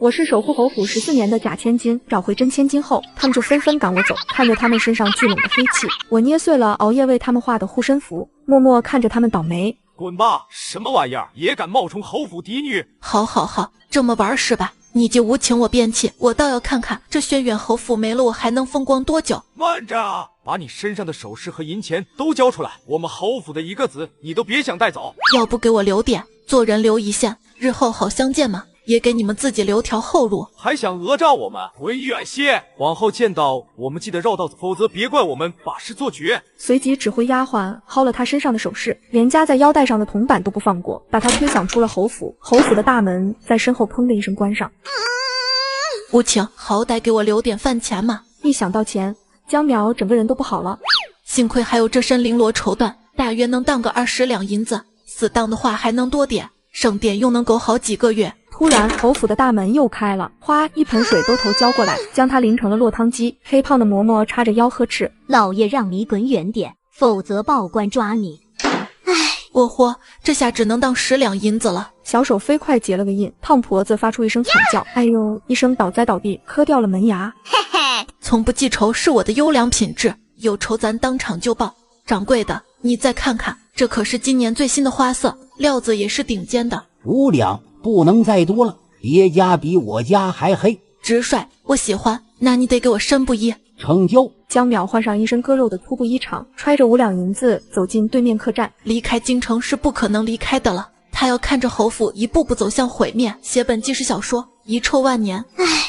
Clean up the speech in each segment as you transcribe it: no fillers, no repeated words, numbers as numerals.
我是守护侯府14年的假千金，找回真千金后，他们就纷纷赶我走。看着他们身上聚拢的黑气，我捏碎了熬夜为他们画的护身符，默默看着他们倒霉。滚吧！什么玩意儿，也敢冒充侯府嫡女？好，这么玩是吧？你既无情我便气，我倒要看看这轩辕侯府没了我还能风光多久。慢着，把你身上的首饰和银钱都交出来，我们侯府的一个子你都别想带走。要不给我留点，做人留一线，日后好相见嘛，也给你们自己留条后路。还想讹诈我们？滚远些！往后见到我们记得绕道，否则别怪我们把事做绝。随即指挥丫鬟薅了他身上的首饰，连夹在腰带上的铜板都不放过，把他推搡出了侯府。侯府的大门在身后砰的一声关上。无情，好歹给我留点饭钱嘛！一想到钱，江淼整个人都不好了。幸亏还有这身绫罗绸缎，大约能当个20两银子，死当的话还能多点，省点用能够好几个月。突然，侯府的大门又开了，哗，一盆水兜头浇过来，将他淋成了落汤鸡。黑胖的嬷嬷叉着腰呵斥：“老爷让你滚远点，否则报官抓你。”我豁，这下只能当10两银子了。小手飞快结了个印，胖婆子发出一声惨叫，哎呦一声倒栽倒地，磕掉了门牙。嘿嘿，从不记仇是我的优良品质，有仇咱当场就报。掌柜的，你再看看，这可是今年最新的花色，料子也是顶尖的。5两，不能再多了，别家比我家还黑。直率，我喜欢，那你得给我身不一。成交。江淼换上一身割肉的粗布衣裳，揣着5两银子走进对面客栈。离开京城是不可能离开的了，他要看着侯府一步步走向毁灭。写本纪实小说，遗臭万年。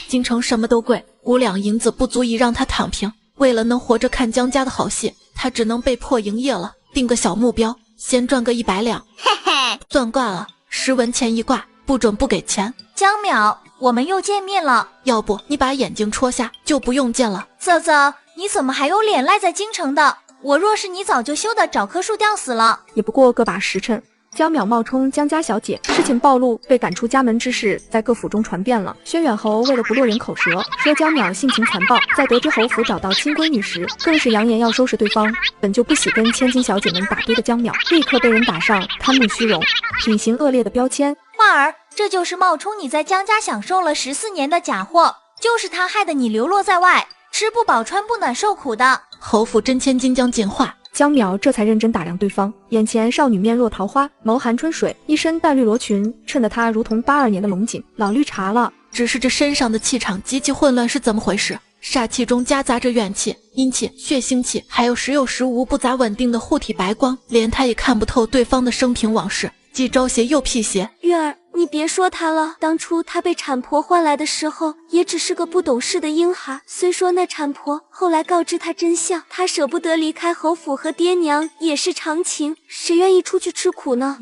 京城什么都贵，5两银子不足以让他躺平。为了能活着看江家的好戏，他只能被迫营业了。定个小目标，先赚个100两。嘿嘿，算卦了，10文钱一卦，不准不给钱。江淼，我们又见面了。要不你把眼睛戳下，就不用见了。啧啧，你怎么还有脸赖在京城的？我若是你，早就羞得找棵树吊死了。也不过个把时辰。江淼冒充江家小姐，事情暴露，被赶出家门之事在各府中传遍了。轩辕侯为了不落人口舌，说江淼性情残暴，在得知侯府找到亲闺女时，更是扬言要收拾对方。本就不喜跟千金小姐们打堆的江淼，立刻被人打上贪慕虚荣、品行恶劣的标签。花儿，这就是冒充你在江家享受了14年的假货，就是他害得你流落在外，吃不饱穿不暖受苦的。侯府真千金将进化。江淼这才认真打量对方，眼前少女面若桃花，眸含春水，一身淡绿罗裙，衬得她如同82年的龙井。老绿茶了，只是这身上的气场极其混乱，是怎么回事？煞气中夹杂着怨气、阴气、血腥气，还有时有时无不杂稳定的护体白光，连他也看不透对方的生平往事，既招邪又辟邪。月儿，你别说他了，当初他被产婆换来的时候，也只是个不懂事的婴孩。虽说那产婆后来告知他真相，他舍不得离开侯府和爹娘也是常情，谁愿意出去吃苦呢？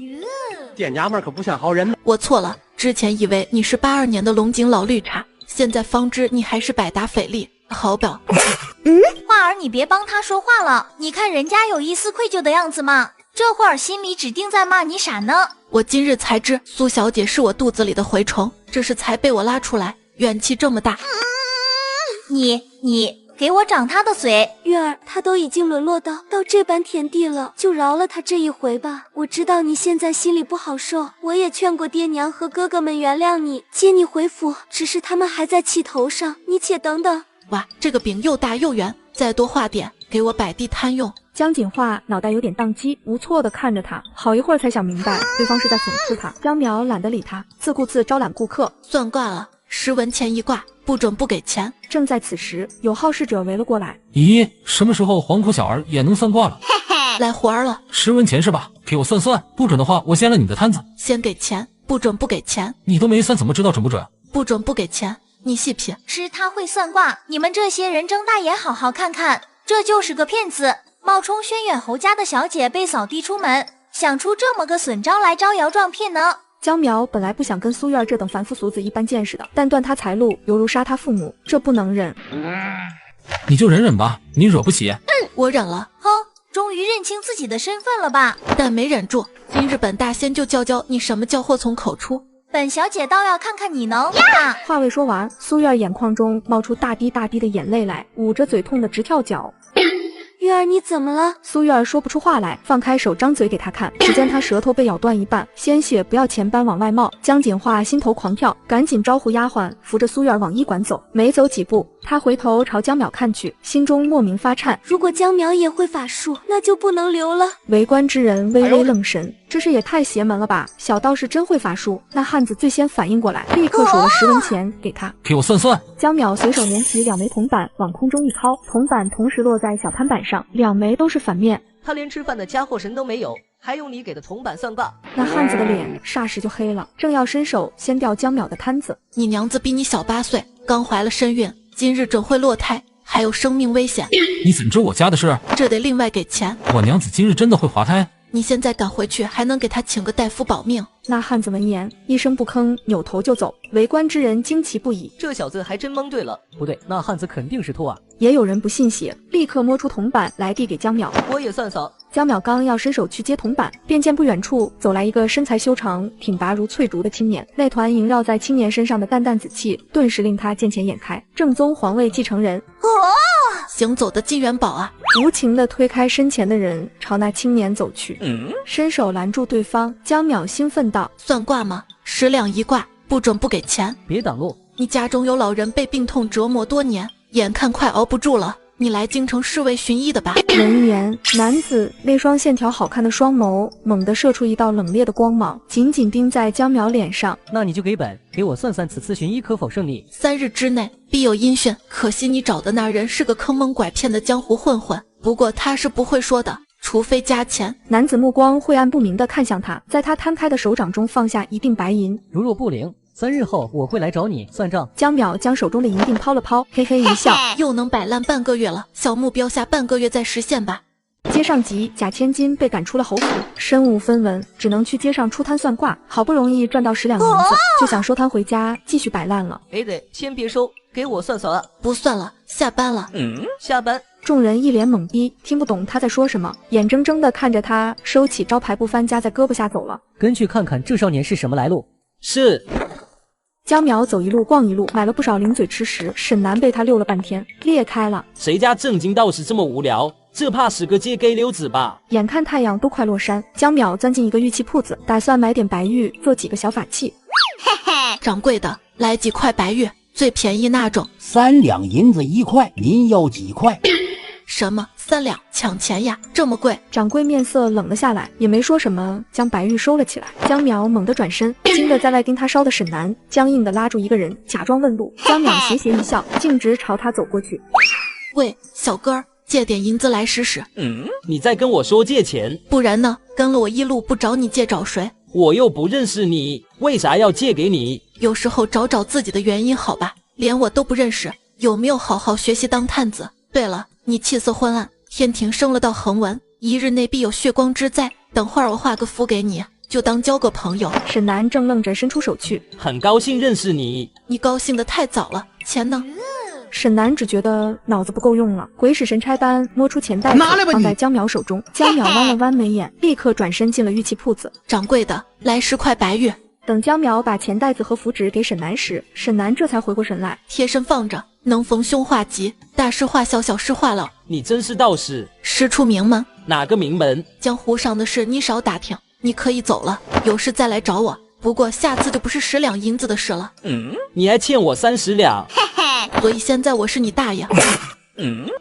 店娘们可不像好人呢。我错了，之前以为你是82年的龙井老绿茶，现在方知你还是百达翡丽。好表花儿，你别帮他说话了，你看人家有一丝愧疚的样子吗？这会儿心里指定在骂你傻呢。我今日才知苏小姐是我肚子里的蛔虫，这是才被我拉出来，怨气这么大。你给我长他的嘴。月儿，他都已经沦落到这般田地了，就饶了他这一回吧。我知道你现在心里不好受，我也劝过爹娘和哥哥们原谅你，接你回府，只是他们还在气头上，你且等等。哇，这个饼又大又圆，再多画点，给我摆地摊用。江锦化脑袋有点宕机，无措地看着他，好一会儿才想明白对方是在讽刺他。江淼懒得理他，自顾自招揽顾客。算卦了，10文钱一卦，不准不给钱。正在此时，有好事者围了过来。咦，什么时候黄口小儿也能算卦了？来活儿了，10文钱是吧？给我算算，不准的话我掀了你的摊子。先给钱，不准不给钱。你都没算，怎么知道准不准？不准不给钱，你细品。是他会算卦，你们这些人睁大眼好好看看，这就是个骗子，冒充轩辕侯家的小姐被扫地出门，想出这么个损招来招摇撞骗呢。江淼本来不想跟苏月这等凡夫俗子一般见识的，但断他财路犹如杀他父母，这不能忍。你就忍忍吧，你惹不起。我忍了。哼，终于认清自己的身份了吧？但没忍住，今日本大仙就教教你什么叫祸从口出。本小姐倒要看看你能话未说完，苏月眼眶中冒出大滴大滴的眼泪来，捂着嘴痛得直跳脚。月儿你怎么了？苏月儿说不出话来，放开手张嘴给他看，只见他舌头被咬断一半，鲜血不要钱般往外冒。江锦化心头狂跳，赶紧招呼丫鬟扶着苏月儿往医馆走。没走几步，他回头朝江淼看去，心中莫名发颤。如果江淼也会法术，那就不能留了。围观之人微微愣神，这事也太邪门了吧！小道士真会法术？那汉子最先反应过来，立刻数了10文钱给他。给我算算。江淼随手捻起2枚铜板往空中一抛，铜板同时落在小摊板上，2枚都是反面。他连吃饭的家伙神都没有，还用你给的铜板算卦？那汉子的脸霎时就黑了，正要伸手掀掉江淼的摊子。你娘子比你小8岁，刚怀了身孕，今日准会落胎，还有生命危险。你怎知我家的事？这得另外给钱。我娘子今日真的会滑胎？你现在赶回去，还能给他请个大夫保命。那汉子闻言一声不吭，扭头就走。围观之人惊奇不已，这小子还真蒙对了。不对，那汉子肯定是托啊。也有人不信邪，立刻摸出铜板来递给江淼。我也算算。江淼刚要伸手去接铜板，便见不远处走来一个身材修长、挺拔如翠竹的青年。那团萦绕在青年身上的淡淡紫气，顿时令他见钱眼开。正宗皇位继承人，行走的金元宝啊！无情地推开身前的人，朝那青年走去，伸手拦住对方。江淼兴奋道：“算卦吗？10两一卦，不准不给钱。别挡路！你家中有老人被病痛折磨多年，眼看快熬不住了，你来京城侍卫寻医的吧。”闻言，男子那双线条好看的双眸猛地射出一道冷冽的光芒，紧紧盯在江淼脸上。那你就给本，给我算算此次寻医可否顺利？3日之内必有音讯。可惜你找的那人是个坑蒙拐骗的江湖混混，不过他是不会说的，除非加钱。男子目光晦暗不明地看向他，在他摊开的手掌中放下一锭白银。如若不灵，3日后我会来找你算账。江淼将手中的银锭抛了抛，嘿嘿一笑，又能摆烂半个月了，小目标下半个月再实现吧。街上集，贾千金被赶出了侯府，身无分文，只能去街上出摊算卦。好不容易赚到10两银子，就想收摊回家继续摆烂了。得，先别收，给我算算啊！不算了，下班了。下班。众人一脸懵逼，听不懂他在说什么，眼睁睁地看着他收起招牌不翻夹在胳膊下走了。跟去看看这少年是什么来路。是。江淼走一路逛一路，买了不少零嘴吃食。沈南被他溜了半天，裂开了。谁家正经道士这么无聊？这怕是个借给溜子吧？眼看太阳都快落山，江淼钻进一个玉器铺子，打算买点白玉做几个小法器。掌柜的，来几块白玉，最便宜那种。3两银子1块，您要几块？什么3两？抢钱呀，这么贵！掌柜面色冷了下来，也没说什么，将白玉收了起来。江淼猛地转身，惊得在外盯他烧的沈南僵硬地拉住一个人，假装问路。江淼斜斜一笑，径直朝他走过去。喂，小哥儿，借点银子来使使。你在跟我说借钱？不然呢？跟了我一路不找你借找谁？我又不认识你，为啥要借给你？有时候找自己的原因好吧，连我都不认识，有没有好好学习当探子？对了，你气色昏暗，天庭生了道横纹，1日内必有血光之灾。等会儿我画个符给你，就当交个朋友。沈南正愣着伸出手去，很高兴认识你。你高兴得太早了，钱呢？沈南只觉得脑子不够用了，鬼使神差般摸出钱袋子放在江淼手中。江淼弯了弯眉眼，立刻转身进了玉器铺子。掌柜的，来10块白玉。等江淼把钱袋子和符纸给沈南时，沈南这才回过神来。贴身放着，能逢凶化吉，大事化小，小事化了。你真是道士，师出名门。哪个名门？江湖上的事你少打听，你可以走了，有事再来找我。不过下次就不是10两银子的事了。你还欠我30两。所以现在我是你大爷。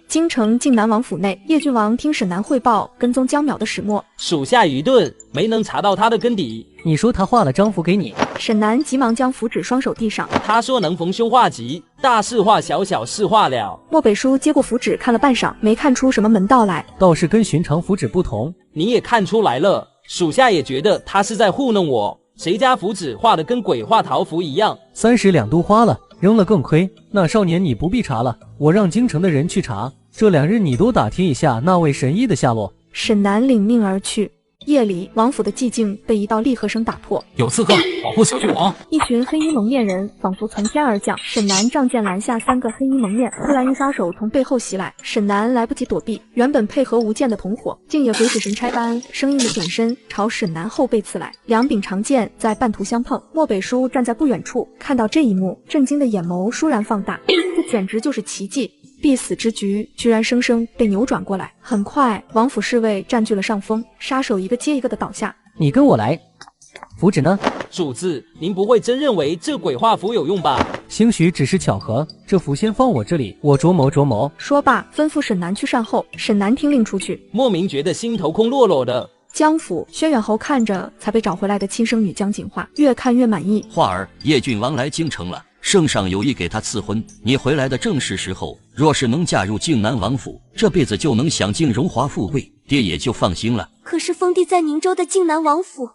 京城靖南王府内，叶郡王听沈南汇报跟踪江淼的始末，属下愚钝，没能查到他的根底。你说他画了张符给你？沈南急忙将符纸双手递上。他说能逢凶化吉，大事化小，小事化了。漠北叔接过符纸看了半晌，没看出什么门道来。倒是跟寻常符纸不同。你也看出来了，属下也觉得他是在糊弄我。谁家符纸画的跟鬼画桃符一样？30两都花了，扔了更亏。那少年你不必查了，我让京城的人去查。这2日你多打听一下那位神医的下落。沈南领命而去。夜里，王府的寂静被一道厉喝声打破。有刺客，保护小郡王！一群黑衣蒙面人仿佛从天而降。沈南仗剑拦下3个黑衣蒙面，突然一杀手从背后袭来，沈南来不及躲避，原本配合无间的同伙，竟也鬼使神差般生硬的转身朝沈南后背刺来。2柄长剑在半途相碰。漠北叔站在不远处，看到这一幕，震惊的眼眸倏然放大。这简直就是奇迹！必死之局居然生生被扭转过来。很快，王府侍卫占据了上风，杀手一个接一个的倒下。你跟我来。符纸呢？主子，您不会真认为这鬼画符有用吧？兴许只是巧合，这符先放我这里，我琢磨琢磨。说罢，吩咐沈南去善后。沈南听令出去，莫名觉得心头空落落的。江府，轩辕侯看着才被找回来的亲生女江锦画，越看越满意。画儿，叶郡王来京城了，圣上有意给他赐婚，你回来的正是时候。若是能嫁入靖南王府，这辈子就能享尽荣华富贵，爹也就放心了。可是封地在宁州的靖南王府。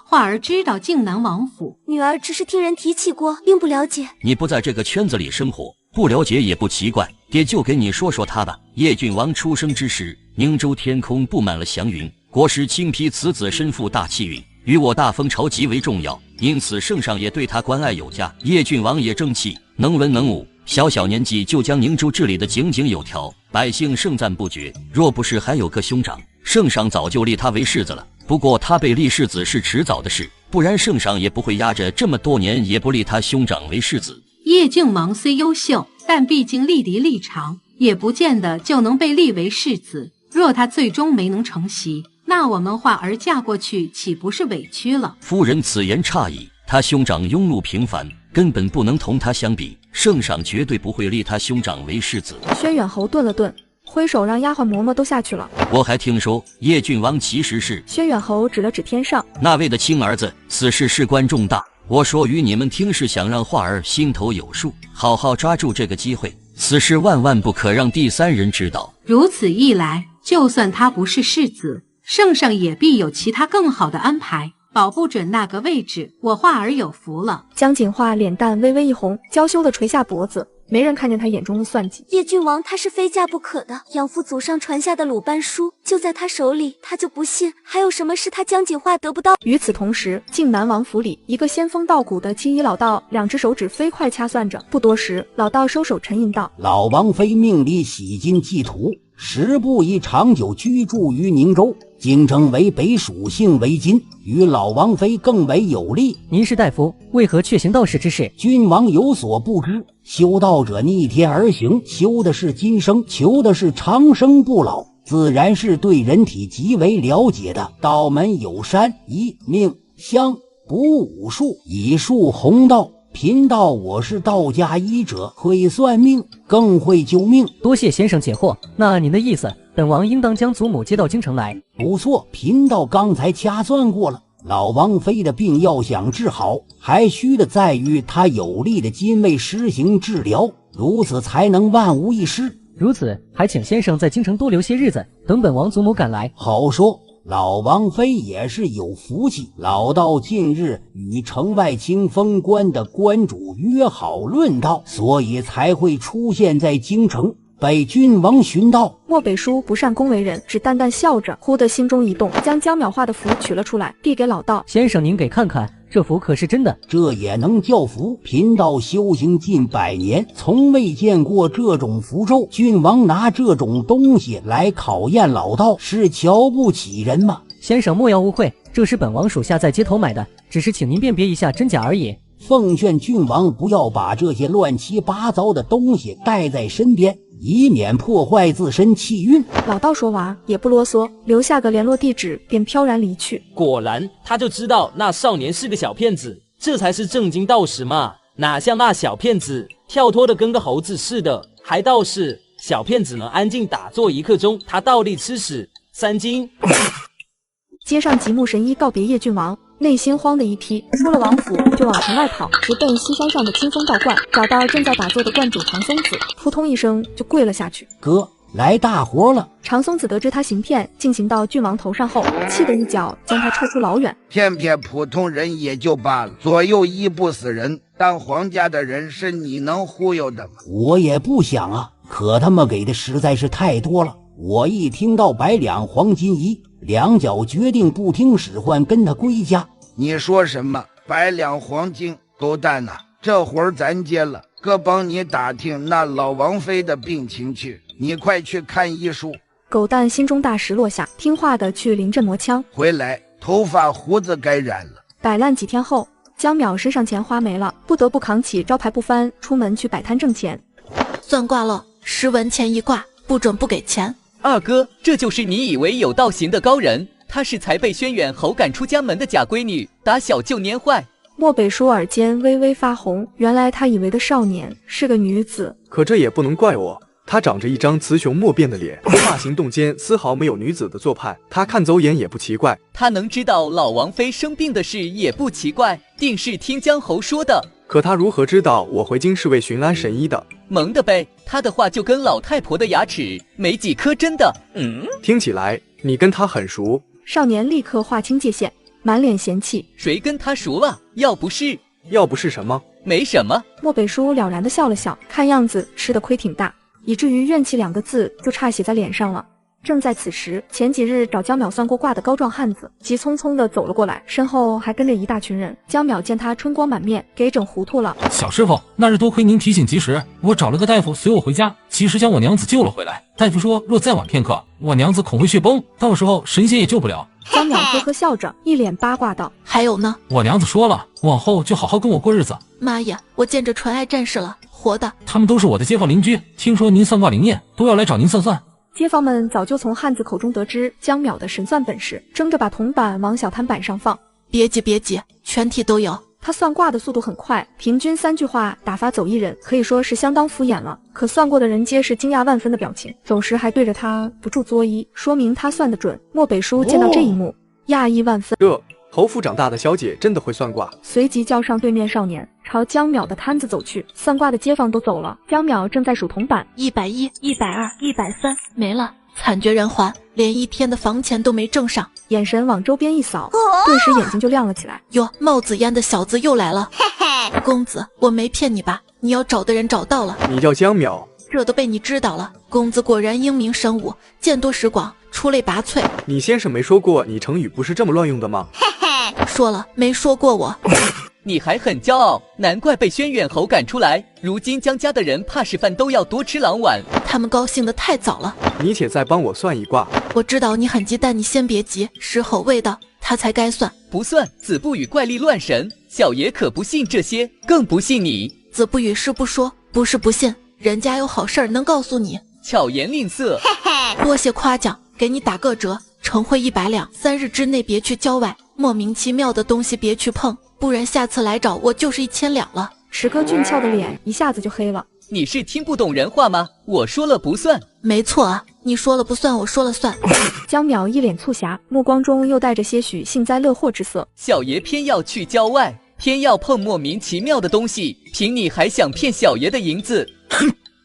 画儿知道靖南王府，女儿只是听人提起过，并不了解。你不在这个圈子里生活，不了解也不奇怪。爹就给你说说他吧。叶郡王出生之时，宁州天空布满了祥云，国师亲批此子身负大气运，与我大封朝极为重要，因此圣上也对他关爱有加。叶郡王也正气，能文能武，小小年纪就将宁州治理得井井有条，百姓盛赞不绝。若不是还有个兄长，圣上早就立他为世子了。不过他被立世子是迟早的事，不然圣上也不会压着这么多年也不立他兄长为世子。叶郡王虽优秀，但毕竟立嫡立长，也不见得就能被立为世子。若他最终没能承袭，那我们画儿嫁过去岂不是委屈了？夫人此言差矣，他兄长庸碌平凡，根本不能同他相比，圣上绝对不会立他兄长为世子。轩辕侯顿了顿，挥手让丫鬟嬷嬷都下去了。我还听说叶郡王其实是……轩辕侯指了指天上那位的亲儿子，此事事关重大。我说与你们听，是想让画儿心头有数，好好抓住这个机会。此事万万不可让第三人知道。如此一来，就算他不是世子，圣上也必有其他更好的安排，保不准那个位置。我画儿有福了。江锦画脸蛋微微一红，娇羞地垂下脖子。没人看见他眼中的算计。叶郡王他是非嫁不可的，养父祖上传下的鲁班书就在他手里，他就不信还有什么是他江锦画得不到。与此同时，靖南王府里，一个仙风道骨的青衣老道，两只手指飞快掐算着。不多时，老道收手沉吟道：“老王妃命里洗金祭土，时不宜长久居住于宁州。京城为北属性为金，与老王妃更为有利。您是大夫，为何却行道士之事？君王有所不知，修道者逆天而行，修的是今生，求的是长生不老，自然是对人体极为了解的。道门有山医命香卜武术，以术弘道。贫道我是道家医者，会算命，更会救命。多谢先生解惑。那按您的意思，本王应当将祖母接到京城来。不错，贫道刚才掐算过了，老王妃的病要想治好，还需的在于他有力的金位施行治疗，如此才能万无一失。如此，还请先生在京城多留些日子，等本王祖母赶来。好说。老王妃也是有福气，老道近日与城外清风关的关主约好论道，所以才会出现在京城，被君王寻到。漠北叔不善恭为人，只淡淡笑着，忽的心中一动，将江淼画的符取了出来，递给老道。先生您给看看，这符可是真的？这也能叫符？贫道修行近100年，从未见过这种符咒。君王拿这种东西来考验老道，是瞧不起人吗？先生莫要误会，这是本王属下在街头买的，只是请您辨别一下真假而已。奉劝郡王不要把这些乱七八糟的东西带在身边，以免破坏自身气运。老道说完也不啰嗦，留下个联络地址，便飘然离去。果然，他就知道那少年是个小骗子，这才是正经道士嘛，哪像那小骗子跳脱的跟个猴子似的，还道士。小骗子能安静打坐1刻钟，他倒立吃屎3斤。街上极目神医告别叶郡王，内心慌的一批，出了王府就往城外跑，直奔西山上的清风道观，找到正在打坐的观主长松子，扑通一声就跪了下去。哥，来大活了！长松子得知他行骗进行到郡王头上后，气得一脚将他踹出老远。骗骗普通人也就罢了，左右一不死人，当皇家的人是你能忽悠的吗？我也不想啊，可他们给的实在是太多了。我一听到100两黄金一，两脚决定不听使唤，跟他归家。你说什么100两黄金？狗蛋呐，这活儿咱接了，哥帮你打听那老王妃的病情去，你快去看医书。狗蛋心中大石落下，听话的去临阵磨枪，回来头发胡子该染了。摆烂几天后，江淼身上钱花没了，不得不扛起招牌不帆，出门去摆摊挣钱。算卦了， 10文钱一卦，不准不给钱。二哥，这就是你以为有道行的高人，她是才被轩辕侯赶出家门的假闺女，打小就蔫坏。漠北叔耳尖微微发红，原来他以为的少年是个女子。可这也不能怪我，她长着一张雌雄莫辨的脸，发型动间丝毫没有女子的做派，她看走眼也不奇怪。她能知道老王妃生病的事也不奇怪，定是听江侯说的。可她如何知道我回京是为寻安神医的？蒙的呗，她的话就跟老太婆的牙齿没几颗真的。听起来你跟她很熟。少年立刻划清界限，满脸嫌弃。谁跟她熟了？要不是什么？没什么。漠北叔了然的笑了笑，看样子吃的亏挺大，以至于怨气2个字就差写在脸上了。正在此时，前几日找江淼算过卦的高壮汉子急匆匆地走了过来，身后还跟着一大群人。江淼见他春光满面，给整糊涂了。小师傅，那日多亏您提醒及时，我找了个大夫随我回家，及时将我娘子救了回来。大夫说，若再晚片刻，我娘子恐会血崩，到时候神仙也救不了。江淼呵呵笑着，一脸八卦道：“还有呢？我娘子说了，往后就好好跟我过日子。”妈呀，我见着纯爱战士了，活的。他们都是我的街坊邻居，听说您算卦灵验，都要来找您算算。街坊们早就从汉子口中得知江淼的神算本事，争着把铜板往小摊板上放。别急，全体都有。他算卦的速度很快，平均3句话打发走一人，可以说是相当敷衍了。可算过的人皆是惊讶万分的表情，走时还对着他不住作揖，说明他算得准。漠北叔见到这一幕，讶异万分。侯府长大的小姐真的会算卦？随即叫上对面少年，朝江淼的摊子走去。算卦的街坊都走了，江淼正在数铜板，110、120、130，没了，惨绝人寰，连1天的房钱都没挣上。眼神往周边一扫，顿时眼睛就亮了起来。哟，帽子烟的小子又来了。公子，我没骗你吧？你要找的人找到了。你叫江淼？这都被你知道了。公子果然英明神武，见多识广，出类拔萃。你先生没说过你成语不是这么乱用的吗？说了，没说过我。你还很骄傲，难怪被轩辕侯赶出来。如今江家的人怕是饭都要多吃2碗。他们高兴得太早了。你且再帮我算一卦。我知道你很急，但你先别急，时候未到，他才该算。不算，子不语怪力乱神，小爷可不信这些，更不信你。子不语是不说，不是不信，人家有好事儿能告诉你。巧言令色，多谢夸奖，给你打个折，晨会100两，3日之内别去郊外，莫名其妙的东西别去碰，不然下次来找我就是1000两了。池哥俊俏的脸一下子就黑了。你是听不懂人话吗？我说了不算。没错啊，你说了不算，我说了算。江淼一脸促狭，目光中又带着些许幸灾乐祸之色。小爷偏要去郊外，偏要碰莫名其妙的东西，凭你还想骗小爷的银子？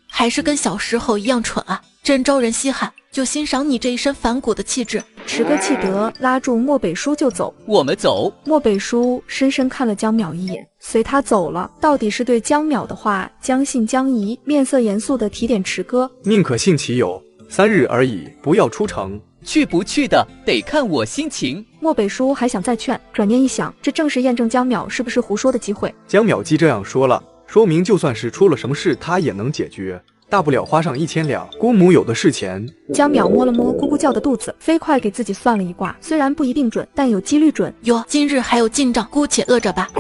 还是跟小时候一样蠢啊，真招人稀罕。就欣赏你这一身反骨的气质。池哥气得拉住漠北叔就走。我们走。漠北叔深深看了江淼一眼，随他走了。到底是对江淼的话将信将疑，面色严肃的提点池哥：宁可信其有，3日而已，不要出城。去不去的得看我心情。漠北叔还想再劝，转念一想，这正是验证江淼是不是胡说的机会。江淼既这样说了，说明就算是出了什么事，他也能解决。大不了花上1000两，姑母有的是钱。江淼摸了摸咕咕叫的肚子，飞快给自己算了一卦，虽然不一定准，但有几率准。哟，今日还有进账，姑且饿着吧。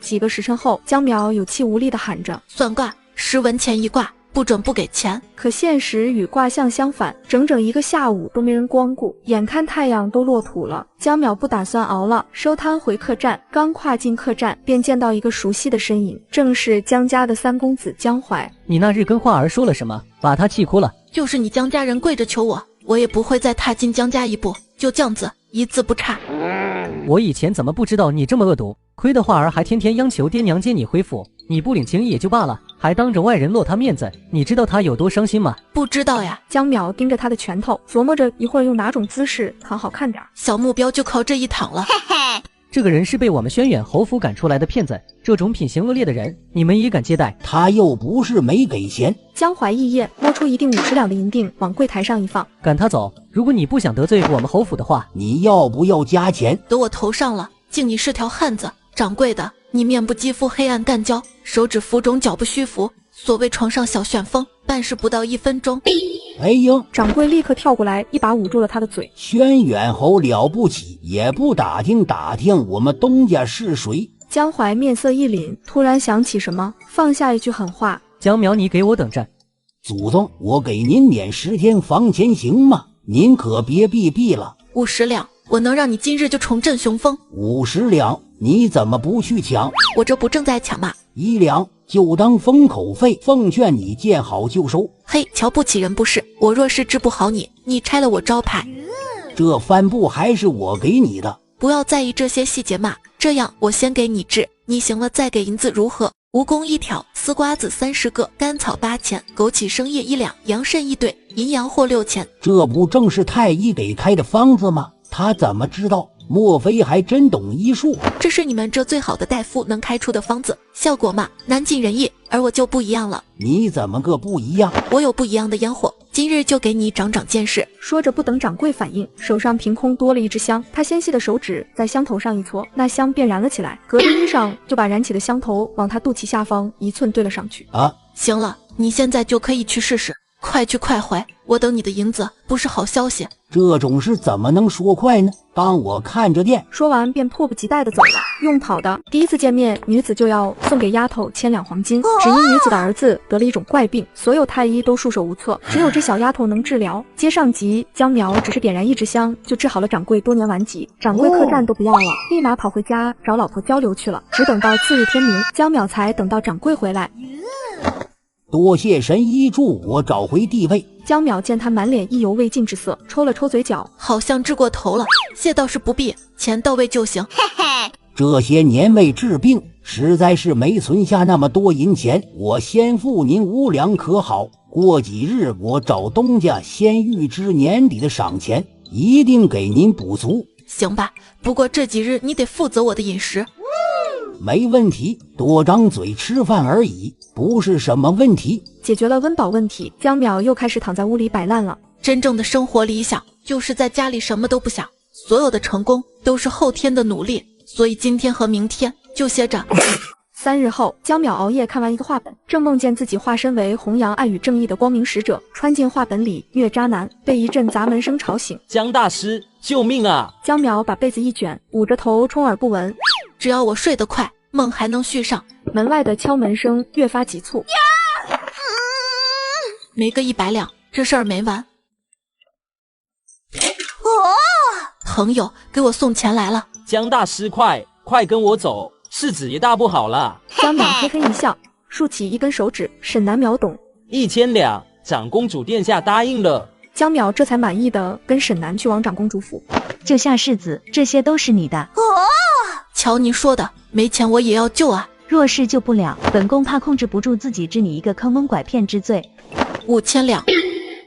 几个时辰后，江淼有气无力地喊着：“算卦，10文钱一卦，不准不给钱。”可现实与卦象相反，整整1个下午都没人光顾，眼看太阳都落土了，江淼不打算熬了，收摊回客栈。刚跨进客栈，便见到一个熟悉的身影，正是江家的3公子江淮。你那日跟花儿说了什么，把他气哭了？就是你江家人跪着求我，我也不会再踏进江家一步，就这样子，一字不差。我以前怎么不知道你这么恶毒？亏得花儿还天天央求爹娘接你回府，你不领情也就罢了，还当着外人落他面子，你知道他有多伤心吗？不知道呀。江淼盯着他的拳头，琢磨着一会儿用哪种姿势躺好看点。小目标就靠这一躺了。这个人是被我们轩辕侯府赶出来的骗子，这种品行恶劣的人，你们也敢接待？他又不是没给钱。江淮异业，摸出一锭50两的银锭，往柜台上一放。赶他走！如果你不想得罪我们侯府的话，你要不要加钱？得我头上了，竟你是条汉子！掌柜的，你面部肌肤黑暗干焦，手指浮肿，脚不虚浮，所谓床上小旋风，办事不到1分钟。哎呦！掌柜立刻跳过来，一把捂住了他的嘴。轩辕侯了不起，也不打听打听我们东家是谁。江淮面色一凛，突然想起什么，放下一句狠话：江淼，你给我等着！祖宗，我给您免10天房钱行吗？您可别避了。50两，我能让你今日就重振雄风。50两，你怎么不去抢？我这不正在抢吗？1两就当封口费，奉劝你见好就收。嘿，瞧不起人不是？我若是治不好你，你拆了我招牌。这帆布还是我给你的。不要在意这些细节嘛，这样我先给你治，你行了再给银子如何？蜈蚣1条，丝瓜子30个，甘草8钱，枸杞生叶1两，羊肾1对，银洋货6钱。这不正是太医给开的方子吗？他怎么知道？莫非还真懂医术？这是你们这最好的大夫能开出的方子，效果嘛，难尽人意。而我就不一样了。你怎么个不一样？我有不一样的烟火，今日就给你长长见识。说着不等掌柜反应，手上凭空多了一支香，他纤细的手指在香头上一搓，那香便燃了起来。隔着衣裳就把燃起的香头往他肚脐下方1寸对了上去。行了，你现在就可以去试试，快去快回，我等你的银子不是好消息。这种事怎么能说快呢？当我看着店。说完便迫不及待地走了。用讨的，第一次见面，女子就要送给丫头1000两黄金。只因女子的儿子得了一种怪病，所有太医都束手无策，只有这小丫头能治疗。接上集，江苗只是点燃1支香，就治好了掌柜多年顽疾。掌柜客栈都不要了，立马跑回家找老婆交流去了。只等到次日天明，江淼才等到掌柜回来。多谢神医助我找回地位。江淼见他满脸意犹未尽之色，抽了抽嘴角，好像治过头了，谢倒是不必，钱到位就行。这些年为治病，实在是没存下那么多银钱，我先付您5两可好？过几日我找东家先预支年底的赏钱，一定给您补足。行吧，不过这几日你得负责我的饮食。没问题，多张嘴吃饭而已，不是什么问题。解决了温饱问题，江淼又开始躺在屋里摆烂了。真正的生活理想就是在家里什么都不想，所有的成功都是后天的努力，所以今天和明天就歇着。3日后，江淼熬夜看完一个画本，正梦见自己化身为弘扬爱与正义的光明使者，穿进画本里虐渣男，被一阵砸门声吵醒。江大师，救命啊！江淼把被子一卷，捂着头充耳不闻。只要我睡得快，梦还能续上。门外的敲门声越发急促。没个100两，这事儿没完。朋友，给我送钱来了。江大师，快跟我走，世子爷大不好了。江淼嘿嘿一笑，竖起一根手指，沈南秒懂。1000两，长公主殿下答应了。江淼这才满意的跟沈南去往长公主府。救下世子，这些都是你的。瞧您说的，没钱我也要救啊！若是救不了，本宫怕控制不住自己，治你一个坑蒙拐骗之罪。5000两。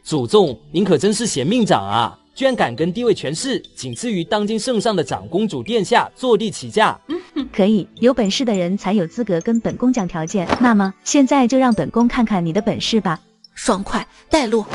祖宗，您可真是贤命长啊！居然敢跟地位权势仅次于当今圣上的长公主殿下坐地起价。可以，有本事的人才有资格跟本宫讲条件。那么现在就让本宫看看你的本事吧。爽快，带路。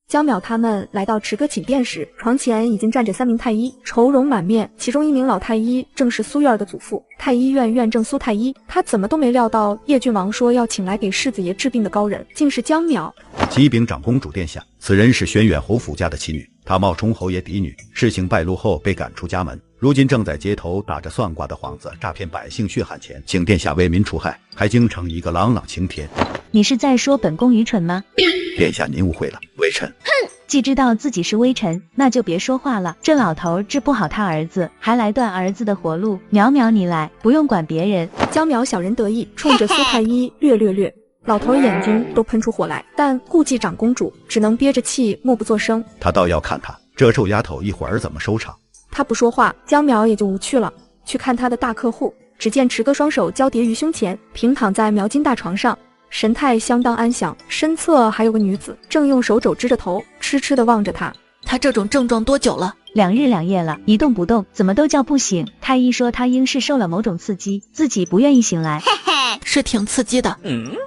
江淼他们来到池哥寝殿时，床前已经站着3名太医，愁容满面。其中1名老太医正是苏月儿的祖父，太医院院正苏太医。他怎么都没料到叶郡王说要请来给世子爷治病的高人，竟是江淼。启禀长公主殿下，此人是轩辕侯府家的妻女，她冒充侯爷嫡女，事情败露后被赶出家门，如今正在街头打着算卦的幌子诈骗百姓血汗钱，请殿下为民除害，还京城一个朗朗晴天。你是在说本宫愚蠢吗？殿下您误会了，微臣既知道自己是微臣，那就别说话了。这老头治不好他儿子，还来断儿子的活路。淼淼你来，不用管别人。江淼小人得意，冲着苏太医略。老头眼睛都喷出火来，但顾忌长公主，只能憋着气默不作声。他倒要看他这臭丫头一会儿怎么收场。他不说话，江淼也就无趣了，去看他的大客户。只见池哥双手交叠于胸前，平躺在描金大床上，神态相当安详，身侧还有个女子，正用手肘支着头，痴痴地望着他。他这种症状多久了？2日2夜了，一动不动，怎么都叫不醒。太医说他应是受了某种刺激，自己不愿意醒来。是挺刺激的。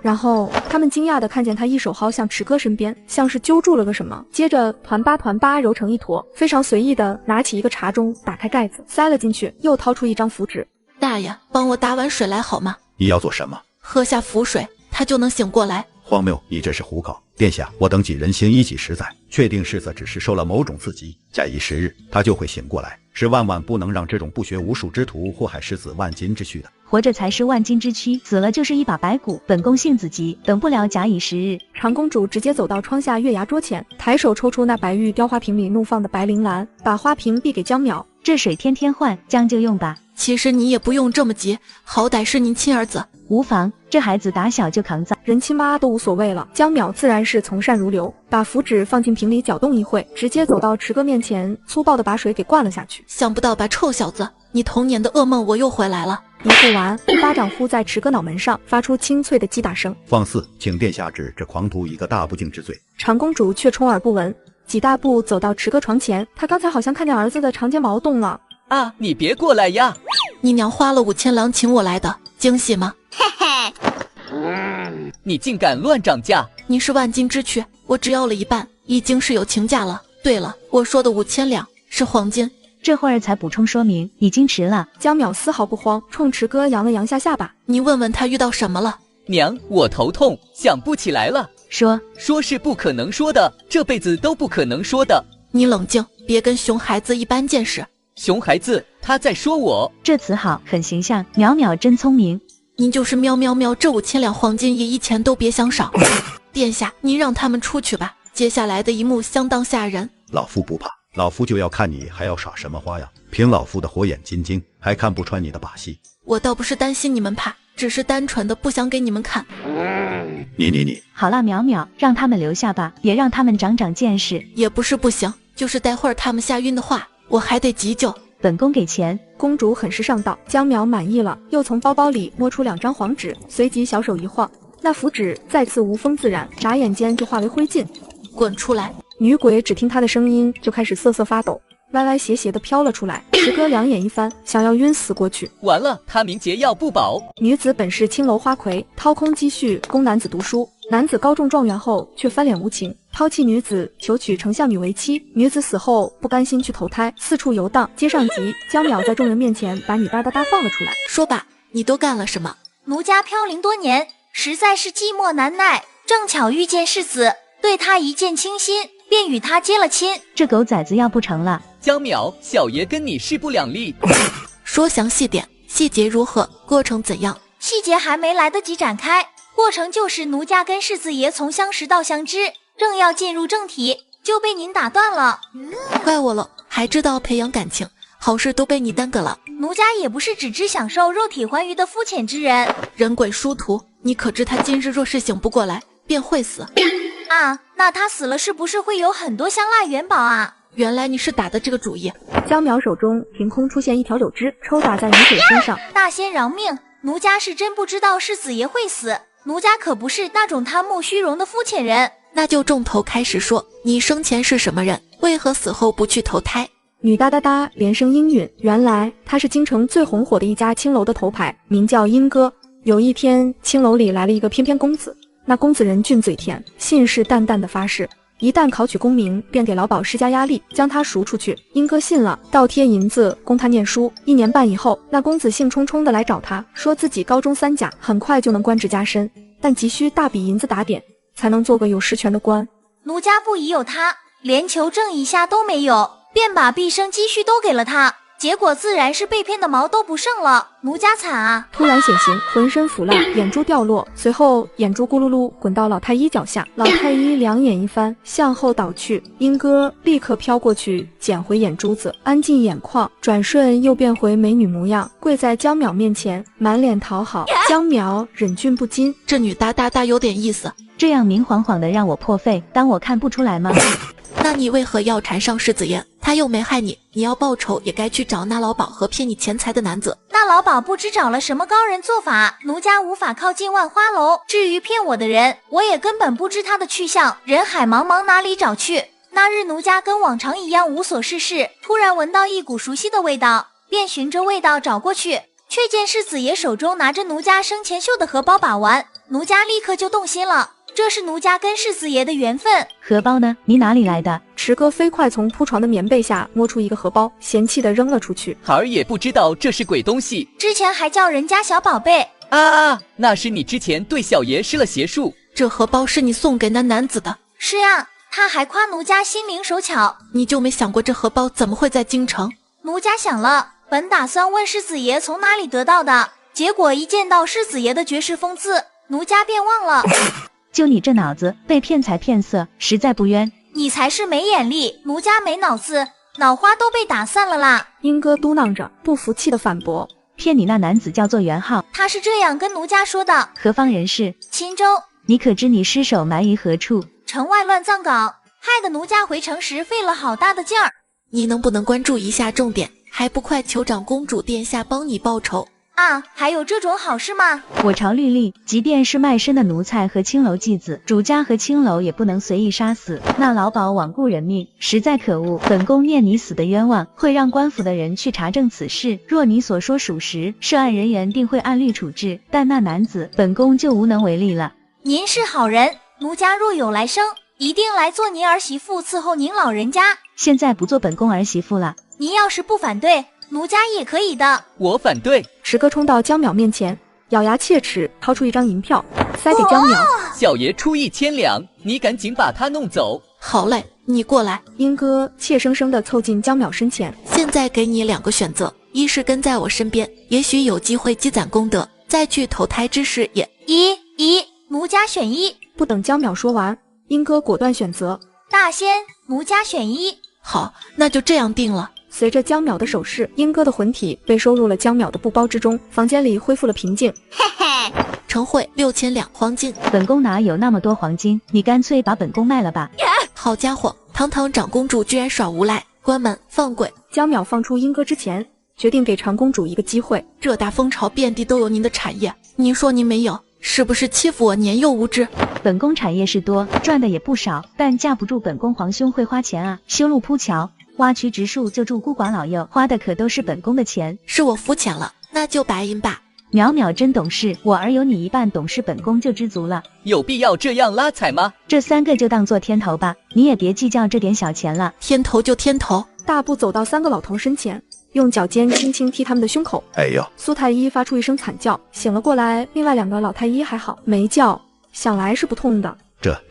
然后他们惊讶地看见他一手薅向池哥身边，像是揪住了个什么，接着团巴揉成一坨，非常随意地拿起一个茶盅，打开盖子塞了进去，又掏出一张符纸。大爷，帮我打碗水来好吗？你要做什么？喝下符水，他就能醒过来。荒谬，你这是胡搞！殿下，我等几人心一起实在，确定世子只是受了某种刺激，假以时日，他就会醒过来。是万万不能让这种不学无术之徒祸害世子万金之躯的。活着才是万金之躯，死了就是一把白骨。本宫性子急，等不了，假以时日。长公主直接走到窗下月牙桌前，抬手抽出那白玉雕花瓶里怒放的白铃兰，把花瓶递给江淼。这水天天换，将就用吧。其实你也不用这么急，好歹是您亲儿子。无妨，这孩子打小就扛在，人亲妈都无所谓了。江淼自然是从善如流，把符纸放进瓶里搅动一会，直接走到池哥面前，粗暴的把水给灌了下去。想不到吧，臭小子，你童年的噩梦我又回来了。一不完，一巴掌呼在池哥脑门上，发出清脆的击打声。放肆，请殿下治这狂徒一个大不敬之罪。长公主却充耳不闻，几大步走到池哥床前，她刚才好像看见儿子的长睫毛动了。啊，你别过来呀！你娘花了5000郎请我来的，惊喜吗？嘿嘿。你竟敢乱涨价！你是万金之躯，我只要了一半，已经是有情价了。对了，我说的5000两是黄金。这会儿才补充说明，已经迟了。江淼丝毫不慌，冲池哥扬了扬下巴。你问问他遇到什么了？娘，我头痛，想不起来了。说是不可能说的，这辈子都不可能说的。你冷静，别跟熊孩子一般见识。熊孩子，他在说我。这词好，很形象。淼淼真聪明。您就是喵喵喵，这5000两黄金也一钱都别想少。殿下，您让他们出去吧，接下来的一幕相当吓人。老夫不怕，老夫就要看你还要耍什么花样。凭老夫的火眼金睛，还看不穿你的把戏。我倒不是担心你们怕，只是单纯的不想给你们看。你好了，淼淼，让他们留下吧，别让他们长长见识。也不是不行，就是待会儿他们吓晕的话，我还得急救。本宫给钱。公主很是上道，江淼满意了，又从包包里摸出2张黄纸，随即小手一晃，那符纸再次无风自燃，眨眼间就化为灰烬。滚出来！女鬼只听她的声音就开始瑟瑟发抖，歪歪斜斜的飘了出来。池哥两眼一翻，想要晕死过去。完了，他名节要不保。女子本是青楼花魁，掏空积蓄供男子读书，男子高中状元后却翻脸无情，抛弃女子，求娶丞相女为妻。女子死后不甘心去投胎，四处游荡。接上集，江淼在众人面前把女哒哒哒放了出来。说吧，你都干了什么？奴家飘零多年，实在是寂寞难耐，正巧遇见世子，对他一见倾心，便与他结了亲。这狗崽子要不成了。江淼，小爷跟你势不两立。说详细点，细节如何？过程怎样？细节还没来得及展开，过程就是奴家跟世子爷从相识到相知，正要进入正题，就被您打断了。怪我了，还知道培养感情，好事都被你耽搁了。奴家也不是只知享受肉体欢愉的肤浅之人。人鬼殊途，你可知他今日若是醒不过来，便会死。啊，那他死了是不是会有很多香辣元宝啊？原来你是打的这个主意。江淼手中凭空出现一条柳枝，抽打在女鬼身上。大仙饶命，奴家是真不知道世子爷会死，奴家可不是那种贪慕虚荣的肤浅人。那就重头开始说，你生前是什么人？为何死后不去投胎？女哒哒哒连声应允，原来他是京城最红火的一家青楼的头牌，名叫英哥。有一天，青楼里来了一个翩翩公子，那公子人俊嘴甜，信誓旦旦地发誓，一旦考取功名，便给老鸨施加压力，将他赎出去。英哥信了，倒贴银子供他念书。1年半以后，那公子兴冲冲地来找他，说自己高中3甲，很快就能官职加身，但急需大笔银子打点，才能做个有实权的官。奴家不疑有他，连求证一下都没有，便把毕生积蓄都给了他，结果自然是被骗的毛都不剩了，奴家惨啊！突然显形，浑身腐烂，眼珠掉落，随后眼珠咕噜噜滚到老太医脚下，老太医两眼一翻，向后倒去，英哥立刻飘过去捡回眼珠子，安进眼眶，转瞬又变回美女模样，跪在江淼面前，满脸讨好。江淼忍俊不禁，这女哒哒哒有点意思，这样明晃晃的让我破费，当我看不出来吗？那你为何要缠上世子爷？他又没害你，你要报仇也该去找那老鸨和骗你钱财的男子。那老鸨不知找了什么高人做法，奴家无法靠近万花楼。至于骗我的人，我也根本不知他的去向，人海茫茫哪里找去？那日奴家跟往常一样无所事事，突然闻到一股熟悉的味道，便循着味道找过去，却见世子爷手中拿着奴家生前绣的荷包把玩，奴家立刻就动心了。这是奴家跟世子爷的缘分。荷包呢？你哪里来的？池哥飞快从铺床的棉被下摸出一个荷包，嫌弃的扔了出去。孩儿也不知道这是鬼东西，之前还叫人家小宝贝。那是你之前对小爷施了邪术。这荷包是你送给那男子的？是啊，他还夸奴家心灵手巧。你就没想过这荷包怎么会在京城？奴家想了，本打算问世子爷从哪里得到的，结果一见到世子爷的绝世风姿，奴家便忘了。就你这脑子，被骗财骗色，实在不冤。你才是没眼力，奴家没脑子，脑花都被打散了啦。英哥嘟囔着，不服气的反驳：骗你那男子叫做袁浩，他是这样跟奴家说的。何方人士？秦州。你可知你尸首埋于何处？城外乱葬岗，害得奴家回城时费了好大的劲儿。你能不能关注一下重点？还不快求长公主殿下帮你报仇啊！还有这种好事吗？我朝律例，即便是卖身的奴才和青楼妓子，主家和青楼也不能随意杀死。那老鸨罔顾人命，实在可恶。本宫念你死的冤枉，会让官府的人去查证此事。若你所说属实，涉案人员定会按律处置，但那男子，本宫就无能为力了。您是好人，奴家若有来生，一定来做您儿媳妇，伺候您老人家。现在不做本宫儿媳妇了。您要是不反对，奴家也可以的。我反对。池哥冲到江淼面前，咬牙切齿，掏出一张银票，塞给江淼。小爷出1000两，你赶紧把他弄走。好嘞，你过来。英哥怯生生地凑近江淼身前。现在给你2个选择，一是跟在我身边，也许有机会积攒功德，再去投胎之事也。奴家选一。不等江淼说完，英哥果断选择。大仙，奴家选一。好，那就这样定了。随着江淼的手势，英哥的魂体被收入了江淼的布包之中，房间里恢复了平静。嘿嘿，呈汇6000两黄金。本宫哪有那么多黄金？你干脆把本宫卖了吧。好家伙，堂堂长公主居然耍无赖，关门放鬼。江淼放出英哥之前，决定给长公主一个机会。这大风潮遍地都有您的产业，您说您没有，是不是欺负我年幼无知？本宫产业是多，赚的也不少，但架不住本宫皇兄会花钱啊！修路铺桥，挖渠植树，救助孤寡老幼，花的可都是本宫的钱。是我肤浅了，那就白银吧。淼淼真懂事，我儿有你一半懂事，本宫就知足了。有必要这样拉踩吗？这3个就当做天头吧，你也别计较这点小钱了。天头就天头。大步走到3个老头身前，用脚尖轻轻踢他们的胸口。哎呦！苏太医发出一声惨叫，醒了过来。另外2个老太医还好，没叫，想来是不痛的。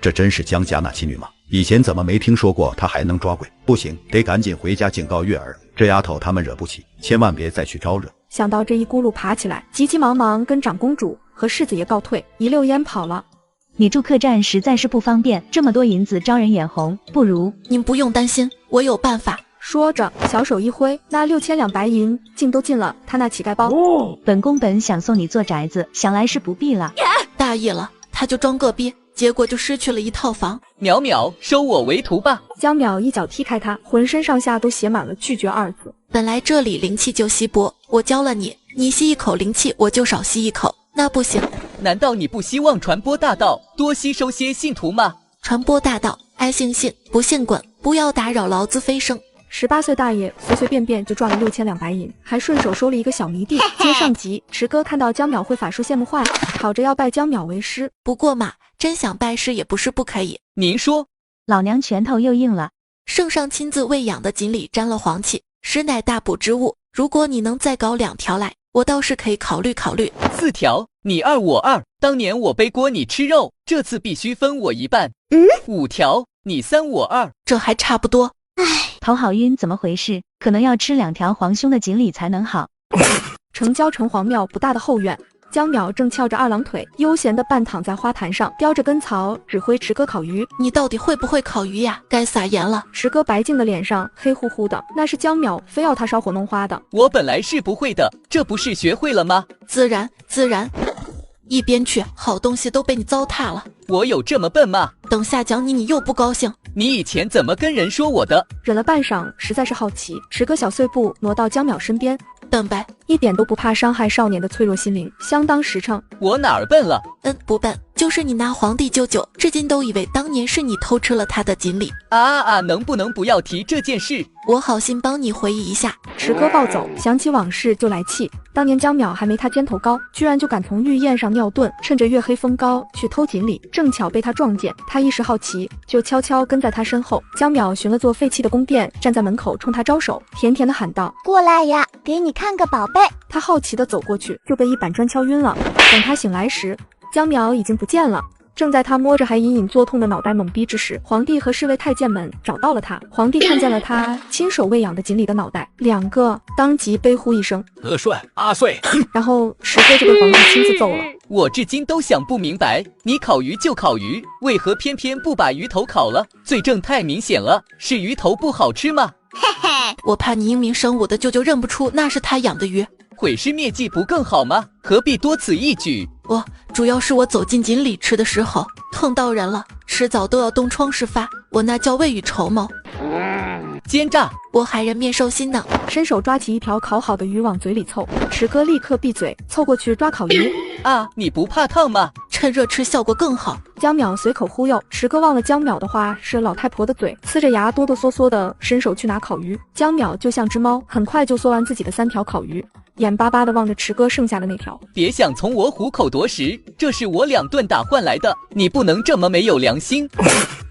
这真是江家那妻女吗？以前怎么没听说过她还能抓鬼？不行，得赶紧回家警告月儿，这丫头他们惹不起，千万别再去招惹。想到这一咕噜爬起来，急急忙忙跟长公主和世子爷告退，一溜烟跑了。你住客栈实在是不方便，这么多银子招人眼红，不如……您不用担心，我有办法。说着，小手一挥，那6000两白银竟都进了他那乞丐包。本宫本想送你做宅子，想来是不必了。大意了，他就装个逼，结果就失去了一套房。淼淼，收我为徒吧！江淼一脚踢开他，浑身上下都写满了拒绝2字。本来这里灵气就稀薄，我教了你，你吸一口灵气，我就少吸一口，那不行。难道你不希望传播大道，多吸收些信徒吗？传播大道，爱信信，不信滚，不要打扰劳资飞升。18岁大爷随随便便就赚了6000两白银，还顺手收了一个小迷弟。接上集，池哥看到江淼会法术，羡慕坏了，吵着要拜江淼为师。不过嘛，真想拜师也不是不可以。您说，老娘拳头又硬了。圣上亲自喂养的锦鲤沾了黄气，实乃大补之物。如果你能再搞2条来，我倒是可以考虑考虑。 4条，你2我2。当年我背锅你吃肉，这次必须分我一半。5条，你3我2。这还差不多。头好晕，怎么回事？可能要吃2条皇兄的锦鲤才能好。城郊城隍庙不大的后院，江淼正翘着2郎腿，悠闲地半躺在花坛上，叼着根草，指挥池哥烤鱼。你到底会不会烤鱼呀？该撒盐了。池哥白净的脸上黑乎乎的，那是江淼非要他烧火弄花的。我本来是不会的，这不是学会了吗？自然。一边去，好东西都被你糟蹋了。我有这么笨吗？等下讲你又不高兴。你以前怎么跟人说我的？忍了半晌，实在是好奇，池哥小碎步挪到江淼身边，笨呗，一点都不怕伤害少年的脆弱心灵，相当实诚。我哪儿笨了？不笨，就是你拿皇帝舅舅，至今都以为当年是你偷吃了他的锦鲤。能不能不要提这件事？我好心帮你回忆一下。池哥暴走，想起往事就来气。当年江淼还没他肩头高，居然就敢从御宴上尿遁，趁着月黑风高去偷锦鲤，正巧被他撞见。他一时好奇，就悄悄跟在他身后。江淼寻了座废弃的宫殿，站在门口冲他招手，甜甜的喊道：“过来呀，给你看个宝贝。”他好奇的走过去，就被一板砖敲晕了。等他醒来时，江淼已经不见了。正在他摸着还隐隐作痛的脑袋懵逼之时，皇帝和侍卫太监们找到了他。皇帝看见了他亲手喂养的锦鲤的脑袋，两个当即悲呼一声阿顺阿岁，然后石哥就被皇帝亲自揍了。我至今都想不明白，你烤鱼就烤鱼，为何偏偏不把鱼头烤了？罪证太明显了，是鱼头不好吃吗？嘿嘿，我怕你英明神武的舅舅认不出那是他养的鱼，毁尸灭迹不更好吗？何必多此一举？主要是我走进锦鲤池的时候碰到人了，迟早都要东窗事发，我那叫未雨绸缪。奸诈！我还人面兽心呢。伸手抓起一条烤好的鱼往嘴里凑，池哥立刻闭嘴，凑过去抓烤鱼。啊，你不怕烫吗？趁热吃效果更好。江淼随口忽悠，池哥忘了江淼的话是老太婆的嘴，呲着牙哆哆嗦嗦的伸手去拿烤鱼。江淼就像只猫，很快就嗦完自己的3条烤鱼，眼巴巴的望着池哥剩下的那条。别想从我虎口夺食，这是我2顿打换来的，你不能这么没有良心。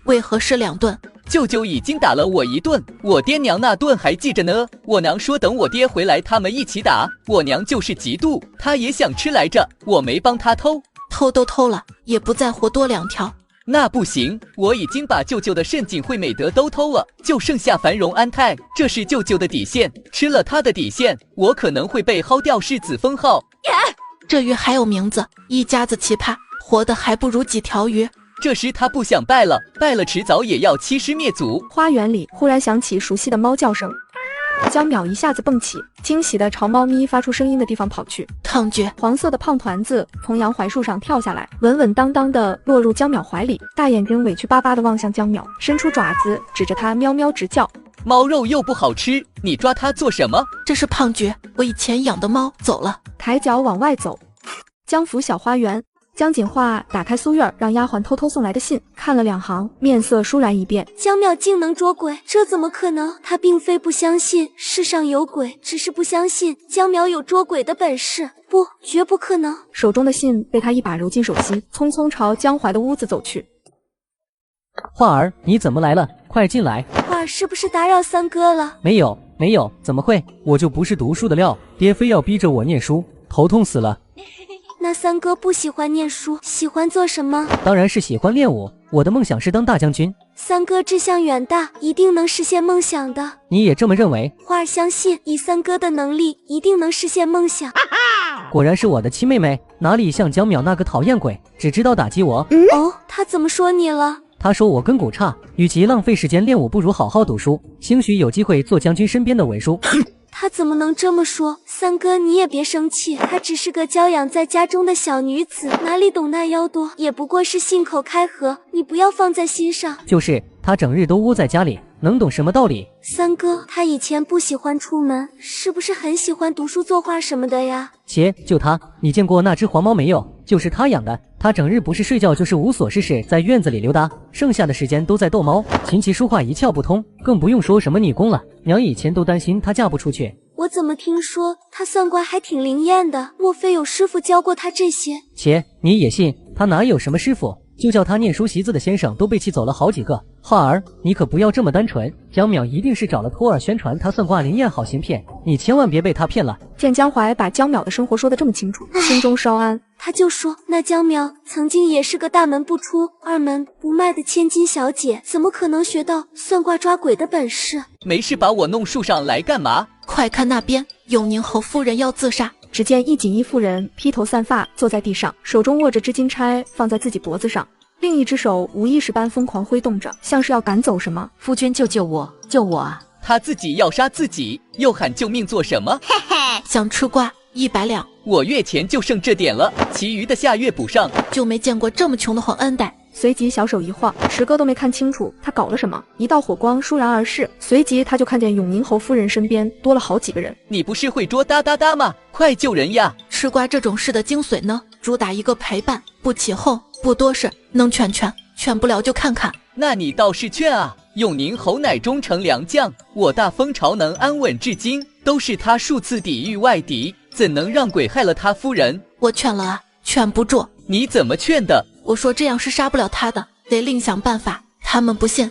为何是2顿？舅舅已经打了我1顿，我爹娘那顿还记着呢。我娘说等我爹回来他们一起打，我娘就是嫉妒，她也想吃来着，我没帮她偷。偷都偷了，也不在乎多2条。那不行，我已经把舅舅的慎谨惠美德都偷了，就剩下繁荣安泰，这是舅舅的底线，吃了他的底线，我可能会被薅掉世子封号。这鱼还有名字，一家子奇葩，活的还不如几条鱼。这时他不想拜了，拜了迟早也要欺师灭祖。花园里忽然响起熟悉的猫叫声，江淼一下子蹦起，惊喜地朝猫咪发出声音的地方跑去。烫绝！黄色的胖团子从杨槐树上跳下来，稳稳当当地落入江淼怀里，大眼睛委屈巴巴地望向江淼，伸出爪子指着他喵喵直叫。猫肉又不好吃，你抓它做什么？这是胖绝，我以前养的猫，走了。抬脚往外走，江府小花园。江锦化打开苏院让丫鬟偷偷送来的信，看了2行，面色倏然一变。江淼竟能捉鬼，这怎么可能？他并非不相信世上有鬼，只是不相信江淼有捉鬼的本事。不，绝不可能。手中的信被他一把揉进手心，匆匆朝江淮的屋子走去。画儿，你怎么来了？快进来。画儿是不是打扰三哥了？没有，怎么会？我就不是读书的料，爹非要逼着我念书，头痛死了。那三哥不喜欢念书，喜欢做什么？当然是喜欢练武，我的梦想是当大将军。三哥志向远大，一定能实现梦想的。你也这么认为？花儿相信，以三哥的能力，一定能实现梦想。果然是我的亲妹妹，哪里像江淼那个讨厌鬼，只知道打击我。哦，他怎么说你了？他说我根骨差，与其浪费时间练武，不如好好读书，兴许有机会做将军身边的文书。他怎么能这么说？三哥，你也别生气，她只是个娇养在家中的小女子，哪里懂那妖多，也不过是信口开河，你不要放在心上。就是她整日都窝在家里，能懂什么道理？三哥，她以前不喜欢出门，是不是很喜欢读书作画什么的呀？切，就她，你见过那只黄猫没有？就是她养的。她整日不是睡觉就是无所事事，在院子里溜达，剩下的时间都在逗猫，琴棋书画一窍不通，更不用说什么女工了。娘以前都担心她嫁不出去。我怎么听说她算卦还挺灵验的？莫非有师傅教过她这些？切，你也信？她哪有什么师傅？就叫她念书习字的先生都被气走了好几个。画儿，你可不要这么单纯，江淼一定是找了托儿宣传她算卦灵验好行骗，你千万别被她骗了。见江淮把江淼的生活说得这么清楚，心中稍安。他就说那江淼曾经也是个大门不出二门不迈的千金小姐，怎么可能学到算卦抓鬼的本事？没事把我弄树上来干嘛？快看那边，永宁侯夫人要自杀。只见一锦衣妇人披头散发坐在地上，手中握着织金钗放在自己脖子上，另一只手无意识般疯狂挥动着，像是要赶走什么。夫君救救我，救我啊！他自己要杀自己，又喊救命做什么？嘿嘿，想吃瓜100两，我月前就剩这点了，其余的下月补上。就没见过这么穷的皇恩代。随即小手一晃，石哥都没看清楚他搞了什么，一道火光倏然而逝，随即他就看见永宁侯夫人身边多了好几个人。你不是会捉哒哒哒吗？快救人呀！吃瓜这种事的精髓呢，主打一个陪伴，不起哄，不多事，能劝不了就看看。那你倒是劝啊！永宁侯乃忠诚良将，我大封朝能安稳至今，都是他数次抵御外敌，怎能让鬼害了他夫人？我劝了啊，劝不住。你怎么劝的？我说这样是杀不了他的，得另想办法。他们不信，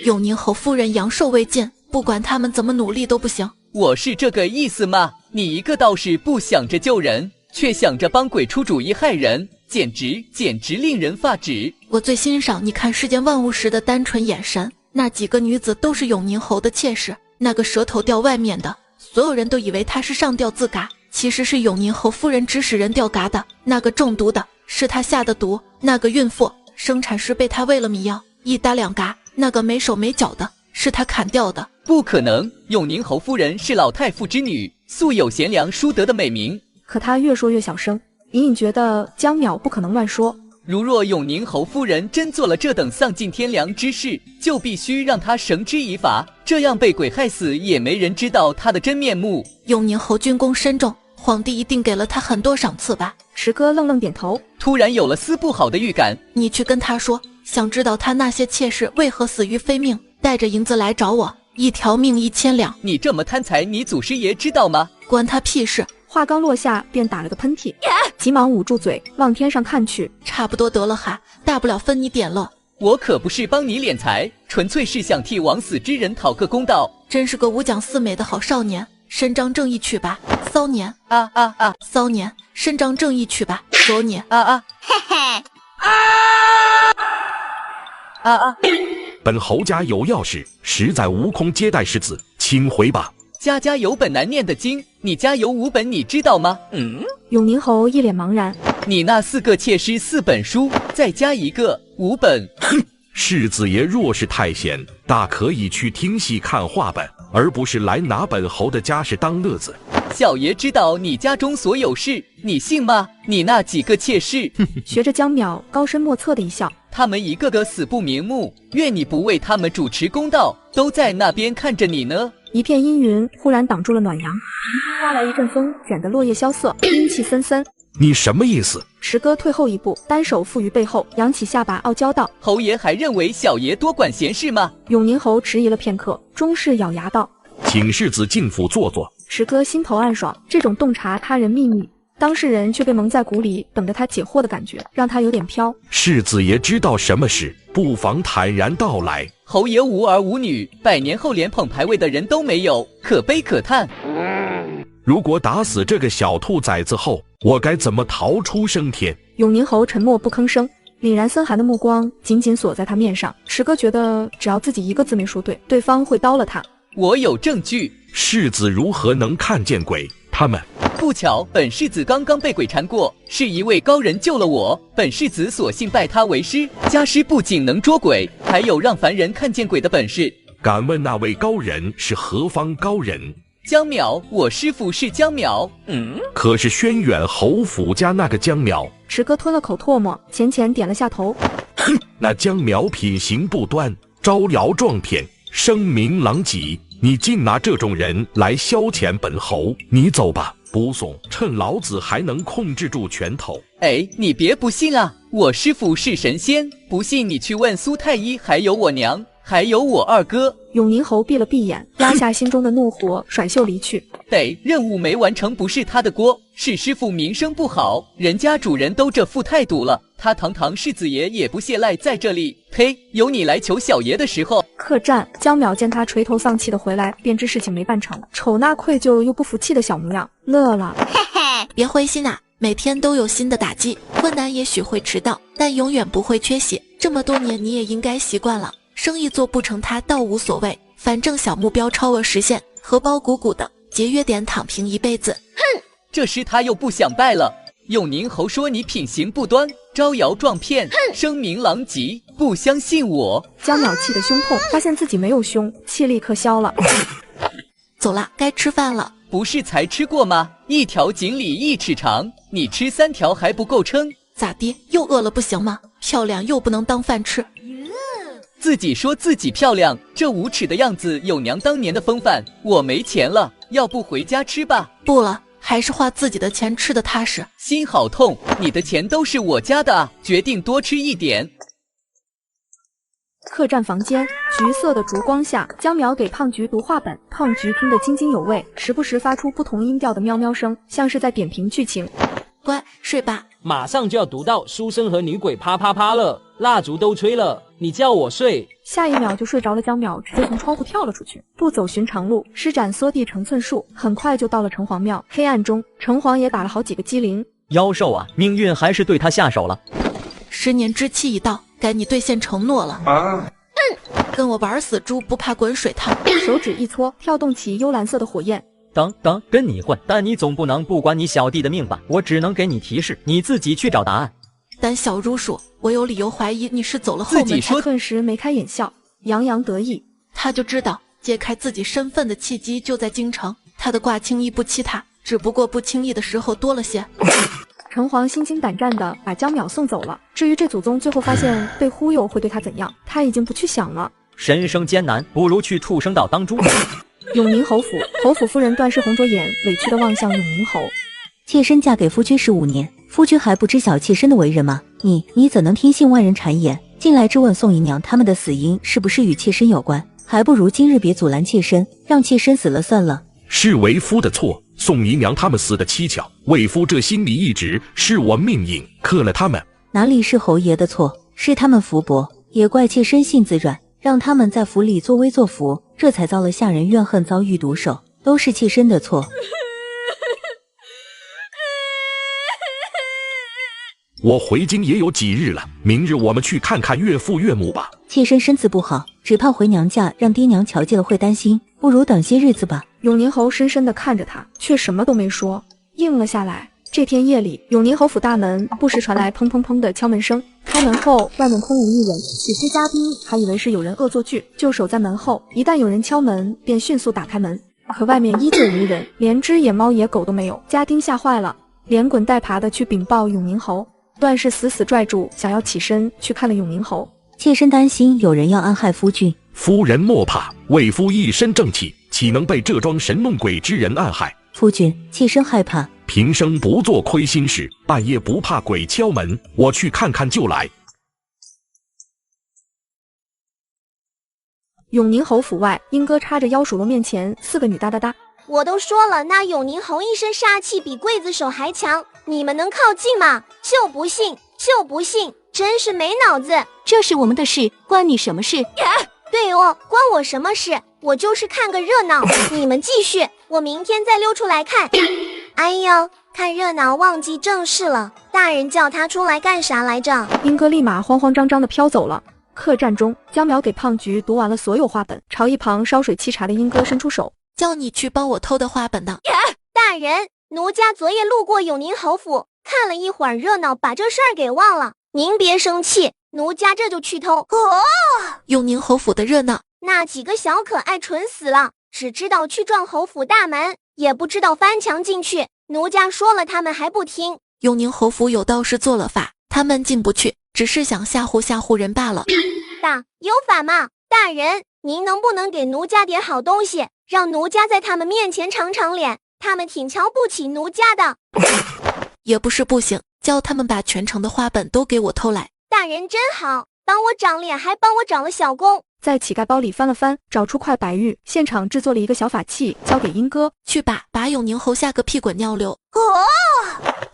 永宁侯夫人阳寿未尽，不管他们怎么努力都不行。我是这个意思吗？你一个道士不想着救人，却想着帮鬼出主意害人，简直令人发指。我最欣赏你看世间万物时的单纯眼神。那几个女子都是永宁侯的妾室，那个舌头掉外面的，所有人都以为她是上吊自嘎，其实是永宁侯夫人指使人吊嘎的。那个中毒的是她下的毒，那个孕妇生产时被她喂了迷药，一打两嘎。那个没手没脚的是她砍掉的。不可能，永宁侯夫人是老太傅之女，素有贤良淑德的美名。可他越说越小声，隐隐觉得江淼不可能乱说。如若永宁侯夫人真做了这等丧尽天良之事，就必须让她绳之以法，这样被鬼害死也没人知道她的真面目。永宁侯军功深重，皇帝一定给了他很多赏赐吧？石哥愣愣点头，突然有了丝不好的预感。你去跟他说，想知道他那些妾室为何死于非命，带着银子来找我，1条命1000两。你这么贪财，你祖师爷知道吗？关他屁事！话刚落下，便打了个喷嚏，急忙捂住嘴，往天上看去。差不多得了哈，大不了分你点了。我可不是帮你敛财，纯粹是想替枉死之人讨个公道。真是个五讲四美的好少年，伸张正义去吧，骚年！骚年，伸张正义去吧，走你！本侯家有要事，实在无空接待世子，请回吧。家家有本难念的经，你家有5本，你知道吗？永宁侯一脸茫然。你那4个妾室4本书，再加1个5本。哼，世子爷若是太闲，大可以去听戏看话本，而不是来拿本侯的家事当乐子。小爷知道你家中所有事，你信吗？你那几个妾室，学着江淼高深莫测的一笑，他们一个个死不瞑目，愿你不为他们主持公道，都在那边看着你呢。一片阴云忽然挡住了暖阳，迎风刮来一阵风，卷得落叶萧瑟，阴气森森。你什么意思？石哥退后一步，单手负于背后，扬起下巴，傲娇道：“侯爷还认为小爷多管闲事吗？”永宁侯迟疑了片刻，终是咬牙道：“请世子进府坐坐。”石哥心头暗爽，这种洞察他人秘密，当事人却被蒙在鼓里，等着他解惑的感觉，让他有点飘。世子爷知道什么事，不妨坦然道来。侯爷无儿无女，100年后连捧牌位的人都没有，可悲可叹。如果打死这个小兔崽子后，我该怎么逃出升天？永宁侯沉默不吭声，凛然森寒的目光紧紧锁在他面上。石哥觉得只要自己一个字没说对，对方会刀了他。我有证据。世子如何能看见鬼？他们不巧，本世子刚刚被鬼缠过，是一位高人救了我，本世子索性拜他为师。家师不仅能捉鬼，还有让凡人看见鬼的本事。敢问那位高人是何方高人？江淼，我师父是江淼。可是轩辕侯府家那个江淼？池哥吞了口唾沫，浅浅点了下头。哼，那江淼品行不端，招摇撞骗，声名狼藉，你竟拿这种人来消遣本侯，你走吧，不送，趁老子还能控制住拳头。哎，你别不信啊，我师父是神仙，不信你去问苏太医，还有我娘，还有我二哥。永宁侯闭了闭眼，压下心中的怒火，甩袖离去。任务没完成不是他的锅，是师父名声不好，人家主人都这副态度了，他堂堂世子爷也不懈赖在这里。呸，有你来求小爷的时候。客栈，江淼见他垂头丧气的回来，便知事情没办成，瞅那愧疚又不服气的小模样，乐了。别灰心啊，每天都有新的打击，困难也许会迟到，但永远不会缺席。这么多年你也应该习惯了，生意做不成他倒无所谓，反正小目标超额实现，荷包鼓鼓的，节约点躺平一辈子。哼，这时他又不想败了。永宁侯说你品行不端，招摇撞骗，声名狼藉，不相信我。江淼气得胸痛，发现自己没有胸，气立刻消了。走了，该吃饭了。不是才吃过吗？1条锦鲤1尺长，你吃3条还不够撑？咋的？又饿了不行吗？漂亮又不能当饭吃。自己说自己漂亮，这无耻的样子有娘当年的风范。我没钱了，要不回家吃吧？不了，还是花自己的钱吃的踏实。心好痛，你的钱都是我家的啊，决定多吃一点。客栈房间，橘色的烛光下，江淼给胖菊读话本，胖菊听得津津有味，时不时发出不同音调的喵喵声，像是在点评剧情。乖，睡吧。马上就要读到书生和女鬼啪啪啪了，蜡烛都吹了，你叫我睡。下一秒就睡着了，江淼直接从窗户跳了出去，不走寻常路，施展缩地成寸术，很快就到了城隍庙。黑暗中，城隍也打了好几个激灵。妖兽啊，命运还是对他下手了。10年之期已到，该你兑现承诺了。跟我玩死猪不怕滚水烫。手指一搓，跳动起幽蓝色的火焰。等，跟你混，但你总不能不管你小弟的命吧？我只能给你提示，你自己去找答案。胆小如鼠，我有理由怀疑你是走了后门。自己说，顿时眉开眼笑，洋洋得意。他就知道揭开自己身份的契机就在京城，他的卦轻易不欺他，只不过不轻易的时候多了些。城隍心惊胆战地把江淼送走了。至于这祖宗最后发现被忽悠会对他怎样，他已经不去想了。人生艰难，不如去畜生道当猪。永宁侯府，侯府夫人段氏红着眼，委屈地望向永宁侯。妾身嫁给夫君15年，夫君还不知晓妾身的为人吗？你怎能听信外人谗言，进来质问宋姨娘他们的死因是不是与妾身有关？还不如今日别阻拦妾身，让妾身死了算了。是为夫的错，宋姨娘他们死的蹊跷，为夫这心里一直是我命硬，克了他们。哪里是侯爷的错，是他们福薄，也怪妾身性子软，让他们在府里作威作福，这才遭了下人怨恨，遭遇毒手，都是妾身的错。我回京也有几日了，明日我们去看看岳父岳母吧。妾身身子不好，只怕回娘家让爹娘瞧见了会担心，不如等些日子吧。永宁侯深深地看着他，却什么都没说，应了下来。这天夜里，永宁侯府大门不时传来砰砰砰的敲门声。开门后，外面空无一人，起初嘉宾还以为是有人恶作剧，就守在门后。一旦有人敲门，便迅速打开门，可外面依旧无人，连只野猫野狗都没有。家丁吓坏了，连滚带爬的去禀报永宁侯。段氏死死拽住，想要起身去看了永宁侯。妾身担心有人要暗害夫君。夫人莫怕，为夫一身正气，岂能被这桩神弄鬼之人暗害？夫君，妾身害怕。平生不做亏心事，半夜不怕鬼敲门，我去看看就来。永宁侯府外，英哥插着腰数落面前4个女哒哒哒。我都说了，那永宁侯一身杀气比刽子手还强，你们能靠近吗？就不信，真是没脑子。这是我们的事，关你什么事？对哦，关我什么事？我就是看个热闹。你们继续，我明天再溜出来看。哎呦，看热闹忘记正事了，大人叫他出来干啥来着？英哥立马慌慌张张地飘走了。客栈中，江淼给胖菊读完了所有话本，朝一旁烧水沏茶的英哥伸出手，叫你去帮我偷的话本的。大人，奴家昨夜路过永宁侯府，看了一会儿热闹，把这事儿给忘了。您别生气，奴家这就去偷。永宁侯府的热闹，那几个小可爱蠢死了，只知道去撞侯府大门，也不知道翻墙进去。奴家说了，他们还不听。永宁侯府有道士做了法，他们进不去，只是想吓唬人罢了。有法吗？大人，您能不能给奴家点好东西，让奴家在他们面前长长脸？他们挺瞧不起奴家的。也不是不行，叫他们把全城的花本都给我偷来。大人真好，帮我长脸，还帮我找了小工。在乞丐包里翻了翻，找出块白玉，现场制作了一个小法器，交给英哥去把永宁侯吓个屁滚尿流。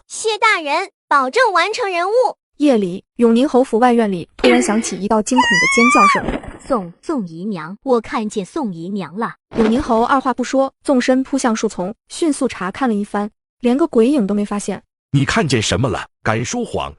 谢大人，保证完成任务。夜里，永宁侯府外院里突然响起一道惊恐的尖叫声。宋姨娘，我看见宋姨娘了。永宁侯二话不说，纵身扑向树丛，迅速查看了一番，连个鬼影都没发现。你看见什么了？敢说谎？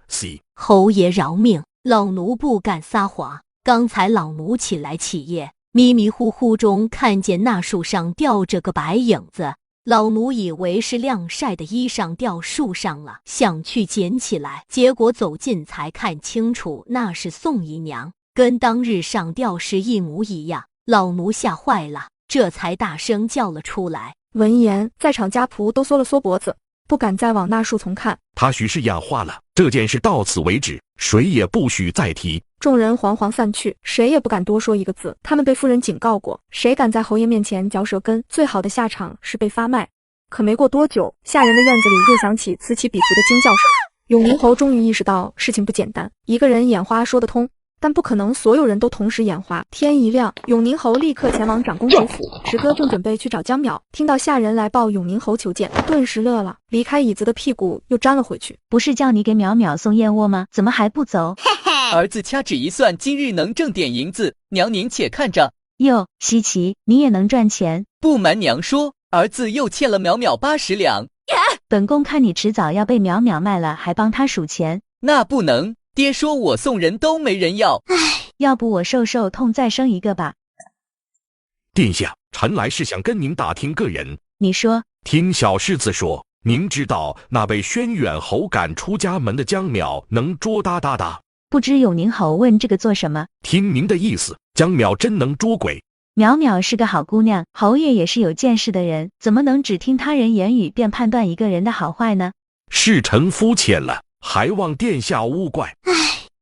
侯爷饶命，老奴不敢撒谎。刚才老奴起来起夜，迷迷糊糊中看见那树上吊着个白影子。老奴以为是晾晒的衣裳掉树上了，想去捡起来，结果走近才看清楚，那是宋姨娘，跟当日上吊时一模一样。老奴吓坏了，这才大声叫了出来。闻言，在场家仆都缩了缩脖子，不敢再往那树丛看。他许是眼花了，这件事到此为止，谁也不许再提。众人惶惶散去，谁也不敢多说一个字。他们被夫人警告过，谁敢在侯爷面前嚼舌根，最好的下场是被发卖。可没过多久，下人的院子里又响起此起彼伏的惊叫声。永宁侯终于意识到事情不简单，一个人眼花说得通，但不可能所有人都同时眼花。天一亮，永宁侯立刻前往长公侯府。石哥正准备去找江淼，听到下人来报永宁侯求见，顿时乐了，离开椅子的屁股又粘了回去。不是叫你给淼淼送燕窝吗？怎么还不走？嘿嘿，儿子掐指一算，今日能挣点银子，娘您且看着。哟，稀奇，你也能赚钱？不瞒娘说，儿子又欠了淼淼80两。本宫看你迟早要被淼淼卖了，还帮他数钱。那不能，爹说我送人都没人要。要不我受痛再生一个吧。殿下，臣来是想跟您打听个人。你说。听小世子说，您知道那被轩辕侯赶出家门的江淼能捉哒哒哒？不知永宁侯问这个做什么？听您的意思，江淼真能捉鬼？淼淼是个好姑娘，侯爷也是有见识的人，怎么能只听他人言语便判断一个人的好坏呢？是臣肤浅了，还望殿下勿怪。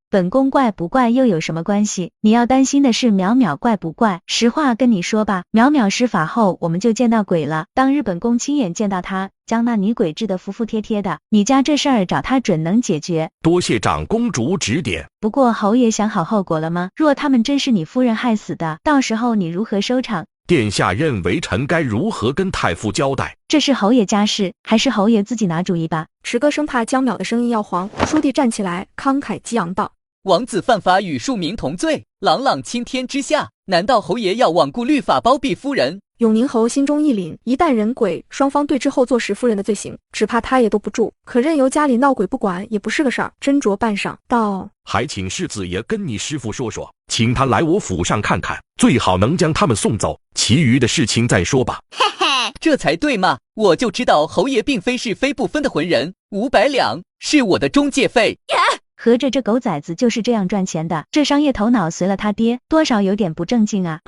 本宫怪不怪又有什么关系？你要担心的是淼淼怪不怪。实话跟你说吧，淼淼施法后，我们就见到鬼了。当日本宫亲眼见到他，将那女鬼治得服服帖帖的。你家这事儿找他准能解决。多谢长公主指点。不过侯爷想好后果了吗？若他们真是你夫人害死的，到时候你如何收场？殿下认为臣该如何跟太傅交代？这是侯爷家事，还是侯爷自己拿主意吧。池哥生怕江淼的声音要黄，书弟站起来慷慨激昂道：王子犯法与庶民同罪，朗朗青天之下，难道侯爷要罔顾律法包庇夫人？永宁侯心中一凛，一旦人鬼双方对峙后坐实夫人的罪行，只怕他也兜不住。可任由家里闹鬼不管也不是个事儿，斟酌半晌道：还请世子爷跟你师父说说，请他来我府上看看，最好能将他们送走，其余的事情再说吧。嘿嘿，这才对嘛！我就知道侯爷并非是非不分的浑人，500两是我的中介费。合着这狗崽子就是这样赚钱的，这商业头脑随了他爹，多少有点不正经啊。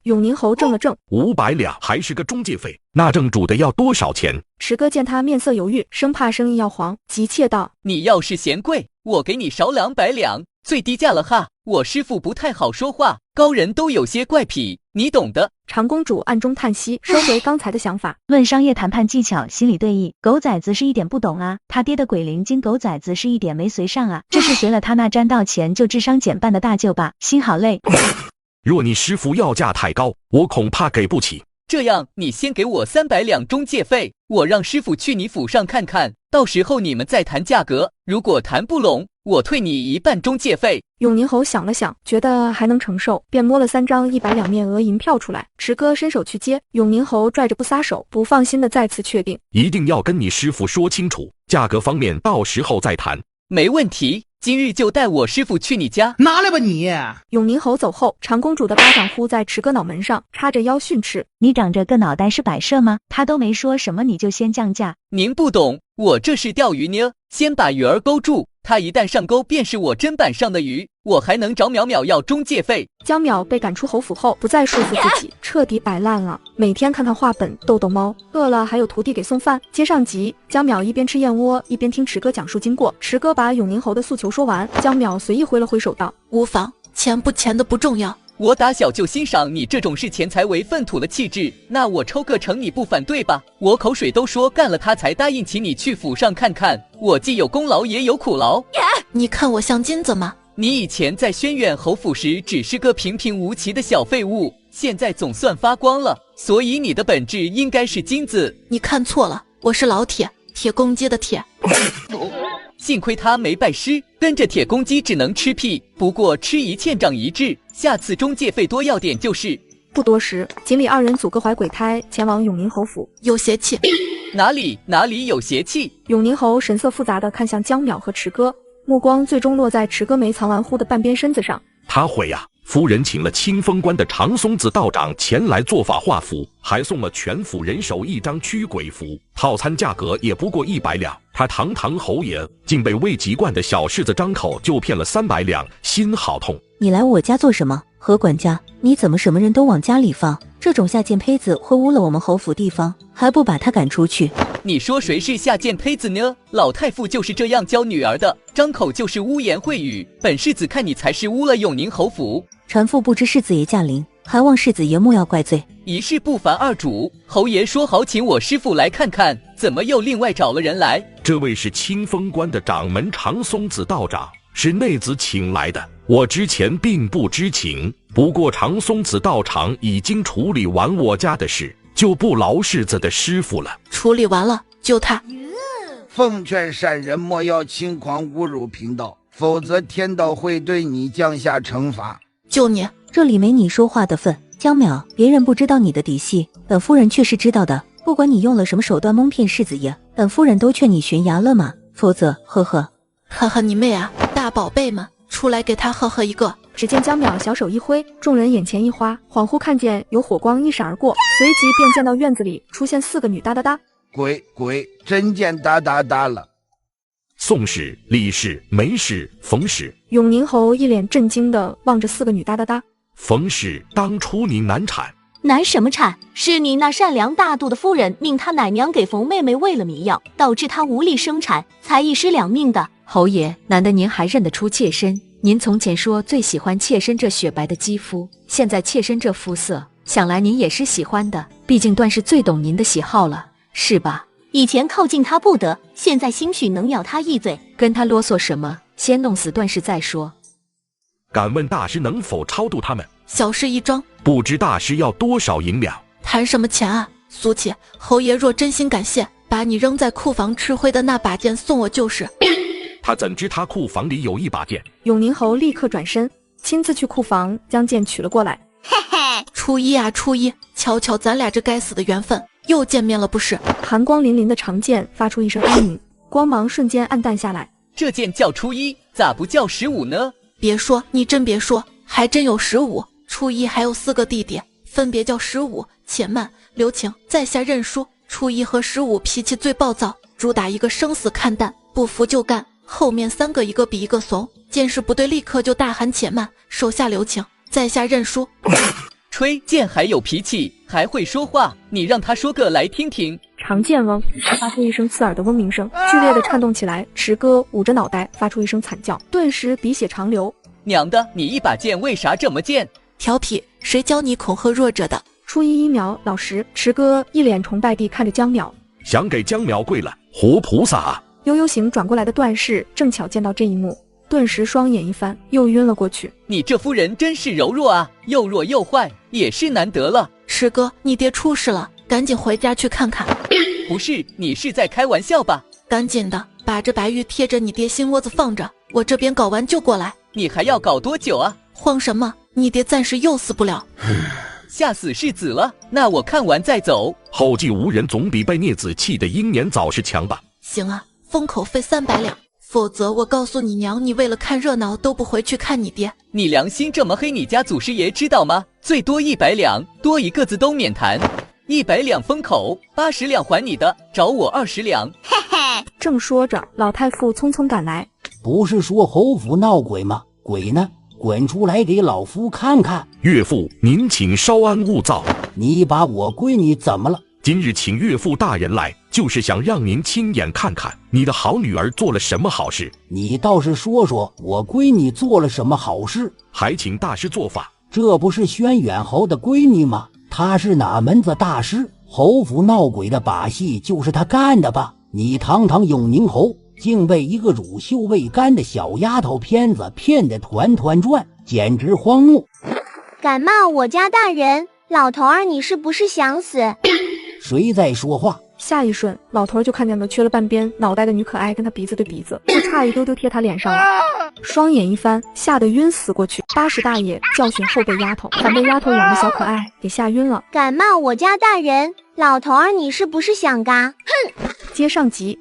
永宁侯怔了怔，500两还是个中介费，那正主的要多少钱？池哥见他面色犹豫，生怕生意要黄，急切道：你要是嫌贵，我给你少200两，最低价了哈。我师父不太好说话，高人都有些怪癖，你懂的。长公主暗中叹息，收回刚才的想法。论商业谈判技巧，心里对弈，狗崽子是一点不懂啊，他爹的鬼灵精狗崽子是一点没随上啊，这是随了他那沾到钱就智商减半的大舅吧，心好累。若你师父要价太高，我恐怕给不起。这样，你先给我300两中介费，我让师傅去你府上看看，到时候你们再谈价格。如果谈不拢，我退你1半中介费。永宁侯想了想，觉得还能承受，便摸了3张100两面额银票出来。池哥伸手去接，永宁侯拽着不撒手，不放心的再次确定，一定要跟你师傅说清楚，价格方面到时候再谈。没问题。今日就带我师傅去你家，拿来吧你！永宁侯走后，长公主的巴掌呼在池哥脑门上，插着腰训斥：你长着个脑袋是摆设吗？他都没说什么你就先降价。您不懂，我这是钓鱼呢，先把鱼儿勾住，他一旦上钩便是我砧板上的鱼，我还能找淼淼要中介费。江淼被赶出侯府后，不再束缚自己，彻底摆烂了，每天看看画本，逗逗猫，饿了还有徒弟给送饭。接上集，江淼一边吃燕窝，一边听池哥讲述经过。池哥把永宁侯的诉求说完，江淼随意挥了挥手道：无妨，钱不钱的不重要。我打小就欣赏你这种视钱财为粪土的气质，那我抽个成你不反对吧？我口水都说干了，他才答应请你去府上看看，我既有功劳也有苦劳。你看我像金子吗？你以前在轩辕侯府时只是个平平无奇的小废物，现在总算发光了，所以你的本质应该是金子。你看错了，我是老铁，铁公鸡的铁。幸亏他没拜师，跟着铁公鸡只能吃屁，不过吃一堑长一智，下次中介费多要点就是。不多时，锦鲤2人组各怀鬼胎前往永宁侯府。有邪气？哪里有邪气？永宁侯神色复杂地看向江淼和池哥，目光最终落在池哥没藏完乎的半边身子上。他会呀，夫人请了清风关的长松子道长前来做法画符，还送了全府人手1张驱鬼符，套餐价格也不过100两。他堂堂侯爷竟被未及惯的小世子张口就骗了300两，心好痛。你来我家做什么？何管家，你怎么什么人都往家里放？这种下贱胚子会污了我们侯府地方，还不把他赶出去？你说谁是下贱胚子呢？老太傅就是这样教女儿的，张口就是污言秽语。本世子看你才是污了永宁侯府。传父不知世子爷驾临，还望世子爷莫要怪罪。一事不烦二主，侯爷说好请我师父来看看，怎么又另外找了人来？这位是清风关的掌门长松子道长，是内子请来的。我之前并不知情，不过长松子道长已经处理完我家的事，就不劳世子的师傅了。处理完了，就他。奉劝善人莫要轻狂侮辱贫道，否则天道会对你降下惩罚。就你，这里没你说话的份。江淼，别人不知道你的底细，本夫人却是知道的。不管你用了什么手段蒙骗世子爷，本夫人都劝你悬崖勒马，否则，呵呵。呵呵你妹啊！大宝贝们，出来给他呵呵一个。只见江淼小手一挥，众人眼前一花，恍惚看见有火光一闪而过，随即便见到院子里出现4个女哒哒哒。鬼，真见哒哒哒了。宋氏、李氏、梅氏、冯氏。永宁侯一脸震惊地望着4个女哒哒哒。冯氏当初你难产。难什么产？是你那善良大度的夫人命他奶娘给冯妹妹喂了迷药，导致她无力生产，才一尸2命的。侯爷，难得您还认得出妾身。您从前说最喜欢妾身这雪白的肌肤，现在妾身这肤色，想来您也是喜欢的。毕竟段氏最懂您的喜好了，是吧？以前靠近他不得，现在兴许能咬他一嘴。跟他啰嗦什么？先弄死段氏再说。敢问大师能否超度他们？小事一桩，不知大师要多少银两？谈什么钱啊？苏琪，侯爷若真心感谢，把你扔在库房吃灰的那把剑送我就是。他怎知他库房里有一把剑？永宁侯立刻转身，亲自去库房将剑取了过来。嘿嘿，初一啊初一，瞧瞧咱俩这该死的缘分，又见面了不是？寒光凛凛的长剑发出一声哀鸣，光芒瞬间暗淡下来。这剑叫初一，咋不叫15呢？别说，你真别说，还真有15。初一还有4个弟弟，分别叫15、且慢、留情。在下认输。初一和15脾气最暴躁，主打一个生死看淡，不服就干。后面3个一个比一个怂，见势不对立刻就大喊且慢，手下留情。在下认输。吹剑还有脾气，还会说话，你让他说个来听听。长剑嗡，发出一声刺耳的嗡鸣声，剧烈的颤动起来。池哥捂着脑袋，发出一声惨叫，顿时鼻血长流。娘的，你一把剑为啥这么贱？调皮，谁教你恐吓弱者的？初一秒老实，池哥一脸崇拜地看着江淼，想给江淼跪了，活菩萨啊！悠悠醒转过来的段氏正巧见到这一幕，顿时双眼一翻，又晕了过去。你这夫人真是柔弱啊，又弱又坏，也是难得了。池哥，你爹出事了，赶紧回家去看看。不是，你是在开玩笑吧？赶紧的，把这白玉贴着你爹心窝子放着，我这边搞完就过来。你还要搞多久啊？慌什么？你爹暂时又死不了。吓死世子了，那我看完再走。后继无人总比被孽子气得英年早逝强吧？行啊，封口费300两，否则我告诉你娘，你为了看热闹都不回去看你爹。你良心这么黑，你家祖师爷知道吗？最多100两，多一个字都免谈。100两封口，80两还你的，找我20两。嘿嘿。正说着，老太傅匆匆赶来。不是说侯府闹鬼吗？鬼呢？滚出来给老夫看看！岳父，您请稍安勿躁。你把我闺女怎么了？今日请岳父大人来，就是想让您亲眼看看你的好女儿做了什么好事。你倒是说说我闺女做了什么好事？还请大师做法。这不是轩辕侯的闺女吗？她是哪门子大师？侯府闹鬼的把戏就是她干的吧？你堂堂永宁侯，竟被一个乳臭未干的小丫头片子骗得团团转，简直荒谬！敢骂我家大人，老头儿你是不是想死？谁在说话？下一瞬，老头就看见了缺了半边脑袋的女可爱跟他鼻子对鼻子，就差一丢丢贴他脸上了。双眼一翻，吓得晕死过去。80大爷教训后辈丫头，反被丫头养的小可爱给吓晕了。敢骂我家大人，老头儿你是不是想嘎？哼！接上集。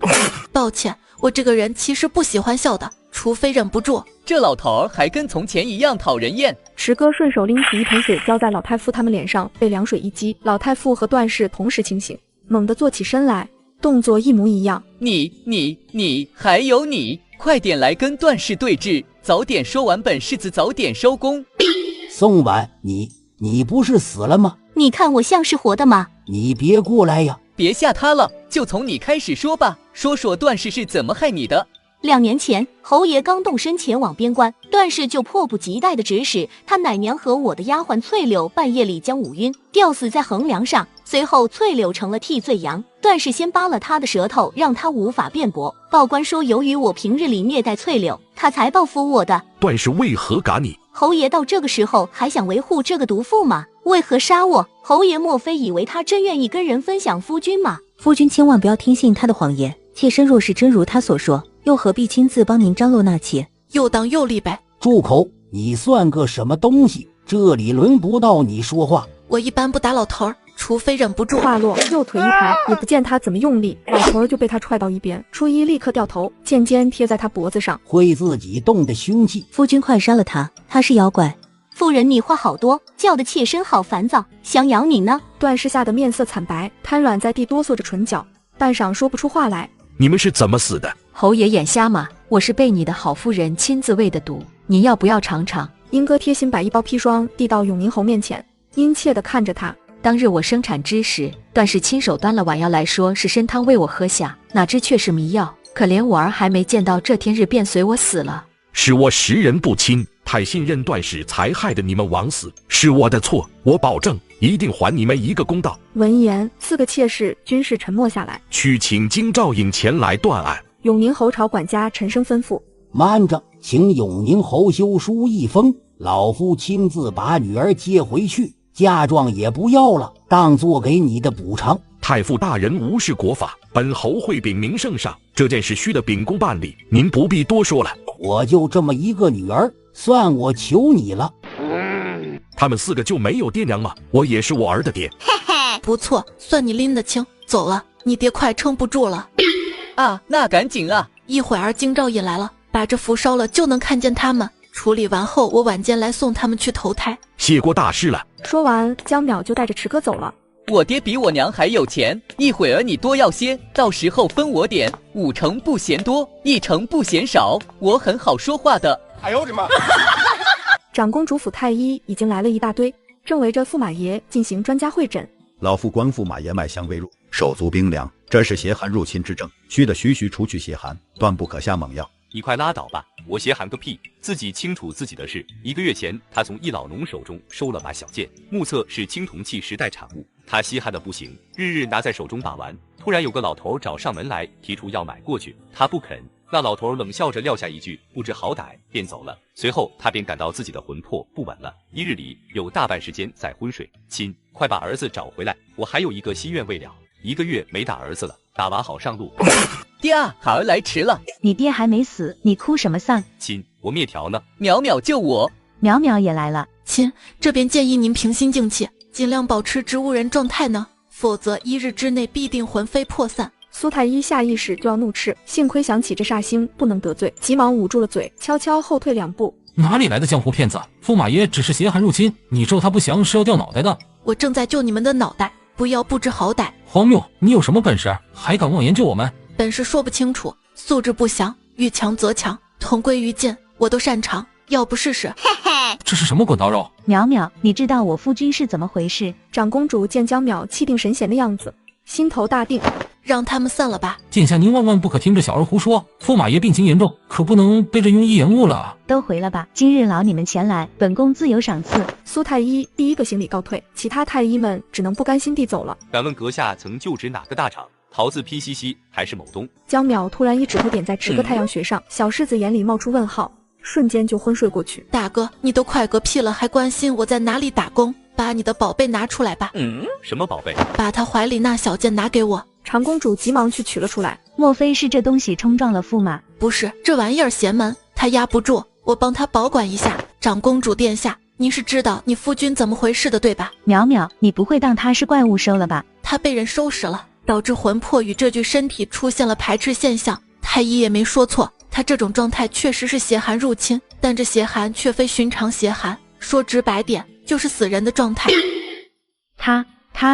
抱歉，我这个人其实不喜欢笑的，除非忍不住。这老头儿还跟从前一样讨人厌。池哥顺手拎起一盆水浇在老太傅他们脸上，被凉水一激，老太傅和段氏同时清醒，猛地坐起身来，动作一模一样。你还有你，快点来跟段氏对峙，早点说完本世子早点收工。宋婉，你不是死了吗？你看我像是活的吗？你别过来呀！别吓他了，就从你开始说吧，说说段氏是怎么害你的。2年前，侯爷刚动身前往边关，段氏就迫不及待地指使他奶娘和我的丫鬟翠柳半夜里将武晕吊死在横梁上，随后翠柳成了替罪羊，段氏先扒了他的舌头，让他无法辩驳。报官说由于我平日里虐待翠柳，他才报复我的。段氏为何赶你？侯爷到这个时候还想维护这个毒妇吗？为何杀我？侯爷莫非以为他真愿意跟人分享夫君吗？夫君千万不要听信他的谎言，妾身若是真如他所说，又何必亲自帮您张罗纳妾？又当又立呗。住口！你算个什么东西？这里轮不到你说话。我一般不打老头儿，除非忍不住。话落，右腿一抬，也不见他怎么用力，老头儿就被他踹到一边。初一立刻掉头，剑尖贴在他脖子上，挥自己动的凶器。夫君快杀了他，他是妖怪。夫人，你话好多，叫的妾身好烦躁。襄阳，你呢？段氏吓得面色惨白，瘫软在地，哆嗦着唇角，半晌说不出话来。你们是怎么死的？侯爷眼瞎吗？我是被你的好夫人亲自喂的毒，你要不要尝尝？英哥贴心把一包砒霜递到永宁侯面前，殷切地看着他。当日我生产之时，段氏亲手端了碗药来说是参汤喂我喝下，哪知却是迷药。可怜我儿还没见到这天日，便随我死了。是我识人不清，太信任段氏，才害得你们枉死，是我的错，我保证一定还你们一个公道。闻言，4个妾室均是沉默下来。去请京兆尹前来断案。永宁侯朝管家沉声吩咐：慢着，请永宁侯修书一封，老夫亲自把女儿接回去，嫁妆也不要了，当做给你的补偿。太傅大人无视国法，本侯会禀明圣上，这件事须得秉公办理，您不必多说了。我就这么一个女儿，算我求你了。他们4个就没有爹娘吗？我也是我儿的爹。不错，算你拎得清。走了，你爹快撑不住了。啊，那赶紧啊！一会儿京兆尹来了，把这符烧了就能看见他们。处理完后，我晚间来送他们去投胎。谢过大师了。说完，江淼就带着池哥走了。我爹比我娘还有钱，一会儿你多要些，到时候分我点，5成不嫌多，1成不嫌少，我很好说话的。哎呦我的妈！长公主府太医已经来了一大堆，正围着驸马爷进行专家会诊。老夫观驸马爷脉象微弱，手足冰凉，这是邪寒入侵之症，须得徐徐除去邪寒，断不可下猛药。你快拉倒吧，我邪寒个屁！自己清楚自己的事。1个月前，他从一老农手中收了把小剑，目测是青铜器时代产物。他稀罕的不行，日日拿在手中把玩。突然有个老头找上门来，提出要买过去，他不肯。那老头冷笑着撂下一句不知好歹，便走了。随后他便感到自己的魂魄不稳了，1日里有大半时间在昏睡。亲，快把儿子找回来，我还有一个心愿未了。1个月没打儿子了，打完好上路。爹啊，孩儿来迟了。你爹还没死，你哭什么丧？亲，我灭条呢。淼淼救我。淼淼也来了。亲，这边建议您平心静气，尽量保持植物人状态呢，否则1日之内必定魂飞魄散。苏太医下意识就要怒斥，幸亏想起这煞星不能得罪，急忙捂住了嘴，悄悄后退2步。哪里来的江湖骗子？驸马爷只是邪寒入侵，你咒他不降是要掉脑袋的。我正在救你们的脑袋，不要不知好歹。荒谬！你有什么本事，还敢妄言救我们？本事说不清楚，素质不详，遇强则强，同归于尽，我都擅长，要不试试？这是什么滚刀肉？淼淼，你知道我夫君是怎么回事？长公主见江淼气定神闲的样子，心头大定，让他们散了吧。殿下，您万万不可听着小儿胡说，驸马爷病情严重，可不能背着庸医延误了。都回了吧，今日劳你们前来，本宫自有赏赐。苏太医第一个行礼告退，其他太医们只能不甘心地走了。敢问阁下曾就职哪个大厂？桃子批西西还是某东？江淼突然一指头点在池哥太阳穴上，小世子眼里冒出问号，瞬间就昏睡过去。大哥，你都快嗝屁了，还关心我在哪里打工？把你的宝贝拿出来吧。什么宝贝？把他怀里那小剑拿给我。长公主急忙去取了出来。莫非是这东西冲撞了驸马？不是，这玩意儿邪门，他压不住，我帮他保管一下。长公主殿下，您是知道你夫君怎么回事的对吧？淼淼，你不会当他是怪物收了吧？他被人收拾了，导致魂魄与这具身体出现了排斥现象。太医也没说错，他这种状态确实是邪寒入侵，但这邪寒却非寻常邪寒，说直白点，就是死人的状态。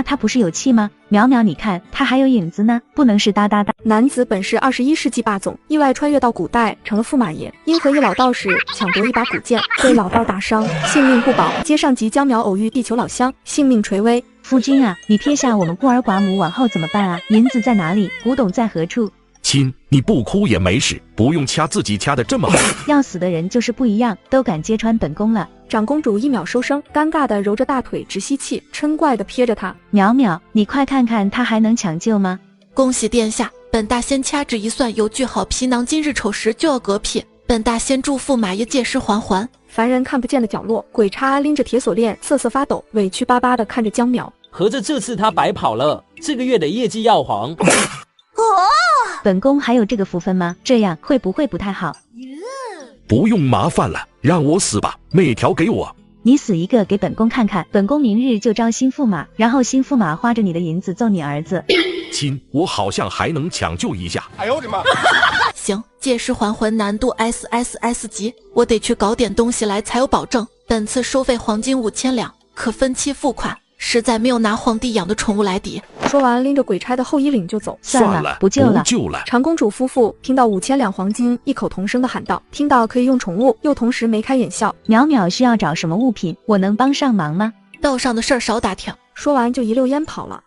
他不是有气吗？淼淼，你看他还有影子呢，不能是哒哒哒。男子本是21世纪霸总，意外穿越到古代成了驸马爷，因和一老道士抢夺一把古剑，被老道打伤，性命不保。接上集江淼偶遇地球老乡，性命垂危。夫君啊，你撇下我们孤儿寡母往后怎么办啊？银子在哪里？古董在何处？亲，你不哭也没事，不用掐自己掐得这么好。要死的人就是不一样，都敢揭穿本宫了。长公主1秒收声，尴尬的揉着大腿直吸气，嗔怪的瞥着他。淼淼，你快看看他还能抢救吗？恭喜殿下，本大仙掐指一算，有具好皮囊，今日丑时就要嗝屁。本大仙祝驸马爷借尸还魂。凡人看不见的角落，鬼叉拎着铁锁链瑟瑟发抖，委屈巴巴的看着江淼。合着这次他白跑了，这个月的业绩要黄。本宫还有这个福分吗？这样会不会不太好？不用麻烦了，让我死吧，每条给我。你死一个给本宫看看，本宫明日就招新驸马，然后新驸马花着你的银子揍你儿子。亲，我好像还能抢救一下。哎呦我的妈！行，借尸还魂难度 SSS 级，我得去搞点东西来才有保证。本次收费黄金5000两，可分期付款。实在没有拿皇帝养的宠物来抵。说完，拎着鬼差的后衣领就走。算了，不救了。长公主夫妇听到5000两黄金，异口同声的喊道：“听到可以用宠物，又同时眉开眼笑。”淼淼需要找什么物品？我能帮上忙吗？道上的事儿少打听。说完就一溜烟跑了。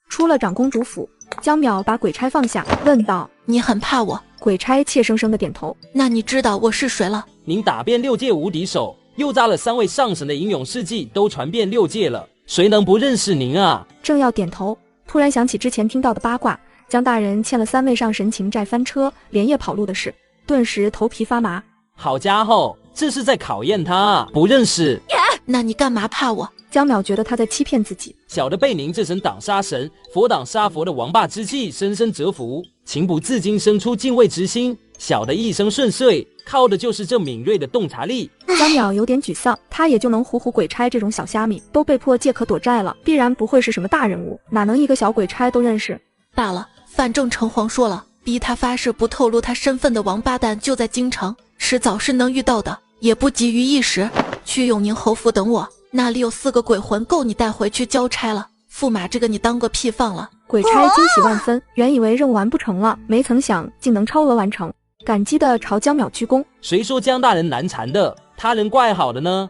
出了长公主府，江淼把鬼差放下，问道：“你很怕我？”鬼差怯生生的点头。那你知道我是谁了？您打遍6界无敌手，又扎了3位上神的英勇事迹，都传遍6界了。谁能不认识您啊？正要点头，突然想起之前听到的八卦，江大人欠了3位上神情债翻车，连夜跑路的事，顿时头皮发麻。好家伙，这是在考验他，不认识。那你干嘛怕我？江淼觉得他在欺骗自己。小的被您这神挡杀神，佛挡杀佛的王霸之气深深折服，情不自禁生出敬畏之心。小的一生顺遂，靠的就是这敏锐的洞察力。江淼有点沮丧，他也就能唬唬鬼差这种小虾米，都被迫借壳躲债了，必然不会是什么大人物，哪能一个小鬼差都认识？罢了，反正城隍说了，逼他发誓不透露他身份的王八蛋就在京城，迟早是能遇到的，也不急于一时。去永宁侯府等我，那里有4个鬼魂够你带回去交差了。驸马这个你当个屁放了。鬼差惊喜万分，原以为任务完不成了，没曾想竟能超额完成，感激的朝江淼鞠躬。谁说江大人难缠的？他人怪好的呢。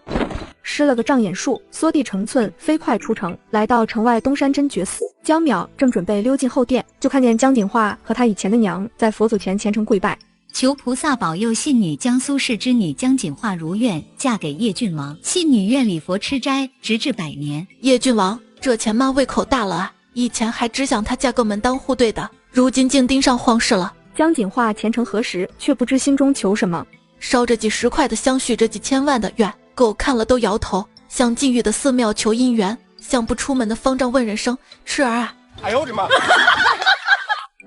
施了个障眼术，缩地成寸，飞快出城，来到城外东山真觉寺。江淼正准备溜进后殿，就看见江锦化和他以前的娘在佛祖前虔诚跪拜，求菩萨保佑信女江苏氏之女江锦化如愿嫁给叶郡王，信女愿礼佛吃斋，直至100年。叶郡王这钱妈胃口大了啊！以前还只想他嫁个门当户对的，如今竟盯上皇室了。江锦化虔诚核实，却不知心中求什么。烧着几10块的香，许着几千万的愿，狗看了都摇头。向禁欲的寺庙求姻缘，向不出门的方丈问人生，痴儿啊！哎呦我的妈！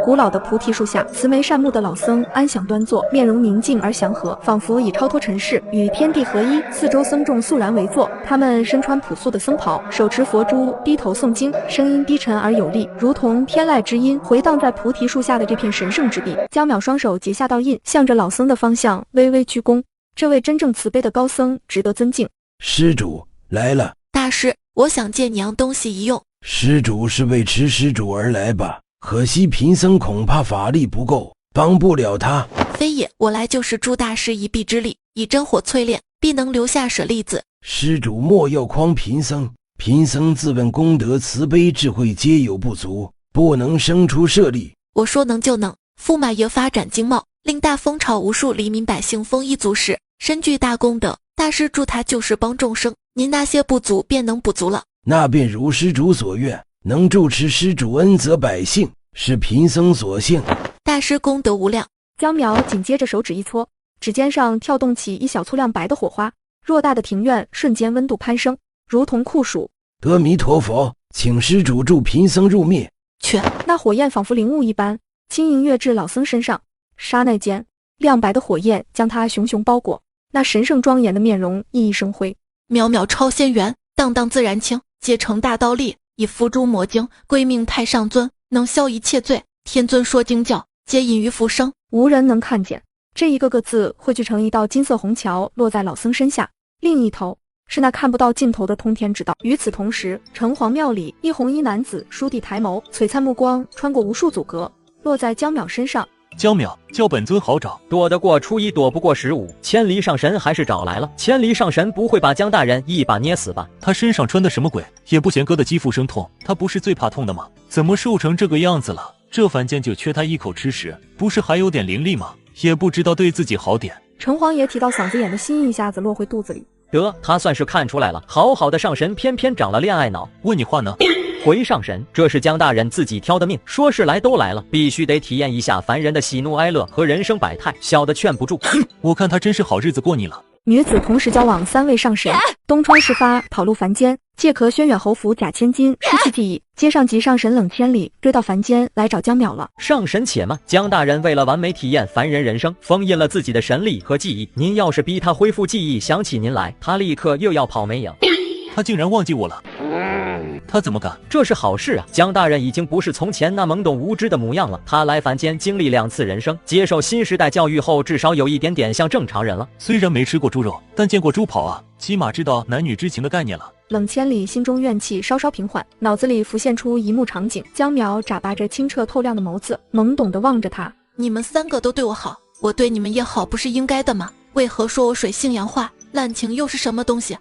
古老的菩提树下，慈眉善目的老僧安详端坐，面容宁静而祥和，仿佛已超脱尘世，与天地合一。四周僧众肃然围坐，他们身穿朴素的僧袍，手持佛珠，低头诵经，声音低沉而有力，如同天籁之音，回荡在菩提树下的这片神圣之地。江淼双手结下道印，向着老僧的方向微微鞠躬。这位真正慈悲的高僧值得尊敬。施主来了。大师，我想借你样东西一用。施主是为持施主而来吧？可惜贫僧恐怕法力不够，帮不了他。非也，我来就是助大师一臂之力，以真火淬炼，必能留下舍利子。施主莫要诓贫僧，贫僧自问功德慈悲智慧皆有不足，不能生出舍利。我说能就能。驸马爷发展经贸，令大风潮无数黎民百姓丰衣足食，身具大功德。大师助他就是帮众生，您那些不足便能补足了。那便如施主所愿，能住持施主恩泽百姓，是贫僧所幸。大师功德无量。江淼紧接着手指一搓，指尖上跳动起一小簇亮白的火花，偌大的庭院瞬间温度攀升，如同酷暑。阿弥陀佛，请施主助贫僧入灭。去！那火焰仿佛灵雾一般，轻盈跃至老僧身上，刹那间，亮白的火焰将他熊熊包裹，那神圣庄严的面容熠熠生辉。渺渺超仙缘，荡荡自然清，皆成大道力，以伏诛魔经，归命太上尊，能消一切罪。天尊说经教，皆隐于浮生，无人能看见。这一个个字汇聚成一道金色虹桥，落在老僧身下，另一头是那看不到尽头的通天之道。与此同时，城隍庙里，一红衣男子倏地抬眸，璀璨目光穿过无数阻隔，落在江淼身上。江淼，叫本尊好找。躲得过初一，躲不过15，千里上神还是找来了。千里上神不会把江大人一把捏死吧？他身上穿的什么鬼？也不嫌割的肌肤生痛，他不是最怕痛的吗？怎么瘦成这个样子了？这凡间就缺他一口吃食，不是还有点灵力吗？也不知道对自己好点。城隍爷提到嗓子眼的心一下子落回肚子里。得，他算是看出来了，好好的上神偏偏长了恋爱脑。问你话呢？回上神，这是江大人自己挑的命，说是来都来了，必须得体验一下凡人的喜怒哀乐和人生百态，小的劝不住。我看他真是好日子过腻了。女子同时交往3位上神，东窗事发，跑入凡间，借壳轩辕侯府假千金，失去记忆。接上级上神冷千里追到凡间来找江淼了。上神且慢，江大人为了完美体验凡人人生，封印了自己的神力和记忆。您要是逼他恢复记忆，想起您来，他立刻又要跑没影。他竟然忘记我了，他怎么敢？这是好事啊！江大人已经不是从前那懵懂无知的模样了。他来凡间经历2次人生，接受新时代教育后，至少有一点点像正常人了。虽然没吃过猪肉，但见过猪跑啊，起码知道男女之情的概念了。冷千里心中怨气稍稍平缓，脑子里浮现出一幕场景：江淼眨巴着清澈透亮的眸子，懵懂地望着他。你们3个都对我好，我对你们也好，不是应该的吗？为何说我水性杨花？滥情又是什么东西？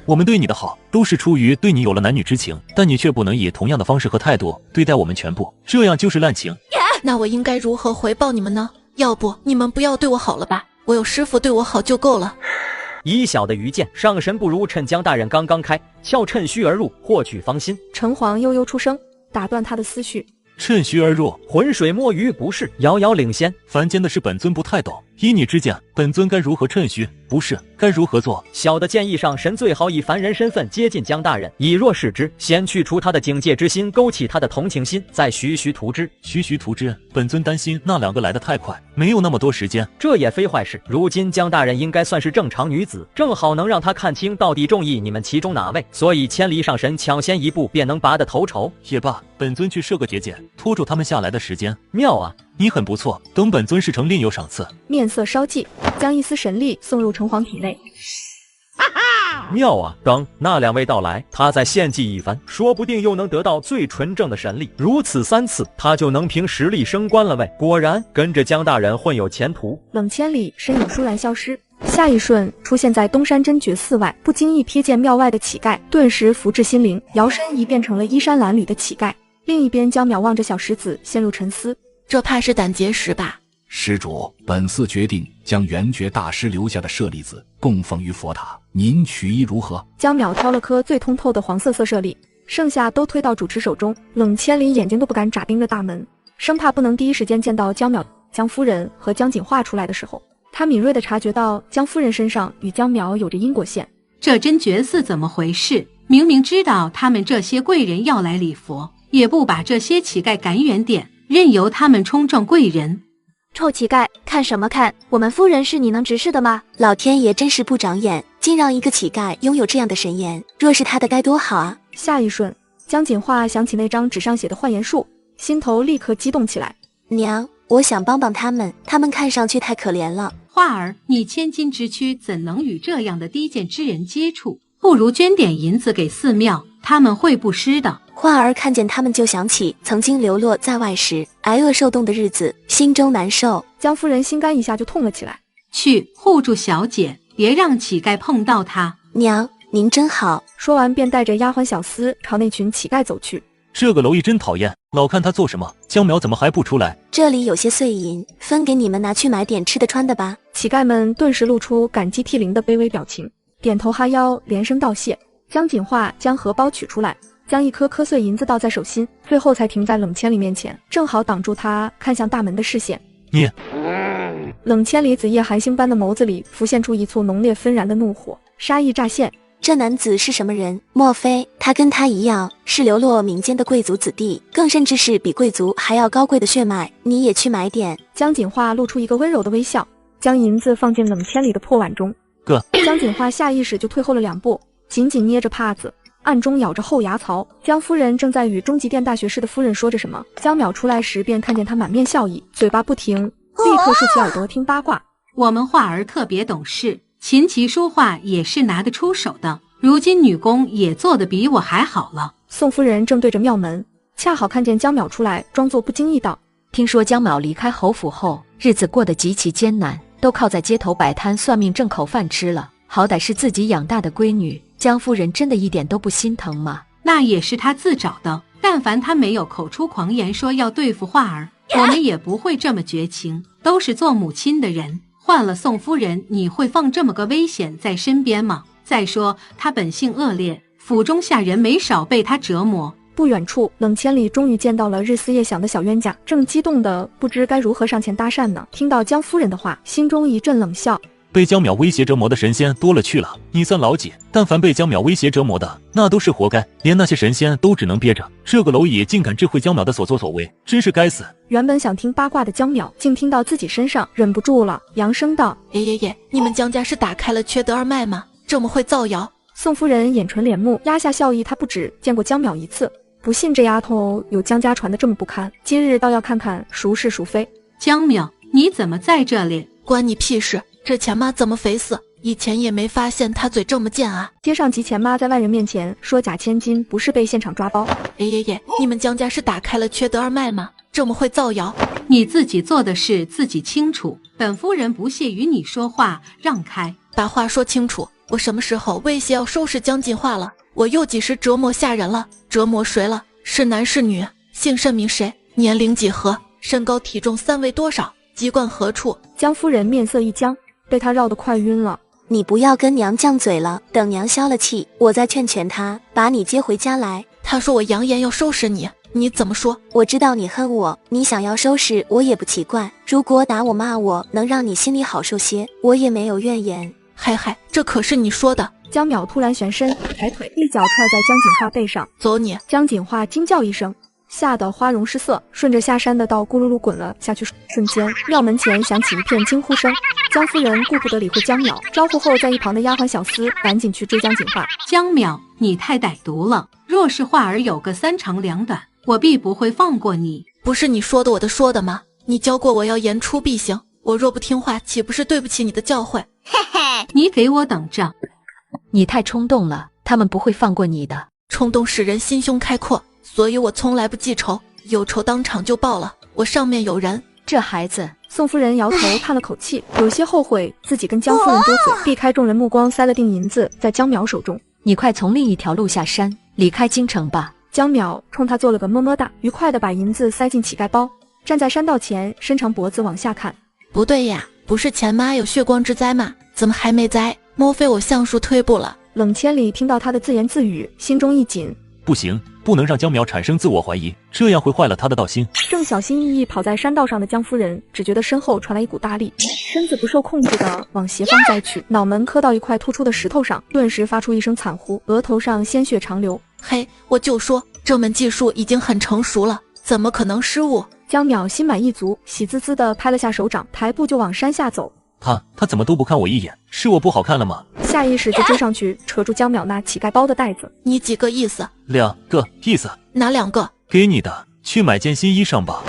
我们对你的好，都是出于对你有了男女之情，但你却不能以同样的方式和态度对待我们全部，这样就是滥情。那我应该如何回报你们呢？要不你们不要对我好了吧？我有师傅对我好就够了。以小的愚见，上神不如趁江大人刚刚开窍，趁虚而入，获取芳心。城隍悠悠出声，打断他的思绪。趁虚而入，浑水摸鱼不是，遥遥领先。凡间的事本尊不太懂，依你之见，本尊该如何趁虚？不是，该如何做？小的建议上神最好以凡人身份接近江大人，以弱视之，先去除他的警戒之心，勾起他的同情心，再徐徐图之。徐徐图之，本尊担心那2个来得太快，没有那么多时间。这也非坏事。如今江大人应该算是正常女子，正好能让他看清到底中意你们其中哪位，所以千里上神抢先一步，便能拔得头筹。也罢，本尊去设个结界，拖住他们下来的时间。妙啊！你很不错，等本尊事成另有赏赐。面色稍霁，将一丝神力送入城隍体内。妙啊！等那2位到来，他再献祭一番，说不定又能得到最纯正的神力。如此3次，他就能凭实力升官了喂！果然跟着江大人混有前途。冷千里身影倏然消失，下一瞬出现在东山真觉寺外，不经意瞥见庙外的乞丐，顿时福至心灵，摇身一变成了衣衫褴褛的乞丐。另一边，江淼望着小石子，陷入沉思。这怕是胆结石吧？施主，本寺决定将元觉大师留下的舍利子供奉于佛塔，您取意如何？江淼挑了颗最通透的黄色舍利，剩下都推到主持手中。冷千里眼睛都不敢眨，盯着大门，生怕不能第一时间见到江淼、江夫人和江锦化出来的时候，他敏锐地察觉到江夫人身上与江淼有着因果线。这真觉寺怎么回事？明明知道他们这些贵人要来礼佛，也不把这些乞丐赶远点，任由他们冲撞贵人。臭乞丐，看什么看？我们夫人是你能直视的吗？老天爷真是不长眼，竟让一个乞丐拥有这样的神颜，若是他的该多好啊！下一瞬，江锦化想起那张纸上写的幻言术，心头立刻激动起来。娘，我想帮帮他们，他们看上去太可怜了。化儿，你千金之躯怎能与这样的低贱之人接触？不如捐点银子给寺庙，他们会不施的。化儿看见他们就想起曾经流落在外时挨饿受冻的日子，心中难受。江夫人心肝一下就痛了起来。去护住小姐，别让乞丐碰到她。娘，您真好。说完便带着丫鬟小厮朝那群乞丐走去。这个蝼蚁真讨厌，老看他做什么。江淼怎么还不出来？这里有些碎银，分给你们拿去买点吃的穿的吧。乞丐们顿时露出感激涕零的卑微表情，点头哈腰，连声道谢。江锦化将荷包取出来，将一颗碎银子倒在手心，最后才停在冷千里面前，正好挡住他看向大门的视线。你！冷千里子夜寒星般的眸子里浮现出一簇浓烈纷然的怒火，杀意乍现。这男子是什么人？莫非他跟他一样是流落民间的贵族子弟，更甚至是比贵族还要高贵的血脉？你也去买点。江锦化露出一个温柔的微笑，将银子放进冷千里的破碗中。哥！江锦化下意识就退后了2步，紧紧捏着帕子，暗中咬着后牙槽。江夫人正在与中极殿大学士的夫人说着什么，江淼出来时便看见他满面笑意，嘴巴不停，立刻竖起耳朵听八卦。我们化儿特别懂事，琴棋书画也是拿得出手的，如今女工也做得比我还好了。宋夫人正对着庙门，恰好看见江淼出来，装作不经意道：听说江淼离开侯府后，日子过得极其艰难，都靠在街头摆摊算命挣口饭吃了。好歹是自己养大的闺女，江夫人真的一点都不心疼吗？那也是她自找的，但凡她没有口出狂言说要对付化儿，我们也不会这么绝情。都是做母亲的人，换了宋夫人，你会放这么个危险在身边吗？再说她本性恶劣，府中下人没少被她折磨。不远处，冷千里终于见到了日思夜想的小冤家，正激动的不知该如何上前搭讪呢。听到江夫人的话，心中一阵冷笑。被江淼威胁折磨的神仙多了去了，你算老几？但凡被江淼威胁折磨的，那都是活该，连那些神仙都只能憋着。这个蝼蚁竟敢智慧江淼的所作所为，真是该死！原本想听八卦的江淼，竟听到自己身上，忍不住了，扬声道：“爷，你们江家是打开了缺德二脉吗？这么会造谣？”宋夫人眼唇敛目，压下笑意。她不止见过江淼一次，不信这丫头有江家传的这么不堪，今日倒要看看孰是孰非。江淼，你怎么在这里？关你屁事！这钱妈怎么肥死？以前也没发现她嘴这么贱啊！接上级钱妈在外人面前说假千金，不是被现场抓包。爷，你们江家是打开了缺德二脉吗？这么会造谣？你自己做的事自己清楚，本夫人不屑与你说话，让开！把话说清楚，我什么时候威胁要收拾江锦化了？我又几时折磨下人了？折磨谁了？是男是女？姓甚名谁？年龄几何？身高体重三围多少？籍贯何处？江夫人面色一僵，被他绕得快晕了。你不要跟娘犟嘴了，等娘消了气，我再劝劝她，把你接回家来。他说我扬言要收拾你，你怎么说？我知道你恨我，你想要收拾我也不奇怪。如果打我骂我能让你心里好受些，我也没有怨言。嗨，这可是你说的。江淼突然旋身抬腿，一脚踹在江锦化背上，走你！江锦化惊叫一声，吓得花容失色，顺着下山的道咕噜噜滚了下去。瞬间，庙门前响起一片惊呼声。江夫人顾不得理会江淼，招呼后，在一旁的丫鬟小厮赶紧去追江锦化。江淼，你太歹毒了！若是话儿有个三长两短，我必不会放过你。不是你说的我的说的吗？你教过我要言出必行，我若不听话，岂不是对不起你的教诲？嘿嘿，你给我等着！你太冲动了，他们不会放过你的。冲动使人心胸开阔，所以我从来不记仇，有仇当场就报了。我上面有人。这孩子，宋夫人摇头叹了口气，有些后悔自己跟江夫人多嘴，避开众人目光，塞了锭银子在江淼手中。你快从另一条路下山，离开京城吧。江淼冲他做了个么么哒，愉快地把银子塞进乞丐包，站在山道前，伸长脖子往下看。不对呀，不是钱妈有血光之灾吗？怎么还没灾？莫非我相术退步了？冷千里听到他的自言自语，心中一紧，不行，不能让江淼产生自我怀疑，这样会坏了他的道心。正小心翼翼跑在山道上的江夫人，只觉得身后传来一股大力，身子不受控制的往斜方栽去，脑门磕到一块突出的石头上，顿时发出一声惨呼，额头上鲜血长流。嘿，我就说这门技术已经很成熟了，怎么可能失误？江淼心满意足，喜滋滋的拍了下手掌，抬步就往山下走。他怎么都不看我一眼？是我不好看了吗？下意识就追上去，扯住江淼那乞丐包的带子。你几个意思？2个意思。哪2个？给你的，去买件新衣裳吧。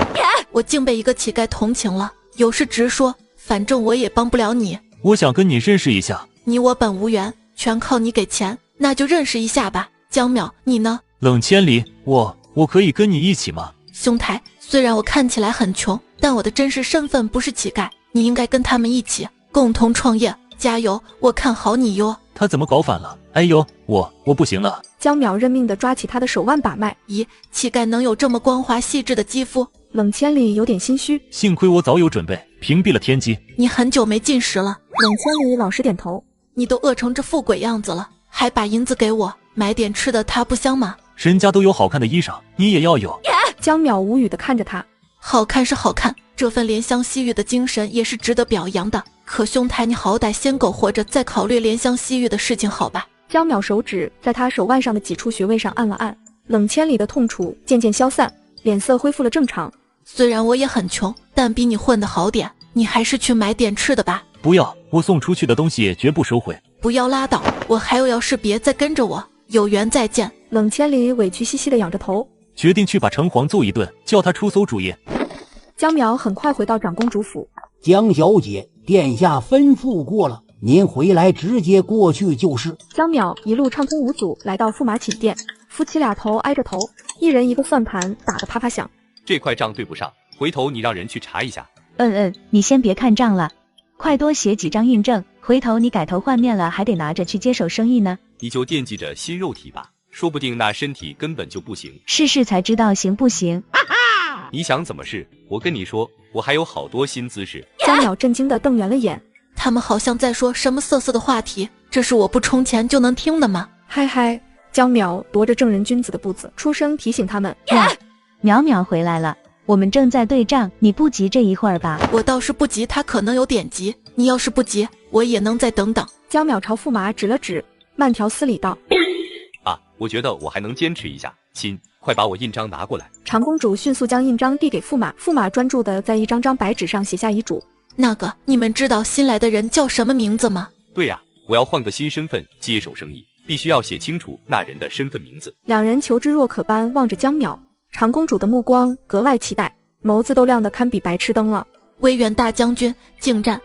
我竟被一个乞丐同情了，有事直说，反正我也帮不了你。我想跟你认识一下。你我本无缘，全靠你给钱，那就认识一下吧。江淼，你呢？冷千里，我可以跟你一起吗？兄台，虽然我看起来很穷，但我的真实身份不是乞丐，你应该跟他们一起共同创业，加油，我看好你哟。他怎么搞反了？哎呦，我不行了。江淼认命地抓起他的手腕把脉。咦，乞丐能有这么光滑细致的肌肤？冷千里有点心虚，幸亏我早有准备，屏蔽了天机。你很久没进食了。冷千里老实点头。你都饿成这富贵样子了，还把银子给我买点吃的，他不香吗？人家都有好看的衣裳，你也要有。江淼无语地看着他。好看是好看，这份怜香惜玉的精神也是值得表扬的。可兄台，你好歹先苟活着，再考虑怜香惜玉的事情，好吧？江淼手指在他手腕上的几处穴位上按了按，冷千里的痛楚渐渐消散，脸色恢复了正常。虽然我也很穷，但比你混得好点，你还是去买点吃的吧。不要，我送出去的东西绝不收回。不要拉倒，我还有要事，别再跟着我，有缘再见。冷千里委屈兮兮地仰着头，决定去把城隍揍一顿，叫他出馊主意。江淼很快回到长公主府。江小姐，殿下吩咐过了，您回来直接过去就是。江淼一路畅通无阻来到驸马寝殿，夫妻俩头挨着头，一人一个算盘打得啪啪响。这块账对不上，回头你让人去查一下。你先别看账了，快多写几张印证，回头你改头换面了还得拿着去接手生意呢。你就惦记着新肉体吧，说不定那身体根本就不行。试试才知道行不行。你想怎么试？我跟你说，我还有好多新姿势。江淼震惊地瞪圆了眼，他们好像在说什么色色的话题，这是我不充钱就能听的吗？嗨嗨，江淼踱着正人君子的步子，出声提醒他们。淼淼回来了，我们正在对账，你不急这一会儿吧？我倒是不急，他可能有点急。你要是不急，我也能再等等。江淼朝驸马指了指，慢条斯理道：啊，我觉得我还能坚持一下。亲，快把我印章拿过来。长公主迅速将印章递给驸马，驸马专注地在一张张白纸上写下遗嘱。那个，你们知道新来的人叫什么名字吗？对呀，我要换个新身份接手生意，必须要写清楚那人的身份名字。两人求知若渴般望着江淼，长公主的目光格外期待，眸子都亮得堪比白炽灯了。威远大将军，请战！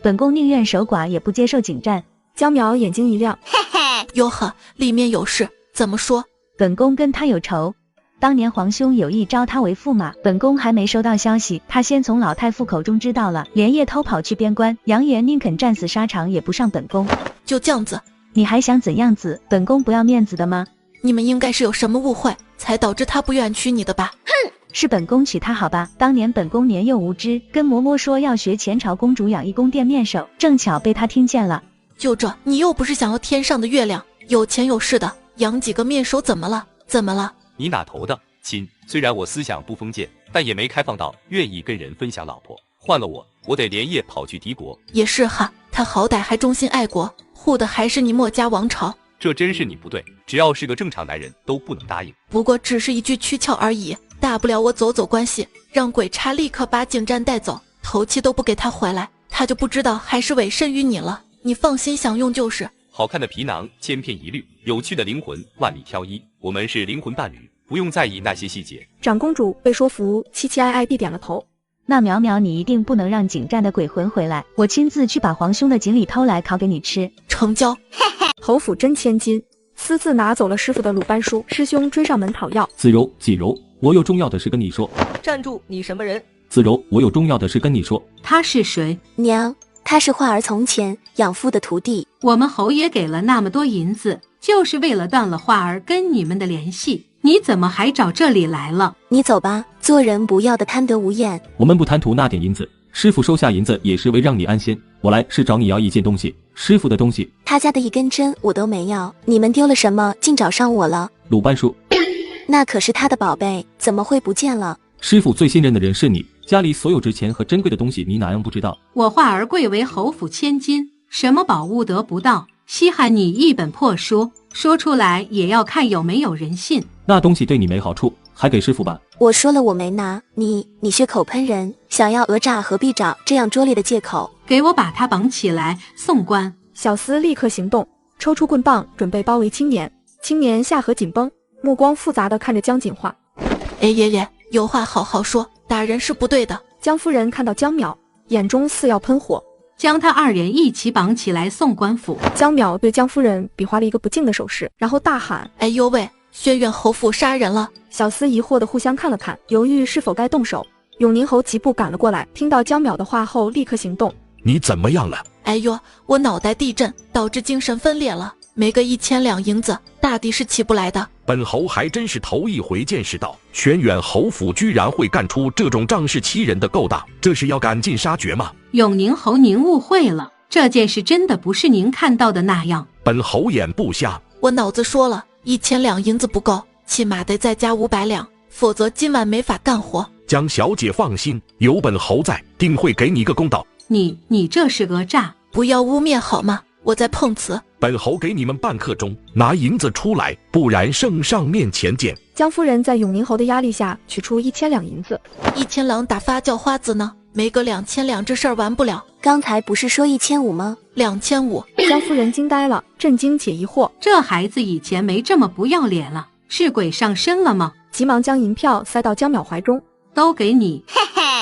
本宫宁愿守寡，也不接受请战。江淼眼睛一亮，嘿嘿，哟呵，里面有事，怎么说？本宫跟他有仇。当年皇兄有意招他为驸马，本宫还没收到消息，他先从老太傅口中知道了，连夜偷跑去边关，扬言宁肯战死沙场也不上本宫。就这样子？你还想怎样子？本宫不要面子的吗？你们应该是有什么误会，才导致他不愿娶你的吧？哼，是本宫娶她好吧？当年本宫年幼无知，跟嬷嬷说要学前朝公主养一宫殿面首，正巧被她听见了。就这，你又不是想要天上的月亮，有钱有势的，养几个面首怎么了？怎么了？你哪头的？亲，虽然我思想不封建，但也没开放到愿意跟人分享老婆。换了我得连夜跑去敌国。也是哈，他好歹还忠心爱国，护的还是你墨家王朝。这真是你不对，只要是个正常男人都不能答应。不过只是一句躯壳而已，大不了我走走关系，让鬼差立刻把景战带走，头期都不给他回来，他就不知道还是委身于你了。你放心享用就是。好看的皮囊千篇一律，有趣的灵魂万里挑一。我们是灵魂伴侣，不用在意那些细节。长公主被说服，凄凄哀哀地点了头。那淼淼，你一定不能让景战的鬼魂回来，我亲自去把皇兄的锦鲤偷来烤给你吃。成交。侯府真千金，私自拿走了师傅的鲁班书，师兄追上门讨要。子柔，季柔，我有重要的事跟你说。站住！你什么人？子柔，我有重要的事跟你说。他是谁？娘，他是画儿从前养父的徒弟。我们侯爷给了那么多银子，就是为了断了画儿跟你们的联系。你怎么还找这里来了？你走吧，做人不要的贪得无厌。我们不贪图那点银子，师傅收下银子也是为让你安心。我来是找你要一件东西，师傅的东西。他家的一根针我都没要，你们丢了什么，竟找上我了？鲁班书。那可是他的宝贝，怎么会不见了？师傅最信任的人是你，家里所有值钱和珍贵的东西，你哪样不知道？我画儿贵为侯府千金，什么宝物得不到？稀罕你一本破书，说出来也要看有没有人信。那东西对你没好处，还给师傅吧。我说了我没拿，你血口喷人，想要讹诈何必找这样拙劣的借口？给我把他绑起来送官！小厮立刻行动，抽出棍棒准备包围青年。青年下颌紧绷，目光复杂地看着江锦华。哎爷爷，有话好好说，打人是不对的。江夫人看到江淼，眼中似要喷火，将他二人一起绑起来送官府。江淼对江夫人比划了一个不敬的手势，然后大喊：哎呦喂，轩辕侯府杀人了！小厮疑惑地互相看了看，犹豫是否该动手。永宁侯急步赶了过来，听到江淼的话后立刻行动。你怎么样了？哎呦，我脑袋地震，导致精神分裂了，没个1000两银子，大抵是起不来的。本侯还真是头一回见识到，轩辕侯府居然会干出这种仗势欺人的勾当，这是要赶尽杀绝吗？永宁侯，您误会了，这件事真的不是您看到的那样。本侯眼不瞎，我脑子说了，1000两银子不够，起码得再加500两，否则今晚没法干活。江小姐放心，有本侯在，定会给你个公道。你这是讹诈！不要污蔑好吗？我在碰瓷。本侯给你们半刻钟，拿银子出来，不然圣上面前见。江夫人在永宁侯的压力下取出1000两银子。1000两打发叫花子呢？没个2000两，这事儿完不了。刚才不是说1500吗？2500。江夫人惊呆了，震惊且疑惑。这孩子以前没这么不要脸了，是鬼上身了吗？急忙将银票塞到江淼怀中，都给你。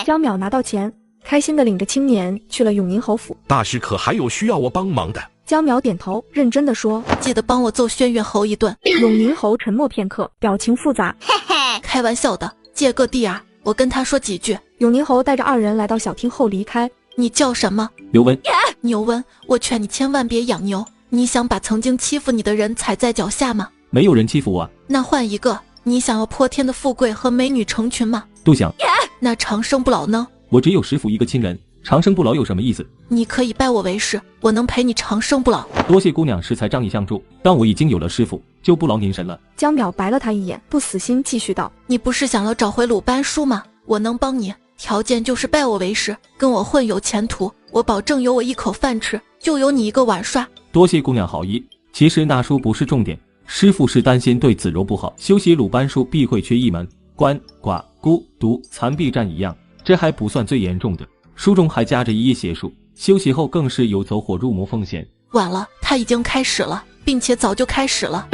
江淼拿到钱，开心地领着青年去了永宁侯府。大师可还有需要我帮忙的？江淼点头，认真地说：记得帮我揍轩辕侯一顿。永宁侯沉默片刻，表情复杂。开玩笑的，借个地儿，我跟他说几句。永宁侯带着二人来到小厅后离开。你叫什么？刘温。牛温，我劝你千万别养牛。你想把曾经欺负你的人踩在脚下吗？没有人欺负我。那换一个，你想要泼天的富贵和美女成群吗？都想。那长生不老呢？我只有师傅一个亲人，长生不老有什么意思？你可以拜我为师，我能陪你长生不老。多谢姑娘识才仗义相助，但我已经有了师傅，就不劳您神了。江淼白了他一眼，不死心继续道：你不是想要找回鲁班书吗？我能帮你，条件就是拜我为师，跟我混有前途，我保证有我一口饭吃，就有你一个碗刷。多谢姑娘好意，其实那书不是重点，师父是担心对子柔不好，修习鲁班术必会缺一门，鳏、寡、孤、独、残必占一样，这还不算最严重的，书中还夹着一页邪术，修习后更是有走火入魔风险。晚了，他已经开始了，并且早就开始了。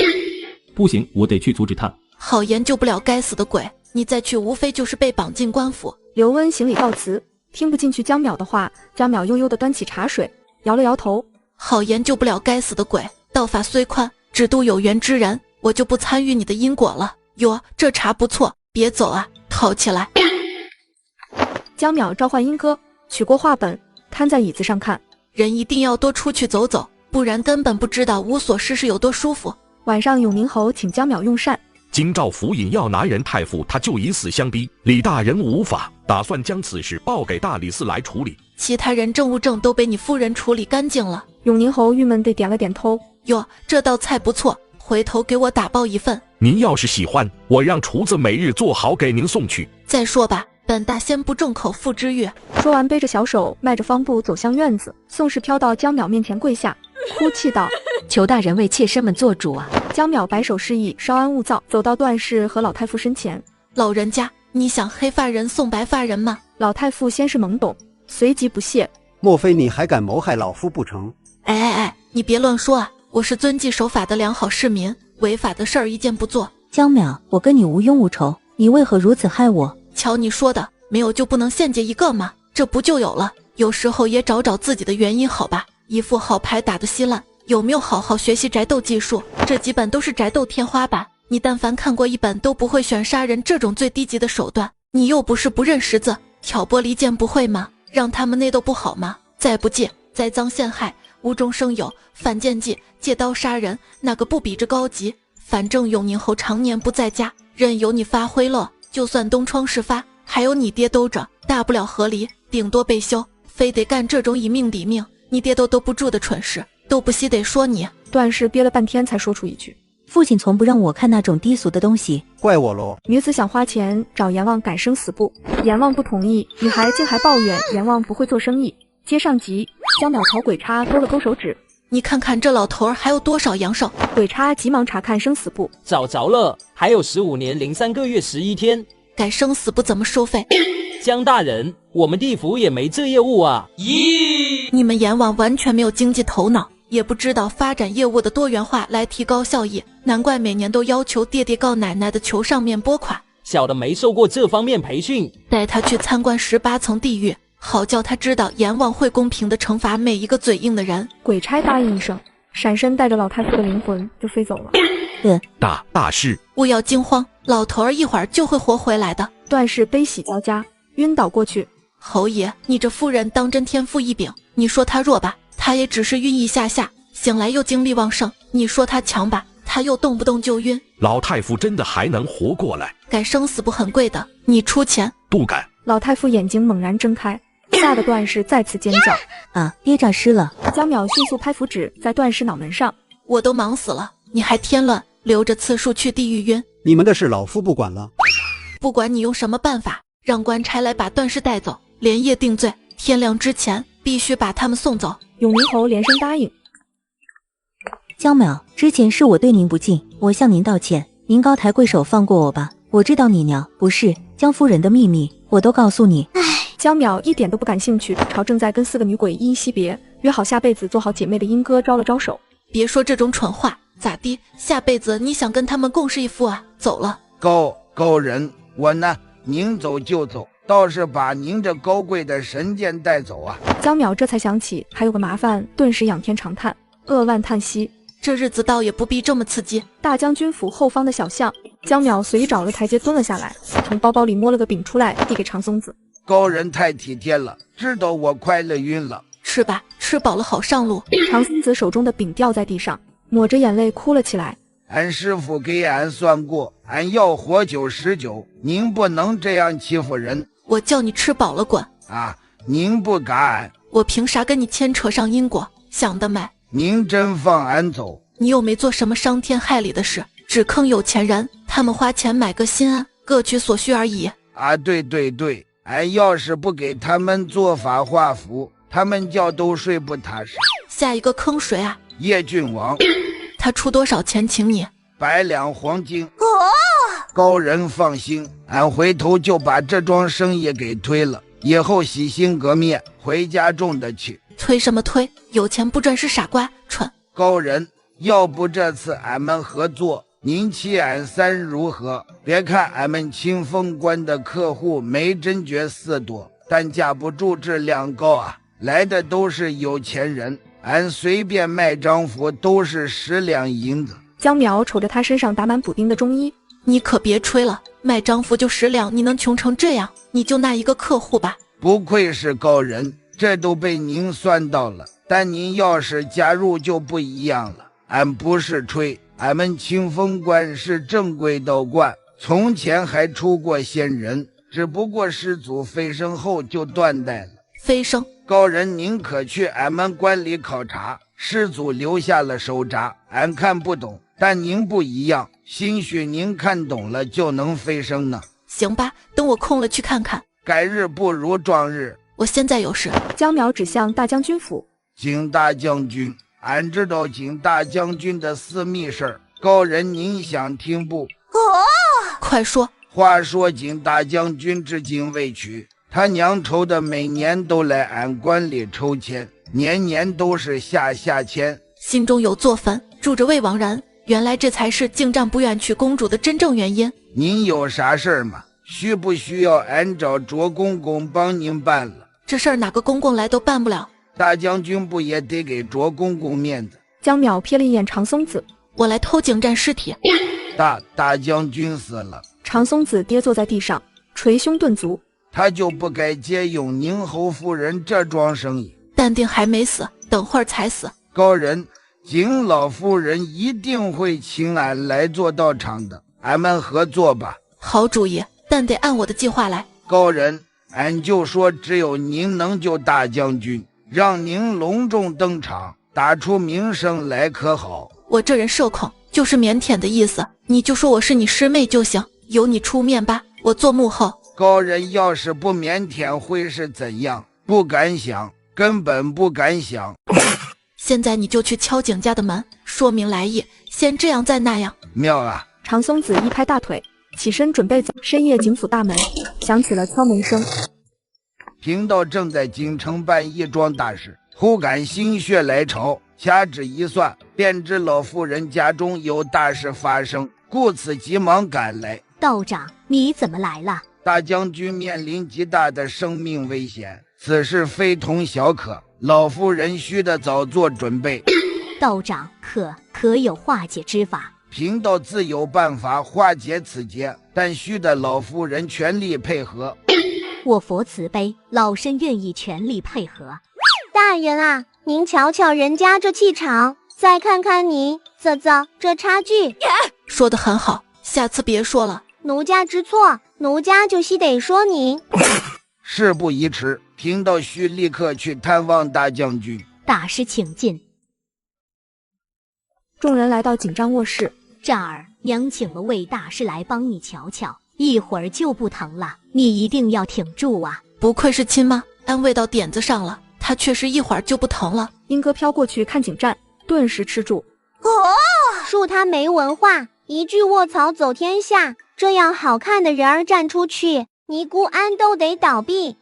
不行，我得去阻止他。好研究不了该死的鬼，你再去无非就是被绑进官府。刘温行礼告辞，听不进去江淼的话，江淼悠悠地端起茶水，摇了摇头。好研究不了该死的鬼，道法虽宽，只渡有缘之人，我就不参与你的因果了。哟，这茶不错，别走啊，套起来。江淼召唤英哥，取过画本，摊在椅子上看。人一定要多出去走走，不然根本不知道无所事事有多舒服。晚上永宁侯请江淼用膳，京兆府尹要拿人太傅，他就以死相逼，李大人无法，打算将此事报给大理寺来处理。其他人政务证都被你夫人处理干净了。永宁侯郁闷地点了点头。哟，这道菜不错，回头给我打包一份。您要是喜欢，我让厨子每日做好给您送去。再说吧，本大仙不重口腹之欲。说完背着小手迈着方步走向院子，宋氏飘到江淼面前跪下，哭泣道：求大人为妾身们做主啊！江淼摆手示意稍安勿躁，走到段氏和老太傅身前。老人家，你想黑发人送白发人吗？老太傅先是懵懂，随即不屑：莫非你还敢谋害老夫不成？哎，你别乱说啊！我是遵纪守法的良好市民，违法的事儿一件不做。江淼，我跟你无冤无仇，你为何如此害我？瞧你说的，没有就不能献祭一个吗？这不就有了？有时候也找找自己的原因好吧。一副好牌打得稀烂，有没有好好学习宅斗技术？这几本都是宅斗天花板，你但凡看过一本都不会选杀人这种最低级的手段。你又不是不认识字，挑拨离间不会吗？让他们内斗不好吗？再不济，栽赃陷害，无中生有，反间计，借刀杀人，哪个不比这高级？反正永宁侯常年不在家，任由你发挥了，就算东窗事发，还有你爹兜着，大不了和离，顶多被休，非得干这种以命抵命，你爹都不住的蠢事，都不惜得说你。段氏憋了半天才说出一句：父亲从不让我看那种低俗的东西，怪我喽。女子想花钱找阎王改生死簿，阎王不同意，女孩竟还抱怨阎王不会做生意。接上集，江淼朝鬼叉勾了勾手指：你看看这老头儿还有多少阳寿？鬼叉急忙查看生死簿，找着了，还有15年03个月11天。改生死簿怎么收费？江大人，我们地府也没这业务啊。咦，你们阎王完全没有经济头脑，也不知道发展业务的多元化来提高效益，难怪每年都要求爹爹告奶奶的求上面拨款。小的没受过这方面培训，带他去参观18层地狱，好叫他知道阎王会公平地惩罚每一个嘴硬的人。鬼差答应一声，闪身带着老太傅的灵魂就飞走了。大事，勿要惊慌，老头儿一会儿就会活回来的。段氏悲喜交加，晕倒过去。侯爷，你这夫人当真天赋异禀？你说她弱吧，她也只是晕一下下，醒来又精力旺盛；你说她强吧，她又动不动就晕。老太傅真的还能活过来？改生死簿很贵的，你出钱。不敢。老太傅眼睛猛然睁开，吓得段氏再次尖叫：啊，爹诈尸了！江淼迅速拍符纸在段氏脑门上：我都忙死了，你还添乱，留着次数去地狱晕。你们的事老夫不管了。不管你用什么办法，让官差来把段氏带走，连夜定罪，天亮之前必须把他们送走。永宁侯连声答应。江淼，之前是我对您不敬，我向您道歉，您高抬贵手放过我吧。我知道你娘不是江夫人的秘密，我都告诉你。江淼一点都不感兴趣，朝正在跟4个女鬼依依惜别，约好下辈子做好姐妹的英哥招了招手：别说这种蠢话，咋地？下辈子你想跟他们共侍一夫啊？走了。高人，我呢，您走就走，倒是把您这高贵的神剑带走啊！江淼这才想起还有个麻烦，顿时仰天长叹，扼腕叹息。这日子倒也不必这么刺激。大将军府后方的小巷，江淼随意找了台阶蹲了下来，从包包里摸了个饼出来，递给长松子。高人太体贴了，知道我快乐晕了。吃吧，吃饱了好上路。长松子手中的饼掉在地上，抹着眼泪哭了起来。俺师傅给俺算过，俺要活久10久，您不能这样欺负人。我叫你吃饱了滚啊！您不敢，我凭啥跟你牵扯上因果？想得美！您真放俺走？你又没做什么伤天害理的事，只坑有钱人，他们花钱买个心安，各取所需而已。啊，对对对，俺要是不给他们做法画符，他们觉都睡不踏实。下一个坑谁啊？叶郡王。他出多少钱请你？100两黄金。高人放心，俺回头就把这桩生意给推了，以后洗心革面，回家种的去。推什么推？有钱不赚是傻瓜，蠢。高人，要不这次俺们合作，您欺俺3如何？别看俺们清风关的客户没真觉寺多，但架不住质量高啊，来的都是有钱人，俺随便卖张符都是10两银子。江苗瞅着他身上打满补丁的中衣，你可别吹了，卖张符就10两，你能穷成这样？你就那一个客户吧。不愧是高人，这都被您算到了。但您要是加入就不一样了，俺不是吹，俺们清风观是正规道观，从前还出过仙人，只不过师祖飞升后就断代了。飞升？高人您可去俺们观里考察，师祖留下了手札，俺看不懂，但您不一样，兴许您看懂了就能飞升呢。行吧，等我空了去看看。改日不如撞日，我现在有事。江苗指向大将军府。景大将军，俺知道景大将军的私密事儿，高人您想听不？快说。话说景大将军至今未娶，他娘愁的每年都来俺关里抽签，年年都是下签，心中有座坟，住着魏王然，原来这才是靖战不愿娶公主的真正原因。您有啥事儿吗？需不需要俺找卓公公帮您办了？这事儿哪个公公来都办不了。大将军不也得给卓公公面子？江淼瞥了一眼长松子，我来偷景战尸体。大将军死了。长松子跌坐在地上，捶胸顿足。他就不该借用宁侯夫人这桩生意。淡定还没死，等会儿才死。高人，景老夫人一定会请俺来做道场的，俺们合作吧。好主意，但得按我的计划来。高人，俺就说只有您能救大将军，让您隆重登场，打出名声来可好？我这人社恐，就是腼腆的意思，你就说我是你师妹就行，由你出面吧，我做幕后。高人要是不腼腆会是怎样？不敢想，根本不敢想。现在你就去敲景家的门，说明来意，先这样再那样。妙啊！长松子一拍大腿，起身准备走。深夜景府大门响起了敲门声。贫道正在京城办一桩大事，忽感心血来潮，掐指一算，便知老夫人家中有大事发生，故此急忙赶来。道长，你怎么来了？大将军面临极大的生命危险，此事非同小可，老夫人须得早做准备。道长，可有化解之法？贫道自有办法化解此劫，但须得老夫人全力配合。我佛慈悲，老身愿意全力配合。大人啊，您瞧瞧人家这气场，再看看你，这差距。说得很好，下次别说了。奴家知错，奴家就须得说您。事不宜迟，贫道须立刻去探望大将军。大师请进。众人来到景战卧室，战儿，娘请了魏大师来帮你瞧瞧，一会儿就不疼了，你一定要挺住啊！不愧是亲妈，安慰到点子上了，他确实一会儿就不疼了。英哥飘过去看景战，顿时吃住。恕他没文化，一句卧槽走天下，这样好看的人儿站出去，尼姑庵都得倒闭。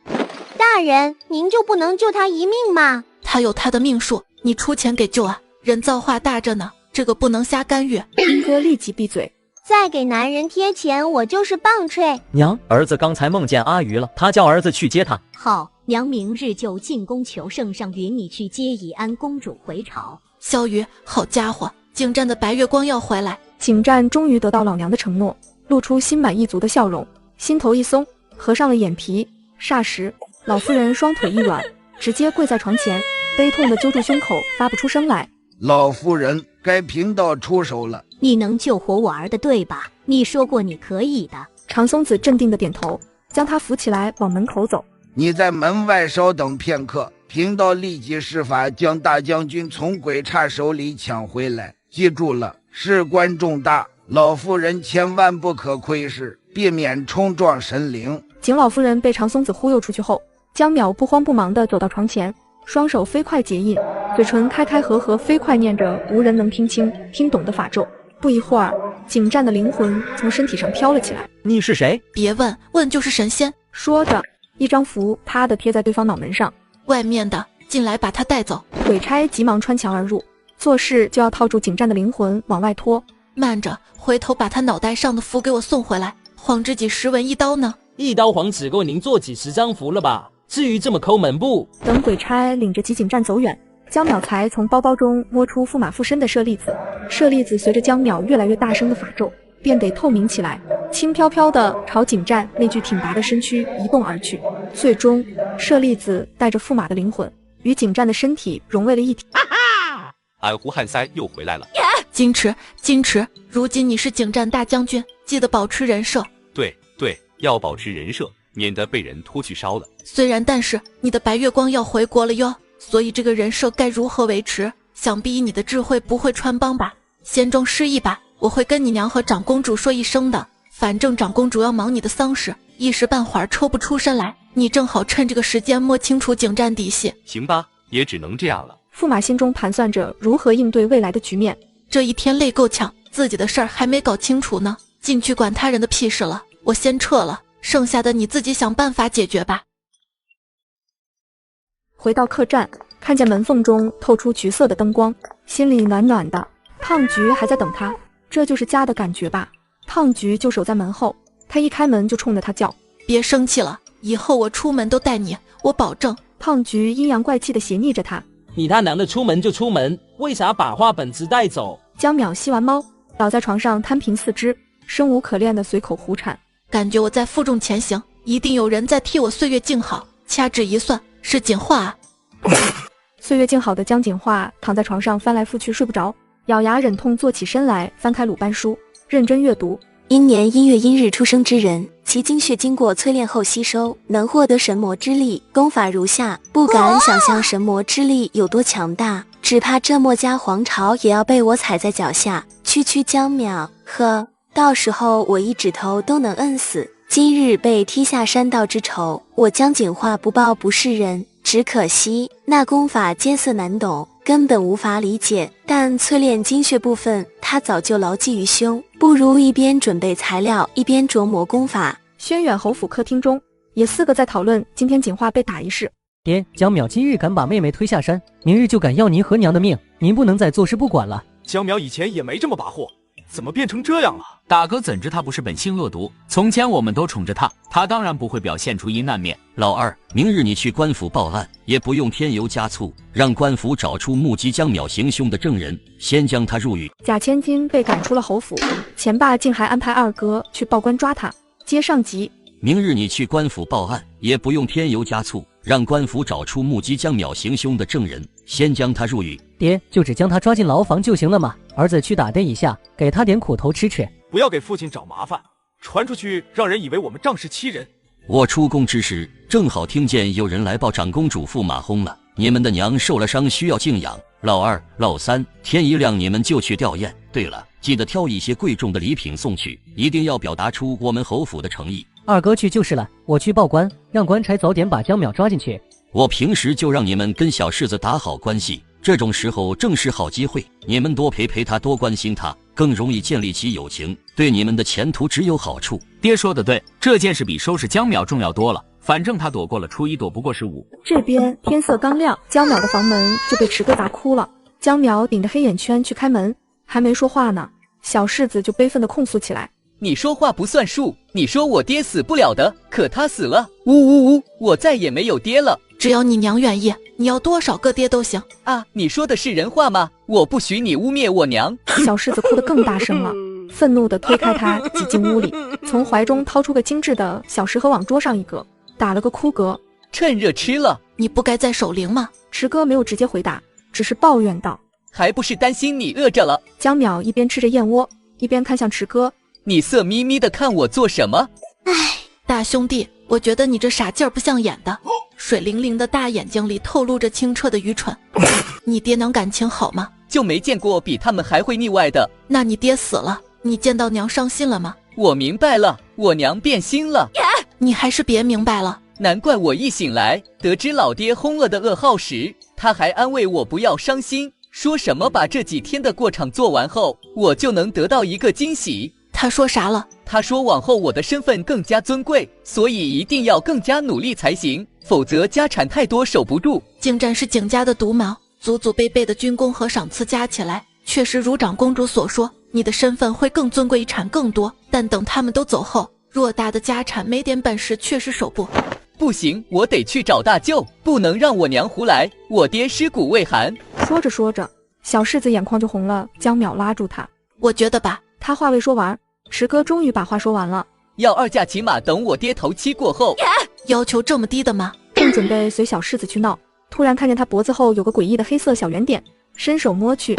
大人，您就不能救他一命吗？他有他的命数，你出钱给救啊！人造化大着呢，这个不能瞎干预。英哥立即闭嘴。再给男人贴钱，我就是棒槌。娘，儿子刚才梦见阿鱼了，他叫儿子去接他。好，娘明日就进宫求圣上允你去接以安公主回朝。小鱼，好家伙，景战的白月光要回来。景战终于得到老娘的承诺，露出心满意足的笑容，心头一松，合上了眼皮。霎时，老夫人双腿一软，直接跪在床前，悲痛地揪住胸口，发不出声来。老夫人，该贫道出手了。你能救活我儿的，对吧？你说过你可以的。长松子镇定地点头，将他扶起来，往门口走。你在门外稍等片刻，贫道立即施法将大将军从鬼差手里抢回来。记住了，事关重大，老夫人千万不可窥视，避免冲撞神灵。景老夫人被长松子忽悠出去后，江淼不慌不忙地走到床前，双手飞快结印，嘴唇开开合合，飞快念着无人能听清听懂的法咒。不一会儿，景战的灵魂从身体上飘了起来。你是谁？别问，问就是神仙。说着，一张符啪地贴在对方脑门上。外面的，进来把他带走。鬼差急忙穿墙而入，做事就要套住景战的灵魂往外拖。慢着，回头把他脑袋上的符给我送回来。黄知几十文一刀呢？一刀黄只够您做几十张符了吧？至于这么抠门不？等鬼差领着吉景战走远，江淼才从包包中摸出驸马附身的舍利子。舍利子随着江淼越来越大声的法咒，变得透明起来，轻飘飘地朝景战那具挺拔的身躯移动而去。最终，舍利子带着驸马的灵魂与景战的身体融为了一体。俺胡汉塞又回来了。矜持，矜持！如今你是景战大将军，记得保持人设。对，要保持人设，免得被人拖去烧了。虽然，但是你的白月光要回国了哟，所以这个人设该如何维持？想必以你的智慧不会穿帮吧？先装失忆吧，我会跟你娘和长公主说一声的。反正长公主要忙你的丧事，一时半会儿抽不出身来，你正好趁这个时间摸清楚景战底细。行吧，也只能这样了。驸马心中盘算着如何应对未来的局面。这一天累够呛，自己的事儿还没搞清楚呢，进去管他人的屁事了。我先撤了，剩下的你自己想办法解决吧。回到客栈，看见门缝中透出橘色的灯光，心里暖暖的。胖菊还在等他，这就是家的感觉吧。胖菊就守在门后，他一开门就冲着他叫：别生气了，以后我出门都带你，我保证。胖菊阴阳怪气地斜睨着他：你他娘的出门就出门，为啥把画本子带走？江淼吸完猫，倒在床上摊平四肢，生无可恋的随口胡缠。感觉我在负重前行，一定有人在替我岁月静好。掐指一算，是锦化啊！岁月静好的江锦化躺在床上翻来覆去睡不着，咬牙忍痛坐起身来，翻开鲁班书，认真阅读。阴年阴月阴日出生之人，其精血经过淬炼后吸收，能获得神魔之力。功法如下，不敢想象神魔之力有多强大，只怕这墨家皇朝也要被我踩在脚下。区江淼，呵，到时候我一指头都能摁死。今日被踢下山道之仇，我江锦化不报不是人。只可惜那功法艰涩难懂，根本无法理解，但淬炼精血部分他早就牢记于胸，不如一边准备材料一边琢磨功法。轩辕侯府客厅中，爷四个在讨论今天锦化被打一事。爹，江淼今日敢把妹妹推下山，明日就敢要您和娘的命，您不能再坐视不管了。江淼以前也没这么把货，怎么变成这样了？大哥怎知他不是本性恶毒？从前我们都宠着他，他当然不会表现出阴暗面。老二，明日你去官府报案，也不用添油加醋，让官府找出目击江淼行凶的证人，先将他入狱。贾千金被赶出了侯府，钱爸竟还安排二哥去报官抓他。接上集。明日你去官府报案，也不用添油加醋，让官府找出目击江淼行凶的证人，先将他入狱。爹，就只将他抓进牢房就行了嘛。儿子去打爹一下，给他点苦头吃吃。不要给父亲找麻烦，传出去让人以为我们仗势欺人。我出宫之时，正好听见有人来报长公主驸马轰了，你们的娘受了伤，需要静养。老二、老三，天一亮你们就去吊唁。对了，记得挑一些贵重的礼品送去，一定要表达出我们侯府的诚意。二哥去就是了，我去报官，让官差早点把江淼抓进去。我平时就让你们跟小世子打好关系，这种时候正是好机会，你们多陪陪他，多关心他，更容易建立起友情，对你们的前途只有好处。爹说的对，这件事比收拾江淼重要多了，反正他躲过了初一，躲不过15。这边天色刚亮，江淼的房门就被池哥砸哭了。江淼顶着黑眼圈去开门，还没说话呢，小世子就悲愤地控诉起来。你说话不算数，你说我爹死不了的，可他死了，呜呜呜，我再也没有爹了。只要你娘愿意，你要多少个爹都行啊！你说的是人话吗？我不许你污蔑我娘！小世子哭得更大声了，愤怒地推开他，挤进屋里，从怀中掏出个精致的小食盒往桌上一搁，打了个哭嗝。趁热吃了，你不该在守灵吗？池哥没有直接回答，只是抱怨道：还不是担心你饿着了。江淼一边吃着燕窝，一边看向池哥。你色眯眯的看我做什么？唉，大兄弟，我觉得你这傻劲儿不像演的，水灵灵的大眼睛里透露着清澈的愚蠢。你爹娘感情好吗？就没见过比他们还会腻歪的。那你爹死了，你见到娘伤心了吗？我明白了，我娘变心了。你还是别明白了。难怪我一醒来得知老爹轰了的噩耗时，他还安慰我不要伤心，说什么把这几天的过场做完后，我就能得到一个惊喜。他说啥了？他说往后我的身份更加尊贵，所以一定要更加努力才行，否则家产太多守不住。景战是景家的独苗，祖祖辈辈的军功和赏赐加起来，确实如长公主所说，你的身份会更尊贵，遗产更多。但等他们都走后，偌大的家产没点本事确实守不。不行，我得去找大舅，不能让我娘胡来，我爹尸骨未寒。说着说着，小柿子眼眶就红了。江淼拉住他，我觉得吧。他话未说完，池哥终于把话说完了。要2价，起码等我爹头七过后。要求这么低的吗？正准备随小柿子去闹，突然看见他脖子后有个诡异的黑色小圆点，伸手摸去。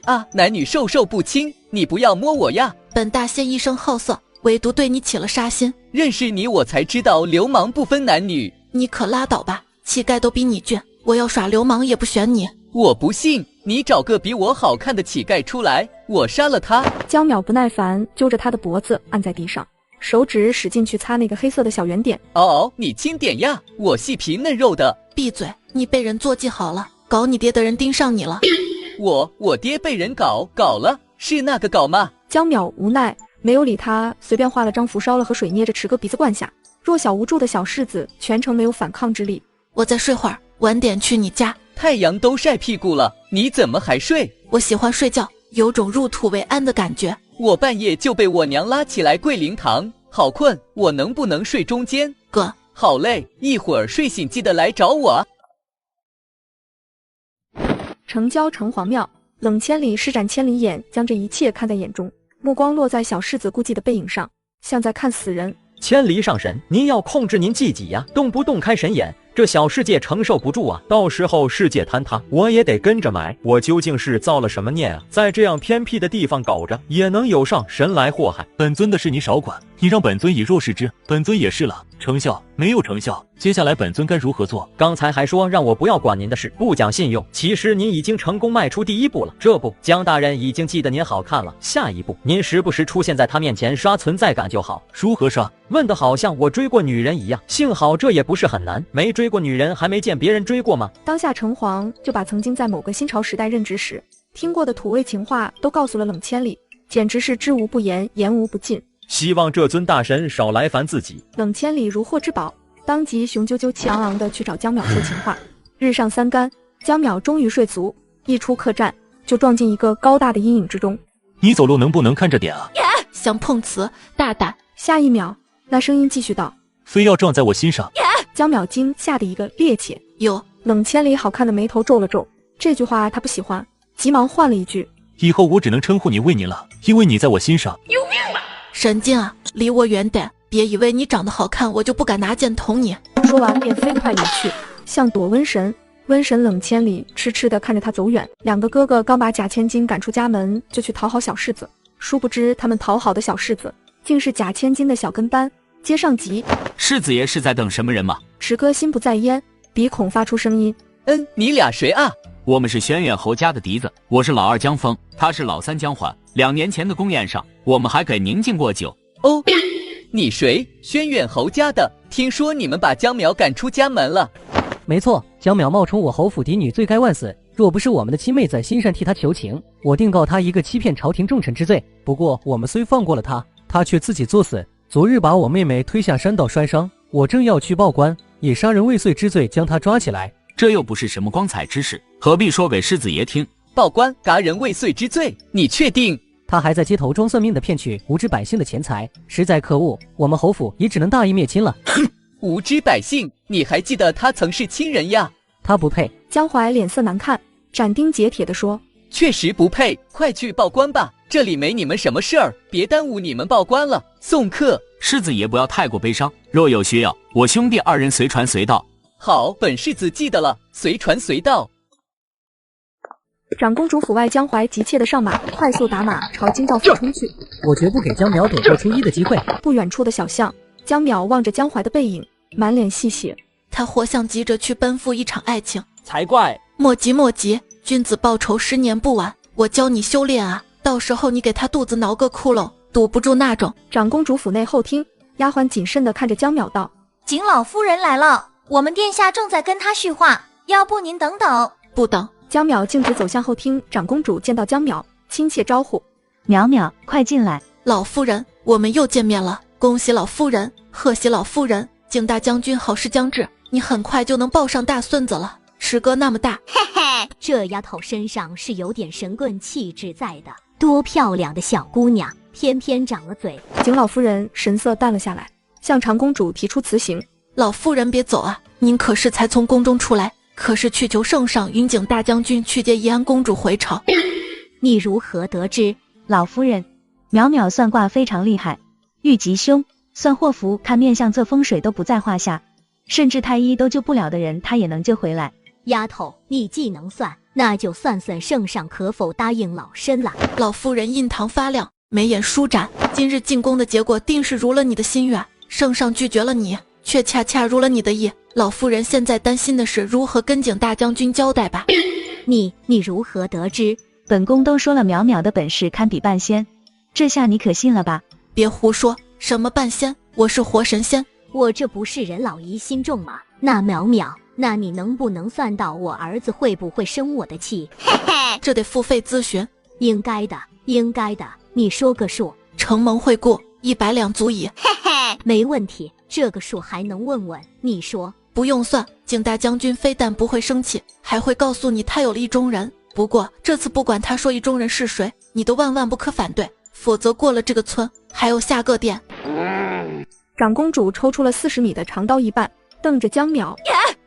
啊，男女授受不亲，你不要摸我呀！本大仙一生好色，唯独对你起了杀心。认识你我才知道流氓不分男女。你可拉倒吧，乞丐都比你倔，我要耍流氓也不选你。我不信，你找个比我好看的乞丐出来，我杀了他。江淼不耐烦揪着他的脖子按在地上，手指使劲去擦那个黑色的小圆点。哦，你轻点呀，我细皮嫩肉的。闭嘴，你被人做记好了，搞你爹的人盯上你了。我爹被人搞了，是那个搞吗？江淼无奈没有理他，随便画了张符，烧了和水，捏着池哥鼻子灌下。弱小无助的小柿子全程没有反抗之力。我再睡会儿，晚点去你家。太阳都晒屁股了，你怎么还睡？我喜欢睡觉，有种入土为安的感觉。我半夜就被我娘拉起来跪灵堂，好困，我能不能睡中间？哥，好累，一会儿睡醒记得来找我啊。城郊城隍庙，冷千里施展千里眼，将这一切看在眼中，目光落在小柿子孤寂的背影上，像在看死人。千里上神，您要控制您自己呀，动不动开神眼，这小世界承受不住啊！到时候世界坍塌，我也得跟着埋。我究竟是造了什么孽啊？在这样偏僻的地方搞着，也能有上神来祸害。本尊的事你少管，你让本尊以弱视之，本尊也是了，成效没有成效。接下来本尊该如何做？刚才还说让我不要管您的事，不讲信用。其实您已经成功迈出第一步了。这不，江大人已经记得您好看了。下一步，您时不时出现在他面前刷存在感就好。如何刷？问得好像我追过女人一样。幸好这也不是很难，没追过女人，还没见别人追过吗？当下城隍就把曾经在某个新朝时代任职时听过的土味情话都告诉了冷千里，简直是知无不言，言无不尽。希望这尊大神少来烦自己。冷千里如获至宝，当即雄赳赳气昂昂地去找江淼说情话。日上三竿，江淼终于睡足，一出客栈就撞进一个高大的阴影之中。你走路能不能看着点啊？想碰瓷，大胆！下一秒，那声音继续道：非要撞在我心上。江淼惊吓的一个趔趄。有。冷千里好看的眉头皱了皱，这句话他不喜欢，急忙换了一句：以后我只能称呼你为你了，因为你在我心上。有病吧！神经啊，离我远点！别以为你长得好看，我就不敢拿剑捅你。说完便飞快离去，像躲瘟神。瘟神冷千里痴痴地看着他走远。两个哥哥刚把贾千金赶出家门，就去讨好小柿子，殊不知他们讨好的小柿子竟是贾千金的小跟班。接上集，世子爷是在等什么人吗？池哥心不在焉，鼻孔发出声音：你俩谁啊？我们是轩辕侯家的嫡子，我是老二江峰，他是老三江环。2年前的宫宴上，我们还给您敬过酒。哦，你谁？轩辕侯家的？听说你们把江淼赶出家门了？没错，江淼冒充我侯府嫡女，罪该万死。若不是我们的亲妹在心上替他求情，我定告他一个欺骗朝廷重臣之罪。不过我们虽放过了他，他却自己作死。昨日把我妹妹推下山道摔伤，我正要去报官，以杀人未遂之罪将他抓起来。这又不是什么光彩之事，何必说给世子爷听？报官杀人未遂之罪，你确定？他还在街头装算命的骗取无知百姓的钱财，实在可恶。我们侯府也只能大义灭亲了。无知百姓，你还记得他曾是亲人呀？他不配。江淮脸色难看，斩钉截铁地说：确实不配，快去报官吧，这里没你们什么事儿，别耽误你们报官了。送客。世子爷不要太过悲伤，若有需要，我兄弟2人随传随到。好，本世子记得了，随传随到。长公主府外，江淮急切地上马，快速打马朝金道府冲去。我绝不给江淼躲过初一的机会。不远处的小巷，江淼望着江淮的背影，满脸戏血。他活像急着去奔赴一场爱情才怪。莫急莫急，君子报仇10年不晚。我教你修炼啊！到时候你给他肚子挠个窟窿，堵不住那种。长公主府内后厅，丫鬟谨慎地看着江淼道：景老夫人来了，我们殿下正在跟她叙话，要不您等等。不等。江淼径直走向后厅，长公主见到江淼，亲切招呼：淼淼，快进来。老夫人，我们又见面了，恭喜老夫人，贺喜老夫人。景大将军好事将至，你很快就能抱上大孙子了。时隔那么大，嘿嘿，这丫头身上是有点神棍气质在的，多漂亮的小姑娘，偏偏长了嘴。景老夫人神色淡了下来，向长公主提出辞行。老夫人别走啊，您可是才从宫中出来，可是去求圣上允景大将军去接宜安公主回朝。你如何得知？老夫人，淼淼算卦非常厉害，遇吉凶，算祸福，看面相，测风水都不在话下，甚至太医都救不了的人，他也能救回来。丫头，你既能算，那就算算圣上可否答应老身了。老夫人印堂发亮，眉眼舒展，今日进宫的结果定是如了你的心愿。圣上拒绝了你，却恰恰如了你的意。老夫人现在担心的是如何跟景大将军交代吧。你如何得知？本宫都说了，淼淼的本事堪比半仙，这下你可信了吧？别胡说，什么半仙？我是活神仙。我这不是人老疑心重吗？那淼淼，那你能不能算到我儿子会不会生我的气？嘿嘿，这得付费咨询。应该的，应该的，你说个数。承蒙惠顾，100两足矣。嘿嘿，没问题，这个数还能问问。你说不用算，景大将军非但不会生气，还会告诉你他有了意中人。不过这次不管他说意中人是谁，你都万万不可反对，否则过了这个村还有下个店。长公主抽出了40米的长刀一半，瞪着江淼，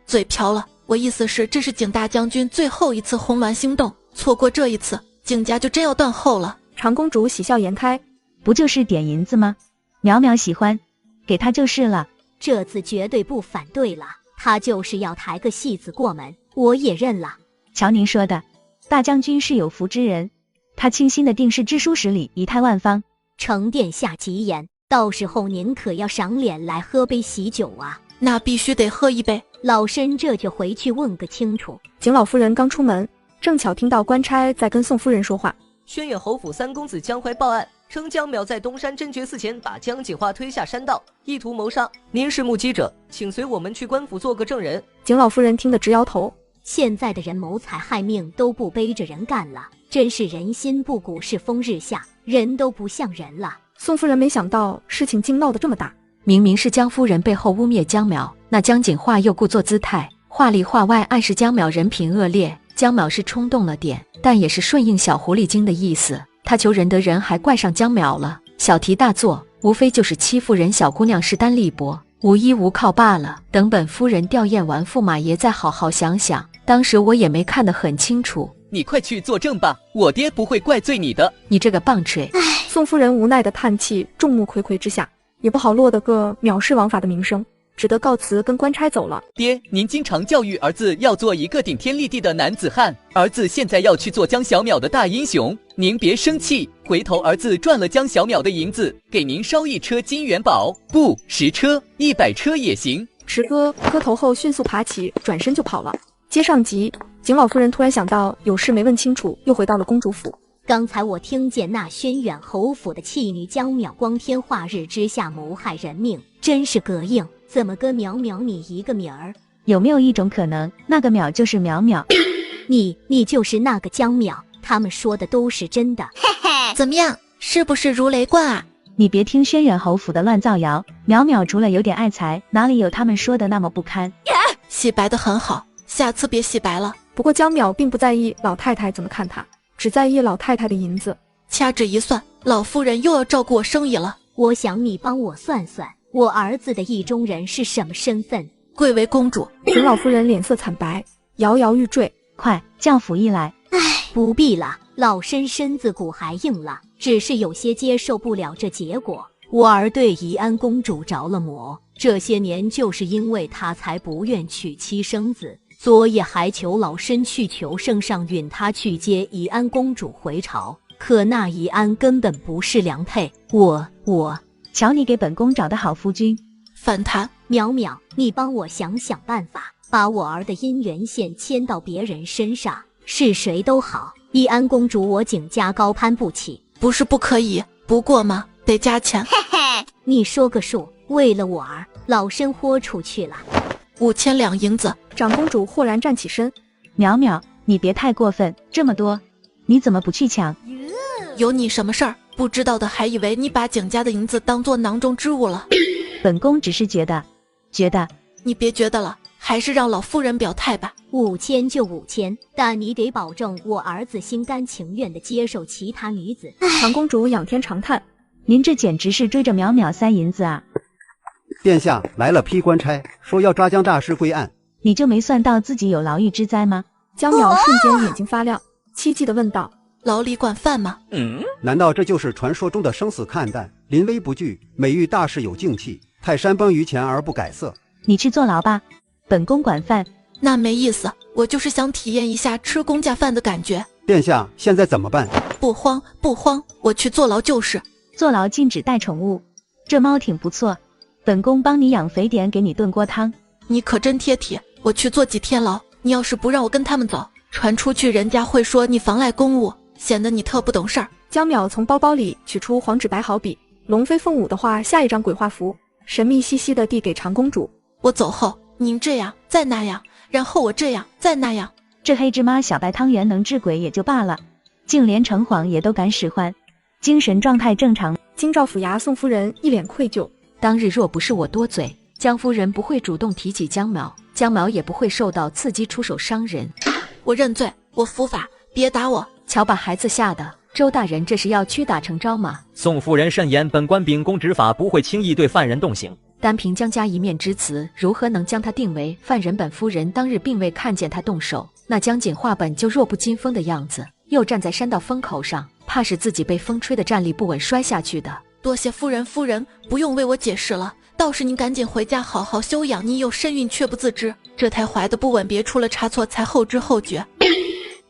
嘴瓢了。我意思是，这是景大将军最后一次红鸾心动，错过这一次，景家就真要断后了。长公主喜笑颜开，不就是点银子吗？淼淼喜欢，给他就是了。这次绝对不反对了，他就是要抬个戏子过门，我也认了。瞧您说的，大将军是有福之人，他倾心的定是知书识礼，仪态万方。承殿下吉言，到时候您可要赏脸来喝杯喜酒啊！那必须得喝一杯。老身这就回去问个清楚。景老夫人刚出门，正巧听到官差在跟宋夫人说话。轩辕侯府三公子江淮报案，称江淼在东山真觉寺前把江锦华推下山道，意图谋杀。您是目击者，请随我们去官府做个证人。景老夫人听得直摇头。现在的人谋财害命都不背着人干了，真是人心不古，世风日下，人都不像人了。宋夫人没想到事情竟闹得这么大，明明是江夫人背后污蔑江淼，那江锦华又故作姿态，话里话外暗示江淼人品恶劣。江淼是冲动了点，但也是顺应小狐狸精的意思，他求人得人，还怪上江淼了，小题大做，无非就是欺负人小姑娘势单力薄，无依无靠罢了。等本夫人吊唁完，驸马爷再好好想想，当时我也没看得很清楚。你快去作证吧，我爹不会怪罪你的。你这个棒槌！宋夫人无奈的叹气，众目睽睽之下，也不好落得个藐视王法的名声，只得告辞跟官差走了。爹，您经常教育儿子要做一个顶天立地的男子汉，儿子现在要去做江小淼的大英雄，您别生气，回头儿子赚了江小淼的银子，给您烧1车金元宝，不10车100车也行。池哥磕头后迅速爬起，转身就跑了。接上集，景老夫人突然想到有事没问清楚，又回到了公主府。刚才我听见那轩辕侯府的弃女江淼光天化日之下谋害人命，真是膈应。怎么跟淼淼你一个名儿？有没有一种可能，那个淼就是淼淼？你就是那个江淼，他们说的都是真的。嘿嘿，怎么样？是不是如雷贯耳？你别听轩辕侯府的乱造谣，淼淼除了有点爱财，哪里有他们说的那么不堪？洗白的很好，下次别洗白了。不过江淼并不在意老太太怎么看他，只在意老太太的银子。掐指一算，老夫人又要照顾我生意了。我想你帮我算算，我儿子的意中人是什么身份？贵为公主。景老夫人脸色惨白，摇摇欲坠。快，将府一来。不必了，老身身子骨还硬了，只是有些接受不了这结果。我儿对宜安公主着了魔，这些年就是因为他才不愿娶妻生子，所以还求老身去求圣上允他去接宜安公主回朝。可那宜安根本不是良配，我瞧你给本宫找的好夫君。反弹，淼淼，你帮我想想办法，把我儿的姻缘线牵到别人身上，是谁都好，义安公主我景家高攀不起。不是不可以，不过嘛，得加钱。嘿嘿，你说个数，为了我儿，老身豁出去了。5000两银子。长公主豁然站起身。淼淼，你别太过分，这么多，你怎么不去抢？有你什么事儿？不知道的还以为你把景家的银子当作囊中之物了。本宫只是觉得，你别觉得了，还是让老夫人表态吧。5000就5000，但你得保证我儿子心甘情愿地接受其他女子。长公主仰天长叹：“您这简直是追着淼淼塞银子啊！”殿下来了批官差，说要抓江大师归案。你就没算到自己有牢狱之灾吗？江淼瞬间眼睛发亮，期冀地问道：“牢里管饭吗？”难道这就是传说中的生死看淡，临危不惧，每遇大事有静气，泰山崩于前而不改色？你去坐牢吧，本宫管饭。那没意思，我就是想体验一下吃公家饭的感觉。殿下，现在怎么办？不慌，我去坐牢就是。坐牢禁止带宠物，这猫挺不错，本宫帮你养肥点，给你炖锅汤。你可真贴体，我去坐几天牢，你要是不让我跟他们走，传出去人家会说你妨碍公务，显得你特不懂事儿。江淼从包包里取出黄纸白毫笔，龙飞凤舞的画下一张鬼画符，神秘兮兮地递给长公主。我走后，您这样再那样，然后我这样再那样。这黑芝麻小白汤圆能治鬼也就罢了，竟连城隍爷都敢使唤，精神状态正常。京兆府衙宋夫人一脸愧疚。当日若不是我多嘴，江夫人不会主动提起江淼，江淼也不会受到刺激出手伤人。我认罪，我伏法，别打我。瞧把孩子吓的，周大人这是要屈打成招吗？宋夫人慎言，本官秉公执法，不会轻易对犯人动刑。单凭江家一面之词，如何能将他定为犯人？本夫人当日并未看见他动手，那江锦画本就弱不禁风的样子，又站在山道风口上，怕是自己被风吹的站立不稳摔下去的。多谢夫人，不用为我解释了，倒是您赶紧回家好好休养，你有身孕却不自知，这胎怀的不稳，别出了差错才后知后觉。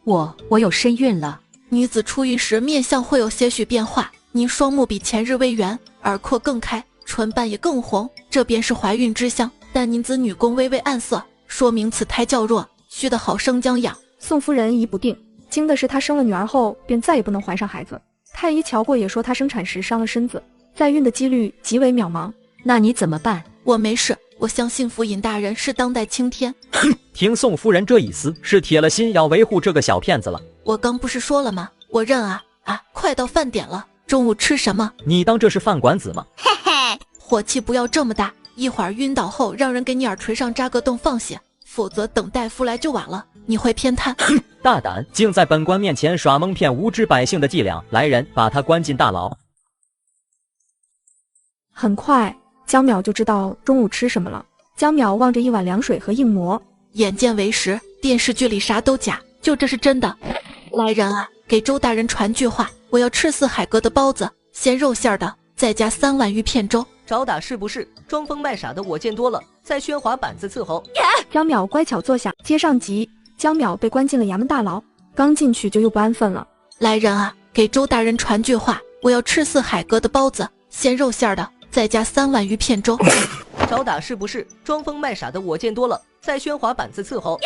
我有身孕了。女子出孕时面相会有些许变化，您双目比前日微圆，耳廓更开，唇瓣也更红，这便是怀孕之象。但您子女宫微微暗色，说明此胎较弱，需得好生将养。宋夫人疑不定，惊的是她生了女儿后便再也不能怀上孩子。太医瞧过也说她生产时伤了身子，再孕的几率极为渺茫。那你怎么办？我没事，我相信府尹大人是当代青天。听宋夫人这一丝，是铁了心要维护这个小骗子了。我刚不是说了吗？我认啊！快到饭点了，中午吃什么？你当这是饭馆子吗？嘿嘿，火气不要这么大，一会儿晕倒后让人给你耳垂上扎个洞放血，否则等大夫来就晚了。你会偏瘫。大胆，竟在本官面前耍蒙骗无知百姓的伎俩！来人，把他关进大牢。很快，江淼就知道中午吃什么了。江淼望着一碗凉水和硬馍，眼见为实，电视剧里啥都假，就这是真的。来人啊，给周大人传句话，我要吃4海阁的包子，鲜肉馅的，再加3碗鱼片粥。找打是不是？装疯卖傻的我见多了，再喧哗板子伺候。江淼乖巧坐下，接上集。江淼被关进了衙门大牢，刚进去就又不安分了。来人啊，给周大人传句话，我要吃4海阁的包子，鲜肉馅的，再加3碗鱼片粥。找打是不是？装疯卖傻的我见多了，再喧哗板子伺候。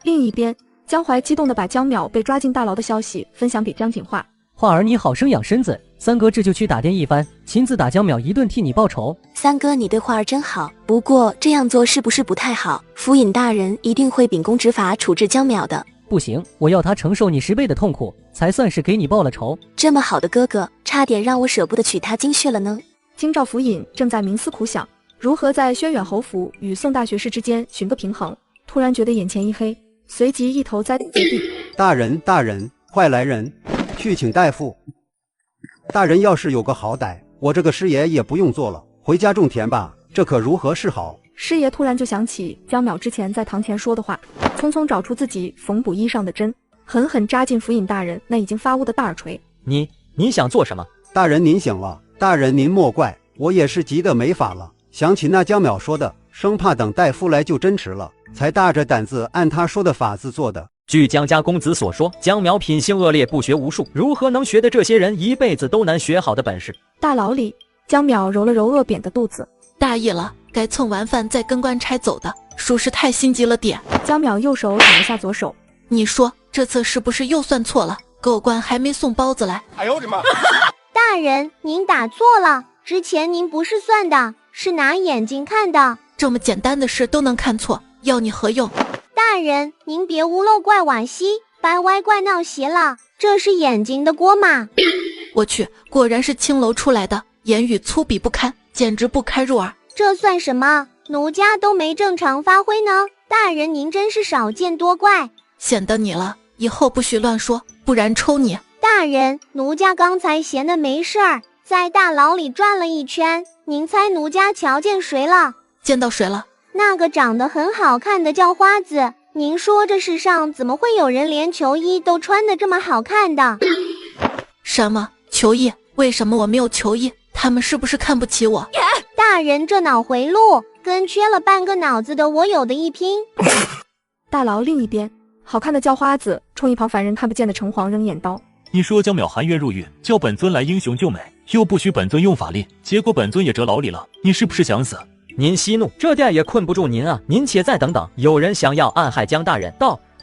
另一边，江淮激动地把江淼被抓进大牢的消息分享给江锦画。画儿，你好生养身子，三哥这就去打点一番，亲自打江淼一顿替你报仇。三哥，你对画儿真好，不过这样做是不是不太好？府尹大人一定会秉公执法处置江淼的。不行，我要他承受你10倍的痛苦，才算是给你报了仇。这么好的哥哥，差点让我舍不得娶他精血了呢。京兆府尹正在冥思苦想，如何在轩远侯府与宋大学士之间寻个平衡，突然觉得眼前一黑，随即一头栽在地。大人，快来人，去请大夫。大人要是有个好歹，我这个师爷也不用做了，回家种田吧，这可如何是好？师爷突然就想起江淼之前在堂前说的话，匆匆找出自己缝补衣上的针，狠狠扎进府尹大人那已经发乌的大耳垂。你想做什么？大人您醒了，大人您莫怪，我也是急得没法了。想起那江淼说的，生怕等大夫来就真迟了，才大着胆子按他说的法子做的。据江家公子所说，江淼品性恶劣，不学无术，如何能学得这些人一辈子都难学好的本事？大牢里，江淼揉了揉饿扁的肚子，大意了，该蹭完饭再跟官差走的，属实太心急了点。江淼右手点了下左手，你说这次是不是又算错了？狗官还没送包子来。哎呦我的妈！大人，您打错了，之前您不是算的，是拿眼睛看的。这么简单的事都能看错，要你何用？大人，您别屋漏怪瓦西，白歪怪闹邪了，这是眼睛的锅嘛。我去，果然是青楼出来的，言语粗鄙不堪，简直不堪入耳。这算什么？奴家都没正常发挥呢。大人您真是少见多怪。显得你了，以后不许乱说，不然抽你。大人，奴家刚才闲的没事儿，在大牢里转了一圈，您猜奴家瞧见谁了？见到谁了？那个长得很好看的叫花子。您说这世上怎么会有人连球衣都穿得这么好看的？什么球衣？为什么我没有球衣？他们是不是看不起我？大人这脑回路跟缺了半个脑子的我有的一拼。大牢另一边，好看的叫花子冲一旁凡人看不见的城隍扔眼刀。你说江淼含冤入狱，叫本尊来英雄救美，又不许本尊用法力，结果本尊也折牢里了，你是不是想死？您息怒，这点也困不住您啊！您且再等等，有人想要暗害江大人，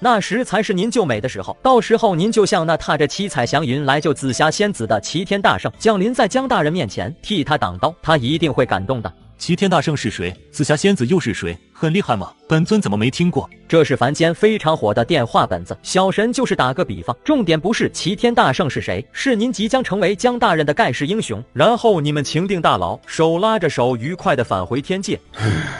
那时才是您救美的时候，到时候您就像那踏着七彩祥云来救紫霞仙子的齐天大圣，降临在江大人面前，替他挡刀，他一定会感动的。齐天大圣是谁？紫霞仙子又是谁？很厉害吗？本尊怎么没听过？这是凡间非常火的电话本子，小神就是打个比方，重点不是齐天大圣是谁，是您即将成为江大人的盖世英雄，然后你们情定大牢，手拉着手愉快地返回天界。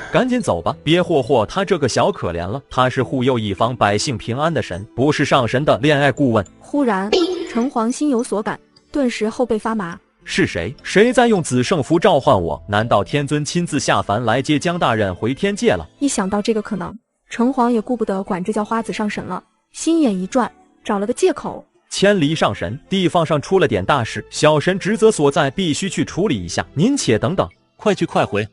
赶紧走吧，别霍霍他这个小可怜了，他是护佑一方百姓平安的神，不是上神的恋爱顾问。忽然城隍心有所感，顿时后背发麻。是谁？谁在用紫圣符召唤我？难道天尊亲自下凡来接江大人回天界了？一想到这个可能，城隍也顾不得管这叫花子上神了，心眼一转，找了个借口。千里上神，地方上出了点大事，小神职责所在，必须去处理一下。您且等等，快去快回。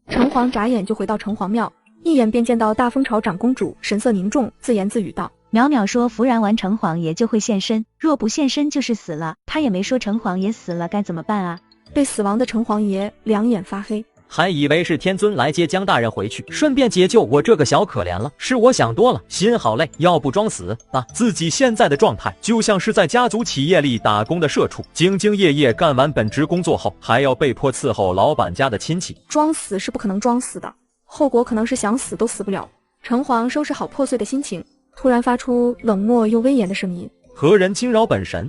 城隍眨眼就回到城隍庙，一眼便见到大蜂巢长公主，神色凝重，自言自语道：淼淼说服然完城隍爷就会现身，若不现身就是死了。他也没说城隍爷死了该怎么办啊？被死亡的城隍爷两眼发黑，还以为是天尊来接江大人回去，顺便解救我这个小可怜了。是我想多了，心好累，要不装死啊！自己现在的状态就像是在家族企业里打工的社畜，兢兢业业干完本职工作后，还要被迫伺候老板家的亲戚。装死是不可能装死的，后果可能是想死都死不了。城隍收拾好破碎的心情，突然发出冷漠又威严的声音：何人惊扰本神？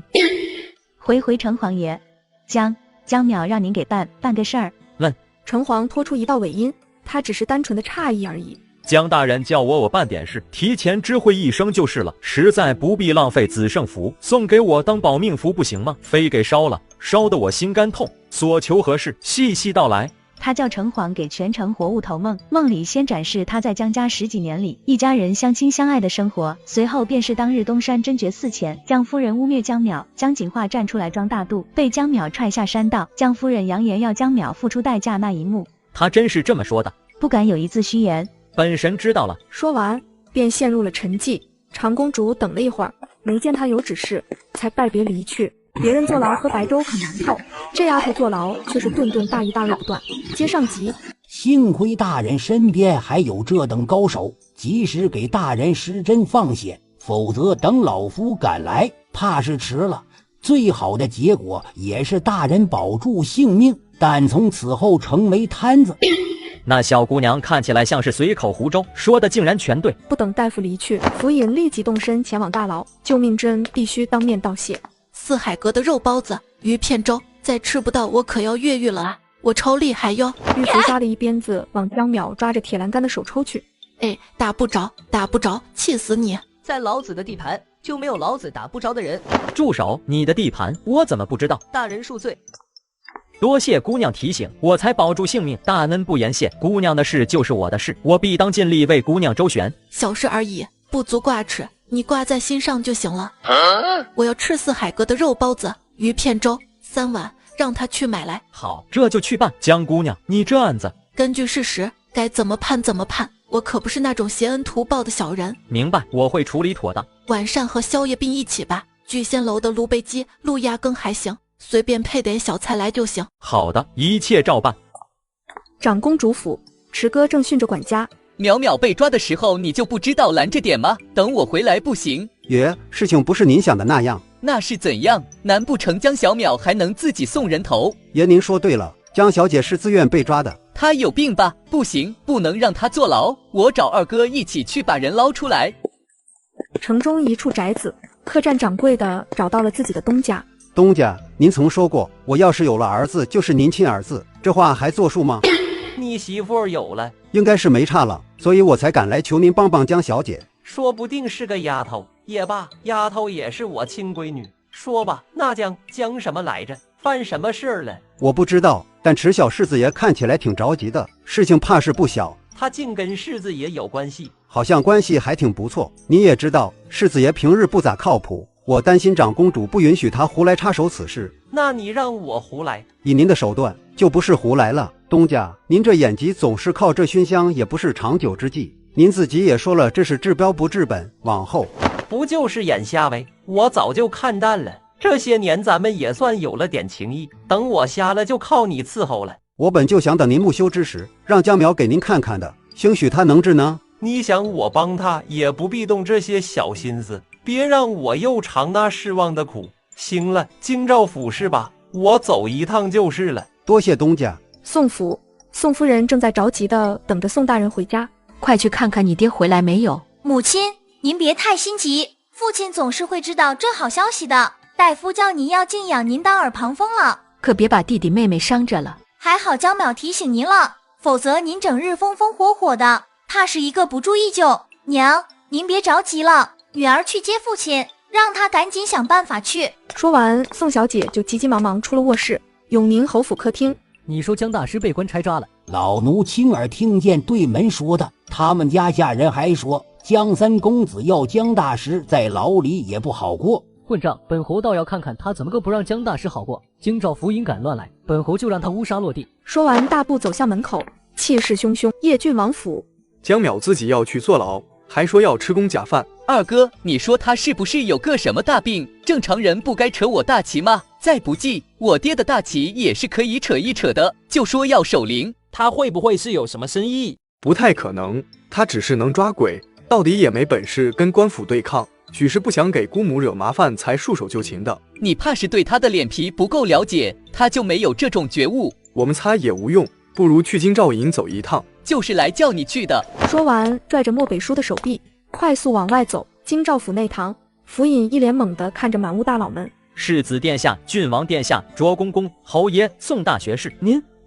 回城隍爷，江淼让您给办个事儿。问。城隍拖出一道尾音，他只是单纯的诧异而已。江大人叫我办点事，提前知会一声就是了，实在不必浪费紫圣符，送给我当保命符不行吗？非给烧了，烧得我心肝痛。所求何事？细细道来。他叫城隍给全城活物投梦，梦里先展示他在江家10几年里一家人相亲相爱的生活，随后便是当日东山真诀寺前，江夫人污蔑江淼，江景化站出来装大度，被江淼踹下山道，江夫人扬言要江淼付出代价那一幕。他真是这么说的？不敢有一字虚言。本神知道了。说完便陷入了沉寂。长公主等了一会儿，没见他有指示，才拜别离去。别人坐牢喝白粥啃馒头，这丫头坐牢却是顿顿大鱼大肉不断。接上集，幸亏大人身边还有这等高手，及时给大人施针放血，否则等老夫赶来，怕是迟了。最好的结果也是大人保住性命，但从此后成为摊子。那小姑娘看起来像是随口胡诌，说的竟然全对。不等大夫离去，府尹立即动身前往大牢，救命之恩必须当面道谢。四海阁的肉包子、鱼片粥，再吃不到我可要越狱了啊！我超厉害哟！玉福抓了一鞭子往江淼抓着铁栏杆的手抽去。哎，打不着，气死你！在老子的地盘就没有老子打不着的人。住手！你的地盘我怎么不知道？大人恕罪。多谢姑娘提醒，我才保住性命，大恩不言谢。姑娘的事就是我的事，我必当尽力为姑娘周旋。小事而已，不足挂齿，你挂在心上就行了。我要吃四海阁的肉包子、鱼片粥3碗，让他去买来。好，这就去办。江姑娘，你这案子根据事实，该怎么判怎么判。我可不是那种挟恩图报的小人。明白，我会处理妥当。晚膳和宵夜并一起吧，聚仙楼的芦贝鸡、鹿鸭羹还行，随便配点小菜来就行。好的，一切照办。长公主府，池哥正训着管家。淼淼被抓的时候，你就不知道拦着点吗？等我回来不行，爷，事情不是您想的那样。那是怎样？难不成江小淼还能自己送人头？爷，您说对了，江小姐是自愿被抓的。她有病吧？不行，不能让她坐牢。我找二哥一起去把人捞出来。城中一处宅子，客栈掌柜的找到了自己的东家。东家，您曾说过，我要是有了儿子，就是您亲儿子，这话还作数吗？你媳妇有了，应该是没差了，所以我才赶来求您帮帮江小姐。说不定是个丫头也罢，丫头也是我亲闺女。说吧，那江什么来着？犯什么事儿了？我不知道，但池小世子爷看起来挺着急的，事情怕是不小。他竟跟世子爷有关系？好像关系还挺不错。你也知道，世子爷平日不咋靠谱，我担心长公主不允许他胡来插手此事。那你让我胡来？以您的手段，就不是胡来了。东家，您这演技总是靠这熏香，也不是长久之计。您自己也说了，这是治标不治本，往后不就是眼瞎呗？我早就看淡了。这些年咱们也算有了点情谊，等我瞎了就靠你伺候了。我本就想等您木修之时，让江淼给您看看的，兴许他能治呢。你想我帮他，也不必动这些小心思，别让我又尝那失望的苦。行了，京兆府是吧？我走一趟就是了。多谢东家。宋府，宋夫人正在着急的等着宋大人回家。快去看看你爹回来没有。母亲，您别太心急，父亲总是会知道这好消息的。大夫叫您要静养，您当耳旁风了，可别把弟弟妹妹伤着了。还好江淼提醒您了，否则您整日风风火火的，怕是一个不注意就……娘，您别着急了，女儿去接父亲，让他赶紧想办法去。说完，宋小姐就急急忙忙出了卧室。永宁侯府客厅，你说江大师被官差抓了？老奴亲耳听见对门说的，他们家下人还说江三公子要江大师在牢里也不好过。混账！本侯倒要看看他怎么个不让江大师好过。京兆府尹敢乱来，本侯就让他乌纱落地。说完，大步走向门口，气势汹汹。叶郡王府，江淼自己要去坐牢，还说要吃公假饭。二哥，你说他是不是有个什么大病？正常人不该扯我大旗吗？再不济，我爹的大旗也是可以扯一扯的，就说要守灵。他会不会是有什么深意？不太可能，他只是能抓鬼，到底也没本事跟官府对抗。许是不想给姑母惹麻烦才束手就擒的。你怕是对他的脸皮不够了解，他就没有这种觉悟。我们猜也无用，不如去京兆尹走一趟。就是来叫你去的。说完，拽着漠北叔的手臂，快速往外走。京兆府内堂，府尹一脸懵地看着满屋大佬们。世子殿下、郡王殿下、卓公公、侯爷、宋大学士，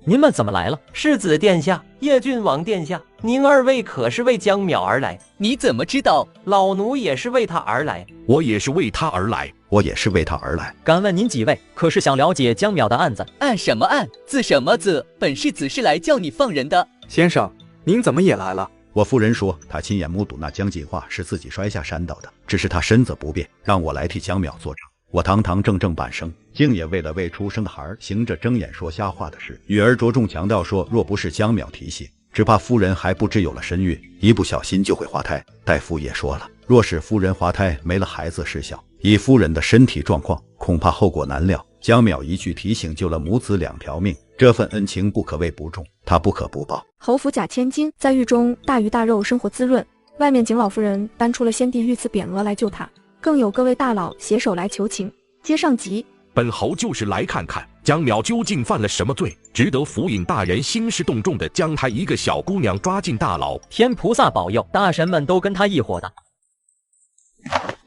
您们怎么来了？世子殿下、叶郡王殿下，您二位可是为江淼而来？你怎么知道？老奴也是为他而来。我也是为他而来。我也是为他而来。敢问您几位，可是想了解江淼的案子？案什么案？字什么字？本世子是来叫你放人的。先生，您怎么也来了？我夫人说，她亲眼目睹那江锦化是自己摔下山倒的，只是她身子不便，让我来替江淼作证。我堂堂正正半生，竟也为了为出生的孩行着睁眼说瞎话的事。女儿着重强调说，若不是江淼提携，只怕夫人还不知有了身孕，一不小心就会滑胎。大夫也说了，若是夫人滑胎没了孩子事小，以夫人的身体状况，恐怕后果难料。江淼一句提醒，救了母子2条命，这份恩情不可谓不重，他不可不报。侯府贾千金在狱中大鱼大肉，生活滋润。外面景老夫人搬出了先帝御赐匾额来救他，更有各位大佬携手来求情。接上集，本侯就是来看看江淼究竟犯了什么罪，值得府尹大人兴师动众的将他一个小姑娘抓进大牢。天菩萨保佑，大神们都跟他一伙的。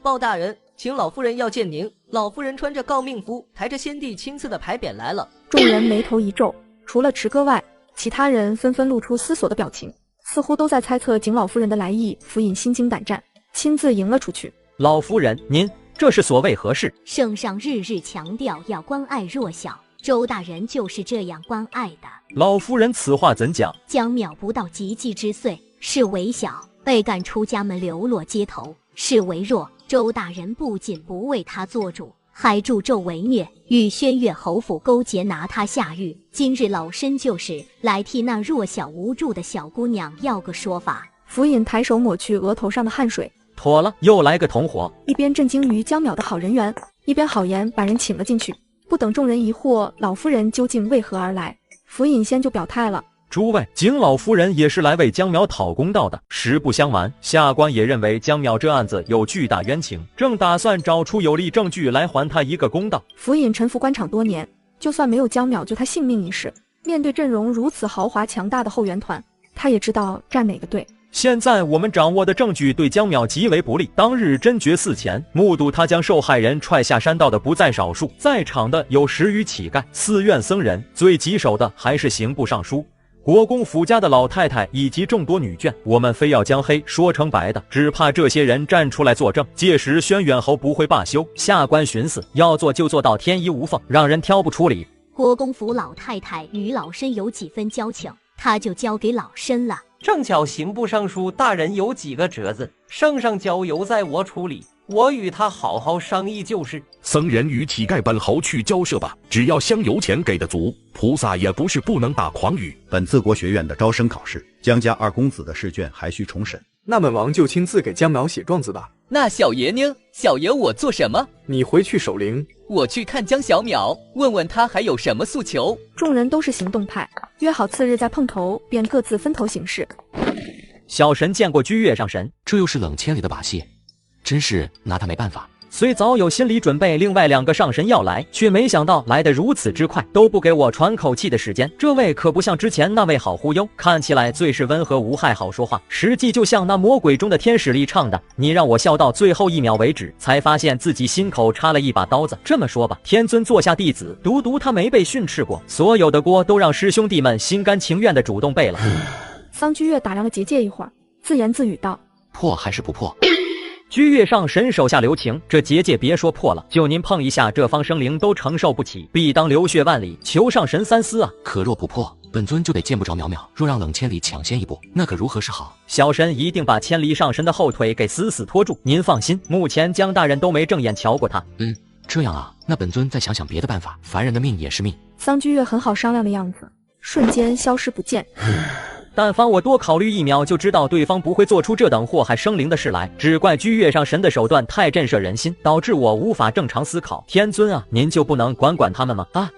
鲍大人，请老夫人要见您。老夫人穿着诰命服，抬着先帝亲赐的牌匾来了。众人眉头一皱，除了池哥外，其他人纷纷露出思索的表情，似乎都在猜测景老夫人的来意。府尹心惊胆战，亲自迎了出去。老夫人，您这是所谓何事？圣上日日强调要关爱弱小，周大人就是这样关爱的。老夫人此话怎讲？江淼不到及笄之岁，是为小，被赶出家门，流落街头，是为弱。周大人不仅不为他做主，还助纣为虐，与宣岳侯府勾结，拿他下狱。今日老身就是来替那弱小无助的小姑娘要个说法。府尹抬手抹去额头上的汗水，妥了，又来个同伙。一边震惊于江淼的好人缘，一边好言把人请了进去。不等众人疑惑老夫人究竟为何而来，府尹先就表态了：诸位，景老夫人也是来为江淼讨公道的。实不相瞒，下官也认为江淼这案子有巨大冤情，正打算找出有力证据来还他一个公道。府尹沉浮官场多年，就算没有江淼救他性命一事，面对阵容如此豪华强大的后援团，他也知道站哪个队。现在我们掌握的证据对江淼极为不利。当日真绝寺前，目睹他将受害人踹下山道的不在少数，在场的有10余乞丐、寺院僧人，最棘手的还是刑部尚书、国公府家的老太太以及众多女眷。我们非要将黑说成白的，只怕这些人站出来作证，届时轩辕侯不会罢休。下官寻思，要做就做到天衣无缝，让人挑不出理。国公府老太太与老身有几分交情，他就交给老身了。正巧刑部尚书大人有几个折子，圣上交由在我处理，我与他好好商议就是。僧人与乞丐本侯去交涉吧，只要香油钱给的足，菩萨也不是不能打诳语。本次国学院的招生考试，江家二公子的试卷还需重审，那本王就亲自给江淼写状子吧。那小爷呢？小爷我做什么？你回去守灵。我去看江小淼，问问他还有什么诉求。众人都是行动派，约好次日再碰头，便各自分头行事。小神见过居月上神，这又是冷千里的把戏，真是拿他没办法。虽早有心理准备，另外2个上神要来，却没想到来得如此之快，都不给我喘口气的时间。这位可不像之前那位好忽悠，看起来最是温和无害，好说话，实际就像那魔鬼中的天使里唱的，你让我笑到最后1秒为止，才发现自己心口插了一把刀子。这么说吧，天尊座下弟子，独独他没被训斥过，所有的锅都让师兄弟们心甘情愿的主动背了。桑居月打量了结界一会儿，自言自语道：破还是不破？居月上神手下留情，这结界别说破了，就您碰一下，这方生灵都承受不起，必当流血万里，求上神三思啊！可若不破，本尊就得见不着淼淼。若让冷千里抢先一步，那可如何是好？小神一定把千里上神的后腿给死死拖住。您放心，目前江大人都没正眼瞧过他。这样啊，那本尊再想想别的办法。凡人的命也是命。桑居月很好商量的样子，瞬间消失不见。但凡我多考虑1秒，就知道对方不会做出这等祸害生灵的事来。只怪居月上神的手段太震慑人心，导致我无法正常思考。天尊啊，您就不能管管他们吗？啊！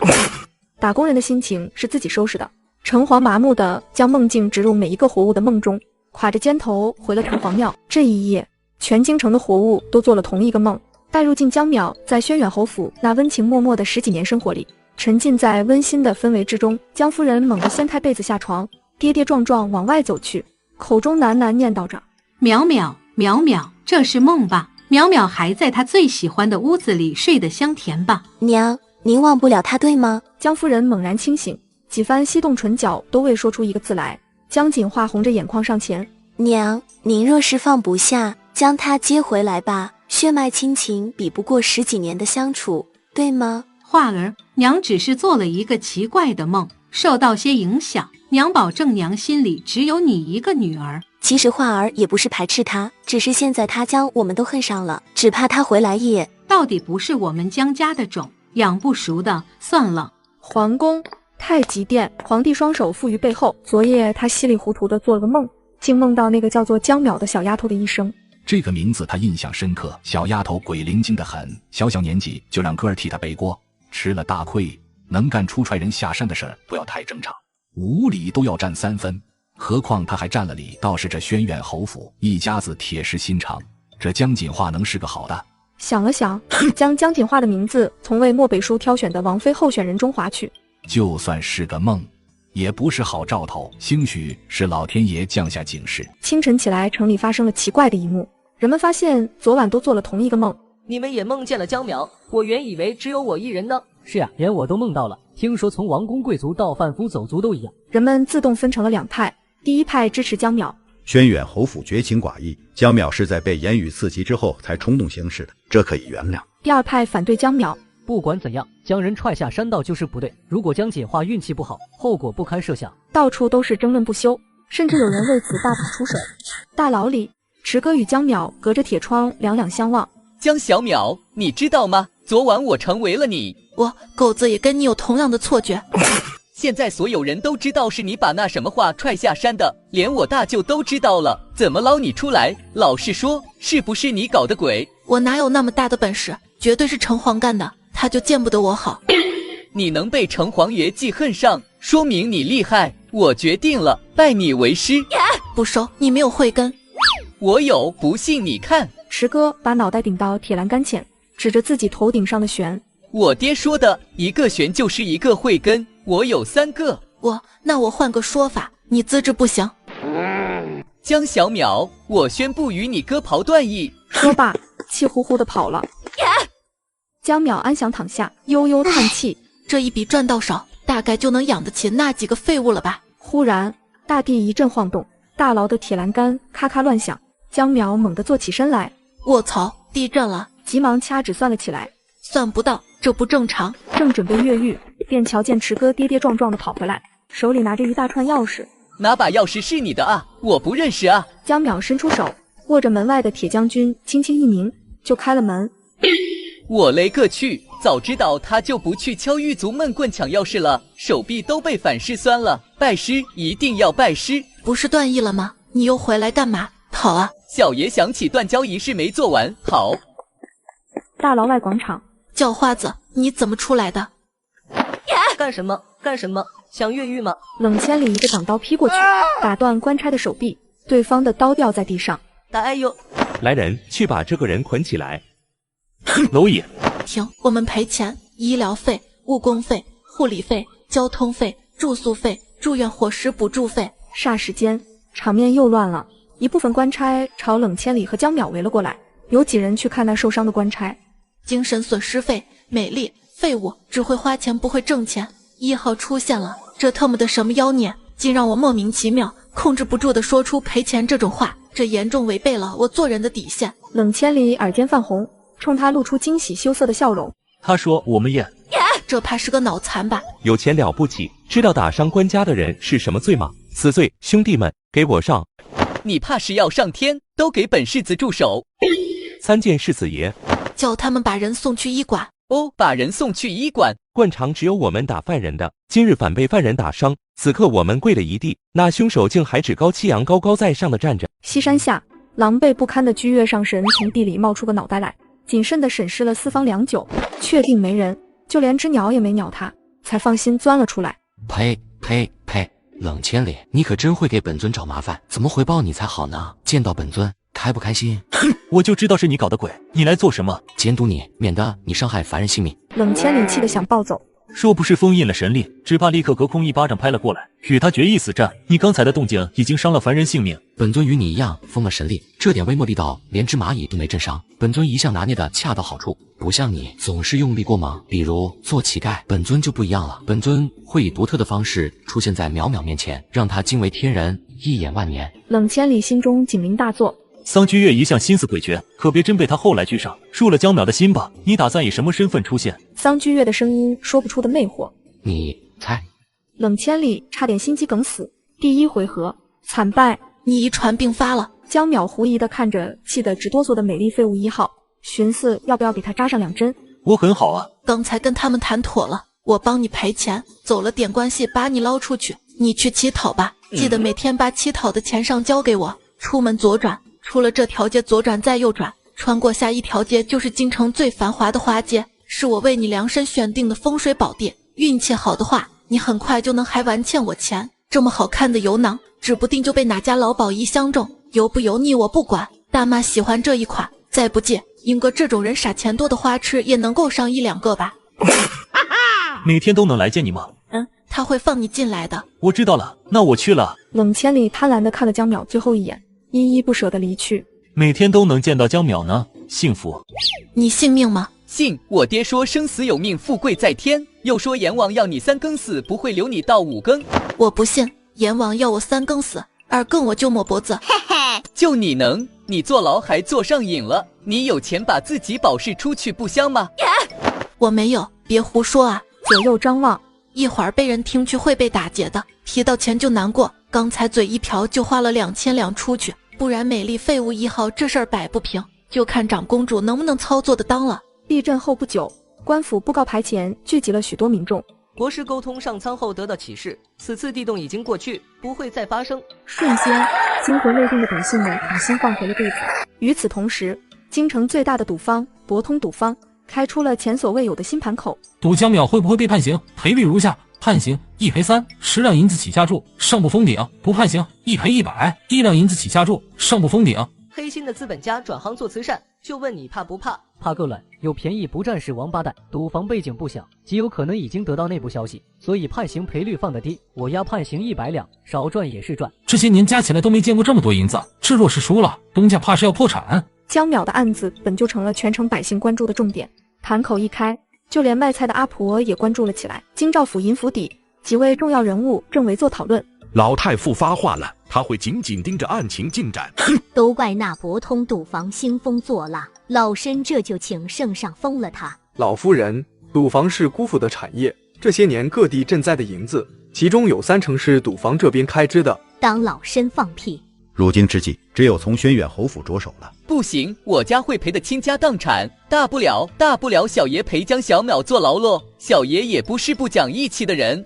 打工人的心情是自己收拾的。城隍麻木地将梦境植入每一个活物的梦中，垮着肩头回了城隍庙。这一夜，全京城的活物都做了同一个梦，带入进江淼在轩辕侯府那温情脉脉的10几年生活里，沉浸在温馨的氛围之中。江夫人猛地掀开被子下床，跌跌撞撞往外走去，口中喃喃念叨着：淼淼，淼淼，这是梦吧？淼淼还在她最喜欢的屋子里睡得香甜吧？娘，您忘不了她对吗？江夫人猛然清醒，几番翕动唇角都未说出一个字来。江锦化红着眼眶上前：娘，您若是放不下，将她接回来吧。血脉亲情比不过10几年的相处，对吗？化儿，娘只是做了一个奇怪的梦，受到些影响。娘保证娘心里只有你一个女儿。其实化儿也不是排斥她，只是现在她将我们都恨上了，只怕她回来也……到底不是我们江家的种，养不熟的，算了。皇宫太极殿，皇帝双手负于背后。昨夜他稀里糊涂地做了个梦，竟梦到那个叫做江淼的小丫头的一生。这个名字他印象深刻，小丫头鬼灵精得很，小年纪就让哥儿替他背锅，吃了大亏，能干出踹人下山的事儿不要太正常，5里都要占3分，何况他还占了理。倒是这轩辕侯府一家子铁石心肠，这江锦化能是个好的？想了想，将江锦化的名字从为漠北书挑选的王妃候选人中划去。就算是个梦，也不是好兆头，兴许是老天爷降下警示。清晨起来，城里发生了奇怪的一幕，人们发现昨晚都做了同一个梦。你们也梦见了江淼？我原以为只有我一人呢。是啊，连我都梦到了。听说从王公贵族到贩夫走卒都一样。人们自动分成了2派，第一派支持江淼。轩辕侯府绝情寡义，江淼是在被言语刺激之后才冲动行事的，这可以原谅。第二派反对江淼。不管怎样，将人踹下山道就是不对。如果江锦化运气不好，后果不堪设想。到处都是争论不休，甚至有人为此大打出手。大牢里，池哥与江淼隔着铁窗两两相望。江小淼，你知道吗？昨晚我成为了你。狗子也跟你有同样的错觉。现在所有人都知道是你把那什么话踹下山的，连我大舅都知道了。怎么捞你出来？老实说，是不是你搞的鬼？我哪有那么大的本事？绝对是城隍干的，他就见不得我好。你能被城隍爷记恨上，说明你厉害。我决定了，拜你为师。不收，你没有慧根。我有，不信你看。池哥把脑袋顶到铁栏杆前，指着自己头顶上的旋。我爹说的，一个旋就是一个慧根，我有3个。那我换个说法，你资质不行。江小淼，我宣布与你割袍断义。说罢，气呼呼的跑了。江淼安详躺下，悠悠叹气。这一笔赚到手，大概就能养得起那几个废物了吧。忽然，大地一阵晃动，大牢的铁栏杆咔咔乱响。江淼猛地坐起身来，卧槽，地震了！急忙掐指算了起来，算不到，这不正常。正准备越狱，便瞧见池哥跌跌撞撞的跑回来，手里拿着一大串钥匙。哪把钥匙是你的啊？我不认识啊！江淼伸出手，握着门外的铁将军，轻轻一拧，就开了门。我勒个去！早知道他就不去敲狱卒闷棍抢钥匙了，手臂都被反噬酸了。拜师，一定要拜师！不是断义了吗？你又回来干嘛？跑啊！小爷想起断交仪式没做完，跑！大牢外广场，叫花子，你怎么出来的？干什么？干什么？想越狱吗？冷千里一个掌刀劈过去，打断官差的手臂，对方的刀掉在地上。哎呦！来人，去把这个人捆起来！蝼蚁！停！我们赔钱，医疗费、误工费、护理费、交通费、住宿费、住院伙食补助费。霎时间，场面又乱了。一部分官差朝冷千里和江淼围了过来，有几人去看那受伤的官差。精神损失费，美丽废物，只会花钱不会挣钱。1号出现了，这特么的什么妖孽，竟让我莫名其妙控制不住地说出赔钱这种话，这严重违背了我做人的底线。冷千里耳尖泛红，冲他露出惊喜羞涩的笑容。他说我们验，这怕是个脑残吧？有钱了不起，知道打伤官家的人是什么罪吗？死罪！兄弟们，给我上！你怕是要上天？都给本世子住手！3件世子爷，叫他们把人送去医馆。哦，把人送去医馆。惯常只有我们打犯人的，今日反被犯人打伤，此刻我们跪了一地，那凶手竟还趾高气扬、高高在上的站着。西山下，狼狈不堪的居岳上神从地里冒出个脑袋来，谨慎地审视了4方良久，确定没人，就连只鸟也没鸟他，才放心钻了出来。呸！冷千里，你可真会给本尊找麻烦，怎么回报你才好呢？见到本尊开不开心？我就知道是你搞的鬼，你来做什么？监督你，免得你伤害凡人性命。冷千里气得想暴走，若不是封印了神力，只怕立刻隔空一巴掌拍了过来，与他决一死战。你刚才的动静已经伤了凡人性命。本尊与你一样封了神力，这点微末力道，连只蚂蚁都没震伤。本尊一向拿捏的恰到好处，不像你总是用力过猛。比如做乞丐，本尊就不一样了，本尊会以独特的方式出现在淼淼面前，让他惊为天人，一眼万年。冷千里心中警铃大作。桑居月一向心思诡谲，可别真被他后来居上，入了江淼的心吧。你打算以什么身份出现？桑居月的声音说不出的魅惑。你猜？冷千里差点心肌梗死。第1回合惨败，你遗传病发了。江淼狐疑地看着气得直哆嗦的美丽废物1号，寻思要不要给他扎上2针。我很好啊，刚才跟他们谈妥了，我帮你赔钱，走了点关系把你捞出去，你去乞讨吧，记得每天把乞讨的钱上交给我。出门左转，出了这条街左转再右转，穿过下一条街就是京城最繁华的花街，是我为你量身选定的风水宝地。运气好的话，你很快就能还完欠我钱。这么好看的油囊，指不定就被哪家老鸨一相中，油不油腻我不管，大妈喜欢这一款，再不济英哥这种人傻钱多的花痴也能够上1、2个吧。每天都能来见你吗？他会放你进来的。我知道了，那我去了。冷千里贪婪地看了江淼最后一眼，依依不舍地离去。每天都能见到江淼呢，幸福。你信命吗？信，我爹说生死有命，富贵在天，又说阎王要你3更死，不会留你到5更。我不信，阎王要我3更死，2更我就抹脖子。就你能，你坐牢还坐上瘾了，你有钱把自己保释出去不香吗？我没有，别胡说啊！左右张望，一会儿被人听去会被打劫的，提到钱就难过。刚才嘴一瓢就花了2000两出去，不然美丽废物1号这事儿摆不平，就看长公主能不能操作得当了。地震后不久，官府布告牌前聚集了许多民众。国师沟通上苍后得到启示，此次地动已经过去，不会再发生。瞬间，惊魂未定的百姓们把心放回了肚子。与此同时，京城最大的赌坊博通赌坊开出了前所未有的新盘口。赌江淼会不会被判刑？赔率如下：判刑1赔3，10两银子起下注，胜不封顶；不判刑1赔100，1两银子起下注，胜不封顶。黑心的资本家转行做慈善，就问你怕不怕？怕够了，有便宜不占是王八蛋。赌房背景不小，极有可能已经得到内部消息，所以判刑赔率放得低。我压判刑100两，少赚也是赚。这些年加起来都没见过这么多银子，这若是输了，东家怕是要破产。江淼的案子本就成了全城百姓关注的重点，谈口一开，就连卖菜的阿婆也关注了起来。京兆府银府邸，几位重要人物正围坐讨论。老太傅发话了，他会紧紧盯着案情进展。都怪那博通赌房兴风作浪，老身这就请圣上封了他。老夫人，赌房是姑父的产业，这些年各地赈灾的银子，其中有30%是赌房这边开支的。当老身放屁！如今之计，只有从轩辕侯府着手了。不行，我家会赔得倾家荡产，大不了小爷陪江小淼坐牢喽。小爷也不是不讲义气的人。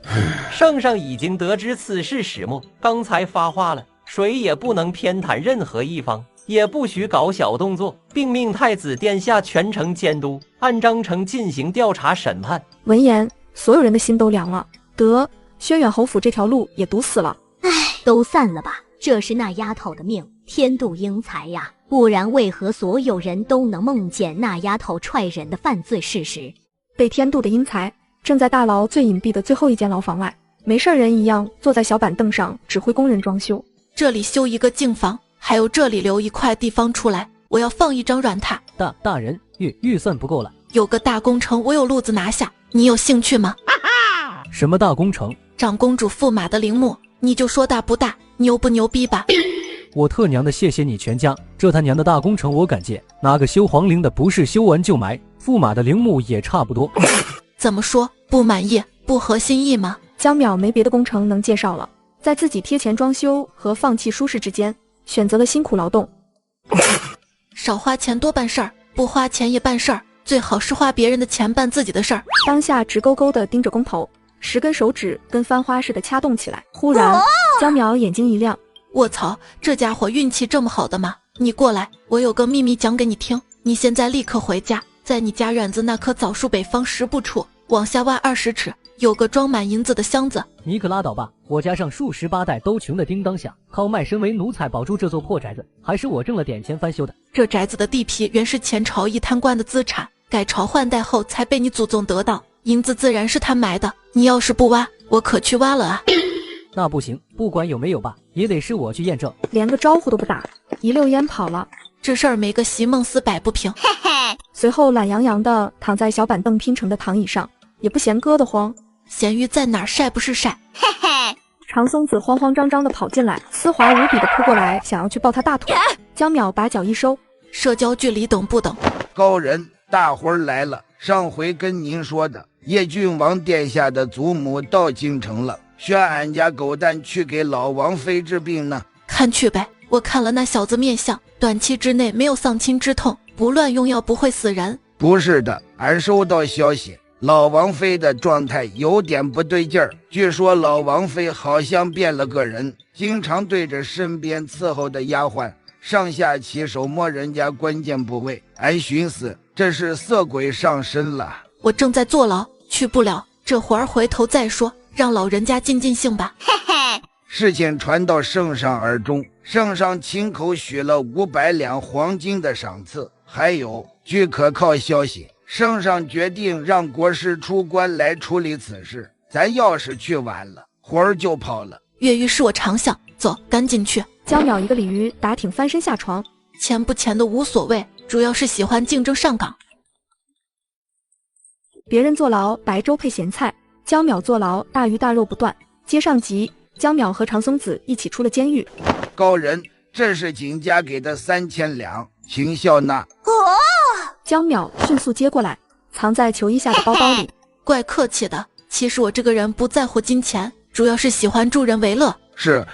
圣上已经得知此事始末，刚才发话了，谁也不能偏袒任何一方，也不许搞小动作，并命太子殿下全程监督，按章程进行调查审判。闻言，所有人的心都凉了。得，轩辕侯府这条路也堵死了。唉，都散了吧，这是那丫头的命，天妒英才呀！不然为何所有人都能梦见那丫头踹人的犯罪事实？被天妒的英才正在大牢最隐蔽的最后一间牢房外，没事人一样坐在小板凳上指挥工人装修。这里修一个净房，还有这里留一块地方出来，我要放一张软榻。大人，预算不够了，有个大工程，我有路子拿下，你有兴趣吗？什么大工程？长公主驸马的陵墓，你就说大不大，牛不牛逼吧？我特娘的谢谢你全家，这他娘的大工程我敢接，哪个修皇陵的不是修完就埋？驸马的陵墓也差不多。怎么说，不满意，不合心意吗？江淼没别的工程能介绍了，在自己贴钱装修和放弃舒适之间，选择了辛苦劳动。少花钱多办事儿，不花钱也办事儿，最好是花别人的钱办自己的事儿。当下直勾勾地盯着工头，10根手指跟翻花似的掐动起来。忽然，江淼眼睛一亮，卧槽，这家伙运气这么好的吗？你过来，我有个秘密讲给你听。你现在立刻回家，在你家院子那棵枣树北方10步处往下挖20尺，有个装满银子的箱子。你可拉倒吧，我家上数十8代都穷得叮当响，靠卖身为奴才保住这座破宅子，还是我挣了点钱翻修的。这宅子的地皮原是前朝一贪官的资产，改朝换代后才被你祖宗得到，银子自然是他埋的。你要是不挖，我可去挖了啊！那不行，不管有没有吧，也得是我去验证。连个招呼都不打，一溜烟跑了。这事儿没个席梦思摆不平。随后懒洋洋地躺在小板凳拼成的躺椅上，也不嫌硌得慌。咸鱼在哪儿晒不是晒？长松子慌慌张张地跑进来，丝滑无比地扑过来，想要去抱他大腿。江淼把脚一收，社交距离懂不懂？高人，大伙儿来了。上回跟您说的，叶郡王殿下的祖母到京城了，需俺家狗蛋去给老王妃治病呢。看去呗，我看了那小子面相，短期之内没有丧亲之痛，不乱用药不会死人。不是的，俺收到消息，老王妃的状态有点不对劲儿。据说老王妃好像变了个人，经常对着身边伺候的丫鬟上下其手摸人家关键部位。俺寻思这是色鬼上身了。我正在坐牢，去不了，这会儿回头再说，让老人家尽尽兴吧。事情传到圣上耳中，圣上亲口许了500两黄金的赏赐，还有据可靠消息，圣上决定让国师出关来处理此事。咱要是去晚了，魂儿就跑了。越狱是我长项，走，赶紧去。江淼一个鲤鱼打挺翻身下床，钱不钱的无所谓，主要是喜欢竞争上岗。别人坐牢白粥配咸菜，江淼坐牢大鱼大肉不断。接上集，江淼和长松子一起出了监狱。高人，这是景家给的3000两，请笑纳。江淼迅速接过来，藏在球衣下的包包里。怪客气的，其实我这个人不在乎金钱，主要是喜欢助人为乐。是，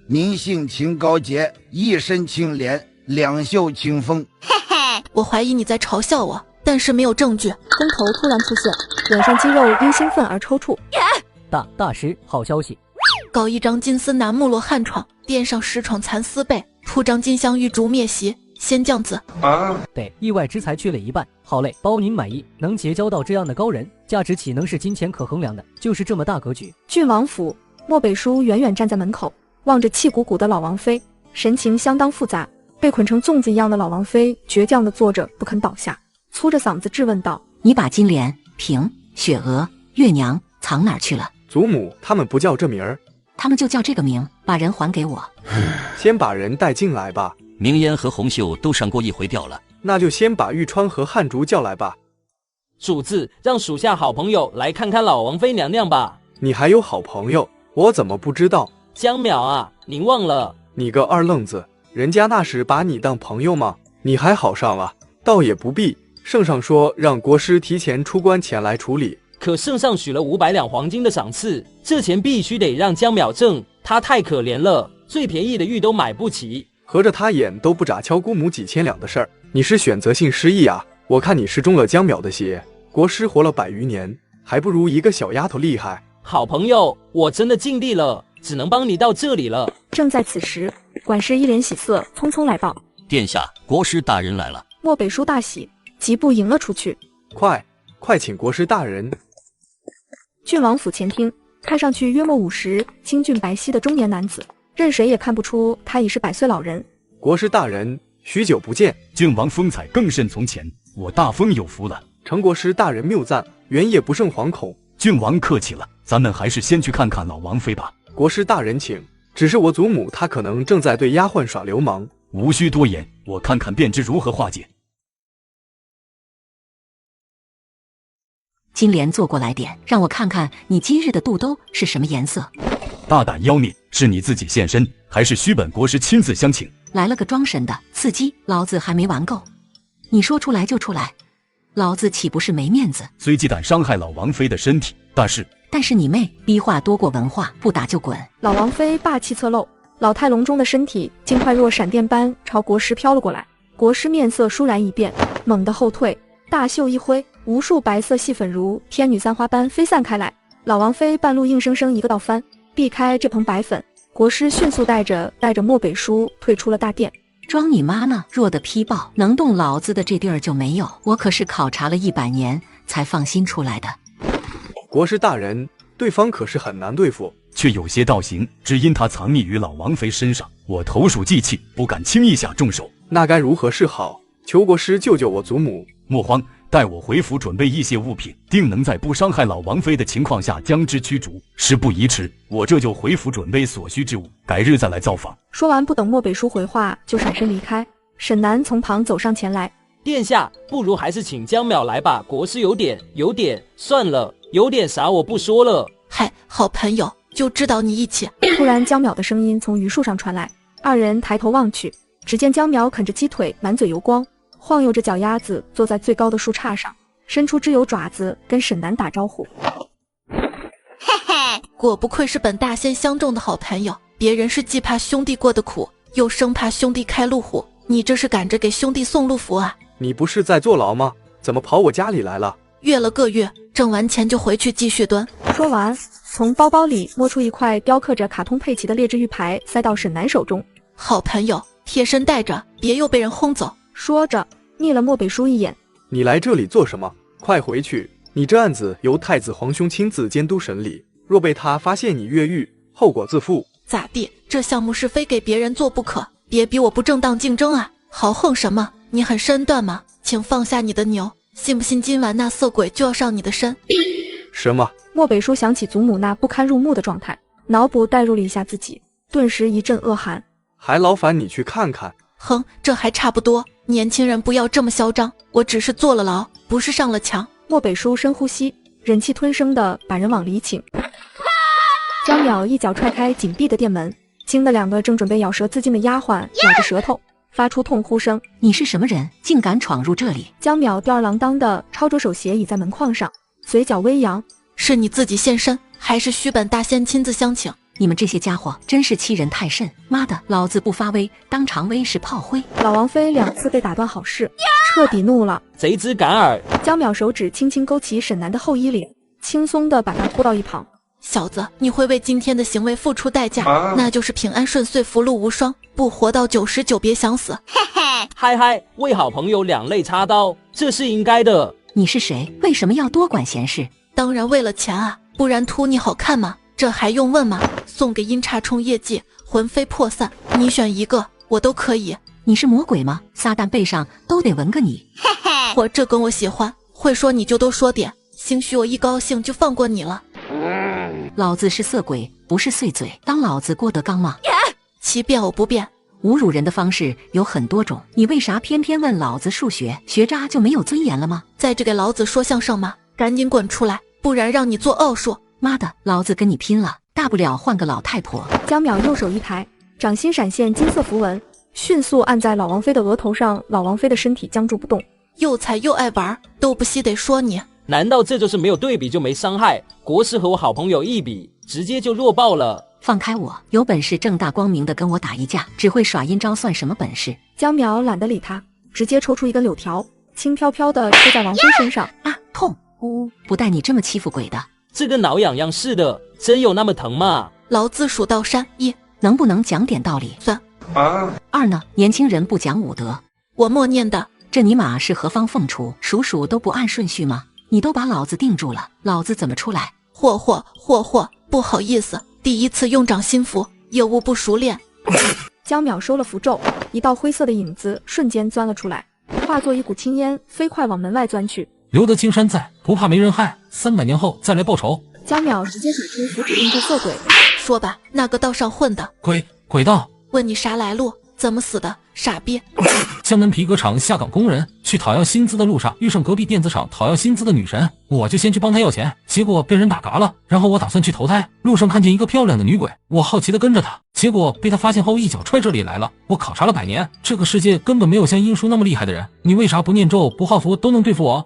您性情高洁，一身清廉，两袖清风。我怀疑你在嘲笑我，但是没有证据。工头突然出现，脸上肌肉因兴奋而抽搐。大师，好消息！搞一张金丝楠木罗汉床，垫上10床蚕丝被，铺张金镶玉竹篾席，先降子对，意外之财去了一半，好嘞，包您满意。能结交到这样的高人，价值岂能是金钱可衡量的？就是这么大格局。郡王府，漠北叔远远站在门口，望着气鼓鼓的老王妃，神情相当复杂。被捆成粽子一样的老王妃倔强地坐着不肯倒下，粗着嗓子质问道：“你把金莲、平、雪娥、月娘藏哪儿去了？”祖母他们不叫这名儿，他们就叫这个名，把人还给我。先把人带进来吧。明烟和红袖都上过一回吊了，那就先把玉川和汉竹叫来吧。主子，让属下好朋友来看看老王妃娘娘吧。你还有好朋友？我怎么不知道？江淼啊，您忘了？你个二愣子，人家那时把你当朋友吗？你还好上了，倒也不必。圣上说让国师提前出关前来处理，可圣上许了500两黄金的赏赐，这钱必须得让江淼挣，他太可怜了，最便宜的玉都买不起。合着他眼都不眨敲姑母几千两的事儿，你是选择性失忆啊？我看你是中了江淼的邪。国师活了100余年，还不如一个小丫头厉害。好朋友，我真的尽力了，只能帮你到这里了。正在此时，管事一脸喜色，匆匆来报：殿下，国师大人来了。漠北叔大喜，疾步迎了出去。快请国师大人。郡王府前厅，看上去约莫50，清俊白皙的中年男子，任谁也看不出他已是100岁老人。国师大人，许久不见。郡王风采更甚从前，我大封有福了。承国师大人谬赞，原也不胜惶恐。郡王客气了，咱们还是先去看看老王妃吧。国师大人请。只是我祖母她可能正在对丫鬟耍流氓。无需多言，我看看便知如何化解。金莲坐过来点，让我看看你今日的肚兜是什么颜色。大胆妖孽，是你自己现身，还是须本国师亲自相请？来了个装神的，刺激，老子还没玩够。你说出来就出来，老子岂不是没面子？虽忌惮伤害老王妃的身体，但是你妹，逼话多过文化，不打就滚。老王妃霸气侧漏，老态龙钟的身体竟快若闪电般朝国师飘了过来。国师面色倏然一变，猛地后退，大袖一挥，无数白色细粉如天女散花般飞散开来。老王妃半路硬生生一个倒翻，避开这蓬白粉。国师迅速带着漠北叔退出了大殿。装你妈呢！弱的批报，能动老子的这地儿就没有。我可是考察了100年才放心出来的。国师大人，对方可是很难对付，却有些道行，只因他藏匿于老王妃身上，我投鼠忌器，不敢轻易下重手。那该如何是好？求国师救救我祖母。莫慌，待我回府准备一些物品，定能在不伤害老王妃的情况下将之驱逐。事不宜迟，我这就回府准备所需之物，改日再来造访。说完，不等漠北叔回话，就闪身离开。沈南从旁走上前来，殿下，不如还是请江淼来吧。国师有点，算了，有点啥我不说了。嗨，好朋友，就知道你义气。突然，江淼的声音从榆树上传来，二人抬头望去，只见江淼啃着鸡腿，满嘴油光，晃悠着脚丫子坐在最高的树杈上，伸出只有爪子跟沈南打招呼。嘿嘿，果不愧是本大仙相中的好朋友，别人是既怕兄弟过得苦，又生怕兄弟开路虎，你这是赶着给兄弟送路符啊！你不是在坐牢吗？怎么跑我家里来了？月了个月，挣完钱就回去继续蹲。说完，从包包里摸出一块雕刻着卡通佩奇的劣质玉牌，塞到沈南手中。好朋友，贴身带着，别又被人轰走。说着，睨了漠北叔一眼。你来这里做什么？快回去！你这案子由太子皇兄亲自监督审理，若被他发现你越狱，后果自负。咋地？这项目是非给别人做不可，别逼我不正当竞争啊！豪横什么？你很身段吗？请放下你的牛，信不信今晚那色鬼就要上你的身？什么？漠北叔想起祖母那不堪入目的状态，脑补代入了一下自己，顿时一阵恶寒。还劳烦你去看看。哼，这还差不多。年轻人不要这么嚣张，我只是坐了牢，不是上了墙。漠北叔深呼吸，忍气吞声的把人往里请。江淼一脚踹开紧闭的店门，惊得2个正准备咬舌自尽的丫鬟咬着舌头，发出痛呼声。你是什么人，竟敢闯入这里？江淼吊儿郎当的抄着手鞋倚在门框上，嘴角微扬。是你自己现身，还是须本大仙亲自相请？你们这些家伙真是欺人太甚！妈的，老子不发威，当场威势炮灰！老王妃2次被打断好事，彻底怒了。贼子敢耳！江淼手指轻轻勾起沈南的后衣领，轻松地把他拖到一旁。小子，你会为今天的行为付出代价，那就是平安顺遂、福禄无双，不活到90就别想死。嗨嗨，为好朋友两肋插刀，这是应该的。你是谁？为什么要多管闲事？当然为了钱啊，不然图你好看吗？这还用问吗？送给阴差冲业绩，魂飞魄散，你选一个我都可以。你是魔鬼吗？撒旦背上都得纹个你。我这跟我喜欢，会说你就多说点，兴许我一高兴就放过你了。老子是色鬼，不是碎嘴，当老子郭德纲吗？其变我不变。侮辱人的方式有很多种，你为啥偏偏问老子数学？学渣就没有尊严了吗？在这给老子说相声吗？赶紧滚出来，不然让你做奥数。妈的，老子跟你拼了，大不了换个老太婆。江淼右手一抬，掌心闪现金色符文，迅速按在老王妃的额头上，老王妃的身体僵住不动。又菜又爱玩，都不惜得说你。难道这就是没有对比就没伤害？国师和我好朋友一比，直接就弱爆了。放开我，有本事正大光明的跟我打一架，只会耍阴招算什么本事？江淼懒得理他，直接抽出一根柳条，轻飘飘的吹在王妃身上。啊，痛！不带你这么欺负鬼的。这个挠痒痒似的，真有那么疼吗？老子数到3，能不能讲点道理？算。2呢？年轻人不讲武德。我默念的。这尼玛是何方凤雏？数都不按顺序吗？你都把老子定住了，老子怎么出来？嚯，不好意思，第一次用掌心符，业务不熟练。江淼收了符咒，一道灰色的影子瞬间钻了出来，化作一股青烟，飞快往门外钻去。留得青山在，不怕没人害，300年后再来报仇。江淼直接甩出符纸定住色鬼。说吧，那个道上混的鬼道，问你啥来路，怎么死的，傻逼。江南皮革厂下岗工人去讨要薪资的路上，遇上隔壁电子厂讨要薪资的女神，我就先去帮她要钱，结果被人打嘎了。然后我打算去投胎，路上看见一个漂亮的女鬼，我好奇的跟着她，结果被她发现后一脚踹这里来了。我考察了100年，这个世界根本没有像英叔那么厉害的人，你为啥不念咒不画符都能对付我？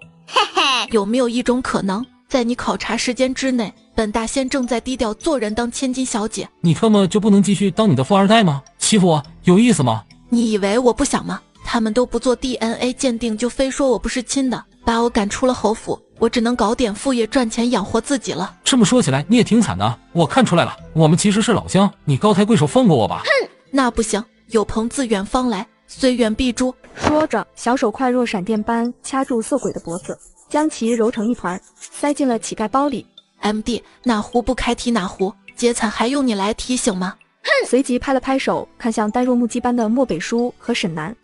有没有一种可能，在你考察时间之内，本大仙正在低调做人当千金小姐？你他妈就不能继续当你的富二代吗？欺负我有意思吗？你以为我不想吗？他们都不做 DNA 鉴定，就非说我不是亲的，把我赶出了侯府，我只能搞点副业赚钱养活自己了。这么说起来你也挺惨的，我看出来了，我们其实是老乡，你高抬贵手放过我吧。哼，那不行，有朋自远方来，虽远必诛。说着，小手快若闪电般掐住色鬼的脖子，将其揉成一团，塞进了乞丐包里。MD， 哪壶不开提哪壶，劫财还用你来提醒吗？随即拍了拍手，看向呆若木鸡般的漠北叔和沈南。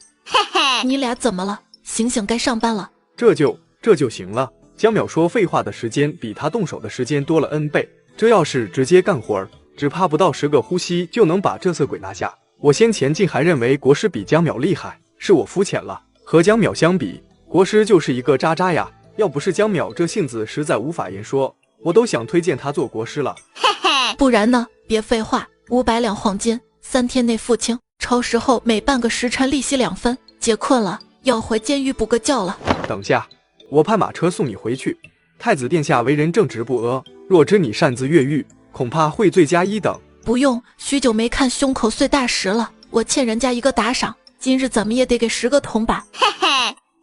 你俩怎么了？醒醒，该上班了。这就行了。江淼说废话的时间比他动手的时间多了 N 倍，这要是直接干活儿，只怕不到10个呼吸就能把这色鬼拿下。我先前竟还认为国师比江淼厉害，是我肤浅了。和江淼相比，国师就是一个渣渣呀。要不是江淼这性子实在无法言说，我都想推荐他做国师了。不然呢？别废话，500两黄金，3天内付清。超时后每半个时辰利息2分。解困了，要回监狱补个觉了。等下，我派马车送你回去。太子殿下为人正直不阿，若知你擅自越狱，恐怕会罪加1等。不用，许久没看胸口碎大石了，我欠人家一个打赏，今日怎么也得给10个铜板。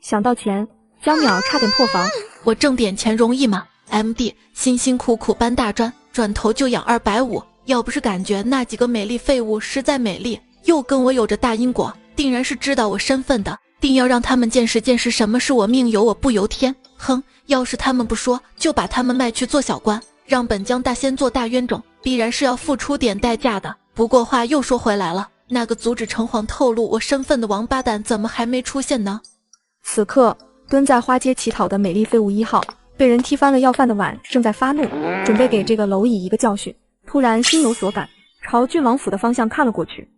想到钱，江淼差点破防。我挣点钱容易吗 ？MD 辛辛苦苦搬大砖，转头就养250，要不是感觉那几个美丽废物实在美丽，又跟我有着大因果，定然是知道我身份的，定要让他们见识见识什么是我命由我不由天。哼，要是他们不说，就把他们卖去做小官，让本江大仙做大冤种，必然是要付出点代价的。不过话又说回来了，那个阻止城隍透露我身份的王八蛋怎么还没出现呢？此刻蹲在花街乞讨的美丽废物1号被人踢翻了要饭的碗，正在发怒，准备给这个蝼蚁一个教训。突然心有所感，朝郡王府的方向看了过去。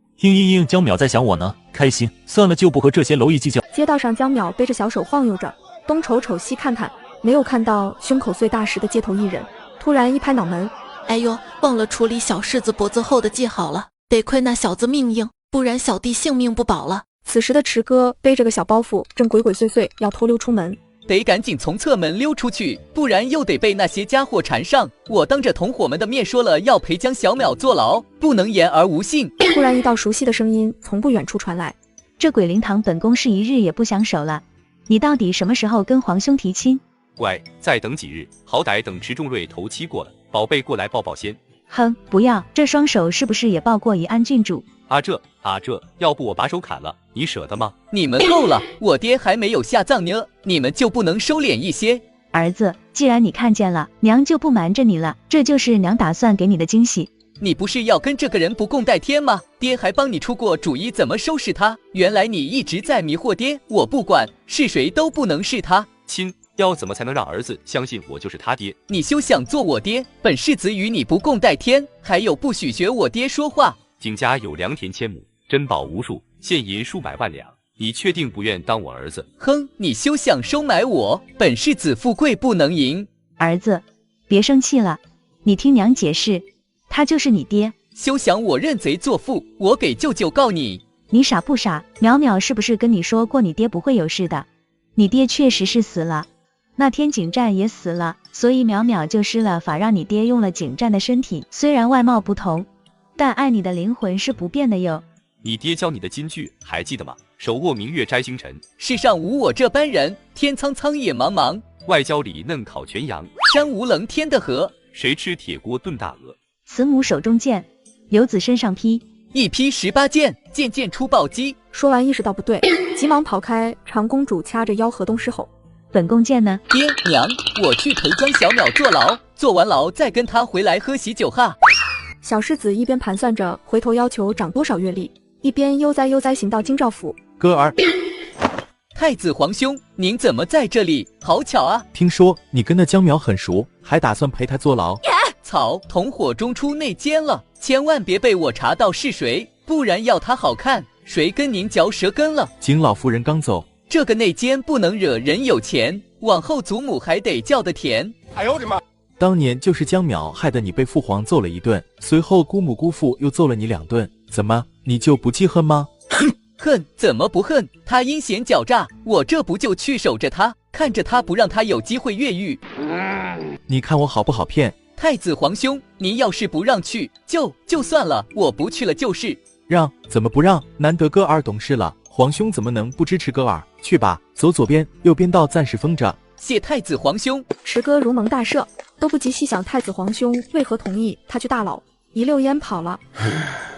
江淼在想我呢，开心。算了，就不和这些蝼蚁计较。街道上，江淼背着小手晃悠着，东瞅瞅西看看，没有看到胸口碎大石的街头艺人。突然一拍脑门，哎呦，忘了处理小柿子脖子后的记好了，得亏那小子命硬，不然小弟性命不保了。此时的池哥背着个小包袱，正鬼鬼祟祟要偷溜出门。得赶紧从侧门溜出去，不然又得被那些家伙缠上。我当着同伙们的面说了要陪江小淼坐牢，不能言而无信。突然一道熟悉的声音从不远处传来，这鬼灵堂本宫是一日也不想守了，你到底什么时候跟皇兄提亲？乖，再等几日，好歹等池仲瑞头七过了，宝贝，过来抱抱先。哼，不要，这双手是不是也抱过宜安郡主？这，要不我把手砍了，你舍得吗？你们够了，我爹还没有下葬呢，你们就不能收敛一些？儿子，既然你看见了，娘就不瞒着你了，这就是娘打算给你的惊喜。你不是要跟这个人不共戴天吗？爹还帮你出过主意怎么收拾他，原来你一直在迷惑爹，我不管，是谁都不能是他。亲，要怎么才能让儿子相信我就是他爹？你休想做我爹，本世子与你不共戴天，还有不许学我爹说话。景家有良田千亩，珍宝无数，现银数百万两，你确定不愿当我儿子？哼，你休想收买我，本世子富贵不能淫。儿子，别生气了，你听娘解释，他就是你爹。休想我认贼作父，我给舅舅告你。你傻不傻？淼淼是不是跟你说过你爹不会有事的？你爹确实是死了，那天景战也死了，所以淼淼就施了法让你爹用了景战的身体，虽然外貌不同，但爱你的灵魂是不变的哟。你爹教你的金句还记得吗？手握明月摘星辰，世上无我这般人，天苍苍野茫茫，外焦里嫩烤全羊，山无棱天的河，谁吃铁锅炖大鹅？慈母手中剑，游子身上披，一披18剑，剑剑出暴击。说完意识到不对，急忙跑开。长公主掐着腰河东狮吼：“本宫剑呢？爹娘，我去陪江小淼坐牢，坐完牢再跟他回来喝喜酒哈。”小世子一边盘算着回头要求涨多少月例，一边悠哉悠哉行到京兆府。哥儿，太子皇兄，您怎么在这里？好巧啊！听说你跟那江淼很熟，还打算陪他坐牢？草，同伙中出内奸了，千万别被我查到是谁，不然要他好看，谁跟您嚼舌根了？景老夫人刚走，这个内奸不能惹人有钱，往后祖母还得叫得甜。哎呦我的妈！当年就是江淼害得你被父皇揍了一顿，随后姑母姑父又揍了你2顿，怎么你就不记恨吗？恨怎么不恨？他阴险狡诈，我这不就去守着他，看着他不让他有机会越狱。你看我好不好骗？太子皇兄，您要是不让去，就算了，我不去了就是。让？怎么不让？难得哥儿懂事了，皇兄怎么能不支持哥儿？去吧，走左边，右边道暂时封着。谢太子皇兄。池哥如蒙大赦，都不及细想太子皇兄为何同意他去大牢，一溜烟跑了。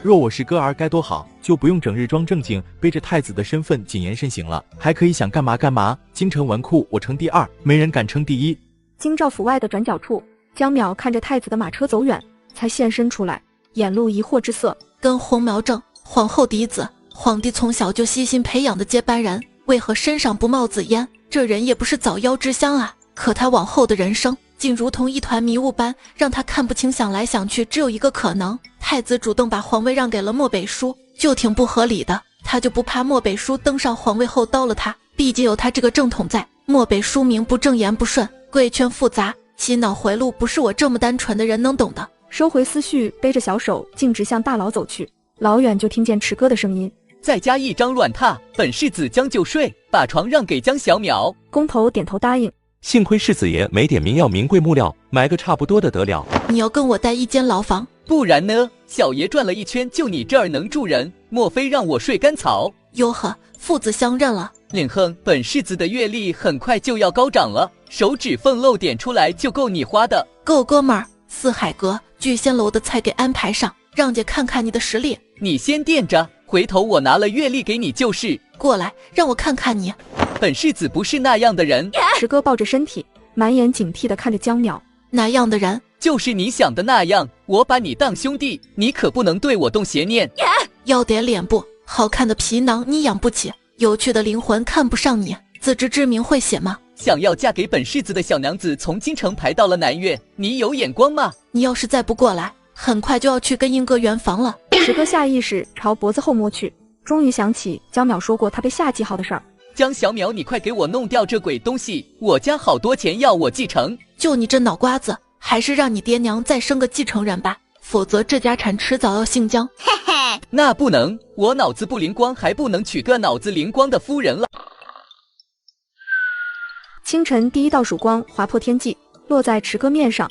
若我是哥儿该多好，就不用整日装正经，背着太子的身份谨言慎行了，还可以想干嘛干嘛。京城文库我称第2，没人敢称第1。京兆府外的转角处，江淼看着太子的马车走远，才现身出来，眼露疑惑之色。跟洪苗正、皇后嫡子，皇帝从小就悉心培养的接班人，为何身上不冒紫烟？这人也不是早夭之香啊！可他往后的人生，竟如同一团迷雾般，让他看不清，想来想去，只有一个可能：太子主动把皇位让给了漠北叔，就挺不合理的。他就不怕漠北叔登上皇位后刀了他？毕竟有他这个正统在，漠北叔名不正言不顺，贵圈复杂，洗脑回路不是我这么单纯的人能懂的。收回思绪，背着小手径直向大牢走去。老远就听见池哥的声音：“再加一张软榻，本世子将就睡，把床让给江小淼。”工头点头答应。幸亏世子爷没点名要名贵木料，买个差不多的得了。你要跟我带一间牢房？不然呢？小爷转了一圈，就你这儿能住人，莫非让我睡干草？哟呵，父子相认了。领哼，本世子的阅历很快就要高涨了，手指缝漏点出来就够你花的。够哥们儿，四海阁、聚仙楼的菜给安排上，让姐看看你的实力。你先垫着，回头我拿了阅历给你就是。过来，让我看看你。本世子不是那样的人。池哥抱着身体，满眼警惕地看着江淼。哪样的人？就是你想的那样，我把你当兄弟，你可不能对我动邪念。要点脸部，好看的皮囊你养不起，有趣的灵魂看不上你，自知之明会写吗？想要嫁给本世子的小娘子从京城排到了南岳，你有眼光吗？你要是再不过来，很快就要去跟英哥圆房了。池哥下意识朝脖子后摸去，终于想起江淼说过他被下记号的事儿。江小淼，你快给我弄掉这鬼东西，我家好多钱要我继承。就你这脑瓜子，还是让你爹娘再生个继承人吧，否则这家产迟早要姓江。嘿嘿，那不能，我脑子不灵光，还不能娶个脑子灵光的夫人了。清晨第一道曙光划破天际，落在池哥面上。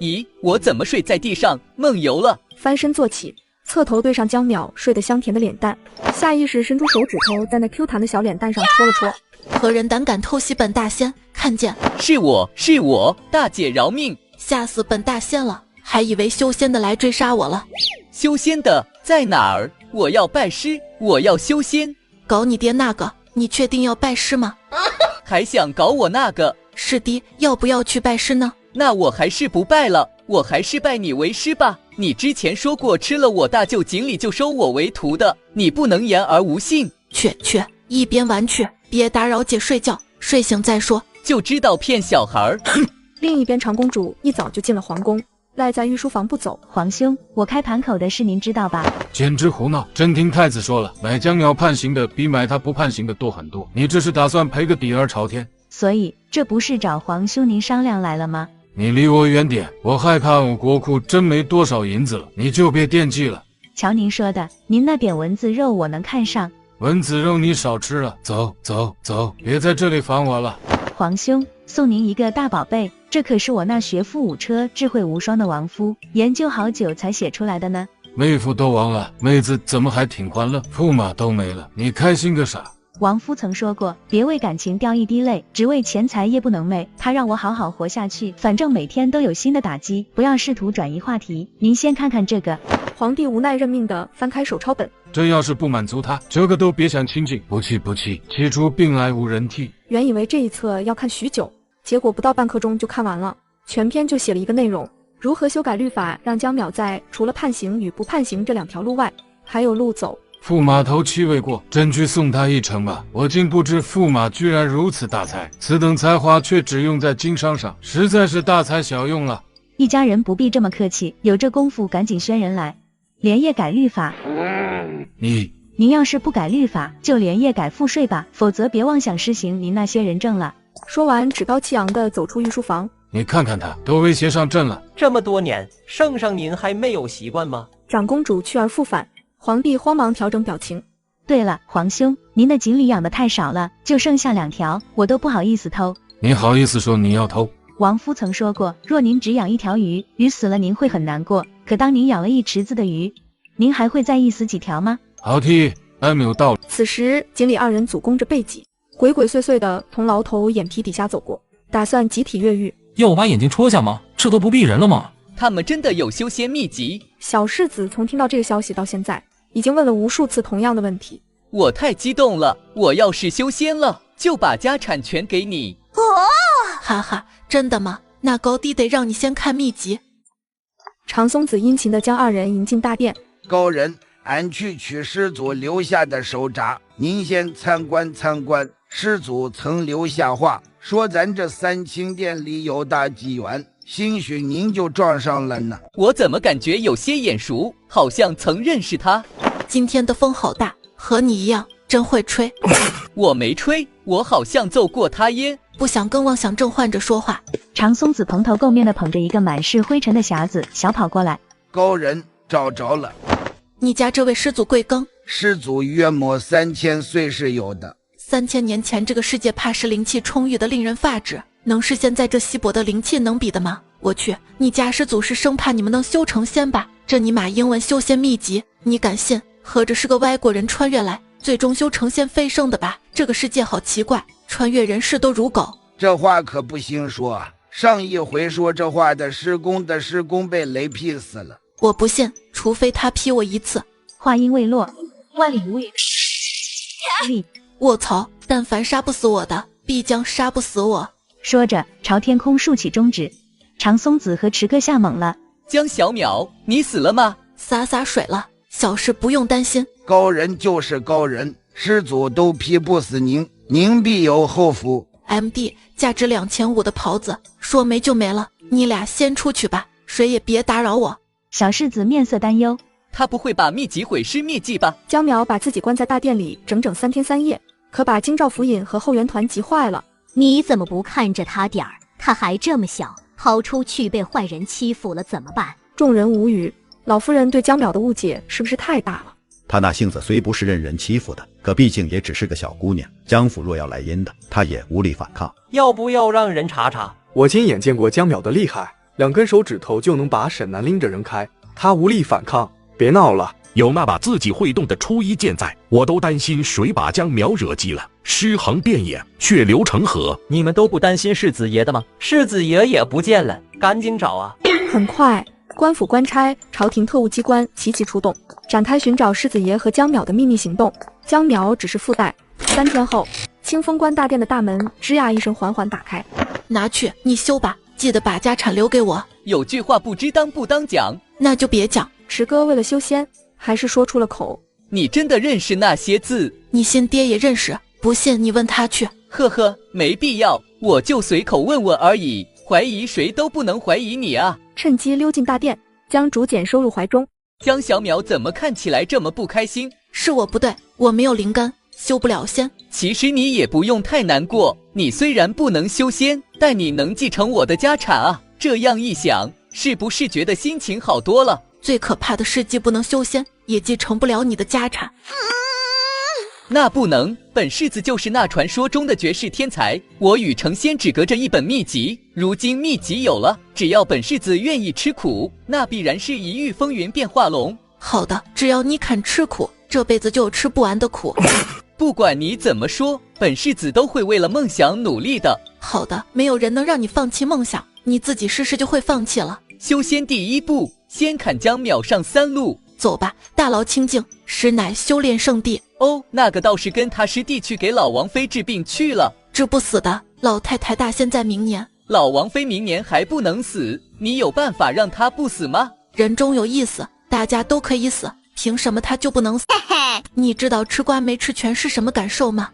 咦，我怎么睡在地上？梦游了。翻身坐起，侧头对上江淼睡得香甜的脸蛋，下意识伸出手指头在那 Q 弹的小脸蛋上戳了戳。何人胆敢偷袭本大仙？看见是我，大姐饶命！吓死本大仙了，还以为修仙的来追杀我了。修仙的在哪儿？我要拜师，我要修仙。搞你爹那个，你确定要拜师吗？还想搞我那个？是的，要不要去拜师呢？那我还是不拜了，我还是拜你为师吧。你之前说过吃了我大舅锦鲤就收我为徒的，你不能言而无信。去，一边玩去，别打扰姐睡觉，睡醒再说。就知道骗小孩。另一边，长公主一早就进了皇宫，赖在御书房不走。皇兄，我开盘口的事您知道吧？简直胡闹！真听太子说了，买江鸟判刑的比买他不判刑的多很多。你这是打算赔个底儿朝天？所以这不是找皇兄您商量来了吗？你离我远点，我害怕我国库真没多少银子了，你就别惦记了。瞧您说的，您那点蚊子肉我能看上。蚊子肉你少吃了，走，别在这里烦我了。皇兄，送您一个大宝贝，这可是我那学富五车、智慧无双的王夫研究好久才写出来的呢。妹夫都亡了，妹子怎么还挺欢乐？驸马都没了，你开心个啥？王夫曾说过，别为感情掉一滴泪，只为钱财夜不能寐。他让我好好活下去，反正每天都有新的打击，不要试图转移话题。您先看看这个。皇帝无奈认命的翻开手抄本，这要是不满足他，这个都别想亲近。不气，气出病来无人替。原以为这一册要看许久，结果不到半刻钟就看完了。全篇就写了一个内容：如何修改律法，让江淼在除了判刑与不判刑这两条路外，还有路走。驸马头七位过，真去送他一程吧。我竟不知驸马居然如此大才，此等才华却只用在经商上，实在是大材小用了。一家人不必这么客气，有这功夫赶紧宣人来，连夜改律法。您要是不改律法，就连夜改赋税吧，否则别妄想施行您那些人证了。说完，趾高气扬地走出御书房。你看看他，都威胁上阵了。这么多年，圣上您还没有习惯吗？长公主去而复返，皇帝慌忙调整表情。对了，皇兄，您的锦鲤养的太少了，就剩下2条，我都不好意思偷。你好意思说你要偷？王夫曾说过，若您只养1条鱼，鱼死了您会很难过，可当您养了1池子的鱼，您还会在意死几条吗？好题，安没有道理。此时锦鲤2人祖弓着背脊，鬼鬼祟祟的从牢头眼皮底下走过，打算集体越狱。要我把眼睛戳下吗？这都不避人了吗？他们真的有修仙秘籍？小世子从听到这个消息到现在，已经问了无数次同样的问题。我太激动了，我要是修仙了，就把家产全给你。哈哈，真的吗？那高低得让你先看秘籍。长松子殷勤地将2人迎进大殿。高人，俺去取师祖留下的手札，您先参观参观。师祖曾留下话，说咱这三清殿里有大机缘，兴许您就撞上了呢。我怎么感觉有些眼熟，好像曾认识他。今天的风好大，和你一样，真会吹。我没吹，我好像奏过他烟。不想跟妄想症患者说话。长松子蓬头垢面的捧着一个满是灰尘的匣子，小跑过来。高人找着了。你家这位师祖贵庚？师祖约莫3000岁是有的。3000年前这个世界怕是灵气充裕的令人发指，能是现在这稀薄的灵气能比的吗？我去，你家师祖是生怕你们能修成仙吧？这尼玛英文修仙秘籍，你敢信？合着是个外国人穿越来，最终修成仙飞升的吧？这个世界好奇怪，穿越人士都如狗。这话可不行说啊！上一回说这话的师公被雷劈死了。我不信，除非他劈我一次。话音未落，万里无云。卧槽！但凡杀不死我的，必将杀不死我。说着，朝天空竖起中指。长松子和池哥吓懵了。江小淼，你死了吗？洒水了，小事不用担心。高人就是高人，师祖都劈不死您，您必有后福。MD， 价值2500的袍子，说没就没了，你俩先出去吧，谁也别打扰我。小世子面色担忧，他不会把秘籍毁尸灭迹吧？江淼把自己关在大殿里整整3天3夜，可把京兆府尹和后援团急坏了。你怎么不看着他点儿？他还这么小，跑出去被坏人欺负了怎么办？众人无语，老夫人对江淼的误解是不是太大了？她那性子虽不是任人欺负的，可毕竟也只是个小姑娘，江府若要来阴的，她也无力反抗。要不要让人查查？我亲眼见过江淼的厉害，2根手指头就能把沈南拎着人开，她无力反抗。别闹了，有那把自己会动的初一剑在，我都担心谁把江淼惹急了，尸横遍野，血流成河。你们都不担心世子爷的吗？世子爷也不见了，赶紧找啊！很快，官府官差、朝廷特务机关齐齐出动，展开寻找世子爷和江淼的秘密行动。江淼只是附带。3天后，清风观大殿的大门吱呀一声缓缓打开。拿去，你修吧，记得把家产留给我。有句话不知当不当讲，那就别讲。池哥为了修仙，还是说出了口。你真的认识那些字？你信爹也认识，不信你问他去。呵呵，没必要，我就随口问问而已，怀疑谁都不能怀疑你啊！趁机溜进大殿，将竹简收入怀中。江小淼怎么看起来这么不开心？是我不对，我没有灵根，修不了仙。其实你也不用太难过，你虽然不能修仙，但你能继承我的家产啊！这样一想，是不是觉得心情好多了？最可怕的是既不能修仙，也继承不了你的家产。那不能，本世子就是那传说中的绝世天才，我与成仙只隔着一本秘籍，如今秘籍有了，只要本世子愿意吃苦，那必然是一遇风云变化龙。好的，只要你肯吃苦，这辈子就有吃不完的苦。不管你怎么说，本世子都会为了梦想努力的。好的，没有人能让你放弃梦想，你自己试试就会放弃了。修仙第一步，先砍江淼上3路。走吧，大牢清净，实乃修炼圣地。哦，那个道士跟他师弟去给老王妃治病去了，治不死的。老太太大仙在明年，老王妃明年还不能死，你有办法让她不死吗？人终有一死，大家都可以死，凭什么她就不能死？你知道吃瓜没吃全是什么感受吗？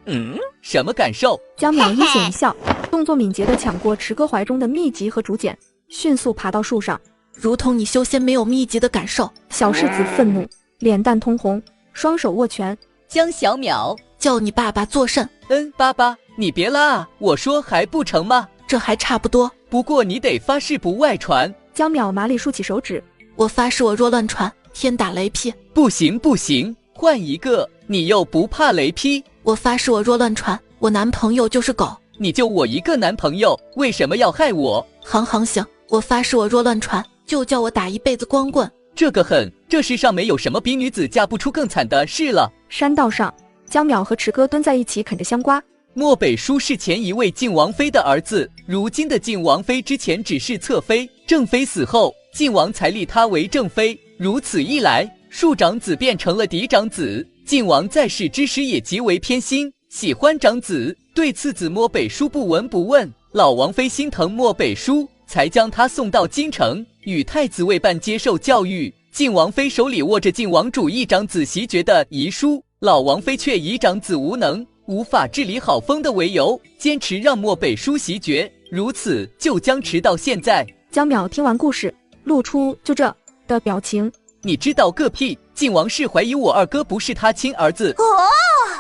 什么感受？江淼阴险一笑，动作敏捷地抢过池哥怀中的秘籍和竹简，迅速爬到树上。如同你修仙没有秘籍的感受。小世子愤怒，脸蛋通红，双手握拳。江小淼，叫你爸爸作甚？爸爸，你别拉啊！我说还不成吗？这还差不多，不过你得发誓不外传。江淼麻利竖起手指，我发誓我若乱传，天打雷劈。不行不行，换一个，你又不怕雷劈？我发誓我若乱传，我男朋友就是狗。你就我一个男朋友，为什么要害我？行，我发誓我若乱传，就叫我打一辈子光棍。这个狠，这世上没有什么比女子嫁不出更惨的事了。山道上，江淼和池哥蹲在一起啃着香瓜。漠北叔是前一位晋王妃的儿子，如今的晋王妃之前只是侧妃，正妃死后，晋王才立他为正妃。如此一来，庶长子变成了嫡长子。晋王在世之时也极为偏心，喜欢长子，对次子漠北叔不闻不问。老王妃心疼漠北叔，才将他送到京城，与太子为伴接受教育。晋王妃手里握着晋王主义长子袭爵的遗书，老王妃却以长子无能，无法治理好封的为由，坚持让漠北叔袭爵，如此就僵持到现在。江淼听完故事，露出就这的表情。你知道个屁！晋王是怀疑我二哥不是他亲儿子。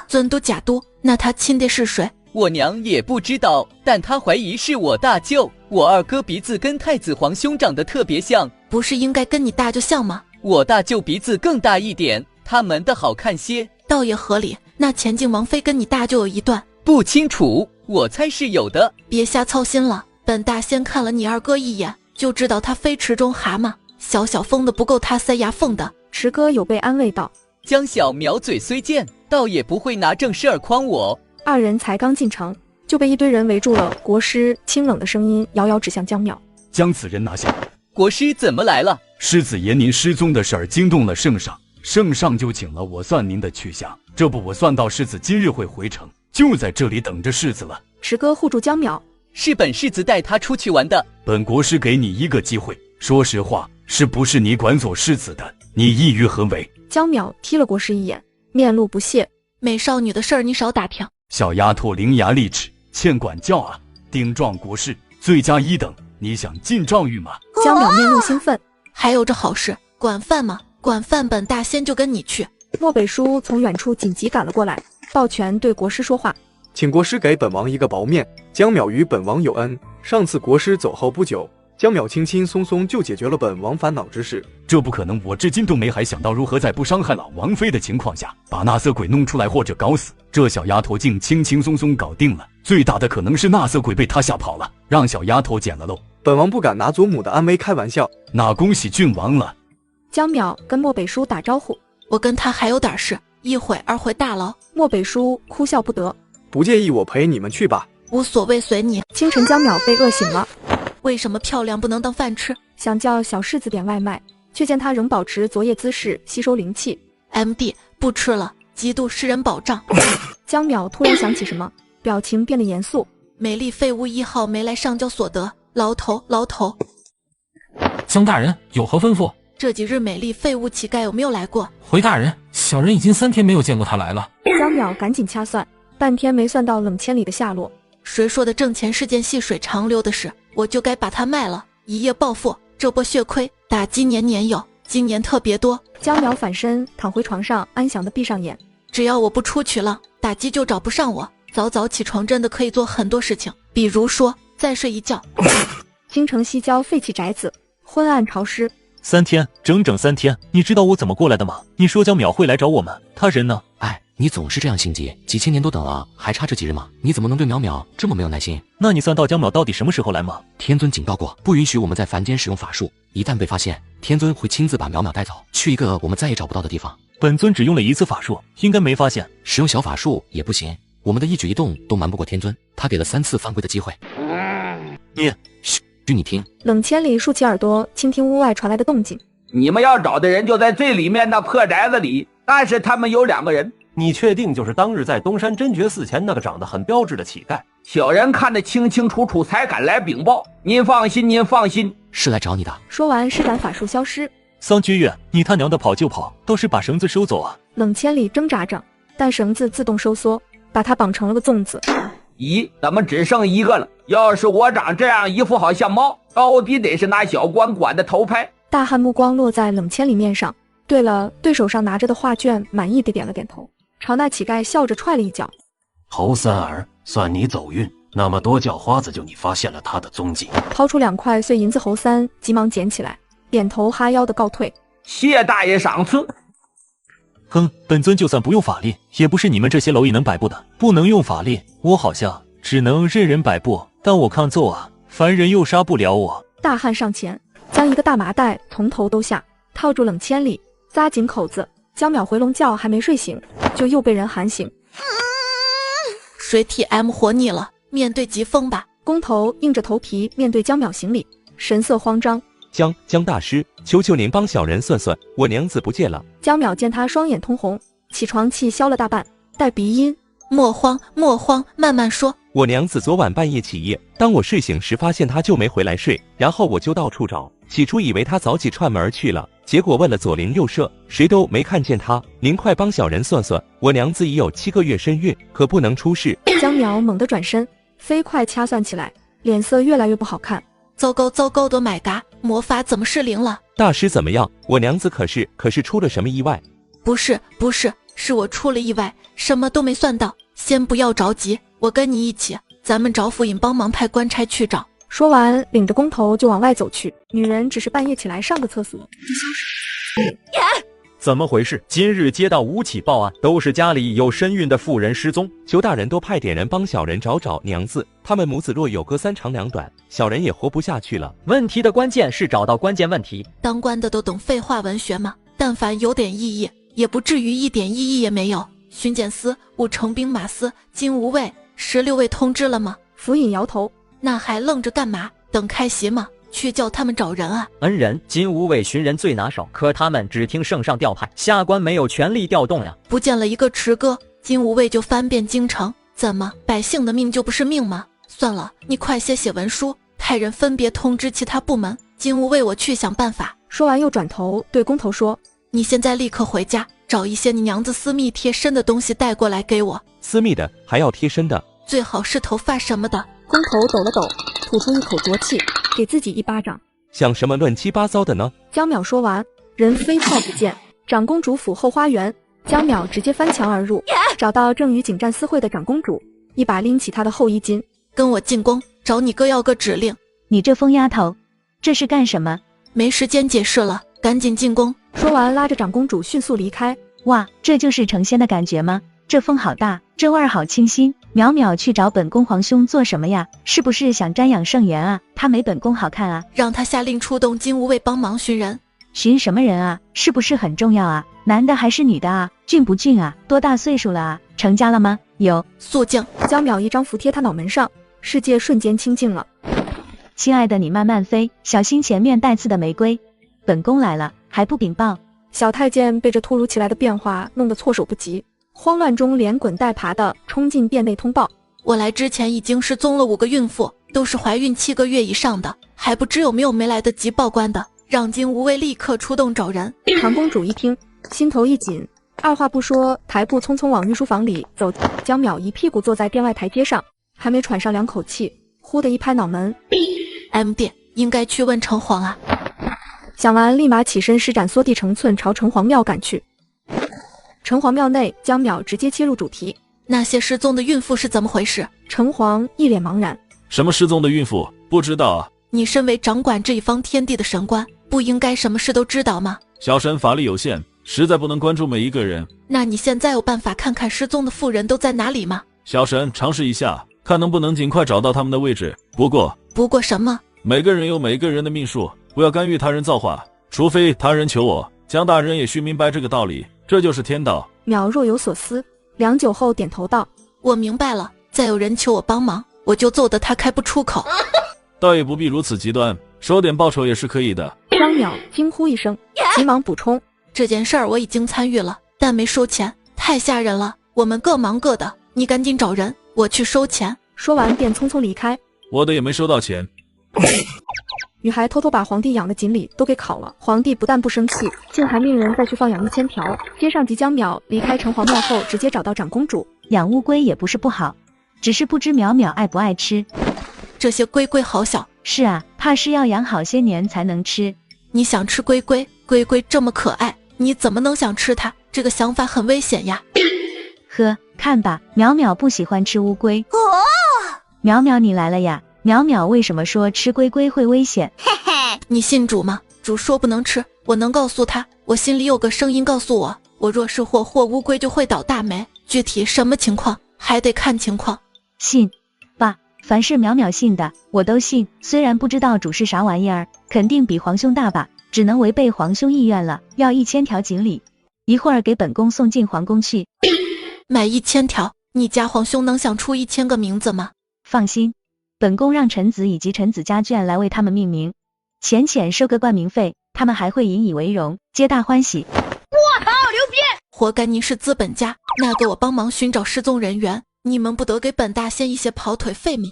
尊嘟假嘟，那他亲的是谁？我娘也不知道，但他怀疑是我大舅。我二哥鼻子跟太子皇兄长得特别像，不是应该跟你大舅像吗？我大舅鼻子更大一点，他们的好看些，倒也合理。那前晋王妃跟你大舅有一段？不清楚，我猜是有的。别瞎操心了，本大仙看了你二哥一眼，就知道他非池中蛤蟆，小疯的不够他塞牙缝的。池哥有被安慰道。江小淼嘴虽贱，倒也不会拿正事儿诓我。二人才刚进城，就被一堆人围住了。国师清冷的声音遥遥指向江淼，将此人拿下。国师怎么来了？世子爷您失踪的事儿惊动了圣上，圣上就请了我算您的去向。这不，我算到世子今日会回城，就在这里等着世子了。池哥护住江淼，是本世子带他出去玩的。本国师给你一个机会，说实话，是不是你管走世子的？你意欲何为？江淼踢了国师一眼，面露不屑。美少女的事儿你少打听。小丫头伶牙俐齿，欠管教啊！丁壮国师，罪加1等。你想进诏狱吗？江淼面露兴奋，还有这好事，管饭吗？管饭，本大仙就跟你去。漠北叔从远处紧急赶了过来，抱拳对国师说话，请国师给本王一个薄面。江淼与本王有恩，上次国师走后不久，江淼轻轻松松就解决了本王烦恼之事。这不可能，我至今都没还想到如何在不伤害老王妃的情况下把那色鬼弄出来或者搞死。这小丫头竟轻轻松松搞定了，最大的可能是那色鬼被她吓跑了，让小丫头捡了漏。本王不敢拿祖母的安危开玩笑。那恭喜郡王了。江淼跟漠北叔打招呼，我跟他还有点事，一会儿回大牢。漠北叔哭笑不得，不介意我陪你们去吧？无所谓，随你。清晨江淼被饿醒了，为什么漂亮不能当饭吃？想叫小世子点外卖，却见他仍保持昨夜姿势，吸收灵气。MD 不吃了，极度诗人保障。江淼突然想起什么，表情变得严肃。美丽废物1号没来上交所得，牢头。江大人有何吩咐？这几日美丽废物乞丐有没有来过？回大人，小人已经3天没有见过他来了。江淼赶紧掐算，半天没算到冷千里的下落。谁说的挣钱是件细水长流的事？我就该把它卖了，一夜暴富。这波血亏打今年有，今年特别多。江淼反身躺回床上，安详地闭上眼。只要我不出去了，打击就找不上我。早早起床真的可以做很多事情，比如说再睡一觉。京城西郊废弃宅子，昏暗潮湿。3天，整整3天。你知道我怎么过来的吗？你说江淼会来找我们，他人呢？哎，你总是这样心急，几千年都等了，还差这几日吗？你怎么能对淼淼这么没有耐心？那你算到江淼到底什么时候来吗？天尊警告过，不允许我们在凡间使用法术，一旦被发现，天尊会亲自把淼淼带走，去一个我们再也找不到的地方。本尊只用了1次法术，应该没发现。使用小法术也不行，我们的一举一动都瞒不过天尊，他给了3次犯规的机会。你，嘘，你听。冷千里竖起耳朵，倾听屋外传来的动静。你们要找的人就在最里面那破宅子里，但是他们有2个人。你确定就是当日在东山真觉寺前那个长得很标致的乞丐？小人看得清清楚楚，才敢来禀报。您放心，是来找你的。说完施展法术消失。桑觉月，你他娘的跑就跑，倒是把绳子收走啊！冷千里挣扎着，但绳子自动收缩，把他绑成了个粽子。咦，怎么只剩1个了？要是我长这样一副好像猫，到底得是拿小官管的头牌。大汉目光落在冷千里面上，对了，对手上拿着的画卷满意的点了点头，朝那乞丐笑着踹了一脚。侯三儿，算你走运，那么多叫花子就你发现了他的踪迹。掏出2块碎银子，侯三急忙捡起来，点头哈腰的告退。谢大爷赏赐。哼，本尊就算不用法力，也不是你们这些蝼蚁能摆布的。不能用法力，我好像只能任人摆布，但我抗揍啊，凡人又杀不了我。大汉上前，将一个大麻袋从头兜下，套住冷千里，扎紧口子。江淼回笼觉还没睡醒，就又被人喊醒。水体 M 活腻了，面对疾风吧。工头硬着头皮面对江淼行礼，神色慌张。江大师，求求您帮小人算算，我娘子不见了。江淼见他双眼通红，起床气消了大半，带鼻音。莫慌，慢慢说。我娘子昨晚半夜起夜，当我睡醒时发现她就没回来睡，然后我就到处找，起初以为她早起串门去了，结果问了左邻右舍，谁都没看见她。您快帮小人算算，我娘子已有7个月身孕，可不能出事。江淼猛地转身，飞快掐算起来，脸色越来越不好看。糟糕的买嘎，魔法怎么失灵了？大师怎么样？我娘子可是出了什么意外？不是，是我出了意外，什么都没算到。先不要着急，我跟你一起，咱们找府尹帮忙派官差去找。说完，领着工头就往外走去。女人只是半夜起来上个厕所，怎么回事？今日接到5起报案，都是家里有身孕的妇人失踪，求大人多派点人帮小人找娘子。他们母子若有隔3长2短，小人也活不下去了。问题的关键是找到关键问题。当官的都懂废话文学吗？但凡有点意义，也不至于一点意义也没有。巡检司、务成兵马司、金吾卫16位通知了吗？府尹摇头。那还愣着干嘛？等开席吗？去叫他们找人啊！恩人，金吾卫巡人最拿手，可他们只听圣上调派，下官没有权力调动呀。不见了一个池哥，金吾卫就翻遍京城，怎么百姓的命就不是命吗？算了，你快些写文书，派人分别通知其他部门。金吾卫我去想办法。说完又转头对工头说：你现在立刻回家，找一些你娘子私密贴身的东西带过来给我。私密的还要贴身的？最好是头发什么的。工头抖了抖，吐出一口浊气，给自己一巴掌。想什么乱七八糟的呢？江淼说完，人飞炮不见。长公主府后花园，江淼直接翻墙而入，找到正与警战私会的长公主，一把拎起她的后衣襟。跟我进宫，找你哥要个指令。你这疯丫头，这是干什么？没时间解释了，赶紧进宫。说完拉着长公主迅速离开。哇，这就是成仙的感觉吗？这风好大，这味儿好清新。淼淼去找本宫皇兄做什么呀？是不是想瞻仰圣颜啊？他没本宫好看啊？让他下令出动金吾卫帮忙寻人。寻什么人啊？是不是很重要啊？男的还是女的啊？俊不俊啊？多大岁数了啊？成家了吗？有。肃静。江淼一张符贴他脑门上，世界瞬间清静了。亲爱的，你慢慢飞，小心前面带刺的玫瑰。本宫来了，还不禀报？小太监被这突如其来的变化弄得措手不及，慌乱中连滚带爬的冲进殿内通报。我来之前已经失踪了5个孕妇，都是怀孕7个月以上的，还不知有没有没来得及报官的，让金无畏立刻出动找人。长公主一听，心头一紧，二话不说，抬步匆匆往御书房里走。江淼一屁股坐在殿外台阶上，还没喘上2口气，忽的一拍脑门 ，MD 应该去问城隍啊。想完，立马起身施展缩地成寸，朝城隍庙赶去。城隍庙内，江淼直接切入主题：那些失踪的孕妇是怎么回事？城隍一脸茫然：什么失踪的孕妇？不知道啊。你身为掌管这一方天地的神官，不应该什么事都知道吗？小神法力有限，实在不能关注每一个人。那你现在有办法看看失踪的妇人都在哪里吗？小神尝试一下，看能不能尽快找到他们的位置。不过什么？每个人有每个人的命数，不要干预他人造化，除非他人求我。江大人也需明白这个道理，这就是天道。淼若有所思，良久后点头道：我明白了，再有人求我帮忙，我就揍得他开不出口。倒也不必如此极端，收点报酬也是可以的。张淼惊呼一声，急忙补充：这件事儿我已经参与了，但没收钱，太吓人了。我们各忙各的，你赶紧找人，我去收钱。说完便匆匆离开。我的也没收到钱。女孩偷偷把皇帝养的锦鲤都给烤了，皇帝不但不生气，竟还命人再去放养1000条。接上即江淼离开城隍庙后，直接找到长公主。养乌龟也不是不好，只是不知淼淼爱不爱吃。这些龟龟好小。是啊，怕是要养好些年才能吃。你想吃龟龟？龟龟这么可爱，你怎么能想吃它？这个想法很危险呀。呵，看吧，淼淼不喜欢吃乌龟。淼淼你来了呀。淼淼为什么说吃龟龟会危险？你信主吗？主说不能吃，我能告诉他，我心里有个声音告诉我，我若是或乌龟就会倒大霉，具体什么情况还得看情况。信爸，凡是淼淼信的我都信，虽然不知道主是啥玩意儿，肯定比皇兄大吧，只能违背皇兄意愿了，要1000条锦鲤，一会儿给本宫送进皇宫去。买1000条？你家皇兄能想出1000个名字吗？放心，本宫让臣子以及臣子家眷来为他们命名，浅浅收个冠名费，他们还会引以为荣，皆大欢喜。我靠，牛逼！活该您是资本家，那个我帮忙寻找失踪人员，你们不得给本大仙一些跑腿费吗？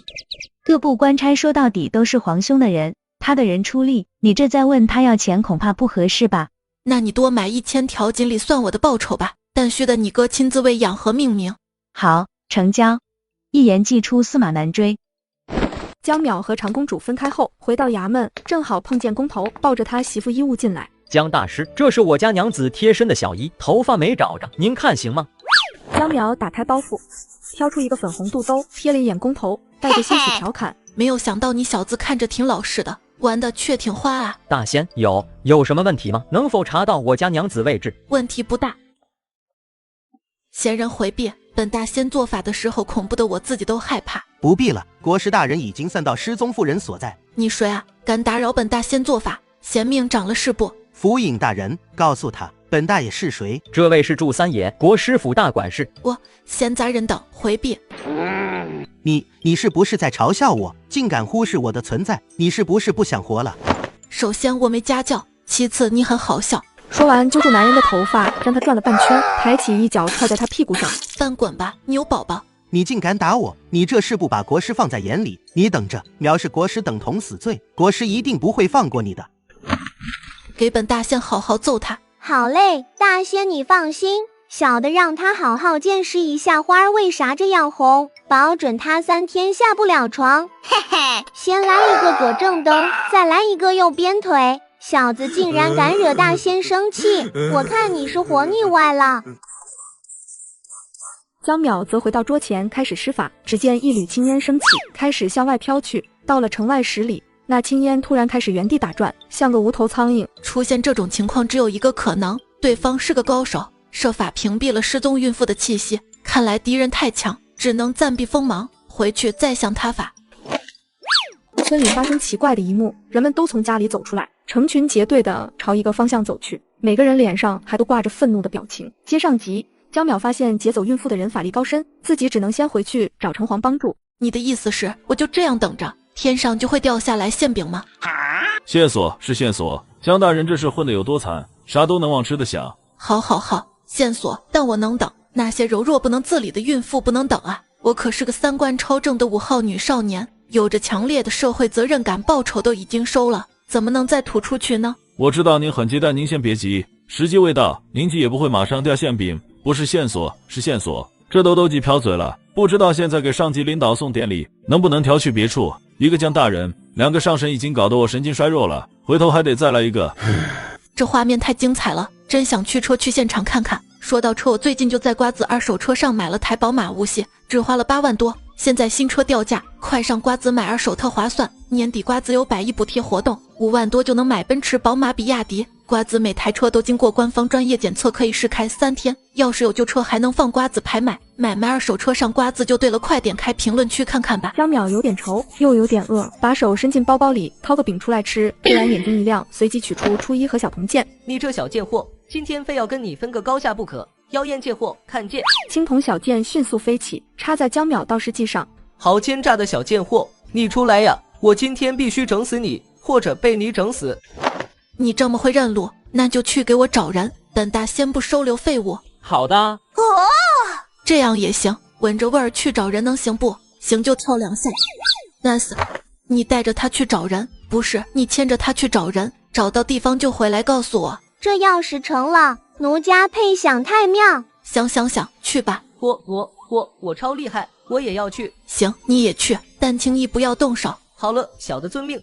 各部官差说到底都是皇兄的人，他的人出力，你这再问他要钱恐怕不合适吧？那你多买1000条锦鲤算我的报酬吧，但须得你哥亲自为养和命名。好，成交。一言既出，驷马难追。江淼和长公主分开后，回到衙门，正好碰见工头抱着他媳妇衣物进来。江大师，这是我家娘子贴身的小衣，头发没找着，您看行吗？江淼打开包袱，挑出一个粉红肚兜，瞥了一眼工头，带着些许调侃：没有想到你小子看着挺老实的，玩的却挺花啊。大仙，有什么问题吗？能否查到我家娘子位置？问题不大。闲人回避，本大仙做法的时候恐怖的我自己都害怕。不必了，国师大人已经散到失踪妇人所在。你谁啊？敢打扰本大仙做法？贤命长了是不？府尹大人，告诉他本大爷是谁。这位是祝三爷，国师府大管事。我闲杂人等回避。你是不是在嘲笑我？竟敢忽视我的存在？你是不是不想活了？首先我没家教，其次你很好笑。说完揪住男人的头发，让他转了半圈，抬起一脚踹在他屁股上。翻滚吧，牛宝宝！你竟敢打我！你这是不把国师放在眼里？你等着，藐视国师等同死罪，国师一定不会放过你的。给本大仙好好揍他。好嘞，大仙你放心，小的让他好好见识一下花儿为啥这样红，保准他3天下不了床。嘿嘿，先来一个左正蹬，再来一个右鞭腿。小子竟然敢惹大仙生气，我看你是活腻歪了。江淼则回到桌前开始施法，只见一缕青烟升起，开始向外飘去，到了城外10里，那青烟突然开始原地打转，像个无头苍蝇。出现这种情况只有一个可能，对方是个高手，设法屏蔽了失踪孕妇的气息。看来敌人太强，只能暂避锋芒，回去再想他法。村里发生奇怪的一幕，人们都从家里走出来，成群结队的朝一个方向走去，每个人脸上还都挂着愤怒的表情。接上集，江淼发现劫走孕妇的人法力高深，自己只能先回去找城隍帮助。你的意思是，我就这样等着，天上就会掉下来馅饼吗？线索是线索，江大人这是混得有多惨，啥都能往吃的想。好好好，线索，但我能等。那些柔弱不能自理的孕妇不能等啊！我可是个三观超正的5号女少年，有着强烈的社会责任感，报酬都已经收了，怎么能再吐出去呢？我知道您很急，但您先别急，时机未到，您急也不会马上掉馅饼。不是线索，是线索，这都急瓢嘴了。不知道现在给上级领导送典礼，能不能调去别处？一个江大人，2个上神已经搞得我神经衰弱了，回头还得再来一个。这画面太精彩了，真想驱车去现场看看。说到车，我最近就在瓜子二手车上买了台宝马无锡，只花了8万多。现在新车掉价，快上瓜子买二手特划算。年底瓜子有100亿补贴活动，5万多就能买奔驰、宝马、比亚迪。瓜子每台车都经过官方专业检测，可以试开3天。要是有旧车还能放瓜子拍卖，买卖二手车上瓜子就对了，快点开评论区看看吧。江淼有点愁，又有点饿，把手伸进包包里掏个饼出来吃，突然眼睛一亮，随即取出初一和小铜剑。你这小贱货，今天非要跟你分个高下不可！妖艳贱货，看剑！青铜小剑迅速飞起，插在江淼道士髻上。好奸诈的小贱货，你出来呀！我今天必须整死你，或者被你整死。你这么会认路，那就去给我找人，本大仙不收留废物。好的。这样也行，闻着味儿去找人能行不？行就跳2下。Nice， 你带着他去找人，不是你牵着他去找人，找到地方就回来告诉我。这要是成了，奴家配享太妙。想，去吧。我超厉害，我也要去。行，你也去，但轻易不要动手。好了，小的遵命。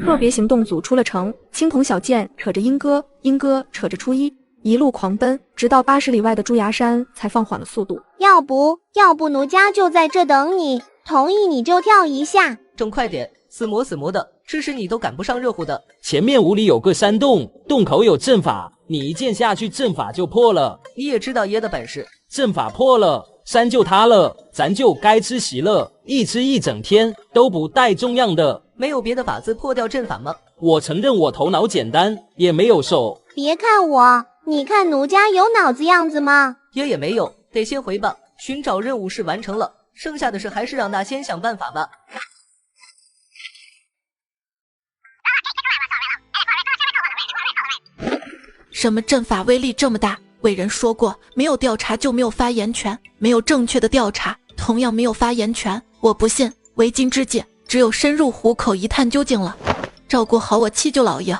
特别行动组出了城，青铜小剑扯着鹰哥，鹰哥扯着初一，一路狂奔，直到80里外的朱崖山才放缓了速度。要不奴家就在这等你，同意你就跳一下。整快点，死磨的，吃屎你都赶不上热乎的。前面5里有个山洞，洞口有阵法，你一剑下去，阵法就破了。你也知道爷的本事，阵法破了，山就塌了，咱就该吃席了，一吃一整天都不带重样的。没有别的法子破掉阵法吗？我承认我头脑简单，也没有手。别看我，你看奴家有脑子样子吗？爷也没有，得先回吧。寻找任务是完成了，剩下的事还是让大仙想办法吧。什么阵法威力这么大？伟人说过，没有调查就没有发言权，没有正确的调查，同样没有发言权。我不信，为今之计，只有深入虎口一探究竟了。照顾好我七舅老爷。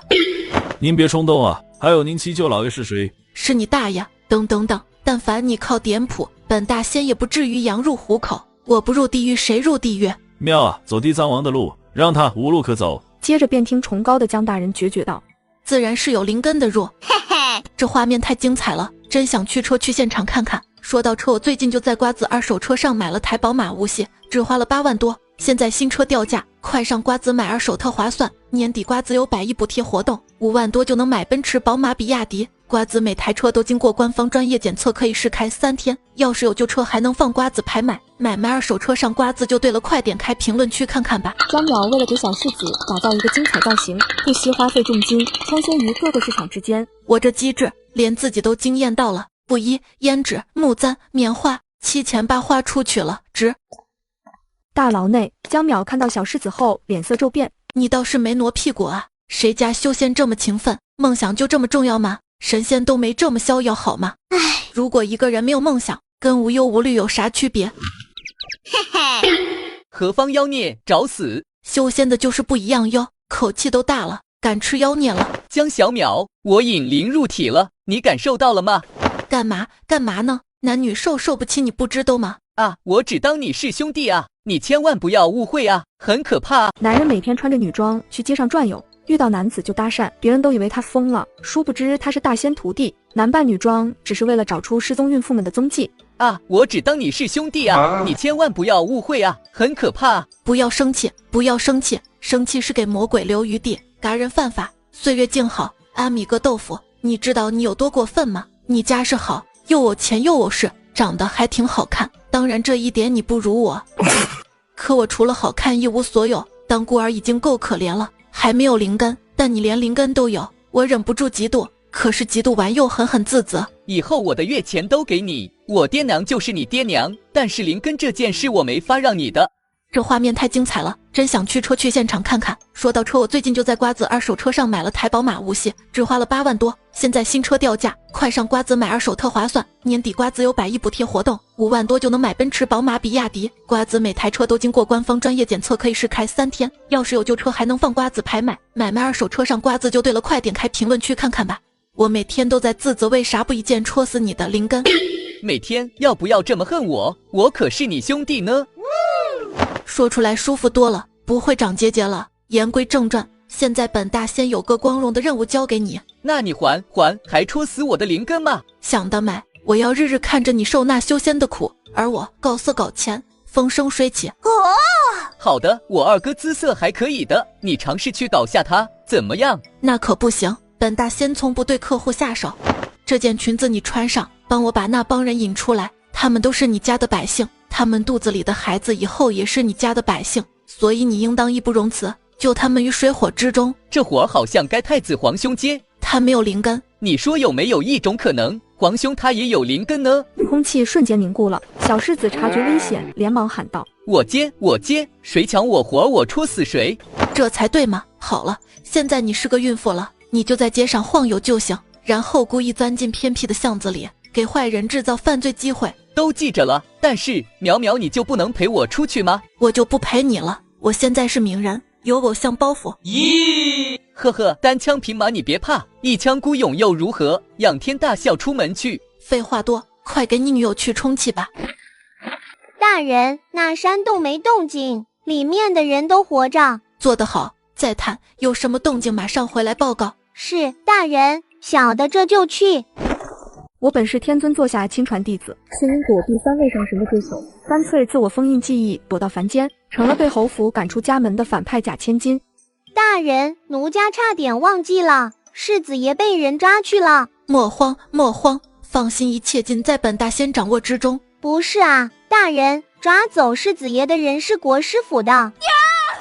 您别冲动啊！还有您七舅老爷是谁？是你大爷！等，但凡你靠点谱，本大仙也不至于羊入虎口。我不入地狱，谁入地狱？妙啊！走地藏王的路，让他无路可走。接着便听崇高的江大人决绝道：自然是有灵根的入。这画面太精彩了，真想驱车去现场看看。说到车，我最近就在瓜子二手车上买了台宝马无锡，只花了8万多。现在新车掉价，快上瓜子买二手特划算。年底瓜子有100亿补贴活动，5万多就能买奔驰、宝马、比亚迪。瓜子每台车都经过官方专业检测，可以试开3天。要是有旧车还能放瓜子拍卖，买卖二手车上瓜子就对了，快点开评论区看看吧。江淼为了给小世子打造一个精彩造型，不惜花费重金穿梭于各个市场之间。我这机智，连自己都惊艳到了。布衣、胭脂、木簪、棉花，7钱8花出去了，值。大牢内，江淼看到小世子后脸色骤变。你倒是没挪屁股啊！谁家修仙这么勤奋？梦想就这么重要吗？神仙都没这么逍遥好吗？如果一个人没有梦想，跟无忧无虑有啥区别？何方妖孽找死！修仙的就是不一样哟，口气都大了，敢吃妖孽了。江小淼，我引灵入体了，你感受到了吗？干嘛呢？男女授受不亲，你不知道吗？啊，我只当你是兄弟啊，你千万不要误会啊，很可怕啊。男人每天穿着女装去街上转悠，遇到男子就搭讪，别人都以为他疯了，殊不知他是大仙徒弟，男扮女装只是为了找出失踪孕妇们的踪迹。啊，我只当你是兄弟啊，你千万不要误会啊，很可怕啊。不要生气，生气是给魔鬼留余地，嘎人犯法。岁月静好，阿米个豆腐，你知道你有多过分吗？你家世好，又有钱又有势，长得还挺好看，当然这一点你不如我。可我除了好看一无所有，当孤儿已经够可怜了，还没有灵根，但你连灵根都有，我忍不住嫉妒，可是嫉妒完又狠狠自责。以后我的月钱都给你，我爹娘就是你爹娘，但是灵根这件事我没法让你的。这画面太精彩了，真想驱车去现场看看。说到车，我最近就在瓜子二手车上买了台宝马无锡，只花了8万多。现在新车掉价，快上瓜子买二手特划算。年底瓜子有100亿补贴活动，5万多就能买奔驰、宝马、比亚迪。瓜子每台车都经过官方专业检测，可以试开3天。要是有旧车还能放瓜子拍卖。买卖二手车上瓜子就对了，快点开评论区看看吧。我每天都在自责，为啥不一剑戳死你的灵根？每天要不要这么恨我？我可是你兄弟呢。说出来舒服多了，不会长结节了。言归正传，现在本大仙有个光荣的任务交给你，那你还还戳死我的灵根吗？想得美！我要日日看着你受那修仙的苦，而我搞色搞钱，风生水起。好的，我二哥姿色还可以的，你尝试去搞下他，怎么样？那可不行，本大仙从不对客户下手。这件裙子你穿上，帮我把那帮人引出来，他们都是你家的百姓，他们肚子里的孩子以后也是你家的百姓，所以你应当义不容辞，救他们于水火之中。这活儿好像该太子皇兄接，他没有灵根。你说有没有一种可能，皇兄他也有灵根呢？空气瞬间凝固了，小世子察觉危险，连忙喊道：我接，谁抢我活我戳死谁。这才对嘛。好了，现在你是个孕妇了，你就在街上晃悠就行，然后故意钻进偏僻的巷子里，给坏人制造犯罪机会。都记着了，但是淼淼你就不能陪我出去吗？我就不陪你了，我现在是名人，有偶像包袱。咦，呵呵，单枪匹马你别怕，一枪孤勇又如何？仰天大笑出门去。废话多，快给你女友去充气吧。大人，那山洞没动静，里面的人都活着。做得好，再谈，有什么动静马上回来报告。是，大人，小的这就去。我本是天尊座下亲传弟子，却因躲避3位上神的追求，干脆自我封印记忆，躲到凡间，成了被侯府赶出家门的反派假千金。大人，奴家差点忘记了，世子爷被人抓去了。莫慌，莫慌，放心，一切尽在本大仙掌握之中。不是啊，大人，抓走世子爷的人是国师府的。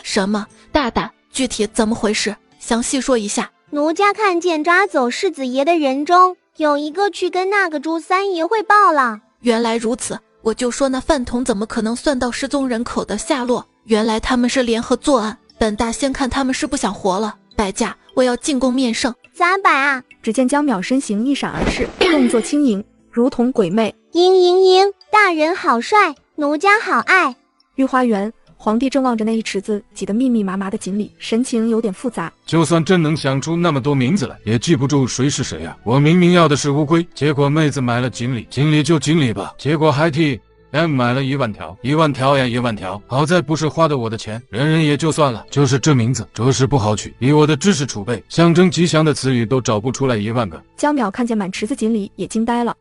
什么？大胆！具体怎么回事？详细说一下。奴家看见抓走世子爷的人中，有一个去跟那个朱三爷汇报了。原来如此，我就说那饭桶怎么可能算到失踪人口的下落？原来他们是联合作案。本大仙看他们是不想活了，摆架，我要进贡面圣。咋摆啊？只见江淼身形一闪而逝，动作轻盈，如同鬼魅。嘤，大人好帅，奴家好爱。御花园，皇帝正望着那一池子挤得密密麻麻的锦鲤，神情有点复杂。就算真能想出那么多名字来，也记不住谁是谁啊！我明明要的是乌龟，结果妹子买了锦鲤，锦鲤就锦鲤吧，结果还替买了1万条，1万条呀1万条。好在不是花的我的钱，人也就算了，就是这名字着实不好取，以我的知识储备，象征吉祥的词语都找不出来1万个。江淼看见满池子锦鲤也惊呆了。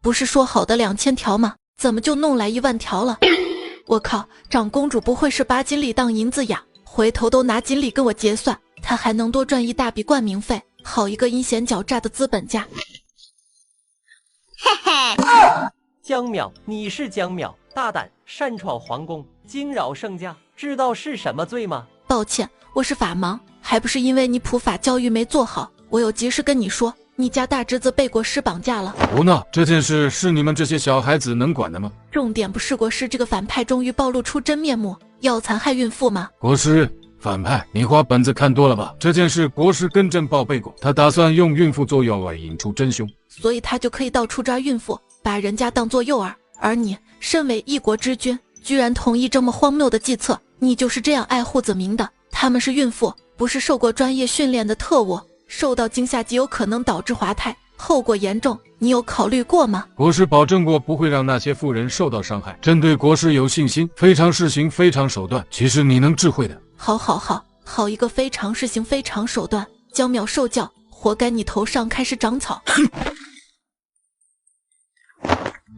不是说好的2000条吗？怎么就弄来1万条了？我靠，长公主不会是把锦鲤当银子呀？回头都拿锦鲤跟我结算，她还能多赚一大笔冠名费。好一个阴险狡诈的资本家！嘿嘿。江淼，你是江淼，大胆擅闯皇宫，惊扰圣驾，知道是什么罪吗？抱歉，我是法盲，还不是因为你普法教育没做好。我有急事跟你说，你家大侄子被国师绑架了。胡闹！这件事是你们这些小孩子能管的吗？重点不是国师这个反派终于暴露出真面目，要残害孕妇吗？国师反派，你花本子看多了吧？这件事国师跟朕报备过，他打算用孕妇做诱饵引出真凶，所以他就可以到处抓孕妇，把人家当作诱饵。而你身为一国之君，居然同意这么荒谬的计策，你就是这样爱护子民的。他们是孕妇，不是受过专业训练的特务，受到惊吓极有可能导致滑胎，后果严重，你有考虑过吗？国师保证过不会让那些妇人受到伤害，朕对国师有信心，非常施行非常手段，岂是你能智慧的？好一个非常施行非常手段！江淼受教，活该你头上开始长草。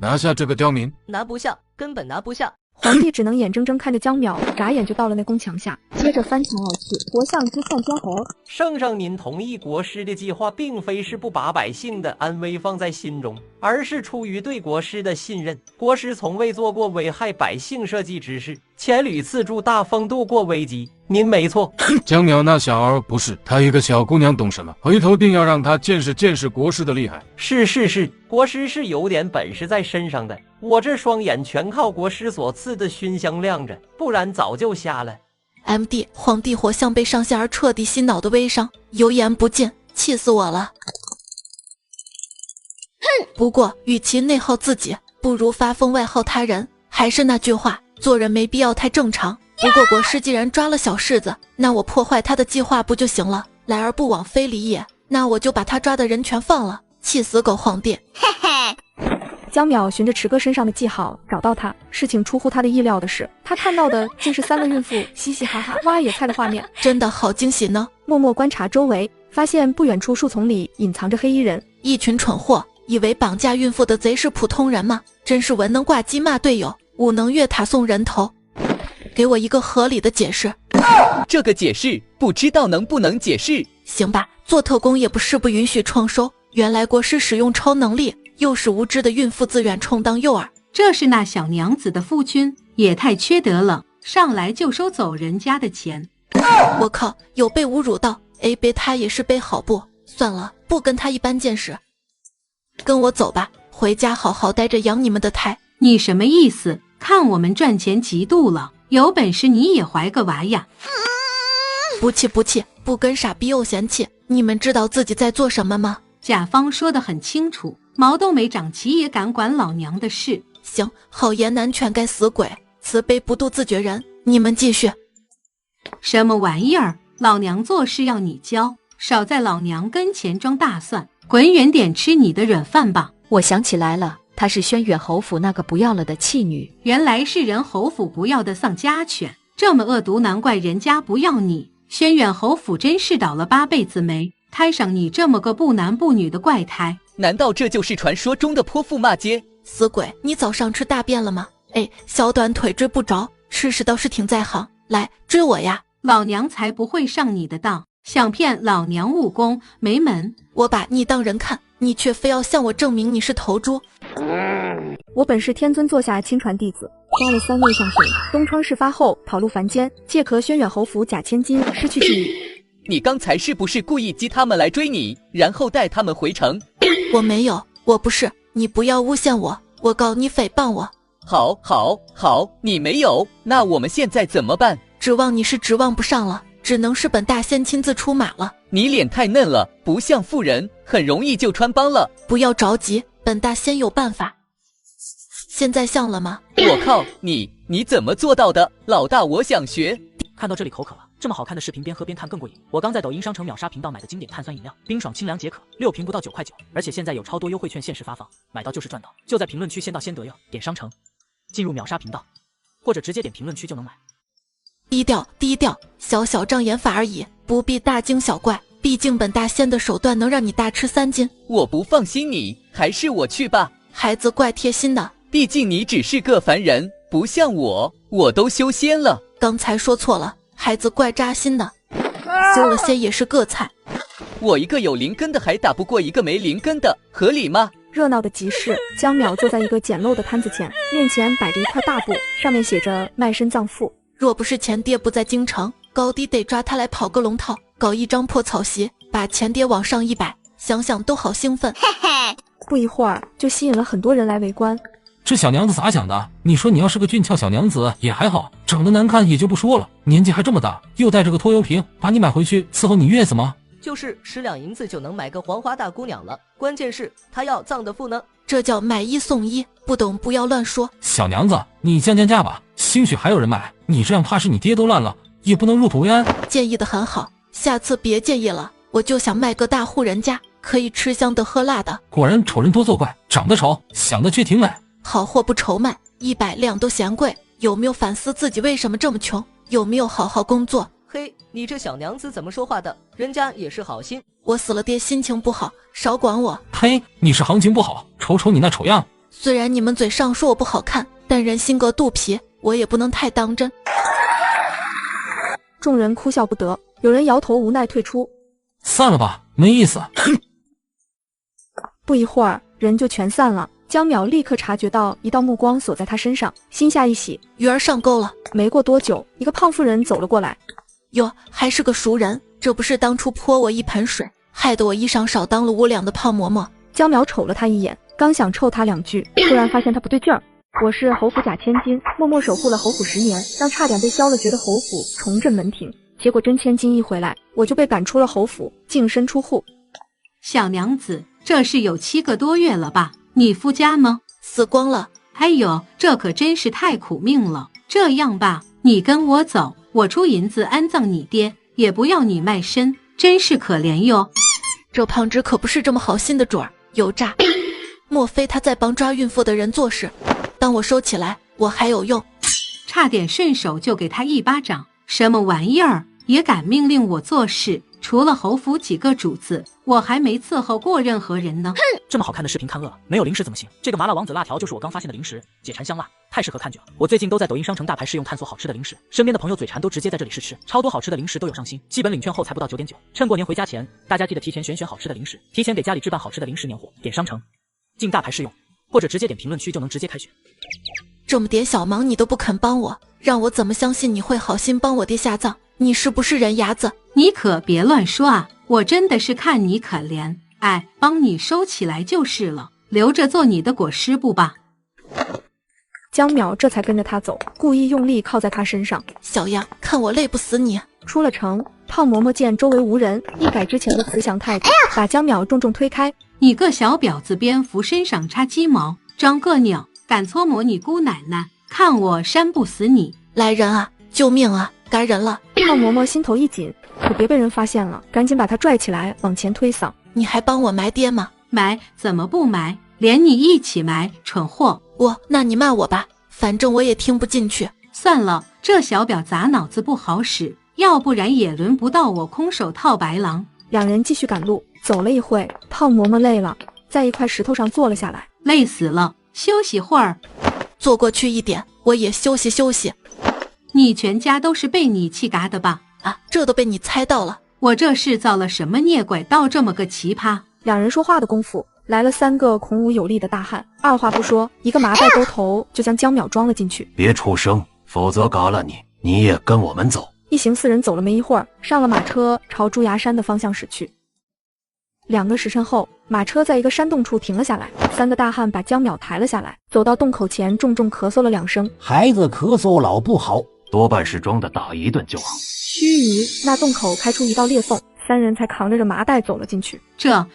拿下这个刁民！拿不下，根本拿不下。皇帝只能眼睁睁看着江淼眨眼就到了那宫墙下，接着翻墙而去，活像只窜天猴。圣上，您同意国师的计划，并非是不把百姓的安危放在心中，而是出于对国师的信任。国师从未做过危害百姓社稷之事，且屡次助大风度过危机，您没错。江淼那小儿不是，她一个小姑娘懂什么？回头定要让她见识见识国师的厉害。是，国师是有点本事在身上的，我这双眼全靠国师所赐的熏香亮着，不然早就瞎了。MD 皇帝火像被上仙儿彻底洗脑的微商，油盐不进，气死我了。不过与其内耗自己，不如发疯外耗他人。还是那句话，做人没必要太正常。不过国师既然抓了小柿子，那我破坏他的计划不就行了？来而不往非礼也，那我就把他抓的人全放了。气死狗皇帝！江淼循着池哥身上的记号找到他，事情出乎他的意料的是，他看到的竟是3个孕妇嘻嘻哈哈挖野菜的画面，真的好惊喜呢。默默观察周围，发现不远处树丛里隐藏着黑衣人，一群蠢货，以为绑架孕妇的贼是普通人吗？真是文能挂机骂队友，武能越塔送人头。给我一个合理的解释。这个解释不知道能不能解释？行吧，做特工也不允许创收。原来国师使用超能力，诱使无知的孕妇自愿充当诱饵。这是那小娘子的夫君，也太缺德了，上来就收走人家的钱。我靠，有被侮辱到 A 杯他也是杯好不？算了，不跟他一般见识。跟我走吧，回家好好待着养你们的胎。你什么意思？看我们赚钱嫉妒了？有本事你也怀个娃呀！不气，不跟傻逼又嫌弃。你们知道自己在做什么吗？甲方说得很清楚，毛都没长齐也敢管老娘的事。行，好言难劝该死鬼，慈悲不渡自绝人。你们继续。什么玩意儿？老娘做事要你教，少在老娘跟前装大蒜，滚远点吃你的软饭吧！我想起来了，她是轩辕侯府那个不要了的弃女。原来是人侯府不要的丧家犬，这么恶毒，难怪人家不要你。轩辕侯府真是倒了8辈子霉，摊上你这么个不男不女的怪胎。难道这就是传说中的泼妇骂街？死鬼，你早上吃大便了吗？哎，小短腿追不着，吃屎倒是挺在行。来追我呀！老娘才不会上你的当，想骗老娘武功没门。我把你当人看，你却非要向我证明你是头猪。我本是天尊座下亲传弟子，抓了3位上神，东窗事发后跑入凡间，借壳轩辕侯府假千金，失去记忆。你刚才是不是故意激他们来追你，然后带他们回城？我没有，我不是，你不要诬陷我，我告你诽谤我。好，你没有，那我们现在怎么办？指望你是指望不上了，只能是本大仙亲自出马了。你脸太嫩了，不像妇人，很容易就穿帮了。不要着急，本大仙有办法。现在像了吗？我靠，你怎么做到的？老大，我想学。看到这里口渴了，这么好看的视频边喝边看更过瘾。我刚在抖音商城秒杀频道买的经典碳酸饮料，冰爽清凉解渴，6瓶不到9块9，而且现在有超多优惠券限时发放，买到就是赚到。就在评论区先到先得哟，点商城，进入秒杀频道，或者直接点评论区就能买。低调，小障眼法而已，不必大惊小怪。毕竟本大仙的手段能让你大吃3斤。我不放心你，还是我去吧。孩子怪贴心的，毕竟你只是个凡人，不像我都修仙了。刚才说错了，孩子怪扎心的，修了仙也是个菜。我一个有灵根的还打不过一个没灵根的，合理吗？热闹的集市，江淼坐在一个简陋的摊子前，面前摆着一块大布，上面写着卖身葬父。若不是前爹不在京城，高低得抓他来跑个龙套，搞一张破草席，把前爹往上一摆，想想都好兴奋。不一会儿就吸引了很多人来围观。这小娘子咋想的？你说你要是个俊俏小娘子也还好，长得难看也就不说了，年纪还这么大，又带着个拖油瓶，把你买回去伺候你月子吗？就是10两银子就能买个黄花大姑娘了，关键是她要葬的父呢。这叫买1送1，不懂不要乱说。小娘子，你降价吧，兴许还有人买。你这样怕是你爹都烂了，也不能入土为安。建议的很好，下次别介意了。我就想卖个大户人家，可以吃香的喝辣的。果然丑人多作怪，长得丑，想的却挺美。好货不愁卖，100两都嫌贵。有没有反思自己为什么这么穷？有没有好好工作？嘿，你这小娘子怎么说话的？人家也是好心。我死了爹心情不好，少管我。呸，你是行情不好，瞅你那丑样。虽然你们嘴上说我不好看，但人心隔肚皮，我也不能太当真。众人哭笑不得，有人摇头无奈退出。散了吧，没意思。不一会儿人就全散了。江淼立刻察觉到一道目光锁在他身上，心下一喜，鱼儿上钩了。没过多久，一个胖妇人走了过来。哟，还是个熟人，这不是当初泼我一盆水，害得我衣裳少当了5两的胖嬷嬷。江淼瞅了他一眼，刚想臭他2句，突然发现他不对劲儿。我是侯府假千金，默默守护了侯府10年，让差点被削了爵的侯府重振门庭。结果真千金一回来，我就被赶出了侯府，净身出户。小娘子，这是有7个多月了吧？你夫家吗？死光了。哎呦，这可真是太苦命了。这样吧，你跟我走，我出银子安葬你爹，也不要你卖身，真是可怜哟。这胖子可不是这么好心的主儿，有诈！莫非他在帮抓孕妇的人做事？当我收起来，我还有用。差点顺手就给他一巴掌，什么玩意儿也敢命令我做事？除了侯府几个主子，我还没伺候过任何人呢。这么好看的视频看饿了，没有零食怎么行？这个麻辣王子辣条就是我刚发现的零食，解馋香辣，太适合看剧了。我最近都在抖音商城大牌试用探索好吃的零食，身边的朋友嘴馋都直接在这里试吃，超多好吃的零食都有上新，基本领券后才不到9点9。趁过年回家前，大家记得提前选好吃的零食，提前给家里置办好吃的零食年货。点商城，进大牌试用，或者直接点评论区就能直接开选。这么点小忙你都不肯帮我，让我怎么相信你会好心帮我爹下葬？你是不是人牙子？你可别乱说啊！我真的是看你可怜，哎，帮你收起来就是了，留着做你的裹尸布吧。江淼这才跟着他走，故意用力靠在他身上。小样，看我累不死你！出了城，胖嬷嬷见周围无人，一改之前的慈祥态度，把江淼重重推开。你个小婊子，蝙蝠身上插鸡毛，装个鸟，敢搓磨你姑奶奶，看我扇不死你！来人啊，救命啊！该人了！胖嬷嬷心头一紧，可别被人发现了，赶紧把他拽起来往前推搡。你还帮我埋爹吗？埋怎么不埋？连你一起埋，蠢货！那你骂我吧，反正我也听不进去。算了，这小婊砸脑子不好使，要不然也轮不到我空手套白狼。两人继续赶路，走了一会，胖嬷嬷累了，在一块石头上坐了下来。累死了，休息会儿。坐过去一点，我也休息休息。你全家都是被你气嘎的吧？啊，这都被你猜到了。我这是造了什么孽鬼，到这么个奇葩？两人说话的功夫，来了3个孔武有力的大汉，二话不说，一个麻袋兜头就将江淼装了进去。别出声，否则嘎了你，你也跟我们走。一行4人走了没一会儿，上了马车，朝朱崖山的方向驶去。2个时辰后，马车在一个山洞处停了下来，3个大汉把江淼抬了下来，走到洞口前，重重咳嗽了2声。孩子咳嗽老不好，多半是装的打一顿就好。须臾，那洞口开出一道裂缝，3人才扛着这麻袋走了进去。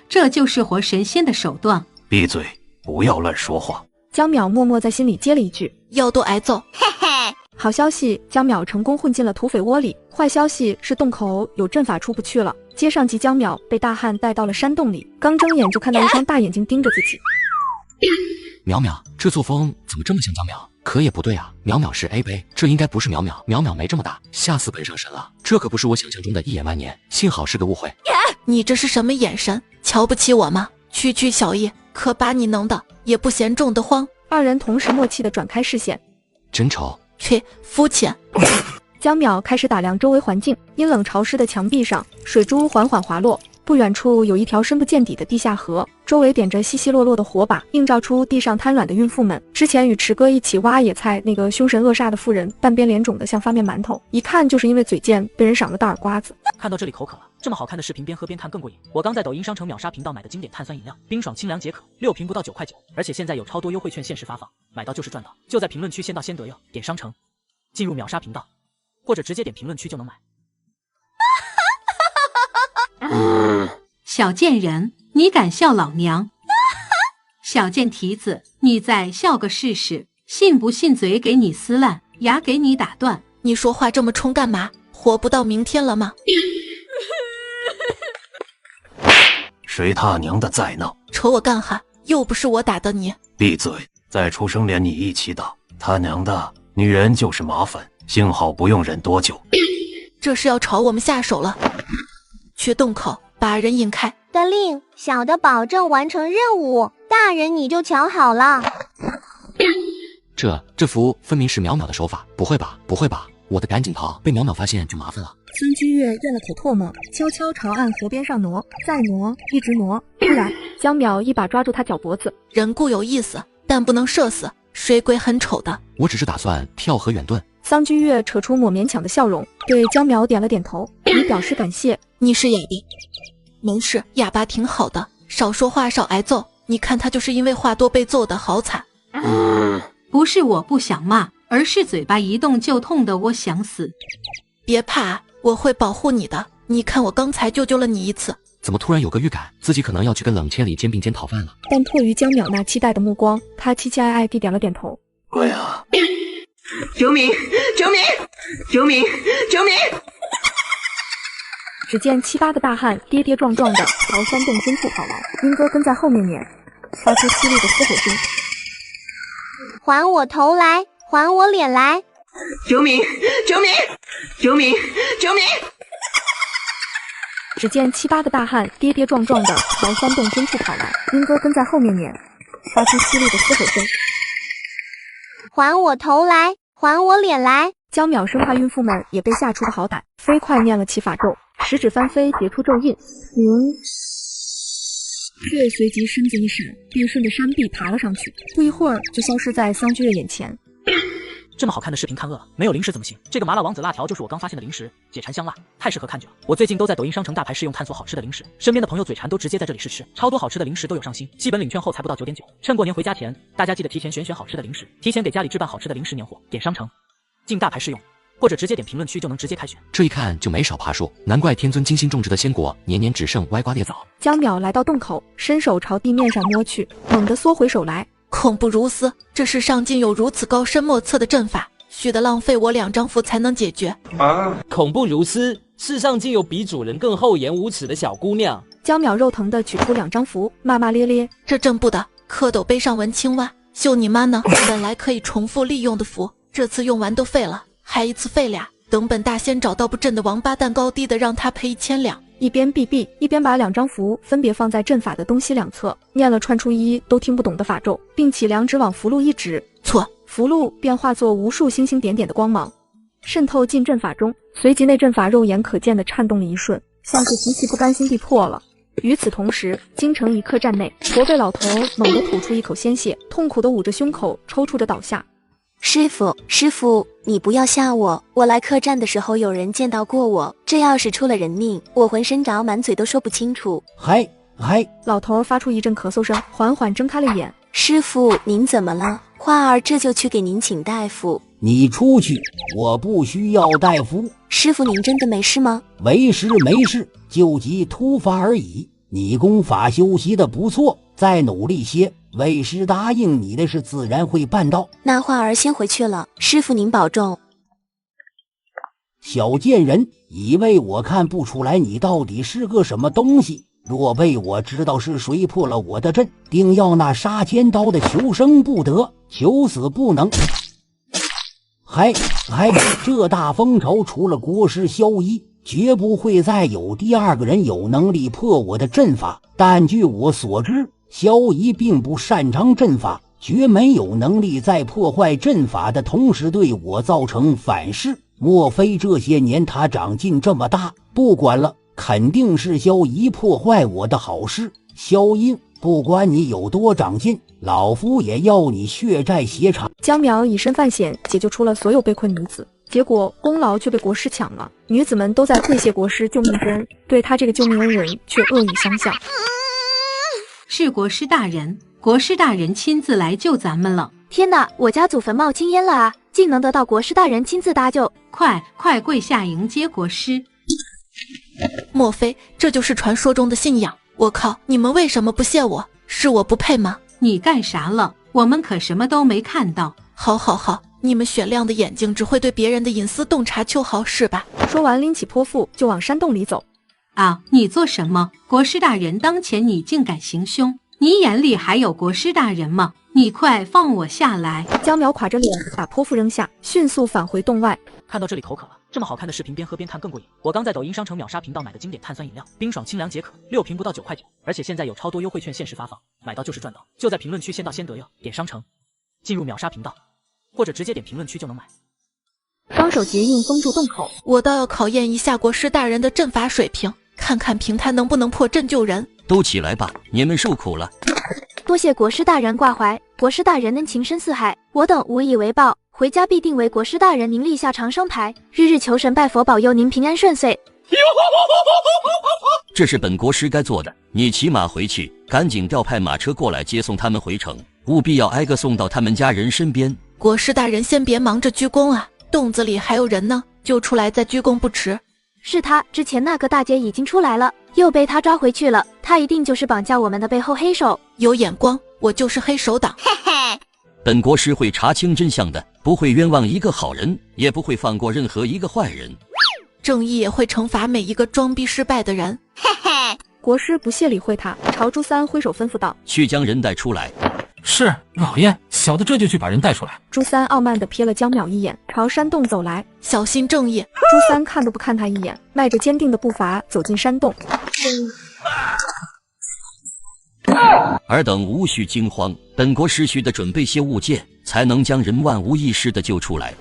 这就是活神仙的手段。闭嘴，不要乱说话。江淼默默在心里接了一句：要多挨揍。嘿嘿。好消息，江淼成功混进了土匪窝里。坏消息是洞口有阵法出不去了。接上集，江淼被大汉带到了山洞里，刚睁眼就看到一双大眼睛盯着自己。淼淼，这作风怎么这么像江淼？可也不对啊，淼淼是 A 杯，这应该不是淼淼，淼淼没这么大，吓死本上神了。这可不是我想象中的一眼万年，幸好是个误会。你这是什么眼神？瞧不起我吗？区小艺，可把你能的也不嫌重得慌。2人同时默契地转开视线。真丑。去，肤浅。江淼开始打量周围环境，阴冷潮湿的墙壁上，水珠缓缓滑落。不远处有一条深不见底的地下河，周围点着稀稀落落的火把，映照出地上瘫软的孕妇们。之前与池哥一起挖野菜那个凶神恶煞的妇人，半边脸肿得像发面馒头，一看就是因为嘴贱被人赏了大耳刮子。看到这里口渴了，这么好看的视频边喝边看更过瘾。我刚在抖音商城秒杀频道买的经典碳酸饮料，冰爽清凉解渴，6瓶不到9块9，而且现在有超多优惠券限时发放，买到就是赚到。就在评论区先到先得哟，点商城，进入秒杀频道，或者直接点评论区就能买。小贱人，你敢笑老娘？小贱蹄子，你再笑个试试，信不信嘴给你撕烂，牙给你打断？你说话这么冲干嘛？活不到明天了吗？谁他娘的在闹？瞅我干哈？又不是我打的你。闭嘴！再出声连你一起打。他娘的，女人就是麻烦，幸好不用忍多久。这是要朝我们下手了。去洞口把人引开。得令，小的保证完成任务，大人你就瞧好了。这符分明是淼淼的手法，不会吧？不会吧？我的赶紧逃，被淼淼发现就麻烦了。孙居月咽了口唾沫，悄悄朝暗河边上挪，再挪，一直挪。突然，江淼一把抓住他脚脖子。人固有意思，但不能射死，水鬼很丑的。我只是打算跳河远遁，桑居月扯出抹勉强的笑容，对江淼点了点头，以表示感谢。你是哑巴？没事，哑巴挺好的，少说话少挨揍。你看他就是因为话多被揍得好惨。不是我不想骂，而是嘴巴一动就痛的我想死。别怕，我会保护你的。你看我刚才救了你一次。怎么突然有个预感，自己可能要去跟冷千里肩并肩讨饭了？但迫于江淼那期待的目光，他期期爱爱地点了点头。乖啊！救命！救命！救命！救命！只见7、8个大汉跌跌撞撞的朝山洞深处跑来，英哥跟在后面撵，发出凄厉的嘶吼声。还我头来！还我脸来！救命！救命！救命！救命！只见7、8个大汉跌跌撞撞的朝山洞深处跑来，英哥跟在后面撵，发出凄厉的嘶吼声。还我头来！还我脸来！江淼生怕孕妇们也被吓出个好歹，飞快念了起法咒，食指翻飞结出咒印，月随即身子一闪，便顺着山壁爬了上去，不一会儿就消失在桑居月眼前。这么好看的视频看饿了，没有零食怎么行？这个麻辣王子辣条就是我刚发现的零食，解馋香辣，太适合看剧了。我最近都在抖音商城大牌试用探索好吃的零食，身边的朋友嘴馋都直接在这里试吃，超多好吃的零食都有上新，基本领券后才不到9.9。趁过年回家前，大家记得提前选好吃的零食，提前给家里置办好吃的零食年货。点商城，进大牌试用，或者直接点评论区就能直接开选。这一看就没少爬树，难怪天尊精心种植的鲜果年年只剩歪瓜裂枣。江淼来到洞口，伸手朝地面上摸去，猛地缩回手来，恐怖如斯！这世上竟有如此高深莫测的阵法，须得浪费我2张符才能解决。恐怖如斯！世上竟有比主人更厚颜无耻的小姑娘。江淼肉疼地取出2张符，骂骂咧咧：这正不得，蝌蚪背上纹青蛙，秀你妈呢！本来可以重复利用的符，这次用完都废了，还一次废俩。等本大仙找到不正的王八蛋高低的，让他赔1000两。一边避避，一边把2张符分别放在阵法的东西两侧，念了串出一都听不懂的法咒，并起2指往符箓一指，错，符箓便化作无数星星点点的光芒，渗透进阵法中。随即那阵法肉眼可见的颤动了一瞬，像是极其不甘心地破了。与此同时，京城一客栈内，驼背老头猛地吐出一口鲜血，痛苦地捂着胸口，抽搐着倒下。师傅，你不要吓我！我来客栈的时候有人见到过我，这要是出了人命，我浑身着满嘴都说不清楚。嗨，老头发出一阵咳嗽声，缓缓睁开了眼。师傅，您怎么了？花儿这就去给您请大夫。你出去，我不需要大夫。师傅，您真的没事吗？没事，救急突发而已。你功法修习的不错，再努力些，为师答应你的事自然会办到。那花儿先回去了，师傅您保重。小贱人，以为我看不出来你到底是个什么东西？若被我知道是谁破了我的阵，定要那杀千刀的求生不得，求死不能。嗨，这大风潮除了国师萧一，绝不会再有第2个人有能力破我的阵法。但据我所知，萧一并不擅长阵法，绝没有能力在破坏阵法的同时对我造成反噬。莫非这些年他长进这么大？不管了，肯定是萧一破坏我的好事。萧一，不管你有多长进，老夫也要你血债血偿。江淼以身犯险解救出了所有被困女子，结果功劳却被国师抢了，女子们都在跪谢国师救命之恩，对他这个救命恩人却恶语相向。是国师大人，国师大人亲自来救咱们了。天哪，我家祖坟冒青烟了啊，竟能得到国师大人亲自搭救，快跪下迎接国师。莫非这就是传说中的信仰？我靠，你们为什么不谢我？是我不配吗？你干啥了？我们可什么都没看到。好，你们雪亮的眼睛只会对别人的隐私洞察秋毫是吧？说完拎起泼妇就往山洞里走。啊，你做什么？国师大人当前你竟敢行凶，你眼里还有国师大人吗？你快放我下来！江淼垮着脸把泼妇扔下，迅速返回洞外。看到这里口渴了，这么好看的视频边喝边看更过瘾。我刚在抖音商城秒杀频道买的经典碳酸饮料，冰爽清凉解渴，6瓶不到9块9，而且现在有超多优惠券限时发放，买到就是赚到。就在评论区先到先得哟，点商城，进入秒杀频道，或者直接点评论区就能买。双手结印封住洞口，我倒要考验一下国师大人的阵法水平，看看凭他能不能破阵救人。都起来吧，你们受苦了。多谢国师大人挂怀，国师大人恩情深似海，我等无以为报，回家必定为国师大人您立下长生牌，日日求神拜佛保佑您平安顺遂。这是本国师该做的，你骑马回去，赶紧调派马车过来接送他们回城，务必要挨个送到他们家人身边。国师大人先别忙着鞠躬啊，洞子里还有人呢，就出来再鞠躬不迟。是他，之前那个大姐已经出来了，又被他抓回去了，他一定就是绑架我们的背后黑手。有眼光，我就是黑手党。本国师会查清真相的，不会冤枉一个好人，也不会放过任何一个坏人。正义也会惩罚每一个装逼失败的人。国师不屑理会他，朝朱三挥手吩咐道：“去将人带出来。”是，老爷，小的这就去把人带出来。朱三傲慢地瞥了江淼一眼，朝山洞走来。小心正义！朱三看都不看他一眼，迈着坚定的步伐走进山洞。尔等无需惊慌，本国师需的准备些物件，才能将人万无一失的救出来。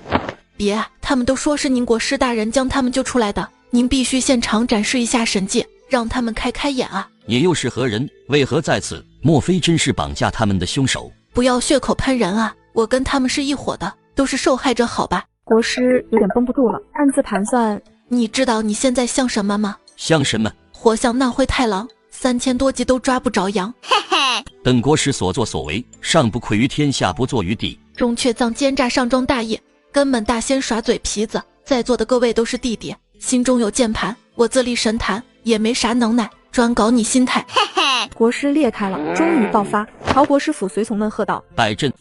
别，他们都说是您国师大人将他们救出来的，您必须现场展示一下神迹，让他们开开眼啊！你又是何人？为何在此？莫非真是绑架他们的凶手？不要血口喷人啊！我跟他们是一伙的，都是受害者，好吧？国师有点绷不住了，暗自盘算。你知道你现在像什么吗？像什么？活像那灰太狼，3000多集都抓不着羊。本国师所作所为，上不愧于天，下不作于地。钟阙藏奸诈上装大业，根本大仙耍嘴皮子。在座的各位都是弟弟，心中有键盘，我自立神坛，也没啥能耐，专搞你心态。国师裂开了，终于爆发，朝国师府随从们喝道：“摆阵！”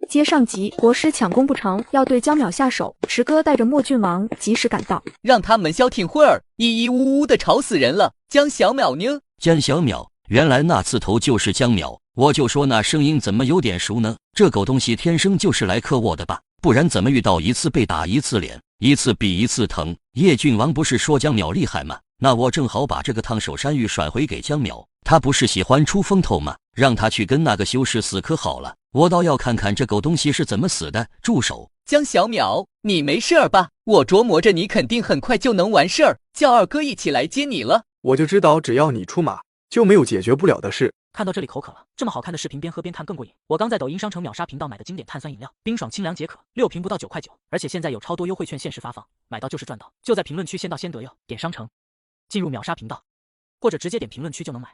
接上集，国师抢功不成，要对江淼下手。池哥带着莫郡王及时赶到，让他们消停会儿，呜呜的吵死人了。江小淼呢？江小淼，原来那刺头就是江淼，我就说那声音怎么有点熟呢？这狗东西天生就是来克我的吧？不然怎么遇到一次被打一次脸，一次比一次疼？叶郡王不是说江淼厉害吗？那我正好把这个烫手山芋甩回给江淼，他不是喜欢出风头吗？让他去跟那个修士死磕好了，我倒要看看这狗东西是怎么死的。住手！江小淼，你没事儿吧？我琢磨着你肯定很快就能完事儿，叫二哥一起来接你了。我就知道只要你出马，就没有解决不了的事。看到这里口渴了，这么好看的视频边喝边看更过瘾。我刚在抖音商城秒杀频道买的经典碳酸饮料，冰爽清凉解渴，6瓶不到9块9，而且现在有超多优惠券限时发放，买到就是赚到。就在评论区先到先得哟，点商城进入秒杀频道，或者直接点评论区就能买。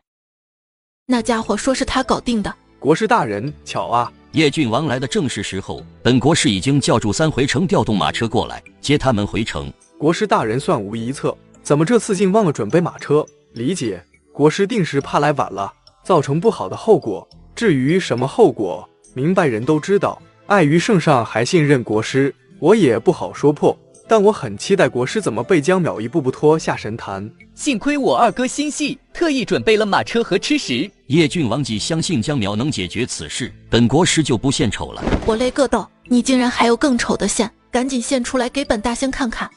那家伙说是他搞定的。国师大人，巧啊！叶郡王来的正是时候，本国师已经叫祝三回城调动马车过来接他们回城。国师大人算无一策，怎么这次竟忘了准备马车？理解，国师定是怕来晚了，造成不好的后果。至于什么后果，明白人都知道。碍于圣上还信任国师，我也不好说破。但我很期待国师怎么被江淼一步步拖下神坛。幸亏我二哥心细，特意准备了马车和吃食。叶郡王既相信江淼能解决此事，本国师就不献丑了。我累个豆，你竟然还有更丑的献，赶紧献出来给本大仙看看。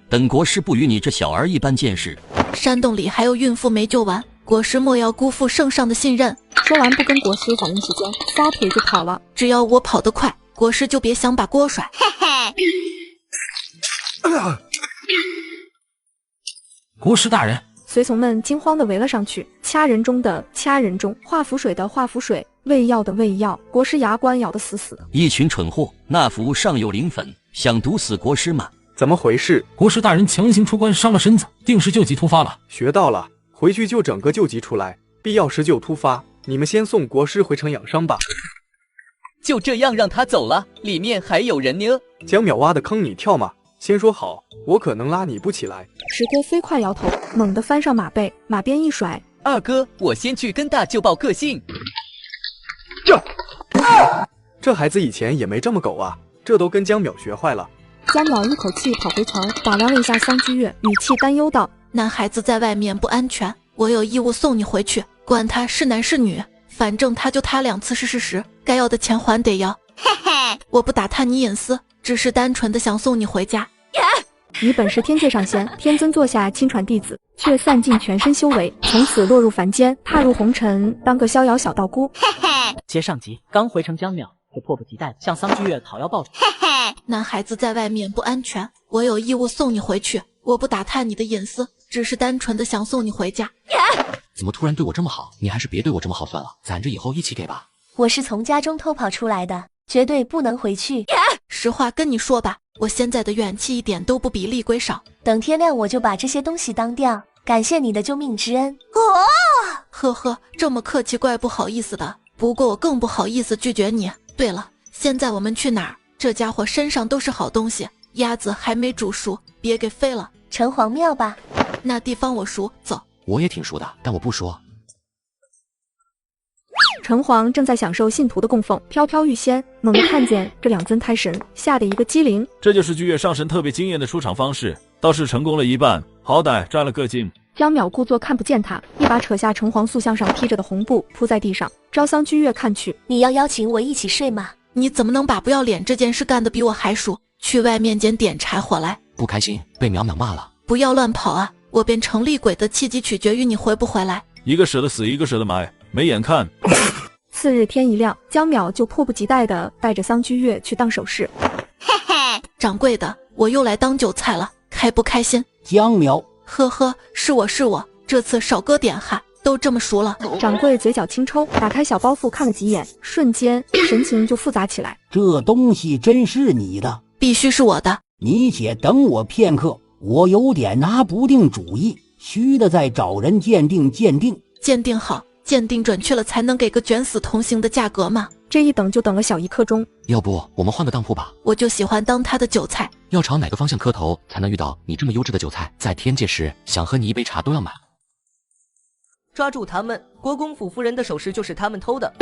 本国师不与你这小儿一般见识。山洞里还有孕妇没救完，国师莫要辜负圣上的信任。说完不跟国师反应时间，撒腿就跑了。只要我跑得快，国师就别想把锅甩。国师大人，随从们惊慌地围了上去，掐人中的掐人中，画符水的画符水，喂药的喂药。国师牙关咬得死死的。一群蠢货，那符上有灵粉，想毒死国师吗？怎么回事？国师大人强行出关伤了身子，定是救急突发了。学到了，回去就整个救急出来，必要时就突发。你们先送国师回城养伤吧。就这样让他走了，里面还有人呢。江淼挖的坑你跳吗？先说好，我可能拉你不起来。石哥飞快摇头，猛地翻上马背，马鞭一甩。二哥，我先去跟大舅报个信。这孩子以前也没这么狗啊，这都跟江淼学坏了。江淼一口气跑回城，打量了一下桑居月，语气担忧道：“男孩子在外面不安全，我有义务送你回去，管他是男是女，反正他就他2次是事实，该要的钱还得要。我不打探你隐私，只是单纯的想送你回家。”你本是天界上仙，天尊座下亲传弟子，却散尽全身修为，从此落入凡间，踏入红尘，当个逍遥小道姑。接上集，刚回城江淼就迫不及待向桑居月讨要报酬。男孩子在外面不安全，我有义务送你回去。我不打探你的隐私，只是单纯的想送你回家。怎么突然对我这么好？你还是别对我这么好算了，攒着以后一起给吧。我是从家中偷跑出来的，绝对不能回去。实话跟你说吧，我现在的怨气一点都不比厉鬼少。等天亮我就把这些东西当掉，感谢你的救命之恩。呵呵，这么客气怪不好意思的，不过我更不好意思拒绝你。对了，现在我们去哪儿？这家伙身上都是好东西，鸭子还没煮熟，别给飞了。城隍庙吧，那地方我熟，走。我也挺熟的，但我不说。城隍正在享受信徒的供奉，飘飘欲仙，猛地看见这2尊胎神，吓得一个机灵。这就是巨月上神特别惊艳的出场方式，倒是成功了一半，好歹占了个镜。江淼故作看不见他，一把扯下城隍塑像上披着的红布铺在地上，招桑居月看去。你要邀请我一起睡吗？你怎么能把不要脸这件事干得比我还熟？去外面捡点柴火来。不开心，被淼淼骂了。不要乱跑啊！我变成厉鬼的契机取决于你回不回来。一个舍得死，一个舍得埋，没眼看。次日天一亮，江淼就迫不及待地带着桑居月去当首饰。嘿嘿，掌柜的，我又来当韭菜了，开不开心？江淼，呵呵，是我，这次少割点哈，都这么熟了。掌柜嘴角轻抽，打开小包袱看了几眼，瞬间神情就复杂起来。这东西真是你的？必须是我的。你且等我片刻，我有点拿不定主意，须得再找人鉴定。鉴定好，鉴定准确了才能给个卷死同行的价格嘛。这一等就等了小1刻钟。要不我们换个当铺吧？我就喜欢当他的韭菜。要朝哪个方向磕头才能遇到你这么优质的韭菜？在天界时想喝你一杯茶都要买。抓住他们！国公府夫人的首饰就是他们偷的。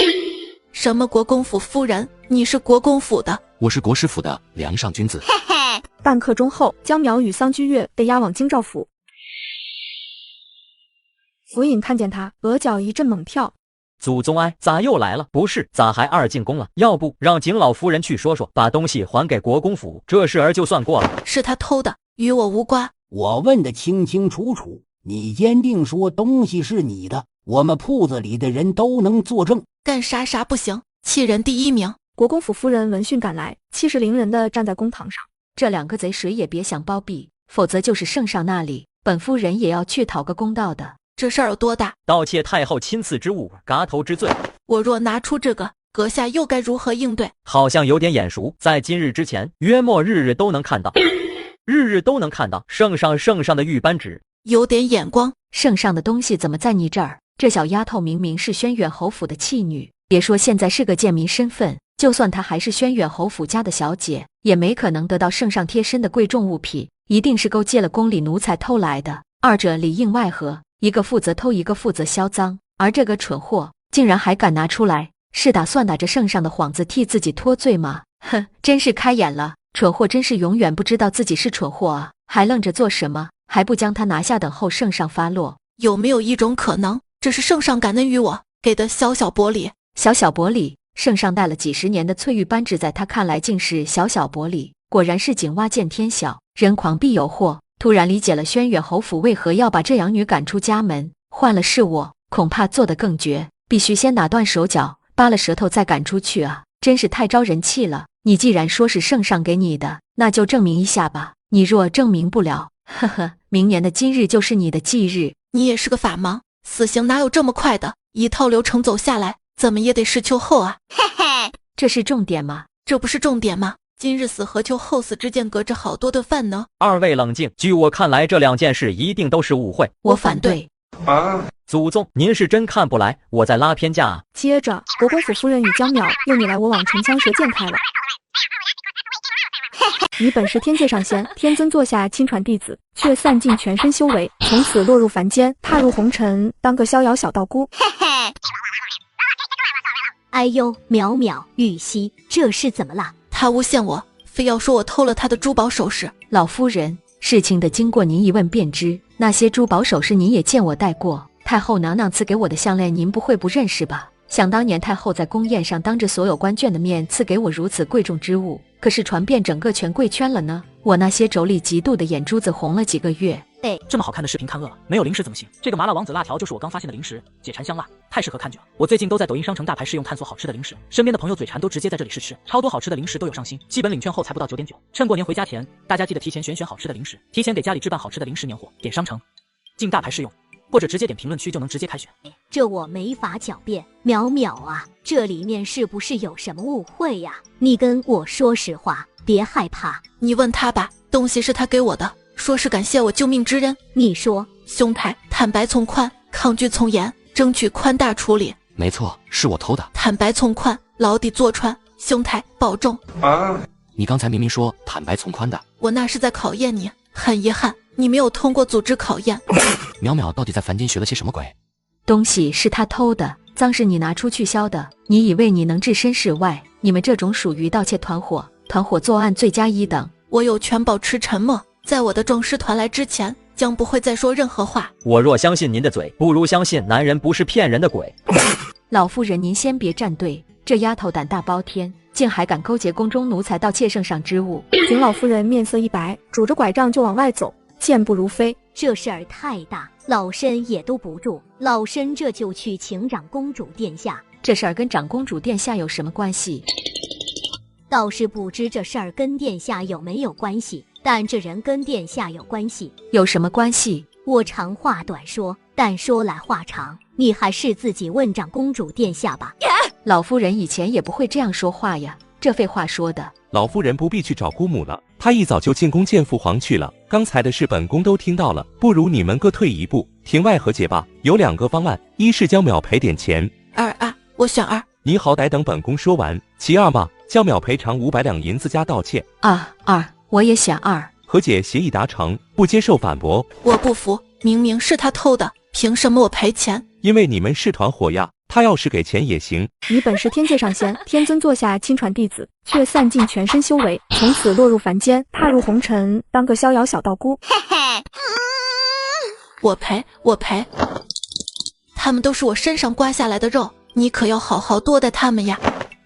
什么国公府夫人？你是国公府的？我是国师府的梁上君子。半刻钟后，江淼与桑居月被押往京兆府。府尹看见他，额角一阵猛跳。祖宗哀，咋又来了？不是，咋还2进宫了？要不让景老夫人去说说，把东西还给国公府，这事儿就算过了。是他偷的，与我无关。我问得清清楚楚，你坚定说东西是你的，我们铺子里的人都能作证。干啥不行，弃人第1名。国公府夫人闻讯赶来，气势凌人地站在公堂上。这2个贼谁也别想包庇，否则就是圣上那里，本夫人也要去讨个公道的。这事儿有多大？盗窃太后亲赐之物，嘎头之罪。我若拿出这个，阁下又该如何应对？好像有点眼熟，在今日之前，约莫日都能看到，日都能看到圣上的玉扳指。有点眼光。圣上的东西怎么在你这儿？这小丫头明明是轩辕侯府的弃女，别说现在是个贱民身份，就算她还是轩辕侯府家的小姐，也没可能得到圣上贴身的贵重物品，一定是勾结了宫里奴才偷来的，二者里应外合，一个负责偷，一个负责销赃，而这个蠢货竟然还敢拿出来，是打算打着圣上的幌子替自己脱罪吗？哼，真是开眼了，蠢货真是永远不知道自己是蠢货啊，还愣着做什么？还不将他拿下，等候圣上发落？有没有一种可能，这是圣上感恩于我给的小薄礼？小薄礼？圣上戴了几10年的翠玉扳指，在他看来竟是小薄礼，果然是井蛙见天小，人狂必有祸。突然理解了轩辕侯府为何要把这养女赶出家门，换了是我，恐怕做得更绝，必须先打断手脚，扒了舌头再赶出去啊！真是太招人气了。你既然说是圣上给你的，那就证明一下吧。你若证明不了，呵呵，明年的今日就是你的忌日。你也是个法盲，死刑哪有这么快的？一套流程走下来，怎么也得是秋后啊！嘿嘿，这是重点吗？这不是重点吗？今日死和秋后死之间隔着好多的饭呢。二位冷静，据我看来，这2件事一定都是误会。我反对。祖宗，您是真看不来我在拉偏架啊！接着，国公府夫人与江淼又你来我往，唇枪舌剑开了。你本是天界上仙，天尊座下亲传弟子，却散尽全身修为，从此落入凡间，踏入红尘，当个逍遥小道姑。哎呦，淼淼，玉溪，这是怎么了？他诬陷我，非要说我偷了他的珠宝首饰。老夫人，事情的经过您一问便知，那些珠宝首饰您也见我戴过，太后娘娘赐给我的项链您不会不认识吧？想当年太后在宫宴上当着所有官眷的面赐给我如此贵重之物，可是传遍整个权贵圈了呢。我那些妯娌嫉妒的眼珠子红了几个月。这么好看的视频看饿了，没有零食怎么行？这个麻辣王子辣条就是我刚发现的零食，解馋香辣，太适合看剧了。我最近都在抖音商城大牌试用探索好吃的零食，身边的朋友嘴馋都直接在这里试吃，超多好吃的零食都有上新，基本领券后才不到9.9。趁过年回家前，大家记得提前选好吃的零食，提前给家里置办好吃的零食年货。点商城，进大牌试用。或者直接点评论区就能直接开选。这我没法狡辩。淼淼啊，这里面是不是有什么误会呀？你跟我说实话，别害怕。你问他吧，东西是他给我的，说是感谢我救命之恩。你说，兄台，坦白从宽，抗拒从严，争取宽大处理。没错，是我偷的。坦白从宽，牢底坐穿。兄台保重啊！你刚才明明说坦白从宽的，我那是在考验你，很遗憾，你没有通过组织考验。淼淼到底在凡间学了些什么鬼？东西是他偷的，赃是你拿出去销的，你以为你能置身事外？你们这种属于盗窃团伙，团伙作案罪加1等。我有权保持沉默，在我的壮士团来之前，将不会再说任何话。我若相信您的嘴，不如相信男人不是骗人的鬼。老夫人，您先别站队，这丫头胆大包天，竟还敢勾结宫中奴才盗窃圣上之物。景老夫人面色一白，拄着拐杖就往外走，健步如飞。这事儿太大，老身也兜不住，老身这就去请长公主殿下。这事儿跟长公主殿下有什么关系？倒是不知这事儿跟殿下有没有关系，但这人跟殿下有关系。有什么关系？我长话短说，但说来话长，你还是自己问长公主殿下吧。老夫人以前也不会这样说话呀，这废话说的。老夫人不必去找姑母了，她一早就进宫见父皇去了。刚才的事本宫都听到了，不如你们各退一步，庭外和解吧。有2个方案，一是江淼赔点钱。2啊，我选2。你好歹等本宫说完。其2嘛，江淼赔偿500两银子加盗窃。2，我也选2。和解协议达成，不接受反驳。我不服，明明是他偷的，凭什么我赔钱？因为你们是团伙呀，他要是给钱也行。你本是天界上仙，天尊座下亲传弟子，却散尽全身修为，从此落入凡间，踏入红尘，当个逍遥小道姑。我赔，他们都是我身上刮下来的肉，你可要好好多待他们呀。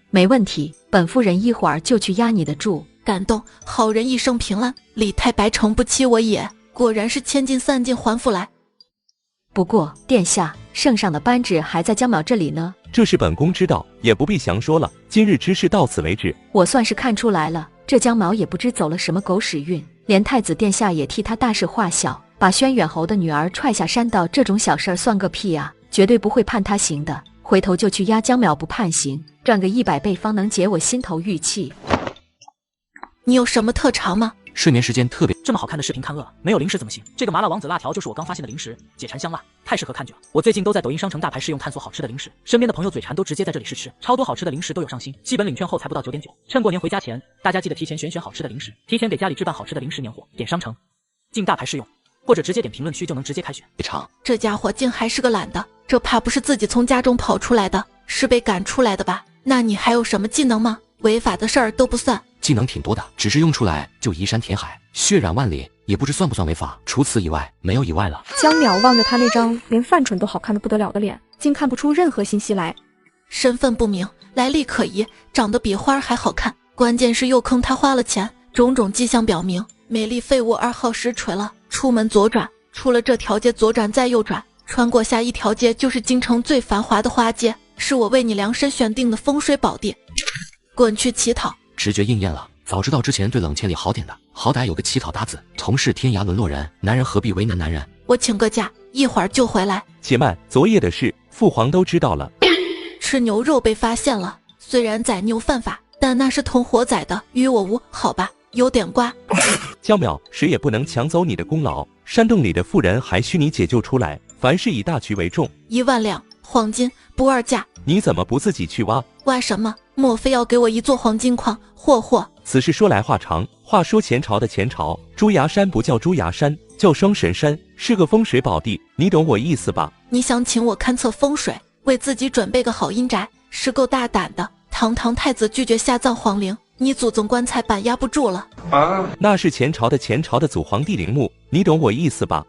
没问题，本夫人一会儿就去压你的注。感动，好人一生平安，李太白诚不欺我也，果然是千金散尽还复来。不过殿下，圣上的扳指还在江淼这里呢。这事本宫知道，也不必详说了。今日之事到此为止。我算是看出来了，这江淼也不知走了什么狗屎运，连太子殿下也替他大事化小，把轩远侯的女儿踹下山道，这种小事儿算个屁啊！绝对不会判他刑的。回头就去压江淼不判刑，赚个100倍方能解我心头郁气。你有什么特长吗？睡眠时间特别。这么好看的视频看饿了，没有零食怎么行？这个麻辣王子辣条就是我刚发现的零食，解馋香辣，太适合看剧了。我最近都在抖音商城大牌试用探索好吃的零食，身边的朋友嘴馋都直接在这里试吃，超多好吃的零食都有上新，基本领券后才不到9.9。趁过年回家前，大家记得提前选好吃的零食，提前给家里置办好吃的零食年货。点商城，进大牌试用，或者直接点评论区就能直接开选。这家伙竟还是个懒的，这怕不是自己从家中跑出来的，是被赶出来的吧？那你还有什么技能吗？违法的事儿都不算。技能挺多的，只是用出来就移山填海，血染万里，也不知算不算违法。除此以外，没有以外了。江淼望着他那张连范蠢都好看的不得了的脸，竟看不出任何信息来。身份不明，来历可疑，长得比花还好看，关键是又坑他花了钱，种种迹象表明，美丽废物2号实锤了。出门左转，出了这条街左转再右转，穿过下一条街就是京城最繁华的花街，是我为你量身选定的风水宝地。滚去乞讨！直觉应验了，早知道之前对冷千里好点的，好歹有个乞讨搭子，同是天涯沦落人，男人何必为难男人？我请个假，一会儿就回来。且慢，昨夜的事，父皇都知道了。吃牛肉被发现了，虽然宰牛犯法，但那是同伙宰的，与我无，好吧，有点瓜。江淼，谁也不能抢走你的功劳，山洞里的妇人还需你解救出来，凡事以大局为重。1万两黄金不二价，你怎么不自己去挖？挖什么？莫非要给我一座黄金矿？嚯！此事说来话长。话说前朝的前朝，朱崖山不叫朱崖山，叫双神山，是个风水宝地，你懂我意思吧？你想请我勘测风水，为自己准备个好阴宅，是够大胆的。堂堂太子拒绝下葬皇陵，你祖宗棺材板压不住了啊！那是前朝的祖皇帝陵墓，你懂我意思吧？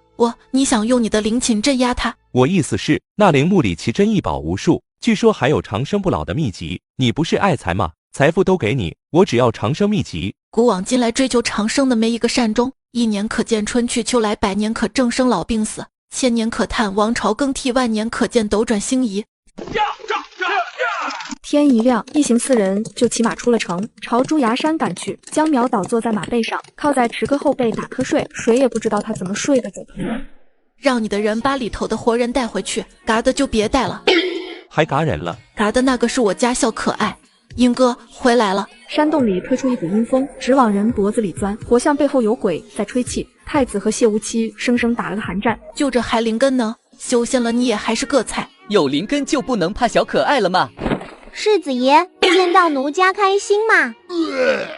你想用你的陵寝镇压他？我意思是，那陵墓里奇珍异宝无数，据说还有长生不老的秘籍。你不是爱财吗？财富都给你，我只要长生秘籍。古往今来追求长生的没一个善终，1年可见春去秋来，100年可正生老病死，1000年可叹王朝更替，10000年可见斗转星移。天一亮，一行4人就骑马出了城，朝朱崖山赶去。江淼倒坐在马背上，靠在池哥后背打瞌睡，谁也不知道他怎么睡得着。让你的人把里头的活人带回去，嘎的就别带了。还嘎人了？嘎的那个是我家小可爱，英哥回来了。山洞里吹出一股阴风，直往人脖子里钻，活像背后有鬼在吹气。太子和谢无期生生打了个寒战。就这还灵根呢，修仙了你也还是个菜。有灵根就不能怕小可爱了吗？世子爷见到奴家开心吗？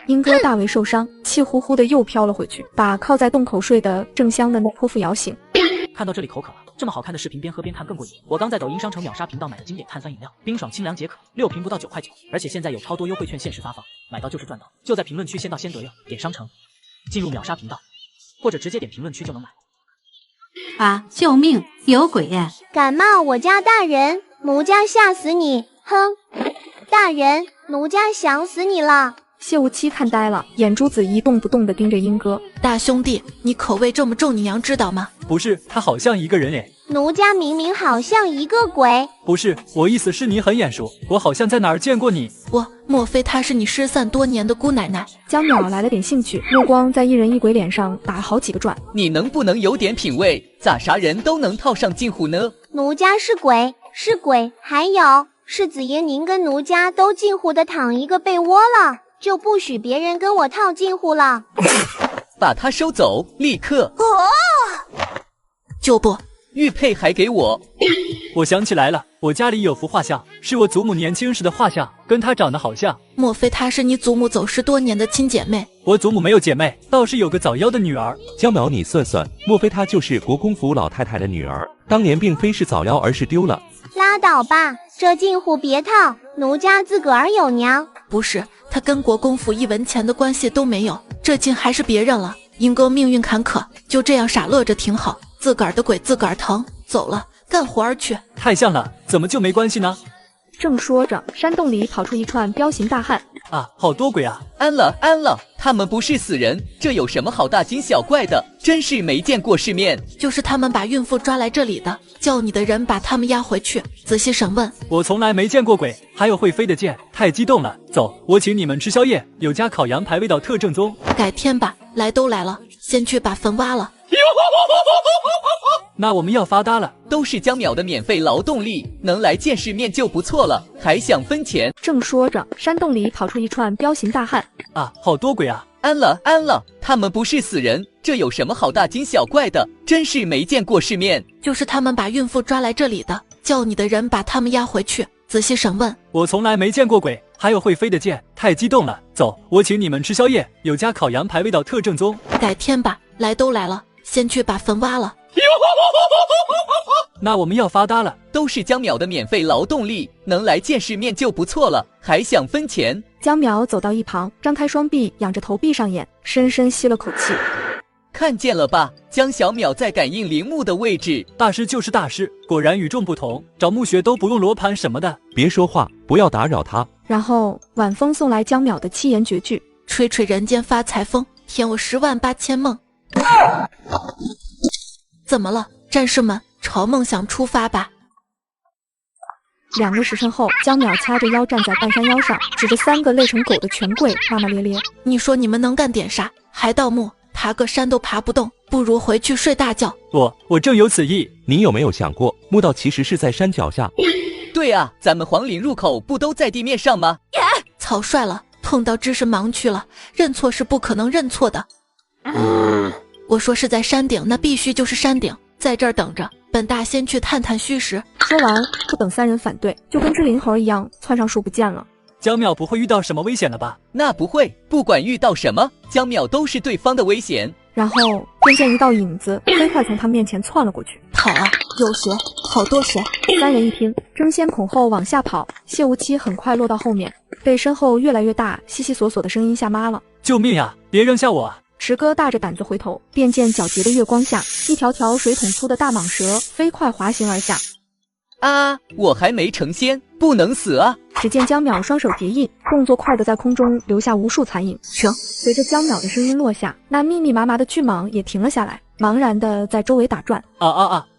英哥大为受伤，气呼呼的又飘了回去，把靠在洞口睡的正香的那泼妇摇醒。看到这里口渴了，这么好看的视频边喝边看更过瘾。我刚在抖音商城秒杀频道买的经典碳酸饮料，冰爽清凉解渴，6瓶不到9块9，而且现在有超多优惠券限时发放，买到就是赚到。就在评论区先到先得哟，点商城，进入秒杀频道，或者直接点评论区就能买。啊！救命！有鬼耶！敢骂我家大人，奴家吓死你！哼！大人，奴家想死你了！谢无期看呆了，眼珠子一动不动地盯着英哥。大兄弟，你口味这么重，你娘知道吗？不是，他好像一个人诶。奴家明明好像一个鬼。不是，我意思是你很眼熟，我好像在哪儿见过你。莫非她是你失散多年的姑奶奶？江淼来了点兴趣，目光在一人一鬼脸上打了好几个转。你能不能有点品味？咋啥人都能套上近乎呢？奴家是鬼，是鬼。还有，世子爷您跟奴家都近乎的躺一个被窝了，就不许别人跟我套近乎了。把他收走，立刻！就不，玉佩还给我。我想起来了，我家里有幅画像，是我祖母年轻时的画像，跟她长得好像。莫非她是你祖母走失多年的亲姐妹？我祖母没有姐妹，倒是有个早夭的女儿。江淼，你算算，莫非她就是国公府老太太的女儿？当年并非是早夭，而是丢了。拉倒吧，这近乎别套，奴家自个儿有娘。不是，她跟国公府一文钱的关系都没有，这近还是别认了。英哥命运坎坷，就这样傻乐着挺好，自个儿的鬼自个儿疼，走了，干活儿去。太像了，怎么就没关系呢？正说着，山洞里跑出一串彪形大汉。啊，好多鬼啊！安了安了，他们不是死人，这有什么好大惊小怪的？真是没见过世面。就是他们把孕妇抓来这里的，叫你的人把他们押回去，仔细审问。我从来没见过鬼，还有会飞的箭，太激动了。走，我请你们吃宵夜，有家烤羊排，味道特正宗。改天吧，来都来了，先去把坟挖了。那我们要发达了，都是江淼的免费劳动力，能来见世面就不错了，还想分钱。正说着，山洞里跑出一串彪形大汉。啊，好多鬼啊！安了安了，他们不是死人，这有什么好大惊小怪的？真是没见过世面。就是他们把孕妇抓来这里的，叫你的人把他们押回去，仔细审问。我从来没见过鬼，还有会飞的箭，太激动了。走，我请你们吃宵夜，有家烤羊排，味道特正宗。改天吧，来都来了，先去把坟挖了。那我们要发达了，都是江淼的免费劳动力，能来见世面就不错了，还想分钱。江淼走到一旁，张开双臂，仰着头闭上眼，深深吸了口气。看见了吧，江小淼在感应陵墓的位置。大师就是大师，果然与众不同，找墓穴都不用罗盘什么的。别说话，不要打扰他。然后晚风送来江淼的七言绝句：吹吹人间发财风，甜我108000梦。怎么了，战士们，朝梦想出发吧。2个时辰后，江淼掐着腰站在半山腰上，指着3个累成狗的权贵骂骂咧咧。你说你们能干点啥？还盗墓，爬个山都爬不动，不如回去睡大觉。我正有此意。你有没有想过，墓道其实是在山脚下？对啊，咱们皇陵入口不都在地面上吗？草率了，碰到知识盲区了，认错是不可能认错的。我说是在山顶，那必须就是山顶，在这儿等着，本大仙去探探虚实。说完，不等3人反对，就跟只灵猴一样窜上树不见了。江淼不会遇到什么危险了吧？那不会，不管遇到什么，江淼都是对方的危险。然后便见一道影子飞快从他面前窜了过去。跑啊，有蛇，好多蛇！3人一听，争先恐后往下跑。谢无期很快落到后面，被身后越来越大、悉悉索索的声音吓妈了。救命呀！别扔下我啊！池哥大着胆子回头，便见皎洁的月光下，一条条水桶粗的大蟒蛇飞快滑行而下。啊！我还没成仙，不能死啊！只见江淼双手叠印，动作快的在空中留下无数残影。停！随着江淼的声音落下，那密密麻麻的巨蟒也停了下来，茫然的在周围打转。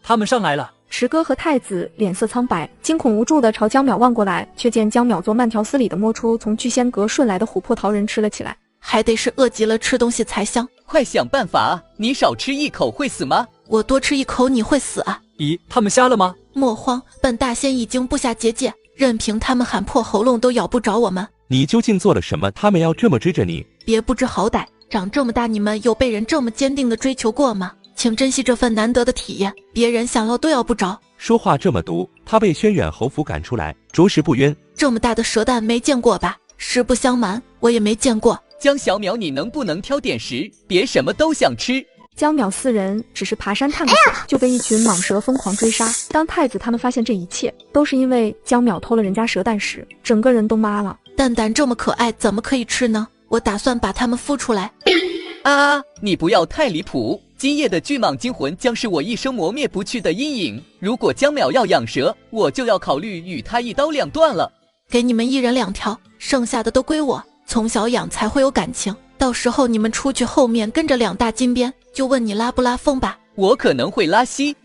他们上来了！池哥和太子脸色苍白，惊恐无助的朝江淼望过来，却见江淼做慢条斯理的摸出从聚仙阁顺来的琥珀桃仁吃了起来。还得是饿极了吃东西才香，快想办法啊！你少吃一口会死吗？我多吃一口你会死啊！咦，他们瞎了吗？莫慌，本大仙已经布下结界，任凭他们喊破喉咙都咬不着我们。你究竟做了什么？他们要这么追着你？别不知好歹，长这么大你们有被人这么坚定的追求过吗？请珍惜这份难得的体验，别人想要都要不着。说话这么毒，他被轩辕侯府赶出来，着实不冤。这么大的蛇蛋没见过吧？实不相瞒，我也没见过。江小淼，你能不能挑点食？别什么都想吃。江淼四人只是爬山探个险，就被一群蟒蛇疯狂追杀。当太子他们发现这一切都是因为江淼偷了人家蛇蛋时，整个人都麻了。蛋蛋这么可爱，怎么可以吃呢？我打算把它们孵出来。啊！你不要太离谱！今夜的巨蟒惊魂将是我一生磨灭不去的阴影。如果江淼要养蛇，我就要考虑与他一刀两断了。给你们一人2条，剩下的都归我。从小养才会有感情，到时候你们出去后面跟着2大金鞭，就问你拉不拉风吧。我可能会拉稀。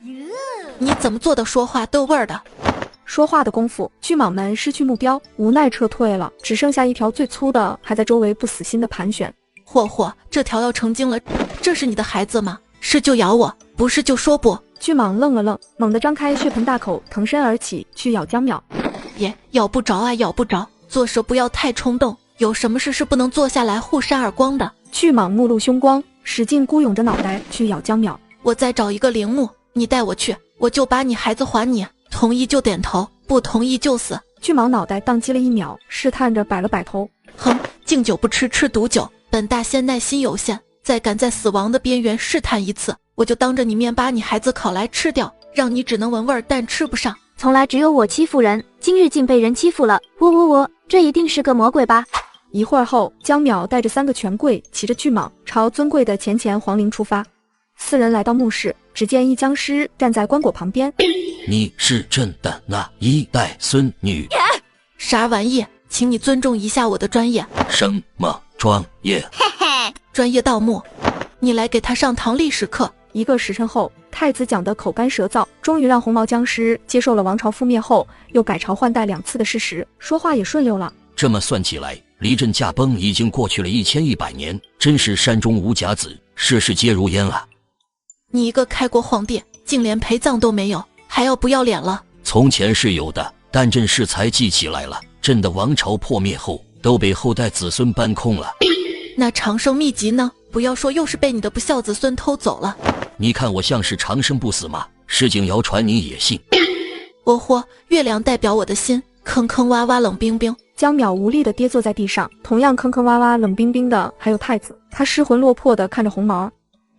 你怎么做到说话逗味儿的？说话的功夫，巨蟒们失去目标，无奈撤退了，只剩下一条最粗的还在周围不死心的盘旋。嚯，这条要成精了，这是你的孩子吗？是就咬我，不是就说不。巨蟒愣了愣，猛地张开血盆大口，腾身而起去咬江淼。也咬不着啊，咬不着。做事不要太冲动，有什么事是不能坐下来互扇耳光的。巨蟒目露凶光，使劲咕涌着脑袋去咬江淼。我再找一个陵墓，你带我去，我就把你孩子还你。同意就点头，不同意就死。巨蟒脑袋宕机了1秒，试探着摆了摆头。哼，敬酒不吃吃毒酒，本大仙耐心有限，再敢在死亡的边缘试探一次，我就当着你面把你孩子烤来吃掉，让你只能闻味儿但吃不上。从来只有我欺负人，今日竟被人欺负了，我，这一定是个魔鬼吧？一会儿后，江淼带着3个权贵，骑着巨蟒，朝尊贵的前皇陵出发。4人来到墓室，只见一僵尸站在棺椁旁边。你是朕的哪一代孙女？啥玩意？请你尊重一下我的专业。什么专业？专业盗墓。你来给他上堂历史课。1个时辰后，太子讲得口干舌燥，终于让红毛僵尸接受了王朝覆灭后又改朝换代2次的事实，说话也顺溜了。这么算起来，离朕驾崩已经过去了1100年，真是山中无甲子，世事皆如烟啊！你一个开国皇帝，竟连陪葬都没有，还要不要脸了？从前是有的，但朕是才记起来了。朕的王朝破灭后，都被后代子孙搬空了。那长生秘籍呢？不要说又是被你的不孝子孙偷走了。你看我像是长生不死吗？市井谣传你也信？我嚯，月亮代表我的心，坑坑洼洼冷冰冰。江淼无力地跌坐在地上，同样坑坑洼洼冷冰冰的还有太子，他失魂落魄地看着红毛。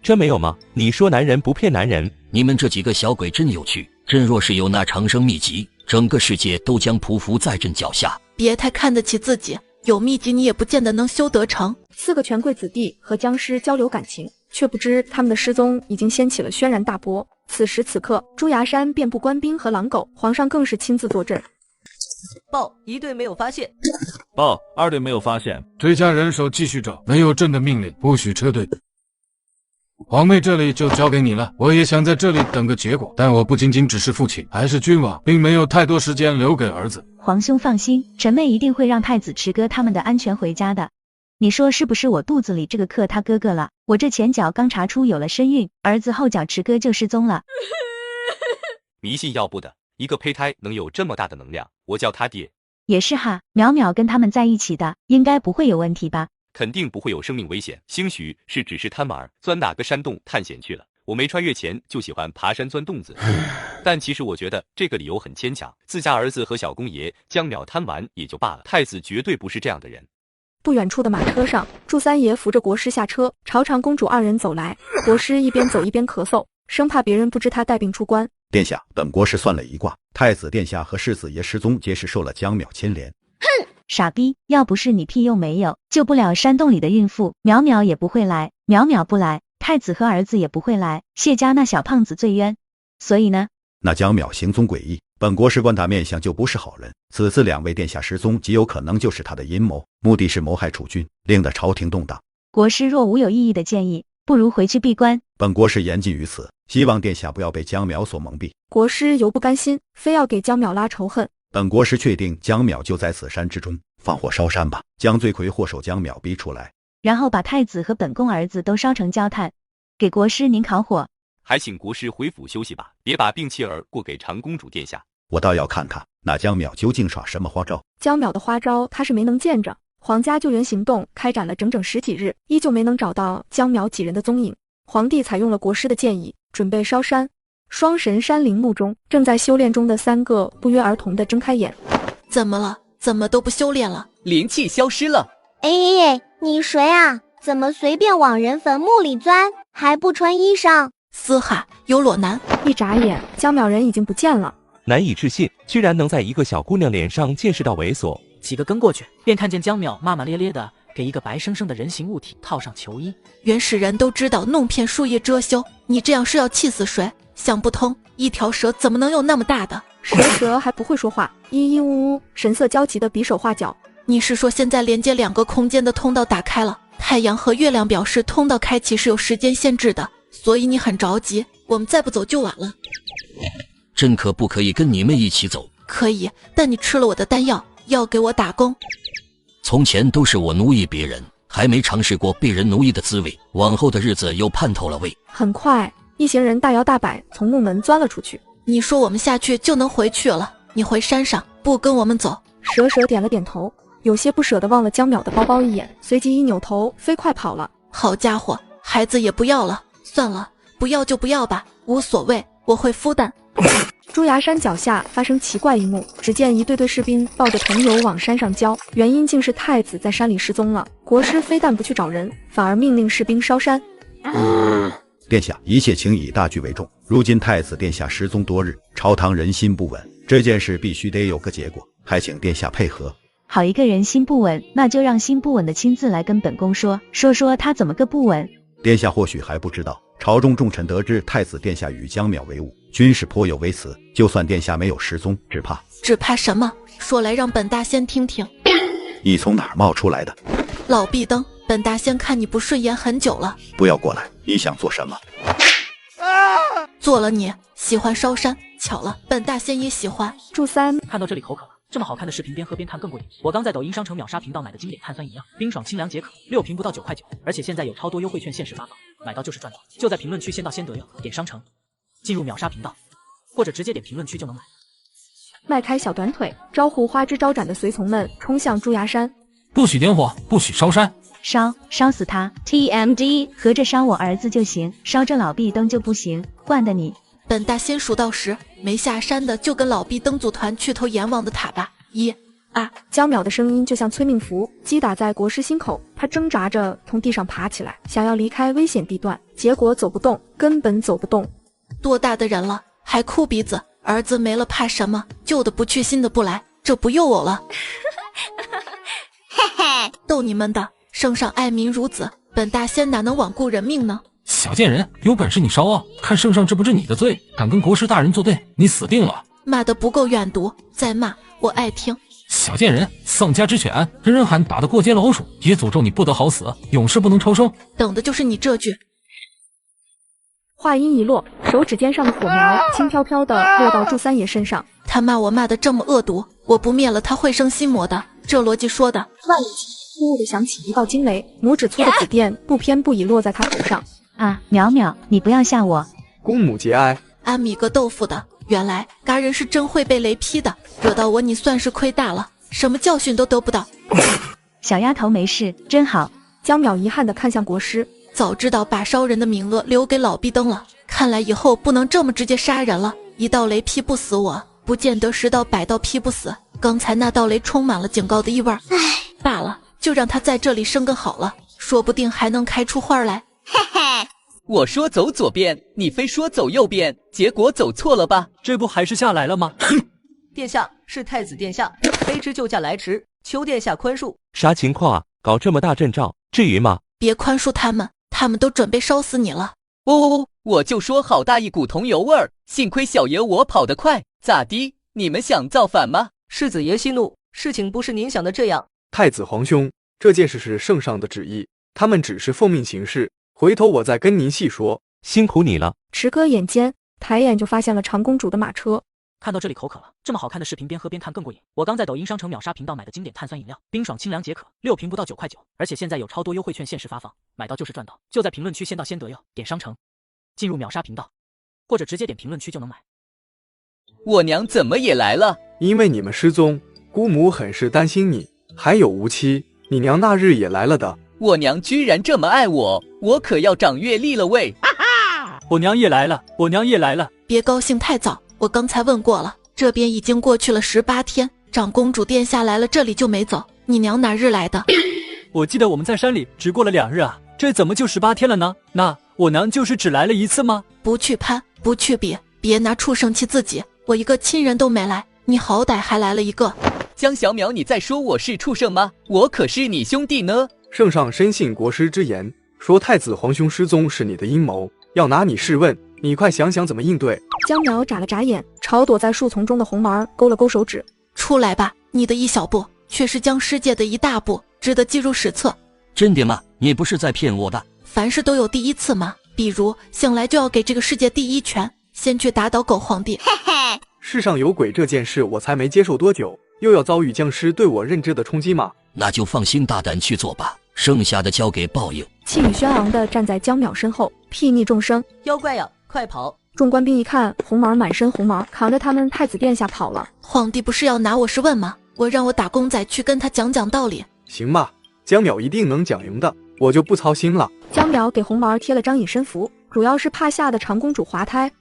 真没有吗？你说男人不骗男人？你们这几个小鬼真有趣。朕若是有那长生秘籍，整个世界都将匍匐在朕脚下。别太看得起自己，有秘籍你也不见得能修得成。4个权贵子弟和僵尸交流感情，却不知他们的失踪已经掀起了轩然大波。此时此刻，朱崖山遍布官兵和狼狗，皇上更是亲自坐镇。报1队没有发现。报2队没有发现。追加人手继续找，没有朕的命令不许撤退。皇妹这里就交给你了，我也想在这里等个结果，但我不仅仅只是父亲，还是君王，并没有太多时间留给儿子。皇兄放心，臣妹一定会让太子池哥他们的安全回家的。你说是不是我肚子里这个克他哥哥了？我这前脚刚查出有了身孕，儿子后脚池哥就失踪了。迷信要不得，一个胚胎能有这么大的能量，我叫他爹。也是哈，淼淼跟他们在一起的，应该不会有问题吧？肯定不会有生命危险，兴许是只是贪玩，钻哪个山洞探险去了。我没穿越前就喜欢爬山钻洞子，但其实我觉得这个理由很牵强。自家儿子和小公爷江淼贪玩也就罢了，太子绝对不是这样的人。不远处的马车上，祝三爷扶着国师下车，朝长公主2人走来。国师一边走一边咳嗽，生怕别人不知他带病出关。殿下，本国师算了一卦，太子殿下和世子爷失踪皆是受了江淼牵连。哼，傻逼，要不是你屁用没有，救不了山洞里的孕妇，淼淼也不会来，淼淼不来，太子和儿子也不会来，谢家那小胖子最冤。所以呢，那江淼行踪诡异，本国师观他面相就不是好人，此次2位殿下失踪极有可能就是他的阴谋，目的是谋害储君，令得朝廷动荡。国师若无有异议的建议，不如回去闭关。本国师言尽于此，希望殿下不要被江淼所蒙蔽。国师犹不甘心，非要给江淼拉仇恨。本国师确定江淼就在此山之中，放火烧山吧，将罪魁祸首江淼逼出来，然后把太子和本宫儿子都烧成焦炭，给国师您烤火。还请国师回府休息吧，别把病妻儿过给长公主殿下。我倒要看看那江淼究竟耍什么花招。江淼的花招他是没能见着，皇家救援行动开展了整整10几日，依旧没能找到江淼几人的踪影。皇帝采用了国师的建议，准备烧山。双神山陵墓中，正在修炼中的3个不约而同地睁开眼。怎么了？怎么都不修炼了？灵气消失了。哎，你谁啊？怎么随便往人坟墓里钻，还不穿衣裳？嘶哈，有裸男！一眨眼，江淼人已经不见了。难以置信，居然能在一个小姑娘脸上见识到猥琐。几个跟过去，便看见江淼骂骂咧咧的给一个白生生的人形物体套上球衣。原始人都知道弄片树叶遮羞，你这样是要气死谁？想不通，一条蛇怎么能有那么大的？蛇还不会说话，咿咿呜呜，神色焦急的比手画脚。你是说现在连接2个空间的通道打开了？太阳和月亮表示通道开启是有时间限制的，所以你很着急，我们再不走就晚了。朕可不可以跟你们一起走？可以，但你吃了我的丹药，要给我打工。从前都是我奴役别人，还没尝试过被人奴役的滋味，往后的日子又盼透了味。很快，一行人大摇大摆从墓门钻了出去。你说我们下去就能回去了，你回山上，不跟我们走？蛇点了点头，有些不舍得望了江淼的包包一眼，随即一扭头飞快跑了。好家伙，孩子也不要了，算了，不要就不要吧，无所谓，我会孵蛋。朱崖山脚下发生奇怪一幕，只见一队士兵抱着桐油往山上浇，原因竟是太子在山里失踪了。国师非但不去找人，反而命令士兵烧山。殿下，一切请以大局为重。如今太子殿下失踪多日，朝堂人心不稳，这件事必须得有个结果，还请殿下配合。好一个人心不稳，那就让心不稳的亲自来跟本宫说他怎么个不稳。殿下或许还不知道，朝中重臣得知太子殿下与江淼为伍，均是颇有微词。就算殿下没有失踪，只怕什么？说来让本大仙听听。你从哪儿冒出来的？老壁灯，本大仙看你不顺眼很久了。不要过来，你想做什么？做了你喜欢烧山，巧了，本大仙也喜欢。祝三看到这里口渴了，这么好看的视频边喝边看更过瘾。我刚在抖音商城秒杀频道买的经典碳酸饮料，冰爽清凉解渴，6瓶不到9块9，而且现在有超多优惠券限时发放，买到就是赚到。就在评论区先到先得哟，点商城进入秒杀频道，或者直接点评论区就能买。迈开小短腿，招呼花枝招展的随从们冲向朱崖山。不许点火，不许烧山，烧死他 ！TMD， 合着烧我儿子就行，烧这老壁灯就不行，惯的你！本大仙数到10，没下山的就跟老壁灯组团去投阎王的塔吧。1、2。江淼的声音就像催命符，击打在国师心口。他挣扎着从地上爬起来，想要离开危险地段，结果走不动，根本走不动。多大的人了，还哭鼻子？儿子没了怕什么？旧的不去，新的不来，这不诱我了。逗你们的，圣上爱民如子，本大仙哪能罔顾人命呢？小贱人，有本事你烧啊！看圣上治不治你的罪，敢跟国师大人作对，你死定了！骂得不够远毒，再骂我爱听。小贱人，丧家之犬，人人喊打得过街老鼠，也诅咒你不得好死，永世不能超生。等的就是你这句。话音一落，手指尖上的火苗轻飘飘地落到祝三爷身上。他骂我骂得这么恶毒，我不灭了他会生心魔的，这逻辑说的。万里突兀地响起一道惊雷，拇指粗的紫电不偏不倚落在他头上。啊，淼淼，你不要吓我！公母节哀。安米个豆腐的，原来嘎人是真会被雷劈的，惹到我你算是亏大了，什么教训都得不到。小丫头没事，真好。江淼遗憾地看向国师，早知道把烧人的名额留给老壁灯了，看来以后不能这么直接杀人了。一道雷劈不死我，不见得10道100道劈不死。刚才那道雷充满了警告的意味。唉，罢了，就让他在这里生根好了，说不定还能开出花来。嘿嘿，我说走左边，你非说走右边，结果走错了吧？这不还是下来了吗？殿下，是太子殿下，卑职救驾来迟，求殿下宽恕。啥情况啊？搞这么大阵仗，至于吗？别宽恕他们，他们都准备烧死你了。我就说好大一股桐油味儿，幸亏小爷我跑得快，咋的？你们想造反吗？世子爷息怒，事情不是您想的这样。太子皇兄，这件事是圣上的旨意，他们只是奉命行事，回头我再跟您细说。辛苦你了。池哥眼尖，抬眼就发现了长公主的马车。看到这里口渴了，这么好看的视频边喝边看更过瘾。我刚在抖音商城秒杀频道买的经典碳酸饮料，冰爽清凉解渴，6瓶不到9块9，而且现在有超多优惠券限时发放，买到就是赚到。就在评论区先到先得哟，点商城进入秒杀频道，或者直接点评论区就能买。我娘怎么也来了？因为你们失踪，姑母很是担心你。还有无期，你娘那日也来了的。我娘居然这么爱我，我可要长阅历了喂！我娘也来了，我娘也来了。别高兴太早，我刚才问过了，这边已经过去了18天，长公主殿下来了这里就没走。你娘哪日来的？我记得我们在山里只过了2日啊，这怎么就18天了呢？那我娘就是只来了1次吗？不去攀，不去比，别拿畜生气自己。我一个亲人都没来，你好歹还来了一个。江小淼，你在说我是畜生吗？我可是你兄弟呢。圣上深信国师之言，说太子皇兄失踪是你的阴谋，要拿你试问，你快想想怎么应对。江淼眨了眨眼，朝躲在树丛中的红毛勾了勾手指。出来吧，你的一小步却是将世界的一大步，值得记入史册。真的吗？你不是在骗我吧？凡事都有第一次嘛，比如醒来就要给这个世界第1拳，先去打倒狗皇帝。世上有鬼这件事我才没接受多久，又要遭遇僵尸对我认知的冲击吗？那就放心大胆去做吧，剩下的交给报应。气宇轩昂地站在江淼身后，睥睨众生。妖怪呀，快跑！众官兵一看，红毛满身红毛，扛着他们太子殿下跑了。皇帝不是要拿我是问吗？我让我打工仔去跟他讲讲道理。行吧，江淼一定能讲赢的，我就不操心了。江淼给红毛贴了张隐身符，主要是怕吓得长公主滑胎。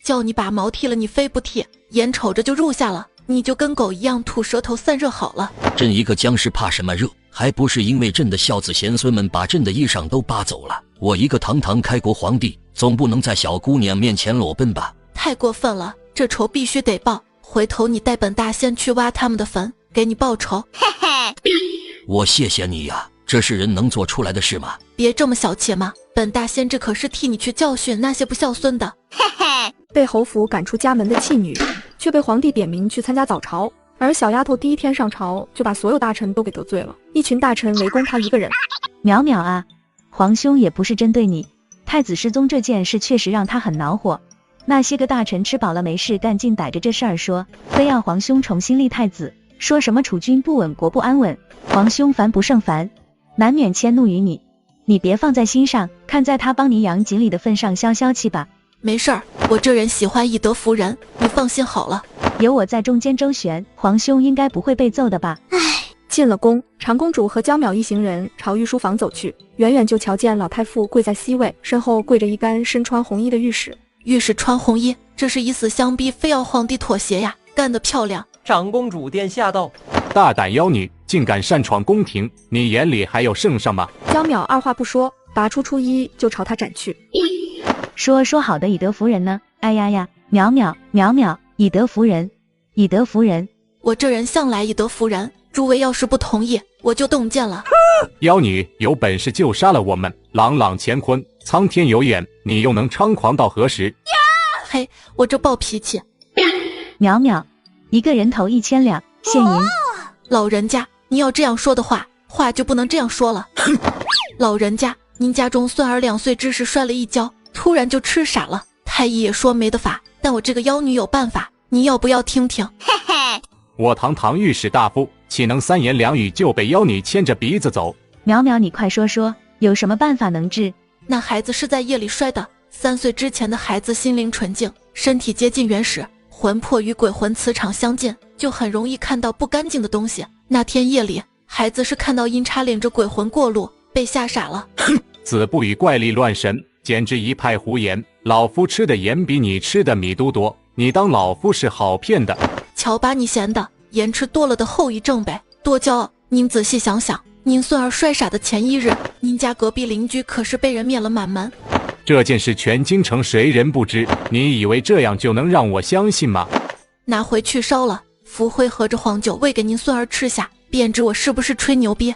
叫你把毛剃了，你非不剃，眼瞅着就入下了，你就跟狗一样吐舌头散热好了。朕一个僵尸怕什么热？还不是因为朕的孝子贤孙们把朕的衣裳都扒走了。我一个堂堂开国皇帝，总不能在小姑娘面前裸奔吧？太过分了，这仇必须得报。回头你带本大仙去挖他们的坟，给你报仇。我谢谢你呀，这是人能做出来的事吗？别这么小气嘛，本大仙这可是替你去教训那些不孝孙的。被侯府赶出家门的弃女，却被皇帝点名去参加早朝，而小丫头第1天上朝就把所有大臣都给得罪了，一群大臣围攻她一个人。淼淼啊，皇兄也不是针对你，太子失踪这件事确实让他很恼火。那些个大臣吃饱了没事干，竟逮着这事儿说，非要皇兄重新立太子，说什么储君不稳，国不安稳。皇兄烦不胜烦，难免迁怒于你，你别放在心上，看在他帮你养锦鲤的份上消消气吧。没事儿，我这人喜欢以德服人，你放心好了。有我在中间周旋，皇兄应该不会被揍的吧？进了宫，长公主和江淼一行人朝御书房走去，远远就瞧见老太傅跪在C位，身后跪着一干身穿红衣的御史。御史穿红衣，这是以死相逼，非要皇帝妥协呀，干得漂亮！长公主殿下到。大胆妖女，竟敢擅闯宫廷，你眼里还有圣上吗？江淼二话不说，拔出初衣就朝他斩去。说好的以德服人呢？哎呀呀，淼淼，以德服人，以德服人。我这人向来以德服人，诸位要是不同意，我就动剑了。妖女有本事就杀了我们，朗朗乾坤，苍天有眼，你又能猖狂到何时？嘿，我这暴脾气。淼，一个人头1000两，现银。老人家，你要这样说的话就不能这样说了。老人家，您家中孙儿2岁之时摔了一跤，突然就痴傻了。太医也说没得法，但我这个妖女有办法，你要不要听听？我堂御史大夫，岂能3言2语就被妖女牵着鼻子走？淼，你快说，有什么办法能治？那孩子是在夜里摔的，3岁之前的孩子心灵纯净，身体接近原始，魂魄与鬼魂磁场相近，就很容易看到不干净的东西。那天夜里，孩子是看到阴差领着鬼魂过路，被吓傻了。子不语怪力乱神，简直一派胡言。老夫吃的盐比你吃的米都多，你当老夫是好骗的？瞧把你闲的，盐吃多了的后遗症呗，多骄傲。您仔细想想，您孙儿摔傻的前1日，您家隔壁邻居可是被人灭了满门。这件事全京城谁人不知？你以为这样就能让我相信吗？拿回去烧了，福灰合着黄酒喂给您孙儿吃下，便知我是不是吹牛逼。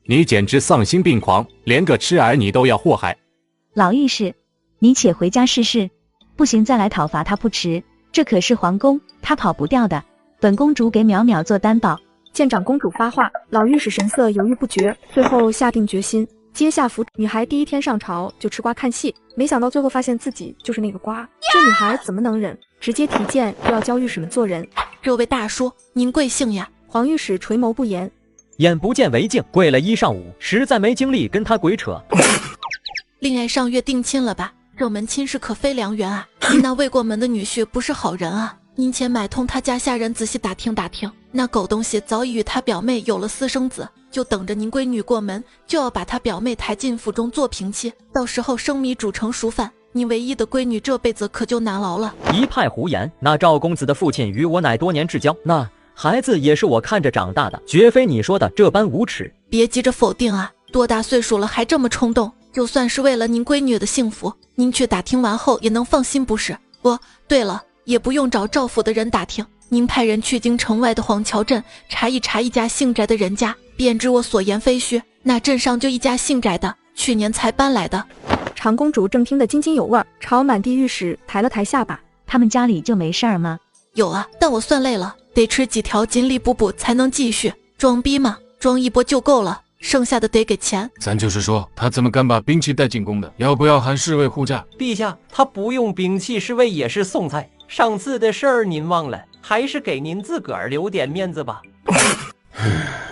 你简直丧心病狂，连个痴儿你都要祸害。老御史，你且回家试试，不行再来讨伐他不迟。这可是皇宫，他跑不掉的。本公主给淼做担保。见长公主发话，老御史神色犹豫不决，最后下定决心接下符。女孩第1天上朝就吃瓜看戏，没想到最后发现自己就是那个瓜。这女孩怎么能忍？直接提剑又要教御史们做人。这位大叔，您贵姓呀？黄御史垂眸不言，眼不见为净，跪了1上午，实在没精力跟他鬼扯。恋爱上月定亲了吧？这门亲事可非良缘啊！您那未过门的女婿不是好人啊！您且买通他家下人仔细打听打听，那狗东西早已与他表妹有了私生子，就等着您闺女过门，就要把他表妹抬进府中做平妻，到时候生米煮成熟饭，你唯一的闺女这辈子可就难熬了。一派胡言！那赵公子的父亲与我乃多年至交，那孩子也是我看着长大的，绝非你说的这般无耻。别急着否定啊，多大岁数了还这么冲动？就算是为了您闺女的幸福，您去打听完后也能放心不是？对了，也不用找赵府的人打听，您派人去京城外的黄桥镇查一查一家姓翟的人家，便知我所言非虚。那镇上就一家姓翟的，去年才搬来的。长公主正听得津津有味，朝满地御史抬了抬下巴。他们家里就没事儿吗？有啊，但我算累了，得吃几条锦鲤补补才能继续。装逼嘛，装一波就够了，剩下的得给钱。咱就是说，他怎么敢把兵器带进宫的？要不要喊侍卫护驾？陛下，他不用兵器，侍卫也是送菜。上次的事儿您忘了，还是给您自个儿留点面子吧。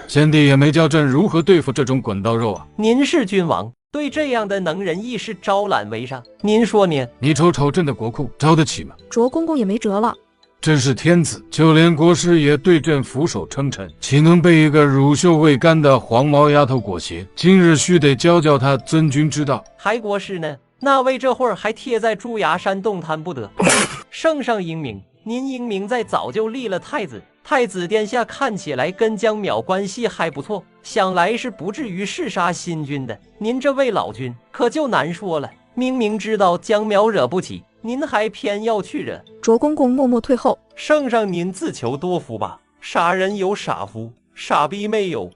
先帝也没教朕如何对付这种滚刀肉啊！您是君王，对这样的能人亦是招揽为上。您说呢？你瞅瞅朕的国库，招得起吗？卓公公也没辙了。朕是天子，就连国师也对朕俯首称臣，岂能被一个乳臭未干的黄毛丫头裹挟？今日须得教教他遵君之道。还国师呢？那位这会儿还贴在朱崖山动弹不得。圣上英明，您英明在早就立了太子，太子殿下看起来跟江淼关系还不错，想来是不至于弑杀新君的。您这位老君可就难说了，明明知道江淼惹不起，您还偏要去惹。卓公公默默退后。圣上您自求多福吧，傻人有傻福，傻逼没有。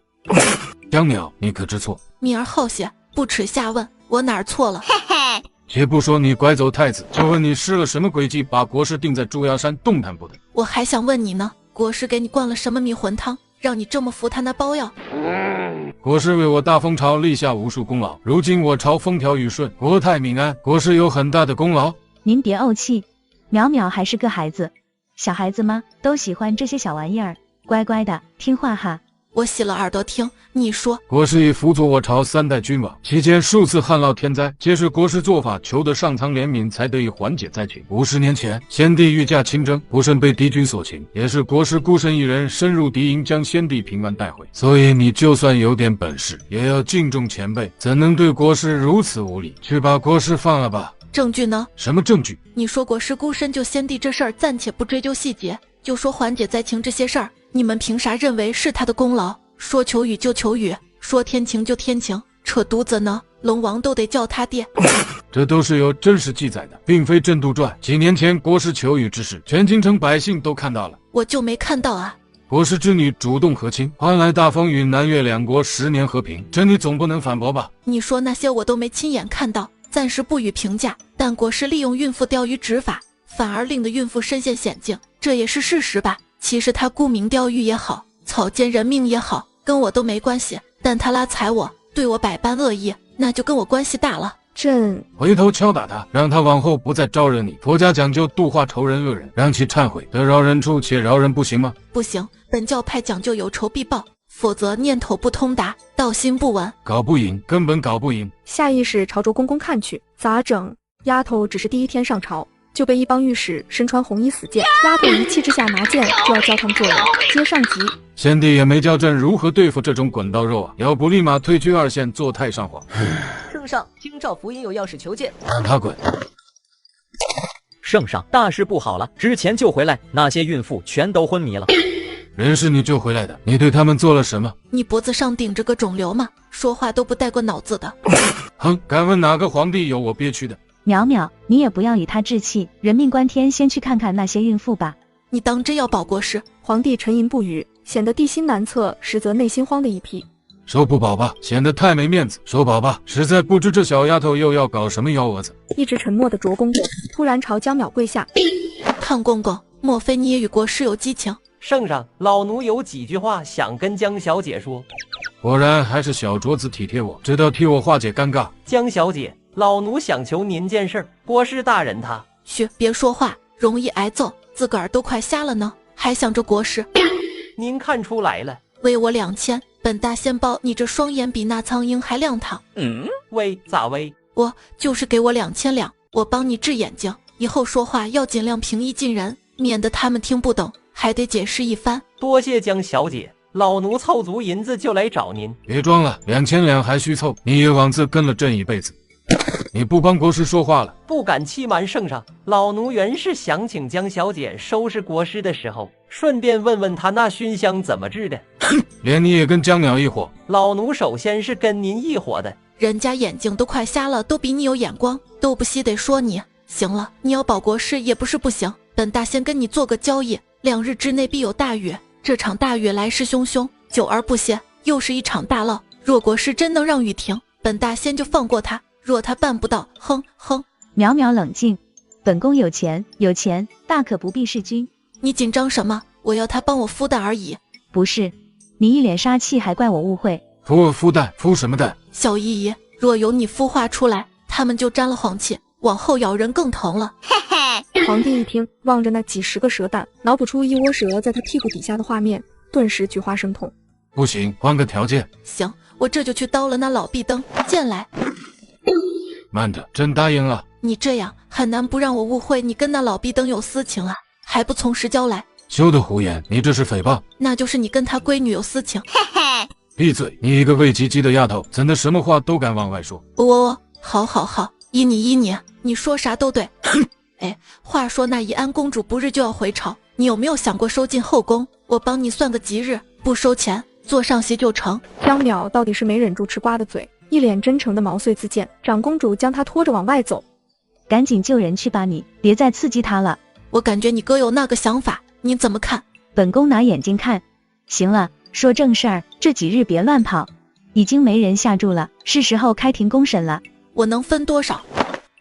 江淼，你可知错？敏儿好些，不耻下问，我哪儿错了？嘿嘿。且不说你拐走太子，就问你施了什么诡计，把国师定在朱崖山动弹不得？我还想问你呢，国师给你灌了什么迷魂汤，让你这么服他那包药？国师为我大封朝立下无数功劳，如今我朝风调雨顺，国泰民安，国师有很大的功劳。您别怄气，淼淼还是个孩子，小孩子吗？都喜欢这些小玩意儿，乖乖的听话哈。我洗了耳朵听，你说。国师已辅佐我朝3代君王，期间数次旱涝天灾，皆是国师做法，求得上苍怜悯，才得以缓解灾情。50年前，先帝御驾亲征，不慎被敌军所擒，也是国师孤身一人深入敌营，将先帝平安带回。所以你就算有点本事，也要敬重前辈，怎能对国师如此无礼？去把国师放了吧。证据呢？什么证据？你说国师孤身救先帝这事儿，暂且不追究细节，就说缓解灾情这些事儿，你们凭啥认为是他的功劳？说求雨就求雨，说天晴就天晴，扯犊子呢？龙王都得叫他爹。这都是有真实记载的，并非真杜撰。几年前国师求雨之事，全京城百姓都看到了，我就没看到啊。国师之女主动和亲，换来大风与南越两国10年和平，这你总不能反驳吧？你说那些我都没亲眼看到，暂时不予评价。但国师利用孕妇钓鱼执法，反而令得孕妇身陷险境，这也是事实吧？其实他沽名钓誉也好，草菅人命也好，跟我都没关系。但他拉踩我，对我百般恶意，那就跟我关系大了。朕回头敲打他，让他往后不再招惹你。佛家讲究度化仇人恶人，让其忏悔，得饶人处且饶人，不行吗？不行，本教派讲究有仇必报，否则念头不通达，道心不稳，搞不赢，根本搞不赢。下意识朝卓公公看去，咋整？丫头只是第一天上朝，就被一帮御史身穿红衣死谏，丫头一气之下拿剑就要教他们做人。接上级，先帝也没教朕如何对付这种滚刀肉啊，要不立马退居2线做太上皇。圣上，京兆府尹有要事求见。让他滚。圣上，大事不好了，之前救回来那些孕妇全都昏迷了。人是你救回来的，你对他们做了什么？你脖子上顶着个肿瘤吗？说话都不带过脑子的。哼，敢问哪个皇帝有我憋屈的？淼淼，你也不要与他置气，人命关天，先去看看那些孕妇吧。你当真要保国师？皇帝沉吟不语，显得地心难测，实则内心慌的一批。说不保吧，显得太没面子；说保吧，实在不知这小丫头又要搞什么幺蛾子。一直沉默的卓公公突然朝江淼跪下。胖公公，莫非你也与国师有激情？圣上，老奴有几句话想跟江小姐说。果然还是小镯子体贴我，知道替我化解尴尬。江小姐，老奴想求您件事儿，国师大人他……嘘，别说话，容易挨揍，自个儿都快瞎了呢，还想着国师。您看出来了，为我2000，本大仙包你这双眼比那苍鹰还亮堂。喂，咋喂？我就是给我2000两，我帮你治眼睛，以后说话要尽量平易近人，免得他们听不懂，还得解释一番。多谢江小姐，老奴凑足银子就来找您。别装了，2000两还虚凑，你也枉自跟了朕一辈子。你不帮国师说话了？不敢欺瞒圣上，老奴原是想请江小姐收拾国师的时候，顺便问问他那熏香怎么治的。连你也跟江淼一伙？老奴首先是跟您一伙的。人家眼睛都快瞎了，都比你有眼光，都不惜得说你。行了，你要保国师也不是不行，本大仙跟你做个交易，2日之内必有大雨。这场大雨来势汹汹，久而不歇，又是一场大涝。若国师真能让雨停，本大仙就放过他。若他办不到，哼哼。淼淼冷静，本宫有钱，有钱大可不必弑君。你紧张什么？我要他帮我孵蛋而已。不是，你一脸杀气，还怪我误会。孵蛋？孵什么蛋？小姨姨，若有你孵化出来，他们就沾了黄气，往后咬人更疼了。嘿嘿。皇帝一听，望着那几10个蛇蛋，脑补出一窝蛇在他屁股底下的画面，顿时菊花生痛。不行，换个条件。行，我这就去叨了那老壁灯，进来。慢着，朕答应了。你这样很难不让我误会你跟那老壁灯有私情啊，还不从实交来？休得胡言，你这是诽谤。那就是你跟他闺女有私情。嘿嘿，闭嘴！你一个未及笄的丫头，怎的什么话都敢往外说？好，依你，你说啥都对。哎，话说那宜安公主不日就要回朝，你有没有想过收进后宫？我帮你算个吉日，不收钱，坐上席就成。江淼到底是没忍住吃瓜的嘴，一脸真诚的毛遂自荐。长公主将她拖着往外走，赶紧救人去吧，你别再刺激她了。我感觉你哥有那个想法，你怎么看？本宫拿眼睛看。行了，说正事儿，这几日别乱跑，已经没人下注了，是时候开庭公审了。我能分多少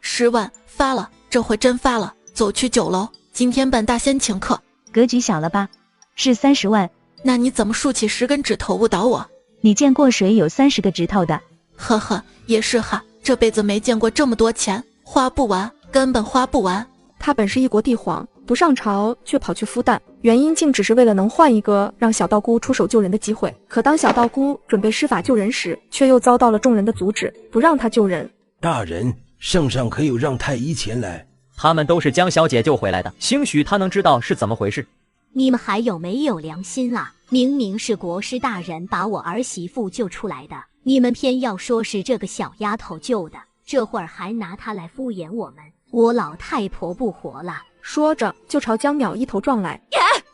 ？10万，发了，这回真发了。走去酒楼，今天本大仙请客。格局小了吧？是30万。那你怎么竖起10根指头误导我？你见过谁有30个指头的？呵呵，也是哈，这辈子没见过这么多钱，花不完，根本花不完。他本是一国帝皇，不上朝却跑去孵蛋，原因竟只是为了能换一个让小道姑出手救人的机会。可当小道姑准备施法救人时，却又遭到了众人的阻止，不让他救人。大人，圣上可有让太医前来？他们都是江小姐救回来的，兴许她能知道是怎么回事。你们还有没有良心啊？明明是国师大人把我儿媳妇救出来的，你们偏要说是这个小丫头救的，这会儿还拿她来敷衍我们，我老太婆不活了！说着就朝江淼一头撞来。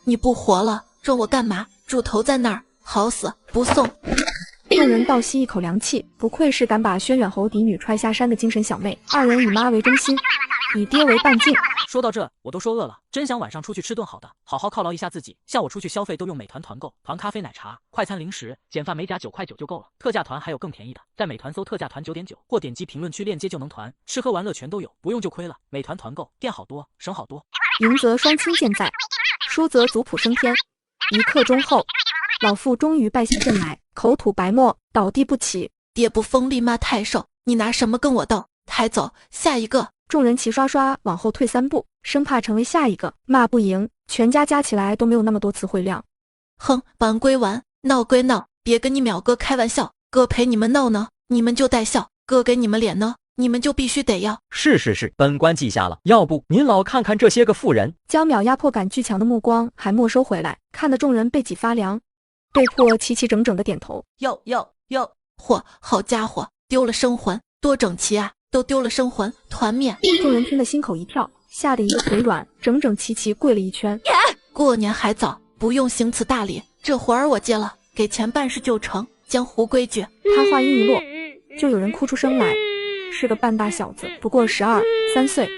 你不活了，撞我干嘛？猪头在那儿，好死不送！众人倒吸一口凉气，不愧是敢把轩辕侯嫡女踹下山的精神小妹，二人以妈为中心，以爹为半径。说到这，我都说饿了，真想晚上出去吃顿好的，好好犒劳一下自己。像我出去消费都用美团团购，团咖啡、奶茶、快餐、零食、剪发、美甲9块9就够了。特价团还有更便宜的，在美团搜特价团9.9，或点击评论区链接就能团，吃喝玩乐全都有，不用就亏了。美团团购，店好多，省好多。赢则双亲健在，输则族谱升天。1刻钟后，老妇终于败下阵来，口吐白沫，倒地不起。爹不锋利骂太瘦，你拿什么跟我斗？抬走，下一个。众人齐刷刷往后退3步，生怕成为下一个。骂不赢，全家加起来都没有那么多词汇量。哼，玩归玩，闹归闹，别跟你淼哥开玩笑。哥陪你们闹呢，你们就带笑；哥给你们脸呢，你们就必须得要。是，本官记下了。要不您老看看这些个妇人。江淼压迫感巨强的目光还没收回来，看得众人背脊发凉，被迫齐齐整整的点头。要，嚯，好家伙，丢了生魂，多整齐啊！都丢了生魂，团灭！众人听得心口一跳，吓得一个腿软，整整齐齐跪了一圈。过年还早，不用行此大礼，这活儿我接了，给钱办事就成，江湖规矩。他话音一落，就有人哭出声来，是个半大小子，不过12、3岁。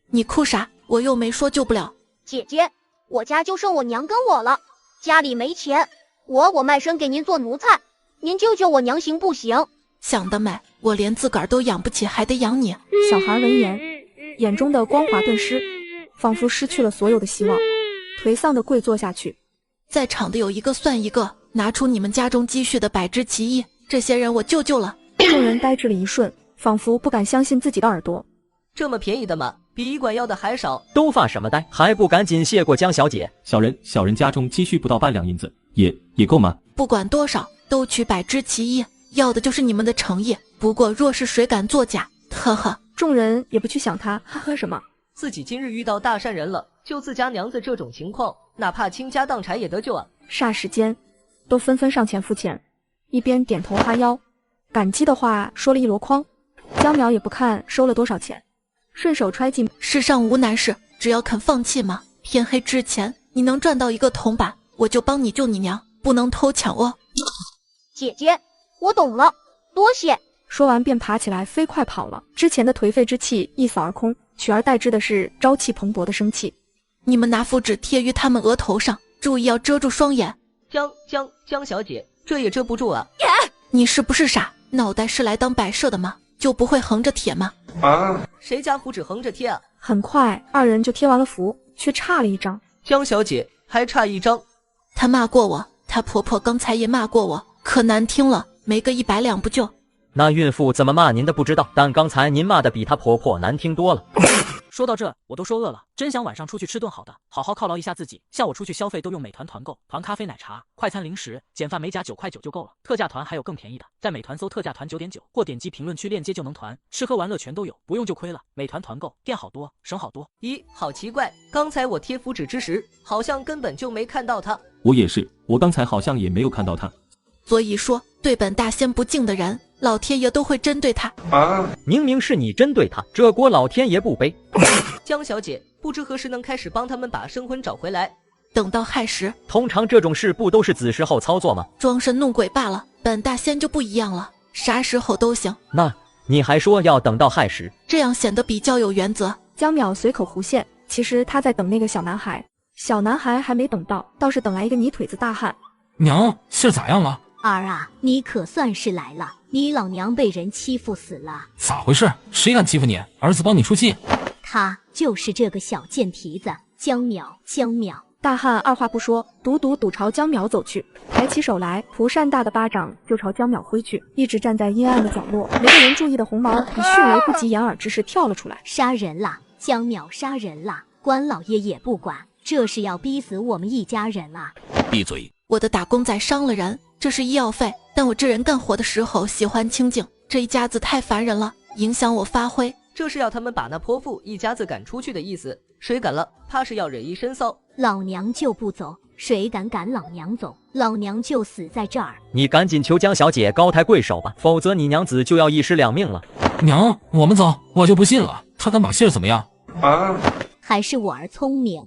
你哭啥？我又没说救不了。姐姐，我家就剩我娘跟我了，家里没钱，我卖身给您做奴才，您救救我娘行不行？想得美，我连自个儿都养不起，还得养你。小孩闻言，眼中的光华顿失，仿佛失去了所有的希望，颓丧地跪坐下去。在场的有一个算一个，拿出你们家中积蓄的百支奇艺，这些人我救了。众人呆滞了一瞬，仿佛不敢相信自己的耳朵。这么便宜的吗？比医馆要的还少。都发什么呆？还不赶紧谢过江小姐？小人家中积蓄不到半两银子，也够吗？不管多少，都取百支奇艺。要的就是你们的诚意，不过若是谁敢作假，呵呵，众人也不去想他哈呵什么。自己今日遇到大善人了，就自家娘子这种情况，哪怕倾家荡产也得救啊！霎时间，都纷纷上前付钱，一边点头哈腰，感激的话说了一箩筐。江淼也不看收了多少钱，顺手揣进。世上无难事，只要肯放弃嘛。天黑之前，你能赚到一个铜板，我就帮你救你娘，不能偷抢哦。姐姐，我懂了，多谢。说完便爬起来飞快跑了，之前的颓废之气一扫而空，取而代之的是朝气蓬勃的生气。你们拿符纸贴于他们额头上，注意要遮住双眼。江小姐，这也遮不住啊！你是不是傻？脑袋是来当摆设的吗？就不会横着贴吗？谁家符纸横着贴啊？很快二人就贴完了符，却差了一张。江小姐还差一张。她骂过我，她婆婆刚才也骂过我，可难听了，没个100两不就？那孕妇怎么骂您的不知道，但刚才您骂的比她婆婆难听多了。说到这，我都说饿了，真想晚上出去吃顿好的，好好犒劳一下自己。像我出去消费都用美团团购，团咖啡奶茶、快餐零食、简饭美甲9块9就够了，特价团还有更便宜的，在美团搜特价团9.9，或点击评论区链接就能团，吃喝玩乐全都有，不用就亏了。美团团购店好多，省好多。咦，好奇怪，刚才我贴符纸之时，好像根本就没看到他。我也是，我刚才好像也没有看到他。所以说，对本大仙不敬的人，老天爷都会针对他。明明是你针对他，这锅老天爷不背。江小姐，不知何时能开始帮他们把生魂找回来？等到亥时。通常这种事不都是子时候操作吗？装神弄鬼罢了，本大仙就不一样了，啥时候都行。那你还说要等到亥时，这样显得比较有原则。江淼随口胡线，其实他在等那个小男孩。小男孩还没等到，倒是等来一个泥腿子大汉。娘，信儿咋样了？儿啊，你可算是来了，你老娘被人欺负死了。咋回事？谁敢欺负你？儿子帮你出气。他就是这个小贱蹄子江淼。大汉二话不说，笃朝江淼走去，抬起手来，蒲扇大的巴掌就朝江淼挥去。一直站在阴暗的角落，没个人注意的红毛，以迅雷不及掩耳之势跳了出来。杀人啦！江淼杀人啦！关老爷也不管，这是要逼死我们一家人啊！闭嘴！我的打工仔伤了人，这是医药费，但我这人干活的时候喜欢清静，这一家子太烦人了，影响我发挥。这是要他们把那泼妇一家子赶出去的意思，谁敢了，怕是要忍一身骚。老娘就不走，谁敢赶老娘走，老娘就死在这儿。你赶紧求江小姐高抬贵手吧，否则你娘子就要1尸2命了。娘，我们走，我就不信了，他敢把信儿怎么样？还是我儿聪明。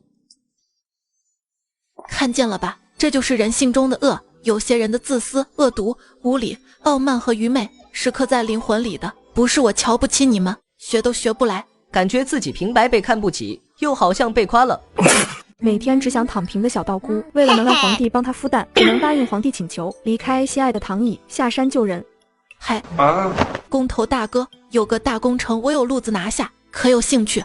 看见了吧，这就是人性中的恶。有些人的自私、恶毒、无理、傲慢和愚昧是刻在灵魂里的。不是我瞧不起你们，学都学不来。感觉自己平白被看不起，又好像被夸了。每天只想躺平的小道姑，为了能让皇帝帮她孵蛋，只能答应皇帝请求，离开心爱的躺椅，下山救人。嗨，工头大哥，有个大工程，我有路子拿下，可有兴趣？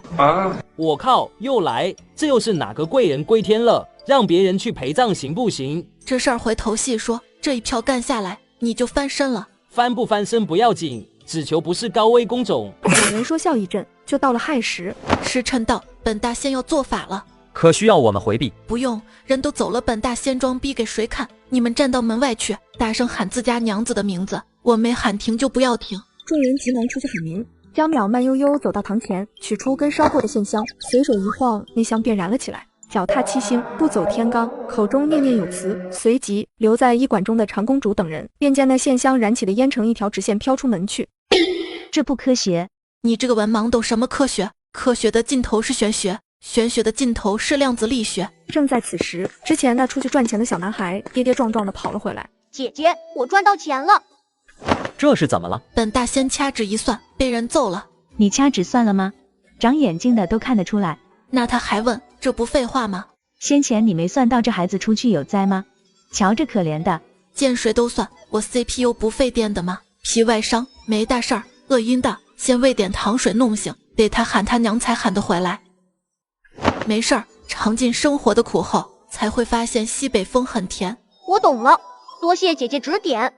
我靠，又来，这又是哪个贵人归天了？让别人去陪葬行不行？这事儿回头细说，这一票干下来，你就翻身了。翻不翻身不要紧，只求不是高危工种。有人说笑一阵，就到了亥时。时辰到，本大仙要做法了。可需要我们回避？不用，人都走了，本大仙装逼给谁看？你们站到门外去，大声喊自家娘子的名字，我没喊停就不要停。众人急忙出去喊名。江淼慢悠悠走到堂前，取出根烧过的线香，随手一晃，那香便燃了起来。脚踏七星，不走天罡，口中念念有词，随即留在医馆中的长公主等人便见那线香燃起的烟成一条直线飘出门去。这不科学！你这个文盲懂什么科学？科学的尽头是玄学，玄学的尽头是量子力学。正在此时，之前那出去赚钱的小男孩跌跌撞撞地跑了回来。姐姐，我赚到钱了。这是怎么了？本大仙掐指一算，被人揍了。你掐指算了吗？长眼睛的都看得出来。那他还问，这不废话吗？先前你没算到这孩子出去有灾吗？瞧这可怜的，见谁都算，我 CPU 不费电的吗？皮外伤没大事儿，饿晕的，先喂点糖水弄醒，得他喊他娘才喊得回来。没事儿，尝尽生活的苦后，才会发现西北风很甜。我懂了，多谢姐姐指点。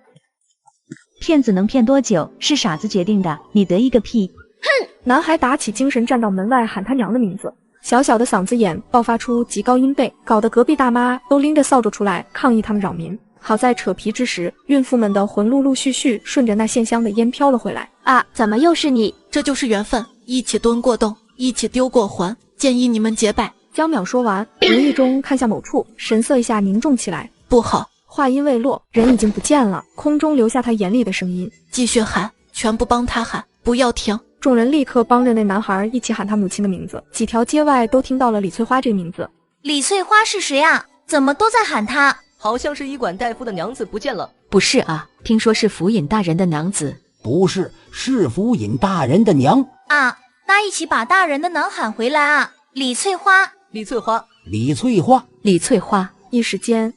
骗子能骗多久，是傻子决定的，你得意个屁！哼！男孩打起精神，站到门外喊他娘的名字。小小的嗓子眼爆发出极高音贝，搞得隔壁大妈都拎着扫帚出来抗议他们扰民。好在扯皮之时，孕妇们的魂陆陆续续顺着那线香的烟飘了回来。啊，怎么又是你？这就是缘分，一起蹲过洞，一起丢过魂，建议你们结拜。江淼说完，无意中看向某处，神色一下凝重起来。不好！话音未落，人已经不见了，空中留下他严厉的声音：继续喊，全部帮他喊，不要停！众人立刻帮着那男孩一起喊他母亲的名字，几条街外都听到了李翠花这个名字。李翠花是谁啊？怎么都在喊她？好像是医馆大夫的娘子不见了。不是啊，听说是府尹大人的娘子。不是，是府尹大人的娘啊！那一起把大人的娘喊回来啊！李翠花，李翠花，李翠花，李翠花。一时间，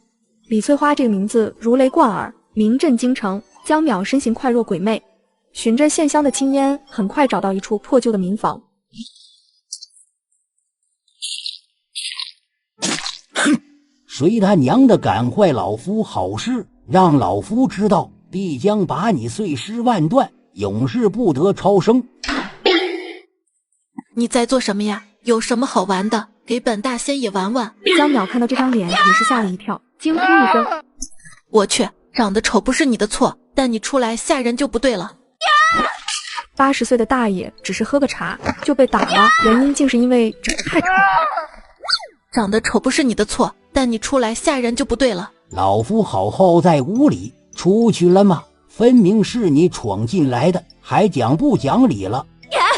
李翠花这个名字如雷贯耳，名震京城。江淼身形快若鬼魅，循着线香的青烟，很快找到一处破旧的民房。谁他娘的敢坏老夫好事，让老夫知道，必将把你碎尸万段，永世不得超生。你在做什么呀？有什么好玩的？给本大仙也玩玩。江淼看到这张脸也是吓了一跳，惊呼一声：我去，长得丑不是你的错，但你出来吓人就不对了。80岁的大爷只是喝个茶就被打了，原因竟是因为长得太丑。长得丑不是你的错，但你出来吓人就不对了。老夫好好在屋里，出去了吗？分明是你闯进来的，还讲不讲理了？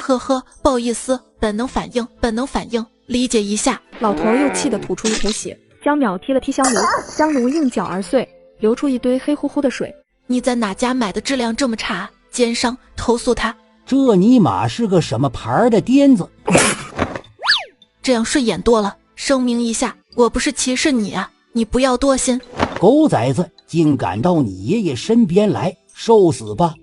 呵呵，不好意思，本能反应，本能反应，理解一下。老头又气得吐出一口血，江淼踢了踢香炉，香炉应搅而碎，流出一堆黑乎乎的水。你在哪家买的质量这么差？奸商，投诉他！这尼玛是个什么牌的钉子？这样顺眼多了。声明一下，我不是歧视你啊，你不要多心。狗崽子，竟敢到你爷爷身边来，受死吧！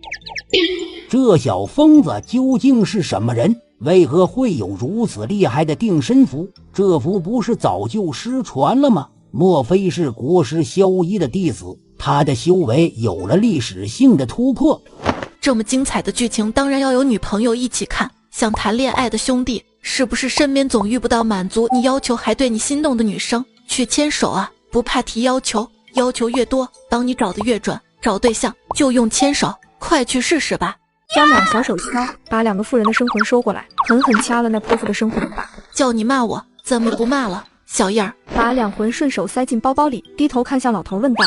这小疯子究竟是什么人？为何会有如此厉害的定身符？这符不是早就失传了吗？莫非是国师萧一的弟子？他的修为有了历史性的突破。这么精彩的剧情，当然要有女朋友一起看。想谈恋爱的兄弟，是不是身边总遇不到满足你要求还对你心动的女生？去牵手啊，不怕提要求，要求越多，帮你找的越准。找对象就用牵手，快去试试吧。江淼小手敲，把2个妇人的生魂收过来，狠狠掐了那泼妇的生魂一把。叫你骂我，怎么不骂了？小燕儿，把2魂顺手塞进包包里，低头看向老头问道：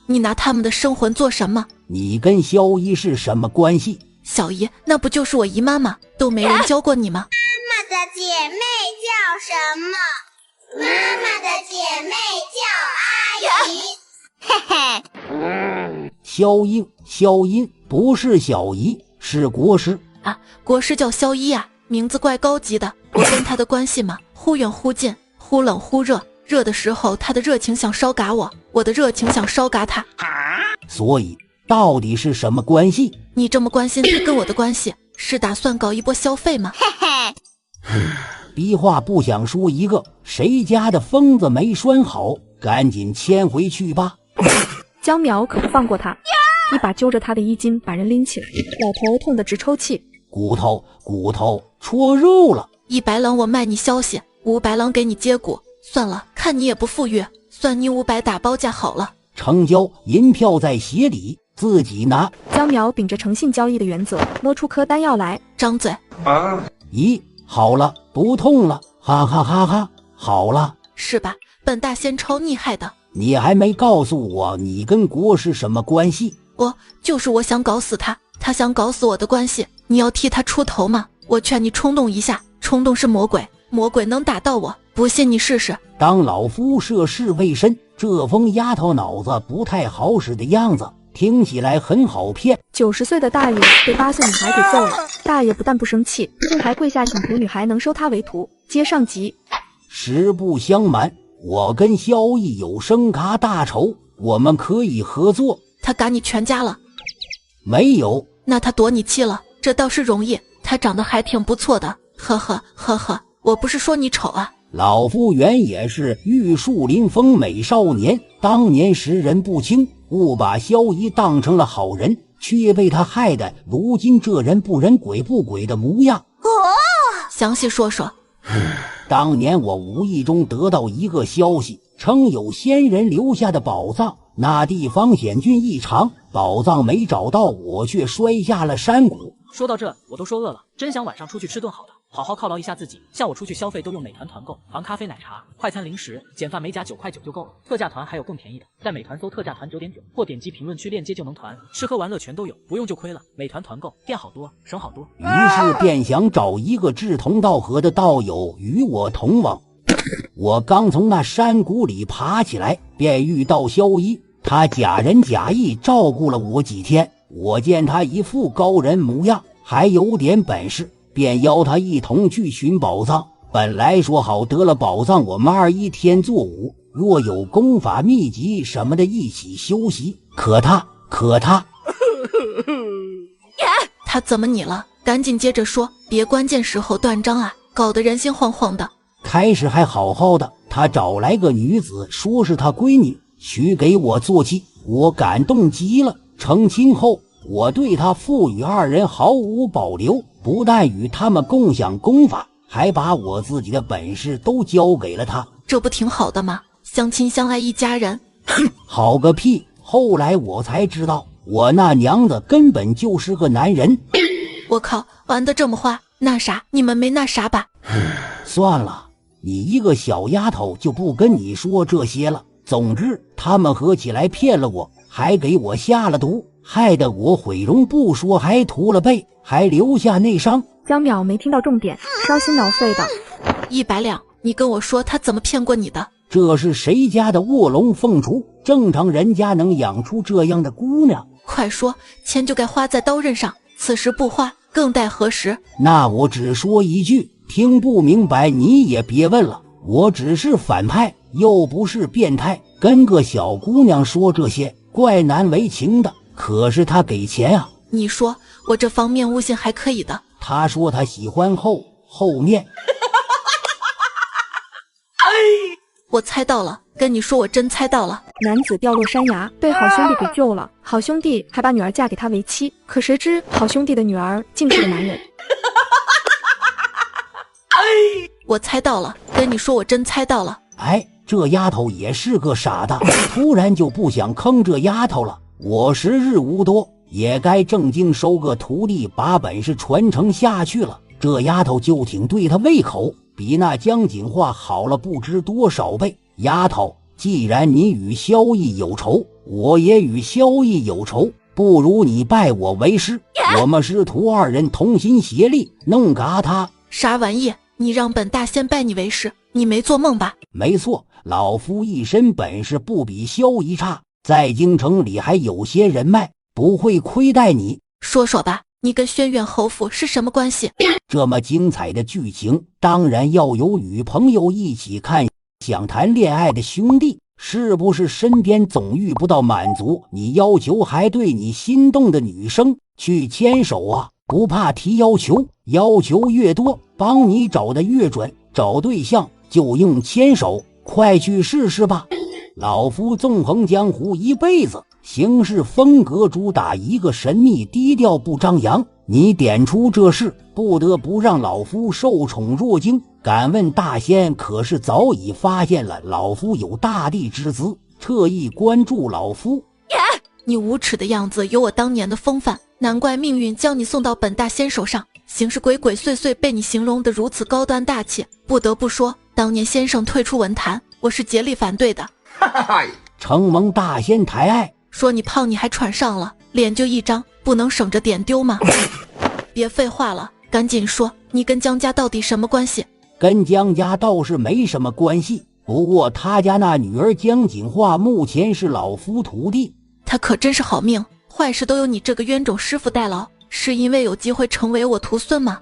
你拿他们的生魂做什么？你跟萧一是什么关系？小姨，那不就是我姨妈吗？都没人教过你吗？妈妈的姐妹叫什么？妈妈的姐妹叫阿姨。嘿嘿。萧音不是小姨，是国师啊。国师叫萧一啊，名字怪高级的。我跟他的关系嘛，忽远忽近，忽冷忽热。热的时候，他的热情想烧嘎我，我的热情想烧嘎他。所以到底是什么关系？你这么关心他跟我的关系，是打算搞一波消费吗？逼话不想说一个，谁家的疯子没拴好，赶紧牵回去吧。江淼可不放过他，一把揪着他的衣襟，把人拎起来。老头痛得直抽泣，骨头戳肉了。100两我卖你消息，500两给你接骨。算了，看你也不富裕，算你500打包价好了。成交，银票在鞋里，自己拿。江淼秉着诚信交易的原则，摸出颗丹药来。张嘴。咦，好了，不痛了，哈哈哈哈，好了，是吧？本大仙超厉害的。你还没告诉我你跟国师什么关系？就是我想搞死他，他想搞死我的关系。你要替他出头吗？我劝你冲动一下，冲动是魔鬼，魔鬼能打到我，不信你试试。当老夫涉世未深，这疯丫头脑子不太好使的样子，听起来很好骗。90岁的大爷被8岁女孩给揍了，大爷不但不生气，竟还跪下请求女孩能收他为徒。接上集。实不相瞒，我跟萧逸有生嘎大仇，我们可以合作。他嘎你全家了？没有。那他夺你妻了，这倒是容易，他长得还挺不错的，呵呵呵呵，我不是说你丑啊。老夫原也是玉树临风美少年，当年识人不清，误把萧逸当成了好人，却被他害得如今这人不人鬼不鬼的模样。详细说说。当年我无意中得到一个消息，称有仙人留下的宝藏，那地方险峻异常，宝藏没找到，我却摔下了山谷，说到这，我都说饿了，真想晚上出去吃顿好的，好好犒劳一下自己。像我出去消费都用美团团购，团咖啡、奶茶、快餐、零食、简饭美甲9块9就够了，特价团还有更便宜的，在美团搜特价团9.9，或点击评论区链接就能团，吃喝玩乐全都有，不用就亏了。美团团购店好多，省好多。于是便想找一个志同道合的道友与我同往。我刚从那山谷里爬起来，便遇到萧一，他假仁假义照顾了我几天。我见他一副高人模样，还有点本事，便邀他一同去寻宝藏。本来说好得了宝藏，我们21天做5，若有功法秘籍什么的一起修习。可他他怎么你了？赶紧接着说，别关键时候断章啊，搞得人心惶惶的。开始还好好的，他找来个女子，说是他闺女，许给我做妻。我感动极了。成亲后，我对他父与2人毫无保留，不但与他们共享功法，还把我自己的本事都交给了他。这不挺好的吗？相亲相爱一家人。好个屁！后来我才知道，我那娘子根本就是个男人。我靠，玩得这么花，那啥，你们没那啥吧？算了，你一个小丫头就不跟你说这些了。总之，他们合起来骗了我，还给我下了毒，害得我毁容不说，还涂了背，还留下内伤。江淼没听到重点，伤心挠肺的。100两，你跟我说他怎么骗过你的？这是谁家的卧龙凤雏？正常人家能养出这样的姑娘？快说，钱就该花在刀刃上，此时不花，更待何时？那我只说一句，听不明白你也别问了。我只是反派，又不是变态，跟个小姑娘说这些，怪难为情的。可是他给钱啊！你说我这方面悟性还可以的。他说他喜欢后面。我猜到了，跟你说我真猜到了。男子掉落山崖，被好兄弟给救了，好兄弟还把女儿嫁给他为妻，可谁知好兄弟的女儿竟是个男人。我猜到了，跟你说我真猜到了。哎，这丫头也是个傻的，突然就不想坑这丫头了。我时日无多，也该正经收个徒弟，把本事传承下去了。这丫头就挺对她胃口，比那江景化好了不知多少倍。丫头，既然你与萧逸有仇，我也与萧逸有仇，不如你拜我为师，我们师徒2人同心协力弄嘎他。啥玩意？你让本大仙拜你为师，你没做梦吧？没错，老夫一身本事不比萧逸差，在京城里还有些人脉，不会亏待你。说说吧，你跟轩辕侯府是什么关系？这么精彩的剧情，当然要有与朋友一起看，想谈恋爱的兄弟，是不是身边总遇不到满足你要求还对你心动的女生去牵手啊？不怕提要求，要求越多，帮你找的越准。找对象就用牵手，快去试试吧。老夫纵横江湖一辈子，行事风格主打一个神秘低调不张扬，你点出这事，不得不让老夫受宠若惊。敢问大仙可是早已发现了老夫有大帝之姿，特意关注老夫？你无耻的样子有我当年的风范，难怪命运将你送到本大仙手上，行事鬼鬼祟祟，被你形容得如此高端大气。不得不说，当年先生退出文坛，我是竭力反对的。承蒙大仙抬爱，说你胖你还喘上了，脸就一张，不能省着点丢吗？别废话了，赶紧说，你跟江家到底什么关系？跟江家倒是没什么关系，不过他家那女儿江景化目前是老夫徒弟。他可真是好命，坏事都有你这个冤种师傅代劳，是因为有机会成为我徒孙吗？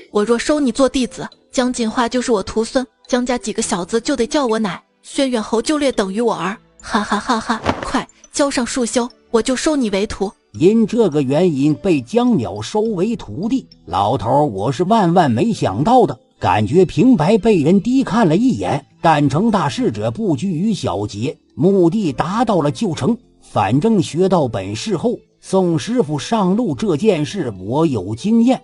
我若收你做弟子，江景化就是我徒孙，江家几个小子就得叫我奶，轩辕侯就略等于我儿，哈哈哈哈！快交上束修，我就收你为徒。因这个原因被江淼收为徒弟，老头我是万万没想到的，感觉平白被人低看了一眼。但成大事者不拘于小节，目的达到了就成。反正学到本事后，送师傅上路这件事我有经验。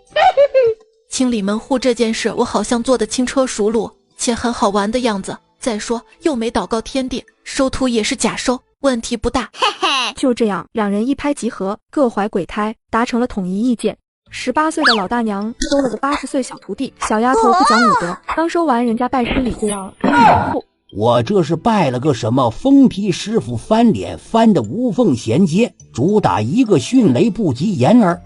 清理门户这件事我好像做得轻车熟路，且很好玩的样子。再说又没祷告天地，收徒也是假收，问题不大。就这样，两人一拍即合，各怀鬼胎，达成了统一意见。18岁的老大娘收了个80岁小徒弟，小丫头不讲武德，刚收完人家拜师礼就要我这是拜了个什么疯批师傅，翻脸翻得无缝衔接，主打一个迅雷不及掩耳。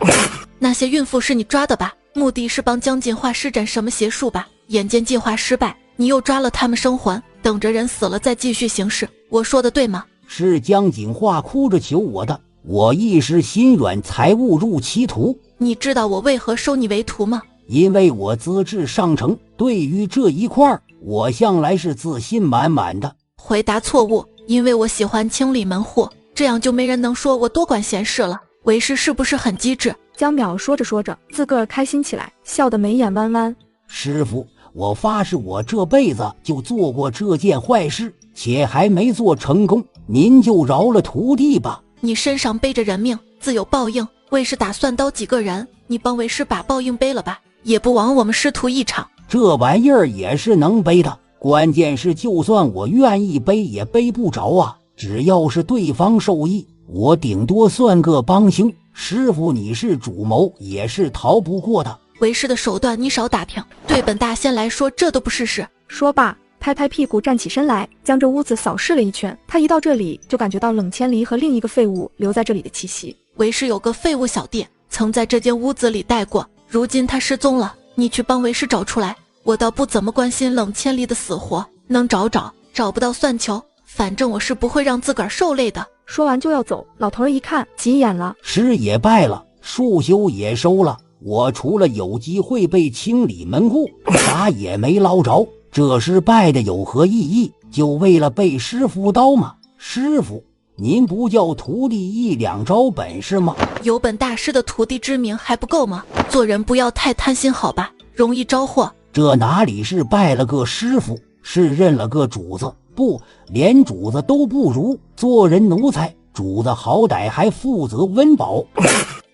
那些孕妇是你抓的吧？目的是帮江锦化施展什么邪术吧？眼见计划失败，你又抓了他们生还，等着人死了再继续行事，我说的对吗？是江锦化哭着求我的，我一时心软才误入歧途。你知道我为何收你为徒吗？因为我资质上乘，对于这一块我向来是自信满满的。回答错误，因为我喜欢清理门户，这样就没人能说我多管闲事了。为师是不是很机智？江淼说着说着，自个儿开心起来，笑得眉眼弯弯。师傅，我发誓我这辈子就做过这件坏事，且还没做成功，您就饶了徒弟吧。你身上背着人命，自有报应。为师打算刀几个人，你帮为师把报应背了吧，也不枉我们师徒一场。这玩意儿也是能背的，关键是就算我愿意背也背不着啊。只要是对方受益，我顶多算个帮凶。师傅你是主谋，也是逃不过的。为师的手段你少打听，对本大仙来说这都不是事。说罢拍拍屁股站起身来，将这屋子扫视了一圈。他一到这里就感觉到冷千离和另一个废物留在这里的气息。为师有个废物小弟曾在这间屋子里待过，如今他失踪了，你去帮为师找出来。我倒不怎么关心冷千离的死活，能找找，找不到算球，反正我是不会让自个儿受累的。说完就要走，老头儿一看急眼了，师也拜了，束修也收了，我除了有机会被清理门户，啥也没捞着。这是拜的有何意义？就为了被师傅刀吗？师傅，您不叫徒弟一两招本事吗？有本大师的徒弟之名还不够吗？做人不要太贪心好吧，容易招祸。这哪里是拜了个师傅，是认了个主子，不，连主子都不如，做人奴才，主子好歹还负责温饱。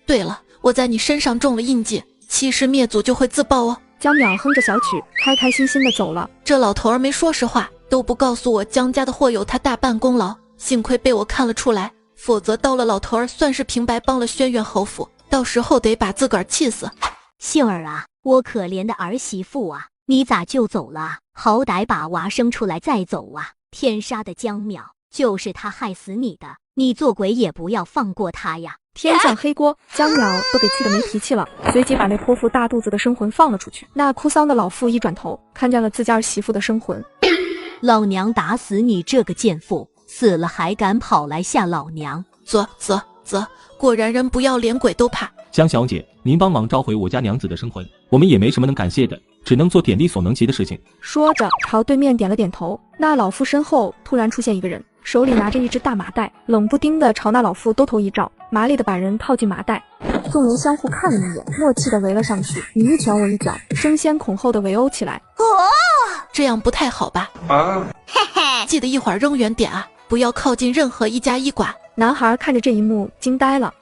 对了，我在你身上中了印记，欺师灭祖就会自爆哦。江淼哼着小曲，开开心心的走了。这老头儿没说实话，都不告诉我江家的祸有他大半功劳，幸亏被我看了出来，否则到了老头儿算是平白帮了轩辕侯府，到时候得把自个儿气死。杏儿啊，我可怜的儿媳妇啊，你咋就走了？好歹把娃生出来再走啊！天杀的江淼，就是他害死你的，你做鬼也不要放过他呀！天降黑锅，江淼都给气得没脾气了，随即把那泼妇大肚子的生魂放了出去。那哭丧的老妇一转头，看见了自家儿媳妇的生魂。老娘打死你这个贱妇，死了还敢跑来吓老娘！啧，果然人不要脸鬼都怕。江小姐，您帮忙召回我家娘子的生魂，我们也没什么能感谢的，只能做点力所能及的事情。说着朝对面点了点头。那老妇身后突然出现一个人，手里拿着一只大麻袋，冷不丁的朝那老妇兜头一照，麻利的把人套进麻袋。众人相互看了一眼，默契的围了上去，你一拳我一脚，争先恐后的围殴起来。这样不太好吧？记得一会儿扔远点啊，不要靠近任何一家医馆。男孩看着这一幕惊呆了。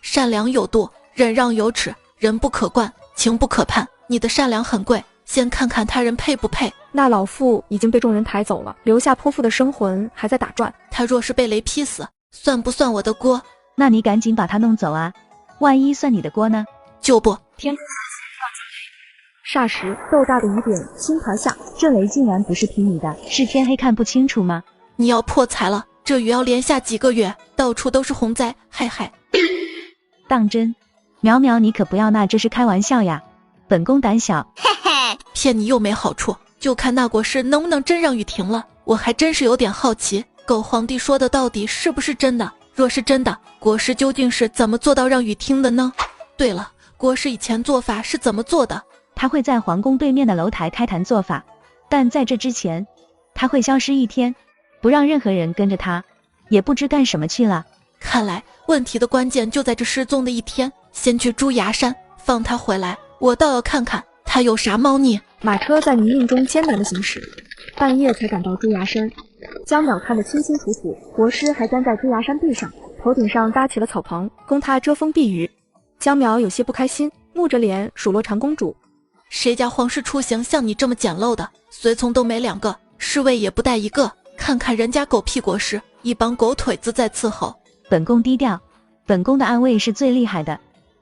善良有度，忍让有尺，人不可惯，情不可判。你的善良很贵，先看看他人配不配。那老妇已经被众人抬走了，留下泼妇的生魂还在打转。他若是被雷劈死，算不算我的锅？那你赶紧把他弄走啊，万一算你的锅呢？就不。天空霎时豆大的雨点倾盆下，这雷竟然不是劈你的，是天黑看不清楚吗？你要破财了，这雨要连下几个月，到处都是洪灾，嗨。当真，苗苗你可不要，那这是开玩笑呀，本宫胆小。骗你又没好处，就看那国师能不能真让雨停了。我还真是有点好奇，狗皇帝说的到底是不是真的？若是真的，国师究竟是怎么做到让雨停的呢？对了，国师以前做法是怎么做的？他会在皇宫对面的楼台开坛做法，但在这之前他会消失一天，不让任何人跟着他，也不知干什么去了。看来问题的关键就在这失踪的一天，先去朱崖山放他回来，我倒要看看他有啥猫腻。马车在泥泞中艰难的行驶，半夜才赶到朱崖山。江淼看得清清楚楚，国师还站在朱崖山壁上，头顶上搭起了草棚，供他遮风避雨。江淼有些不开心，木着脸数落长公主：谁家皇室出行像你这么简陋的，随从都没2个，侍卫也不带1个，看看人家狗屁国师，一帮狗腿子在伺候。本宫低调，本宫的暗卫是最厉害的，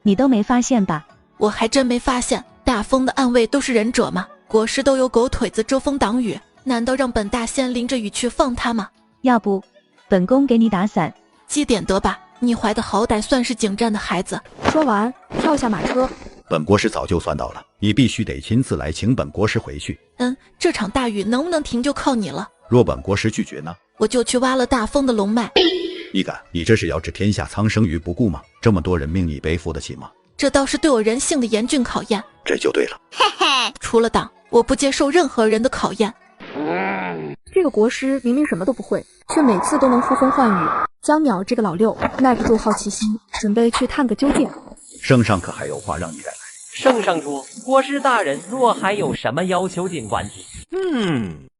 你都没发现吧？我还真没发现，大风的暗卫都是忍者吗？国师都有狗腿子遮风挡雨，难道让本大仙淋着雨去放他吗？要不，本宫给你打伞。积点得吧，你怀的好歹算是景战的孩子。说完，跳下马车。本国师早就算到了，你必须得亲自来请本国师回去。这场大雨能不能停就靠你了。若本国师拒绝呢？我就去挖了大风的龙脉。一敢，你这是要置天下苍生于不顾吗？这么多人命，你背负得起吗？这倒是对我人性的严峻考验。这就对了。除了党，我不接受任何人的考验。这个国师明明什么都不会，却每次都能呼风唤雨。江淼这个老六耐不住好奇心，准备去探个究竟。圣上可还有话让你带来？圣上说，国师大人若还有什么要求，尽管提。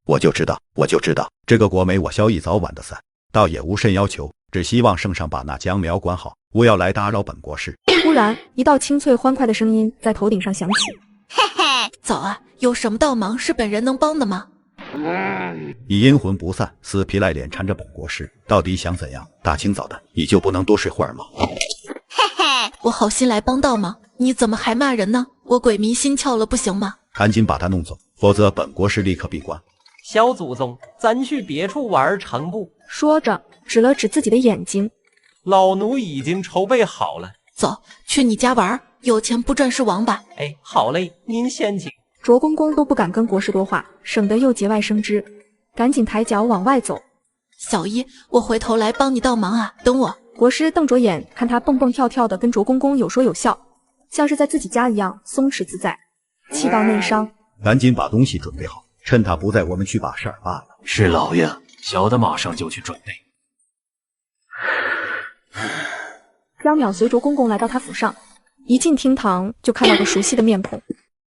我就知道，这个国没我萧逸早晚的散，倒也无甚要求，只希望圣上把那江苗管好，不要来打扰本国师。突然，一道清脆欢快的声音在头顶上响起。早啊，有什么道忙是本人能帮的吗？你阴魂不散，死皮赖脸缠着本国师，到底想怎样？大清早的，你就不能多睡会儿吗？我好心来帮倒忙，你怎么还骂人呢？我鬼迷心窍了，不行吗？赶紧把他弄走，否则本国师立刻闭关。小祖宗，咱去别处玩成不？说着，指了指自己的眼睛。老奴已经筹备好了。走，去你家玩，有钱不赚是王八。好嘞，您先请。卓公公都不敢跟国师多话，省得又节外生枝，赶紧抬脚往外走。小一，我回头来帮你倒忙啊，等我。国师瞪着眼看他蹦蹦跳跳的跟卓公公有说有笑，像是在自己家一样松弛自在，气到内伤。赶紧把东西准备好，趁他不在，我们去把事儿办了。是老爷，小的马上就去准备。江淼随卓公公来到他府上，一进厅堂就看到个熟悉的面孔。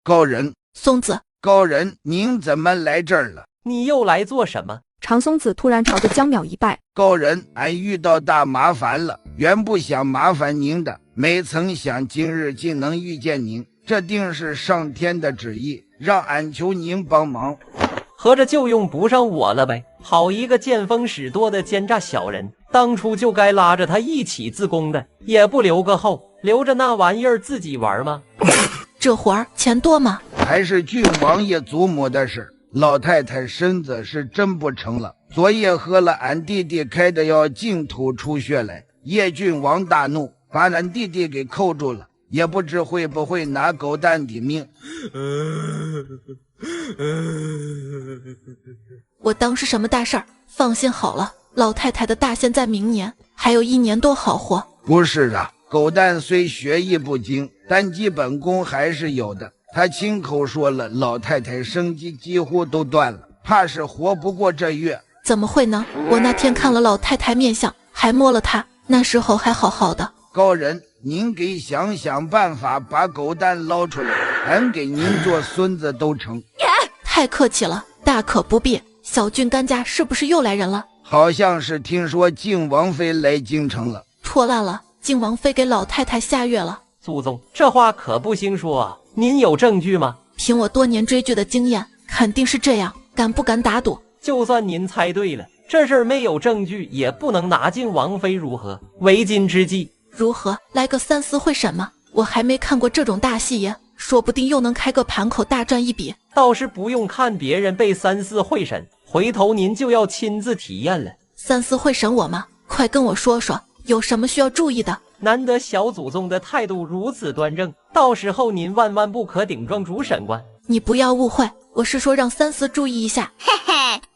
高人，松子，高人，您怎么来这儿了？你又来做什么？长松子突然朝着江淼一拜。高人，俺遇到大麻烦了，原不想麻烦您的，没曾想今日竟能遇见您，这定是上天的旨意，让俺求您帮忙。合着就用不上我了呗？好一个见风使舵的奸诈小人，当初就该拉着他一起自宫的，也不留个后，留着那玩意儿自己玩吗？这活儿钱多吗？还是郡王爷祖母的事，老太太身子是真不成了，昨夜喝了俺弟弟开的药，净吐出血来。叶郡王大怒，把俺弟弟给扣住了，也不知会不会拿狗蛋抵命。我当是什么大事儿？放心好了，老太太的大限在明年，还有1年多好活。不是啊，狗蛋虽学艺不精，但基本功还是有的。他亲口说了，老太太生机几乎都断了，怕是活不过这月。怎么会呢？我那天看了老太太面相，还摸了她，那时候还好好的。高人，您给想办法把狗蛋捞出来，俺给您做孙子都成。太客气了，大可不必。小郡干家是不是又来人了？好像是听说靖王妃来京城了。错烂了，靖王妃给老太太下药了。祖宗，这话可不兴说啊！您有证据吗？凭我多年追剧的经验，肯定是这样。敢不敢打赌？就算您猜对了，这事儿没有证据，也不能拿靖王妃如何？为今之计如何？来个3司会审吗？我还没看过这种大戏耶，说不定又能开个盘口大赚一笔。倒是不用看别人被3司会审，回头您就要亲自体验了。3司会审我吗？快跟我说说，有什么需要注意的？难得小祖宗的态度如此端正，到时候您万万不可顶撞主审官。你不要误会，我是说让3司注意一下。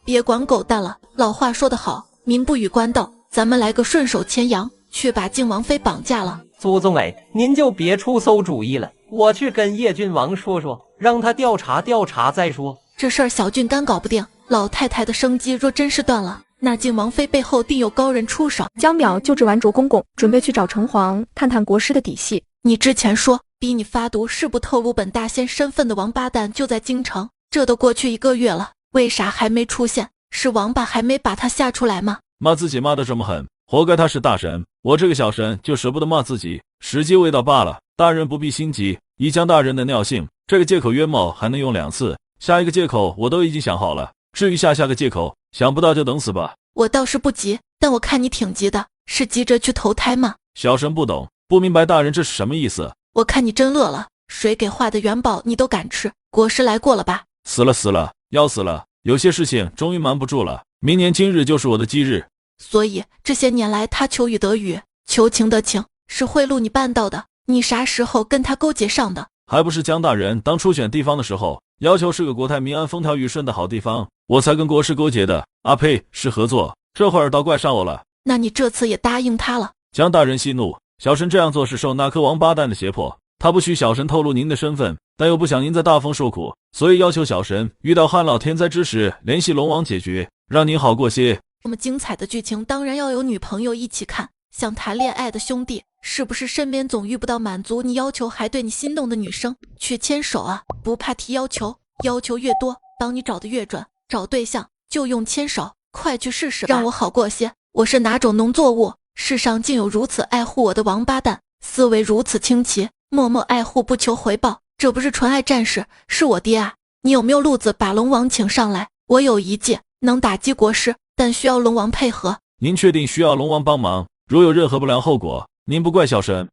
别管狗蛋了，老话说得好，民不与官斗，咱们来个顺手牵羊，去把靖王妃绑架了。祖宗您就别出馊主意了，我去跟叶郡王说说，让他调查调查再说。这事儿小郡干搞不定，老太太的生机若真是断了，那靖王妃背后定有高人出手。江淼救治完卓公公，准备去找城隍探探国师的底细。你之前说逼你发毒誓不透露本大仙身份的王八蛋就在京城，这都过去1个月了，为啥还没出现？是王八还没把他吓出来吗？骂自己骂得这么狠，活该他是大神，我这个小神就舍不得骂自己，时机未到罢了。大人不必心急，以江大人的尿性，这个借口冤冒还能用2次，下一个借口我都已经想好了，至于下个借口，想不到就等死吧。我倒是不急，但我看你挺急的，是急着去投胎吗？小神不懂，不明白大人这是什么意思？我看你真乐了，谁给画的元宝你都敢吃？国师来过了吧？死了，要死了！有些事情终于瞒不住了，明年今日就是我的忌日。所以这些年来他求雨得雨，求情得情，是贿赂你办到的。你啥时候跟他勾结上的？还不是江大人当初选地方的时候，要求是个国泰民安、风调雨顺的好地方，我才跟国师勾结的。啊呸，是合作。这会儿倒怪上我了。那你这次也答应他了？江大人息怒，小神这样做是受那颗王八蛋的胁迫。他不许小神透露您的身份，但又不想您在大风受苦，所以要求小神遇到旱涝天灾之时联系龙王解决，让您好过些。这么精彩的剧情当然要有女朋友一起看。想谈恋爱的兄弟，是不是身边总遇不到满足你要求还对你心动的女生？去牵手啊，不怕提要求，要求越多帮你找的越准，找对象就用牵手，快去试试吧，让我好过些。我是哪种农作物？世上竟有如此爱护我的王八蛋，思维如此清奇，默默爱护不求回报，这不是纯爱战士，是我爹啊！你有没有路子把龙王请上来？我有一计能打击国师，但需要龙王配合。您确定需要龙王帮忙？如有任何不良后果，您不怪小神。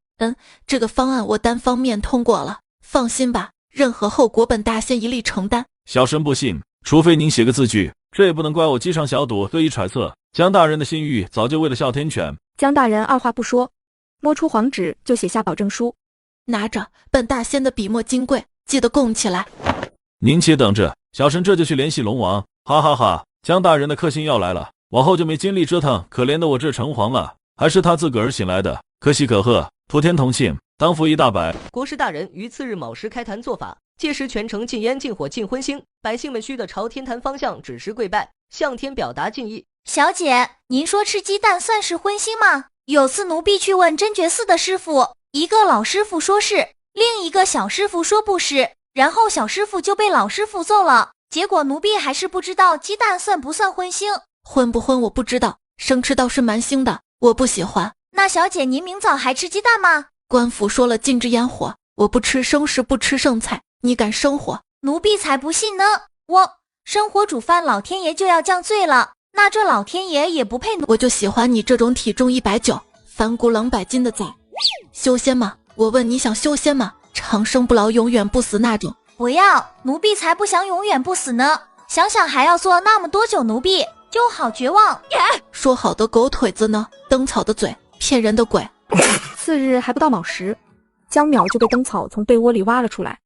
这个方案我单方面通过了，放心吧，任何后果本大仙一力承担。小神不信，除非您写个字据，这也不能怪我机上小赌恶意揣测。江大人的心意早就为了哮天犬。江大人二话不说，摸出黄纸就写下保证书，拿着，本大仙的笔墨金贵，记得供起来。您且等着，小神这就去联系龙王。哈哈哈，江大人的克星要来了，往后就没精力折腾可怜的我这城隍了。还是他自个儿醒来的，可喜可贺，普天同庆，当福一大百。国师大人于次日卯时开坛做法，届时全城禁烟禁火禁荤腥，百姓们须得朝天坛方向指示跪拜，向天表达敬意。小姐，您说吃鸡蛋算是荤腥吗？有次奴婢去问真觉寺的师傅，一个老师傅说是，另一个小师傅说不是，然后小师傅就被老师傅揍了。结果奴婢还是不知道鸡蛋算不算荤腥。荤不荤我不知道，生吃倒是蛮腥的，我不喜欢。那小姐您明早还吃鸡蛋吗？官府说了禁止烟火，我不吃生食不吃剩菜，你敢生火？奴婢才不信呢，我生火煮饭老天爷就要降罪了，那这老天爷也不配。我就喜欢你这种体重190反骨冷100斤的崽。修仙吗？我问你想修仙吗？长生不老永远不死那种。不要，奴婢才不想永远不死呢，想想还要做那么多久奴婢，就好绝望。说好的狗腿子呢？灯草的嘴，骗人的鬼。次日还不到卯时，江淼就被灯草从被窝里挖了出来。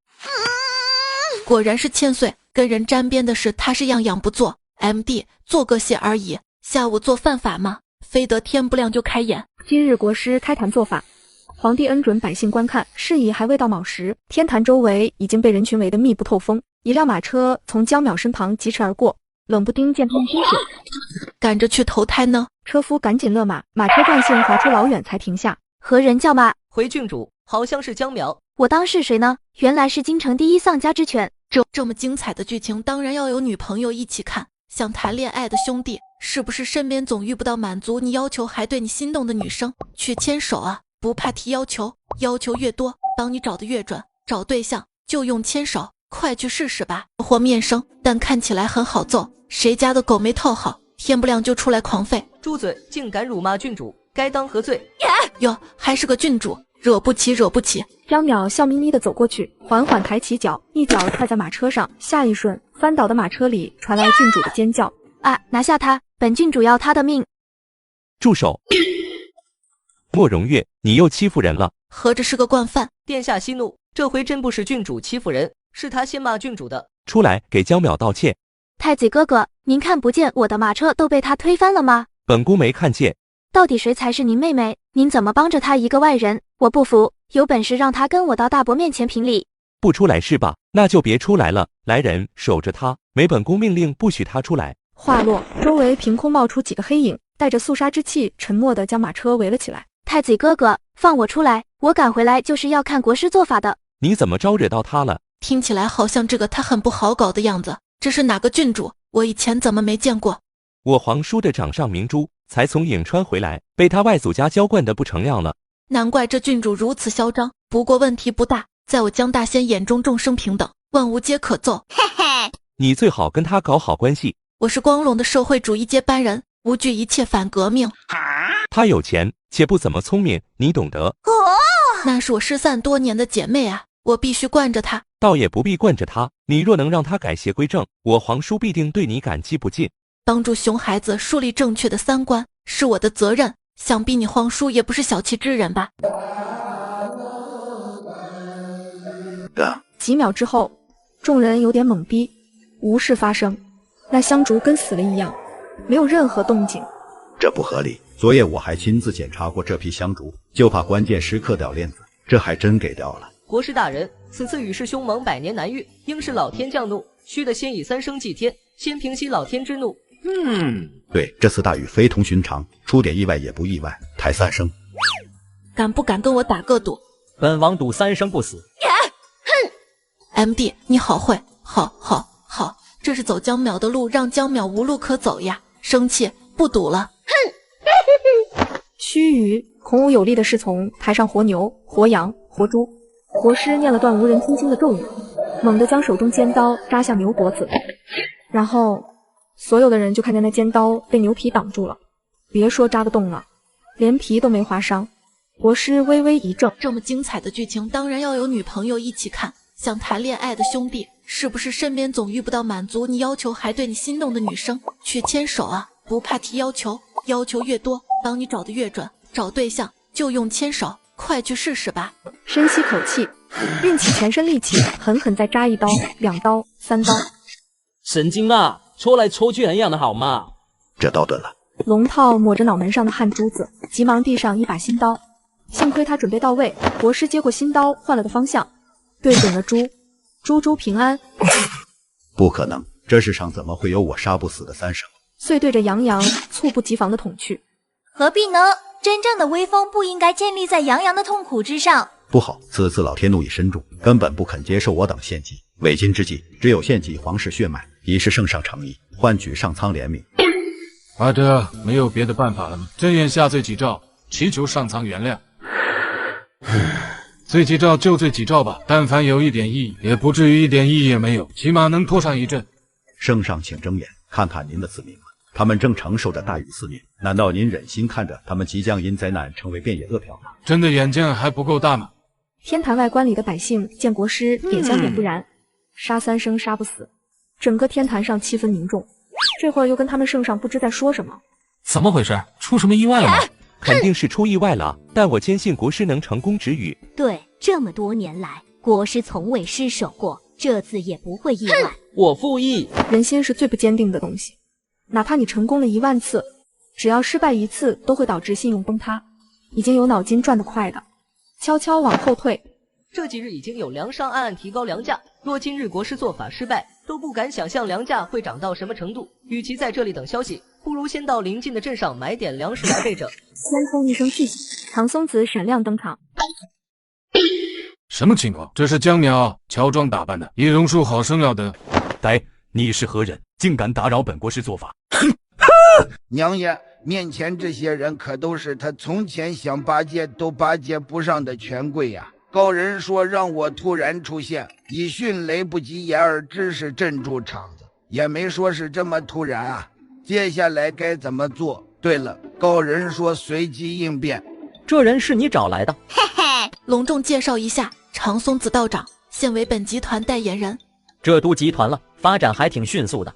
果然是千岁，跟人沾边的事他是样样不做。MD 做个戏而已，下午做犯法吗？非得天不亮就开演。今日国师开坛做法，皇帝恩准百姓观看，事已还未到卯时，天坛周围已经被人群围得密不透风。一辆马车从江淼身旁疾驰而过，冷不丁见他们出血，赶着去投胎呢。车夫赶紧勒马，马车惯性滑出老远才停下。何人叫马？回郡主，好像是江淼。我当是谁呢？原来是京城第一丧家之犬。这么精彩的剧情当然要有女朋友一起看。想谈恋爱的兄弟，是不是身边总遇不到满足你要求还对你心动的女生？去牵手啊，不怕提要求，要求越多帮你找的越准，找对象就用牵手，快去试试吧。或面生，但看起来很好揍，谁家的狗没套好，天不亮就出来狂吠。住嘴，竟敢辱骂郡主，该当何罪？哟，还是个郡主，惹不起惹不起。江淼笑眯眯地走过去，缓缓抬起脚，一脚踹在马车上，下一瞬翻倒的马车里传来郡主的尖叫。啊，拿下他，本郡主要他的命。住手！莫荣月，你又欺负人了。合着是个惯犯。殿下息怒，这回真不是郡主欺负人，是他先骂郡主的。出来给江淼道歉。太子哥哥，您看不见我的马车都被他推翻了吗？本姑没看见。到底谁才是您妹妹？您怎么帮着他一个外人？我不服，有本事让他跟我到大伯面前评理。不出来是吧？那就别出来了。来人，守着他，没本宫命令不许他出来。话落，周围凭空冒出几个黑影，带着肃杀之气，沉默地将马车围了起来。太子哥哥，放我出来！我赶回来就是要看国师做法的。你怎么招惹到他了？听起来好像这个他很不好搞的样子。这是哪个郡主？我以前怎么没见过？我皇叔的掌上明珠，才从颍川回来，被他外祖家娇惯得不成样了。难怪这郡主如此嚣张。不过问题不大，在我江大仙眼中众生平等，万物皆可奏。嘿嘿，你最好跟他搞好关系。我是光荣的社会主义接班人，无惧一切反革命。他有钱，且不怎么聪明，你懂得。那是我失散多年的姐妹啊，我必须惯着她。倒也不必惯着她，你若能让她改邪归正，我皇叔必定对你感激不尽。帮助熊孩子树立正确的三观是我的责任，想必你皇叔也不是小气之人吧？几秒之后，众人有点懵逼，无事发生。那香烛跟死了一样，没有任何动静。这不合理。昨夜我还亲自检查过这批香烛，就怕关键时刻掉链子，这还真给掉了。国师大人，此次与世凶猛，百年难遇，应是老天降怒，须得先以3声祭天，先平息老天之怒。对，这次大雨非同寻常，出点意外也不意外。抬3声，敢不敢跟我打个赌？本王赌3声不死。MD， 你好会，好，这是走江淼的路，让江淼无路可走呀！生气，不赌了。须臾，孔武有力的侍从抬上活牛、活羊、活猪。国师念了段无人听清的咒语，猛地将手中尖刀扎向牛脖子，然后所有的人就看见那尖刀被牛皮挡住了，别说扎得动了，连皮都没划伤。国师微微一怔，这么精彩的剧情当然要有女朋友一起看。想谈恋爱的兄弟，是不是身边总遇不到满足你要求还对你心动的女生？去牵手啊，不怕提要求，要求越多，帮你找的越准。找对象就用牵手，快去试试吧。深吸口气，运起全身力气，狠狠再扎1刀、2刀、3刀。神经啊，戳来戳去很痒的好吗？这刀钝了。龙套抹着脑门上的汗珠子，急忙递上一把新刀。幸亏他准备到位，国师接过新刀，换了个方向，对准了猪。猪平安。不可能，这世上怎么会有我杀不死的3声？遂对着杨洋猝不及防的捅去。何必呢？真正的威风不应该建立在杨洋的痛苦之上。不好，此次老天怒已深重，根本不肯接受我等献祭。为今之计，只有献祭皇室血脉，以示圣上诚意，换取上苍怜悯。这没有别的办法了吗？睁眼下罪己诏，祈求上苍原谅。罪己诏就罪己诏吧，但凡有一点意义，也不至于一点意义也没有，起码能拖上一阵。圣上请睁眼看看您的子民们，他们正承受着大雨肆虐，难道您忍心看着他们即将因灾难成为遍野饿殍吗？真的眼睛还不够大吗？天坛外观里的百姓见国师点香点不燃，杀3声杀不死，整个天坛上气氛凝重。这会儿又跟他们圣上不知在说什么。怎么回事？出什么意外了吗？肯定是出意外了，但我坚信国师能成功止雨。对，这么多年来，国师从未失手过，这次也不会意外。我附议。人心是最不坚定的东西，哪怕你成功了1万次，只要失败1次，都会导致信用崩塌。已经有脑筋转得快的，悄悄往后退。这几日已经有粮商暗暗提高粮价，若今日国师做法失败，都不敢想象粮价会涨到什么程度。与其在这里等消息，不如先到邻近的镇上买点粮食来备着。天空一声巨响，唐松子闪亮登场。什么情况？这是江淼乔装打扮的，易容术好生了得。呆，你是何人？竟敢打扰本国师做法？娘爷，面前这些人可都是他从前想巴结都巴结不上的权贵呀。高人说让我突然出现，以迅雷不及掩耳之势镇住场子，也没说是这么突然啊。接下来该怎么做？对了，高人说随机应变。这人是你找来的？嘿嘿，隆重介绍一下，长松子道长，现为本集团代言人。这都集团了，发展还挺迅速的。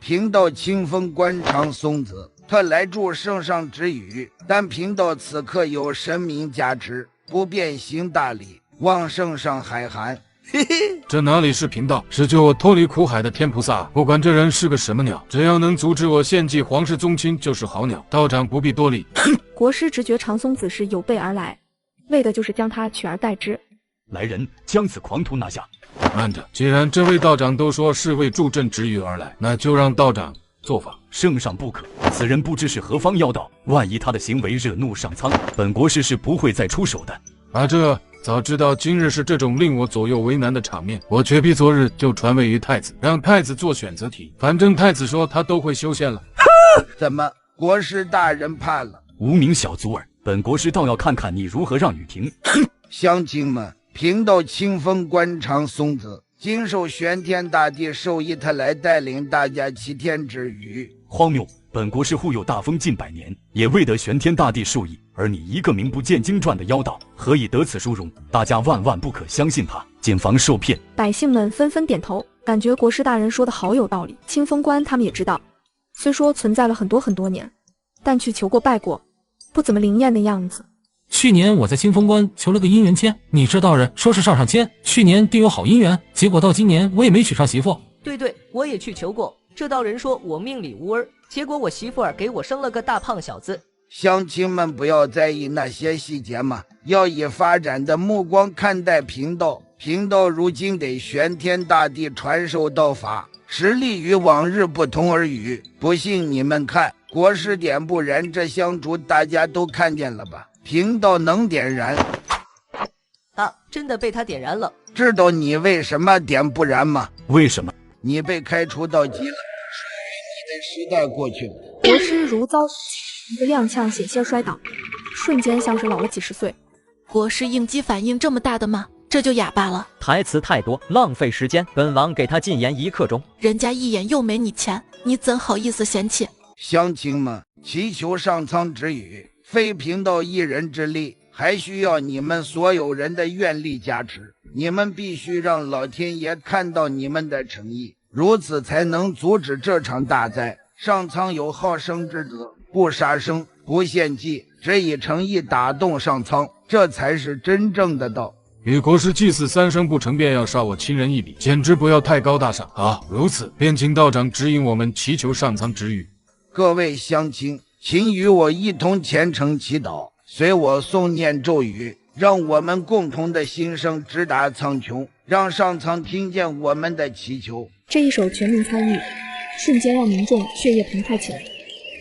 贫道清风关长松子，特来助圣上止雨，但贫道此刻有神明加持，不便行大礼，望圣上海涵。嘿嘿，这哪里是贫道，是救我脱离苦海的天菩萨。不管这人是个什么鸟，只要能阻止我献祭皇室宗亲，就是好鸟。道长不必多礼。国师直觉长松子是有备而来，为的就是将他取而代之。来人，将此狂徒拿下！慢着，既然这位道长都说是为助阵止雨而来，那就让道长做法。圣上不可，此人不知是何方妖道，万一他的行为惹怒上苍，本国师是不会再出手的。这早知道今日是这种令我左右为难的场面，我绝逼昨日就传位于太子，让太子做选择题。反正太子说他都会修宪了。怎么，国师大人怕了？无名小卒儿，本国师倒要看看你如何让雨停。乡亲们，贫道清风关长松子，今受玄天大帝授意，他来带领大家齐天止雨。荒谬！本国是护佑大封近100年，也未得玄天大帝授意，而你一个名不见经传的妖道，何以得此殊荣？大家万万不可相信他，谨防受骗。百姓们纷纷点头，感觉国师大人说的好有道理。清风关他们也知道，虽说存在了很多年，但去求过拜过，不怎么灵验的样子。去年我在清风关求了个姻缘签，你这道人说是上签，去年定有好姻缘，结果到今年我也没娶上媳妇。对，我也去求过，这道人说我命里无儿，结果我媳妇儿给我生了个大胖小子。乡亲们不要在意那些细节嘛，要以发展的目光看待贫道。贫道如今得玄天大帝传授道法，实力与往日不同而语。不信你们看，国师点不燃这香烛，大家都看见了吧？贫道能点燃。啊，真的被他点燃了。知道你为什么点不燃吗？为什么？你被开除到极了，属于你的时代过去了。国师如遭一个踉跄，险些摔倒，瞬间像是老了几十岁。国师应激反应这么大的吗？这就哑巴了。台词太多，浪费时间，本王给他禁言1刻钟。人家一眼又没你钱，你怎好意思嫌弃？乡亲们，祈求上苍之语，非贫道一人之力，还需要你们所有人的愿力加持。你们必须让老天爷看到你们的诚意，如此才能阻止这场大灾。上苍有好生之德，不杀生，不献祭，只以诚意打动上苍，这才是真正的道。与国师祭祀3声不成便要杀我亲人一笔，简直不要太高大上啊！如此，便请道长指引我们祈求上苍之语。各位乡亲，请与我一同虔诚祈祷，随我诵念咒语，让我们共同的心声直达苍穹，让上苍听见我们的祈求。这一手全民参与，瞬间让民众血液澎湃起来，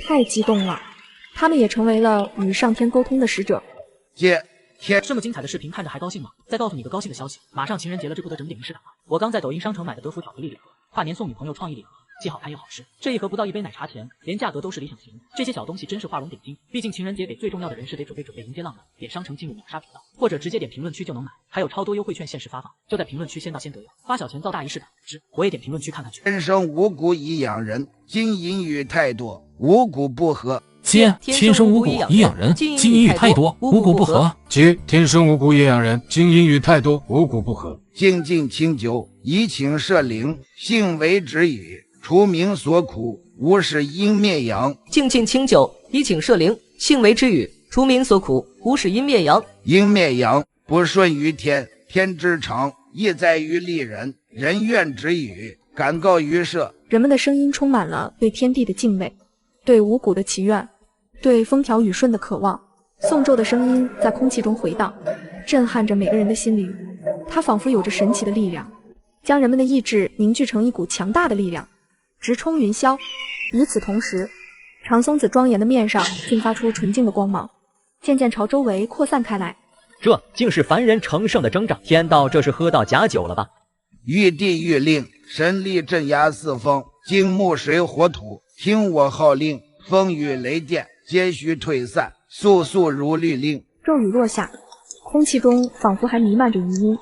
太激动了。他们也成为了与上天沟通的使者。这么精彩的视频看着还高兴吗？再告诉你个高兴的消息，马上情人节了，这不得整点仪式感吗？我刚在抖音商城买的德芙巧克力礼盒，跨年送女朋友创意礼盒，既好看又好吃。这一盒不到1杯奶茶钱，连价格都是理想型。这些小东西真是画龙点睛，毕竟情人节给最重要的人是得准备迎接浪漫。点商城进入秒杀频道，或者直接点评论区就能买，还有超多优惠券限时发放，就在评论区先到先得哟，发小钱造大仪式感。我也点评论区看看去。天生五谷以养人，金银与太多，五谷不合。接天生五谷以养人，金银与太多，五谷不合。接天生五谷以养人，金银与太多，五谷不合。精进清酒，以请摄灵，性为止语，除民所苦，无使阴灭阳。精进清酒，以请摄灵，性为之语，除民所苦，无使阴灭阳。阴灭阳，不顺于天，天之常，意在于利人，人愿止语，感告于社。人们的声音充满了对天地的敬畏，对五谷的祈愿，对风调雨顺的渴望。诵咒的声音在空气中回荡，震撼着每个人的心灵。它仿佛有着神奇的力量，将人们的意志凝聚成一股强大的力量，直冲云霄。与此同时，长松子庄严的面上迸发出纯净的光芒，渐渐朝周围扩散开来。这竟是凡人成圣的征兆。天道这是喝到假酒了吧？玉帝谕令，神力镇压四方，金木水火土，听我号令，风雨雷电皆须退散，速速如律令。骤雨落下，空气中仿佛还弥漫着余音，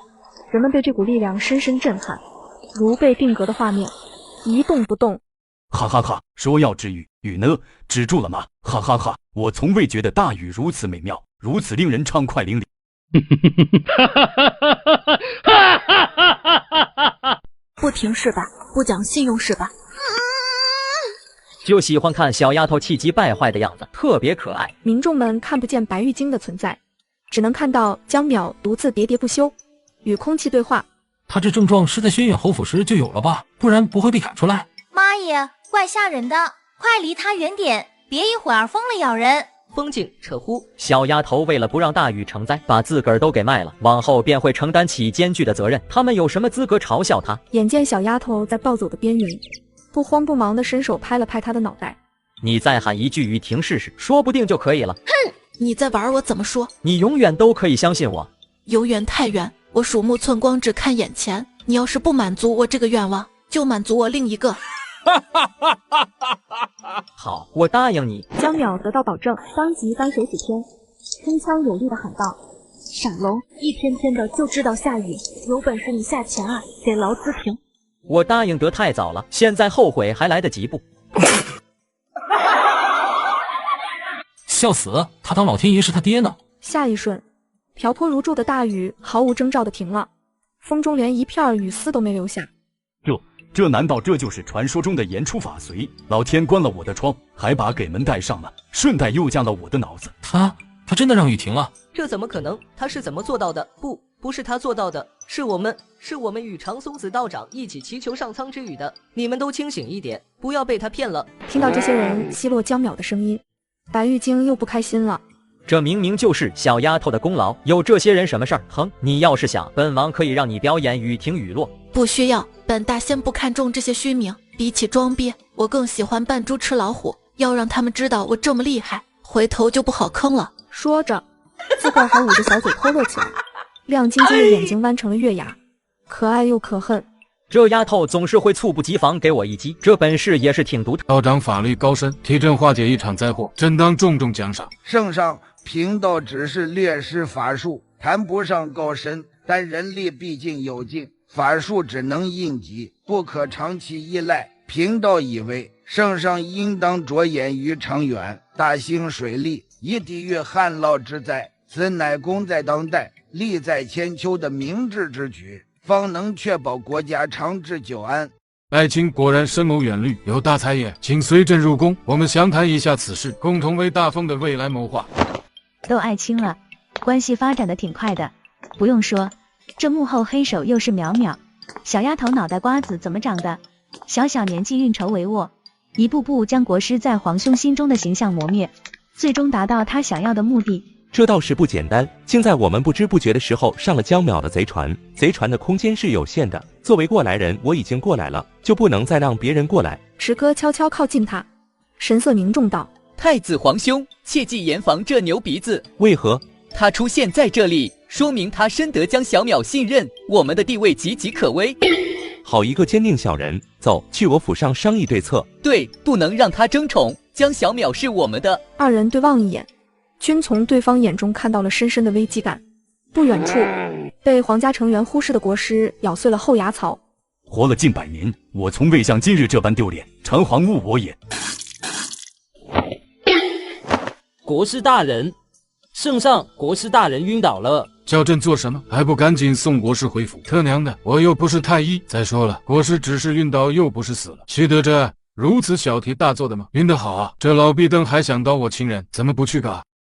人们被这股力量深深震撼，如被定格的画面，一动不动。哈哈哈，说要止雨，雨呢？止住了吗？哈哈哈，我从未觉得大雨如此美妙，如此令人畅快淋漓。不听是吧？不讲信用是吧？就喜欢看小丫头气急败坏的样子，特别可爱。民众们看不见白玉京的存在，只能看到江淼独自喋喋不休，与空气对话。他这症状是在轩辕侯府时就有了吧？不然不会被赶出来。妈耶，怪吓人的，快离他远点，别一会儿疯了咬人。风景扯呼，小丫头为了不让大雨成灾，把自个儿都给卖了，往后便会承担起艰巨的责任。他们有什么资格嘲笑她？眼见小丫头在暴走的边缘，不慌不忙地伸手拍了拍她的脑袋。你再喊一句雨停试试，说不定就可以了。哼，你在玩我怎么说？你永远都可以相信我。有远太远，我鼠目寸光，只看眼前。你要是不满足我这个愿望，就满足我另一个。好，我答应你。江淼得到保证，当即单手指天，铿锵有力地喊道：闪龙，一天天的就知道下雨，有本事你下钱啊，给劳资评。我答应得太早了，现在后悔还来得及不？笑死，他当老天爷是他爹呢。下一瞬，瓢泼如注的大雨毫无征兆的停了，风中连一片雨丝都没留下。这难道这就是传说中的言出法随？老天关了我的窗，还把给门带上了，顺带又降了我的脑子。他真的让雨停了？这怎么可能？他是怎么做到的？不是他做到的，是我们与长松子道长一起祈求上苍之雨的。你们都清醒一点，不要被他骗了。听到这些人奚落江淼的声音，白玉京又不开心了。这明明就是小丫头的功劳，有这些人什么事儿？哼，你要是想，本王可以让你表演雨停雨落。不需要，本大仙不看重这些虚名，比起装逼，我更喜欢扮猪吃老虎。要让他们知道我这么厉害，回头就不好坑了。说着，自个儿还捂着小嘴偷乐起来，亮晶晶的眼睛弯成了月牙，可爱又可恨。这丫头总是会猝不及防给我一击，这本事也是挺独特。道长法力高深，替朕化解一场灾祸，朕当重重奖赏。圣上贫道只是略施法术，谈不上高深，但人力毕竟有尽，法术只能应急，不可长期依赖。贫道以为圣上应当着眼于长远，大兴水利，以抵御旱涝之灾，此乃功在当代，利在千秋的明智之举，方能确保国家长治久安。爱卿果然深谋远虑，有大才也，请随朕入宫，我们详谈一下此事，共同为大风的未来谋划。都爱卿了，关系发展的挺快的。不用说，这幕后黑手又是淼淼。小丫头脑袋瓜子怎么长的？小小年纪运筹帷幄，一步步将国师在皇兄心中的形象磨灭，最终达到他想要的目的。这倒是不简单，竟在我们不知不觉的时候上了江淼的贼船。贼船的空间是有限的，作为过来人，我已经过来了，就不能再让别人过来。池哥悄悄靠近他，神色凝重道：太子皇兄，切忌严防这牛鼻子。为何？他出现在这里，说明他深得江小淼信任，我们的地位岌岌可危。好一个坚定小人，走去我府上商议对策。对，不能让他争宠，江小淼是我们的。二人对望一眼，均从对方眼中看到了深深的危机感。不远处，被皇家成员忽视的国师咬碎了后牙槽。活了近100年，我从未像今日这般丢脸，长皇误我也。国师大人，圣上，国师大人晕倒了。叫朕做什么？还不赶紧送国师回府！他娘的，我又不是太医。再说了，国师只是晕倒，又不是死了。须得这如此小题大做的吗？晕得好啊！这老壁灯还想当我情人，怎么不去搞？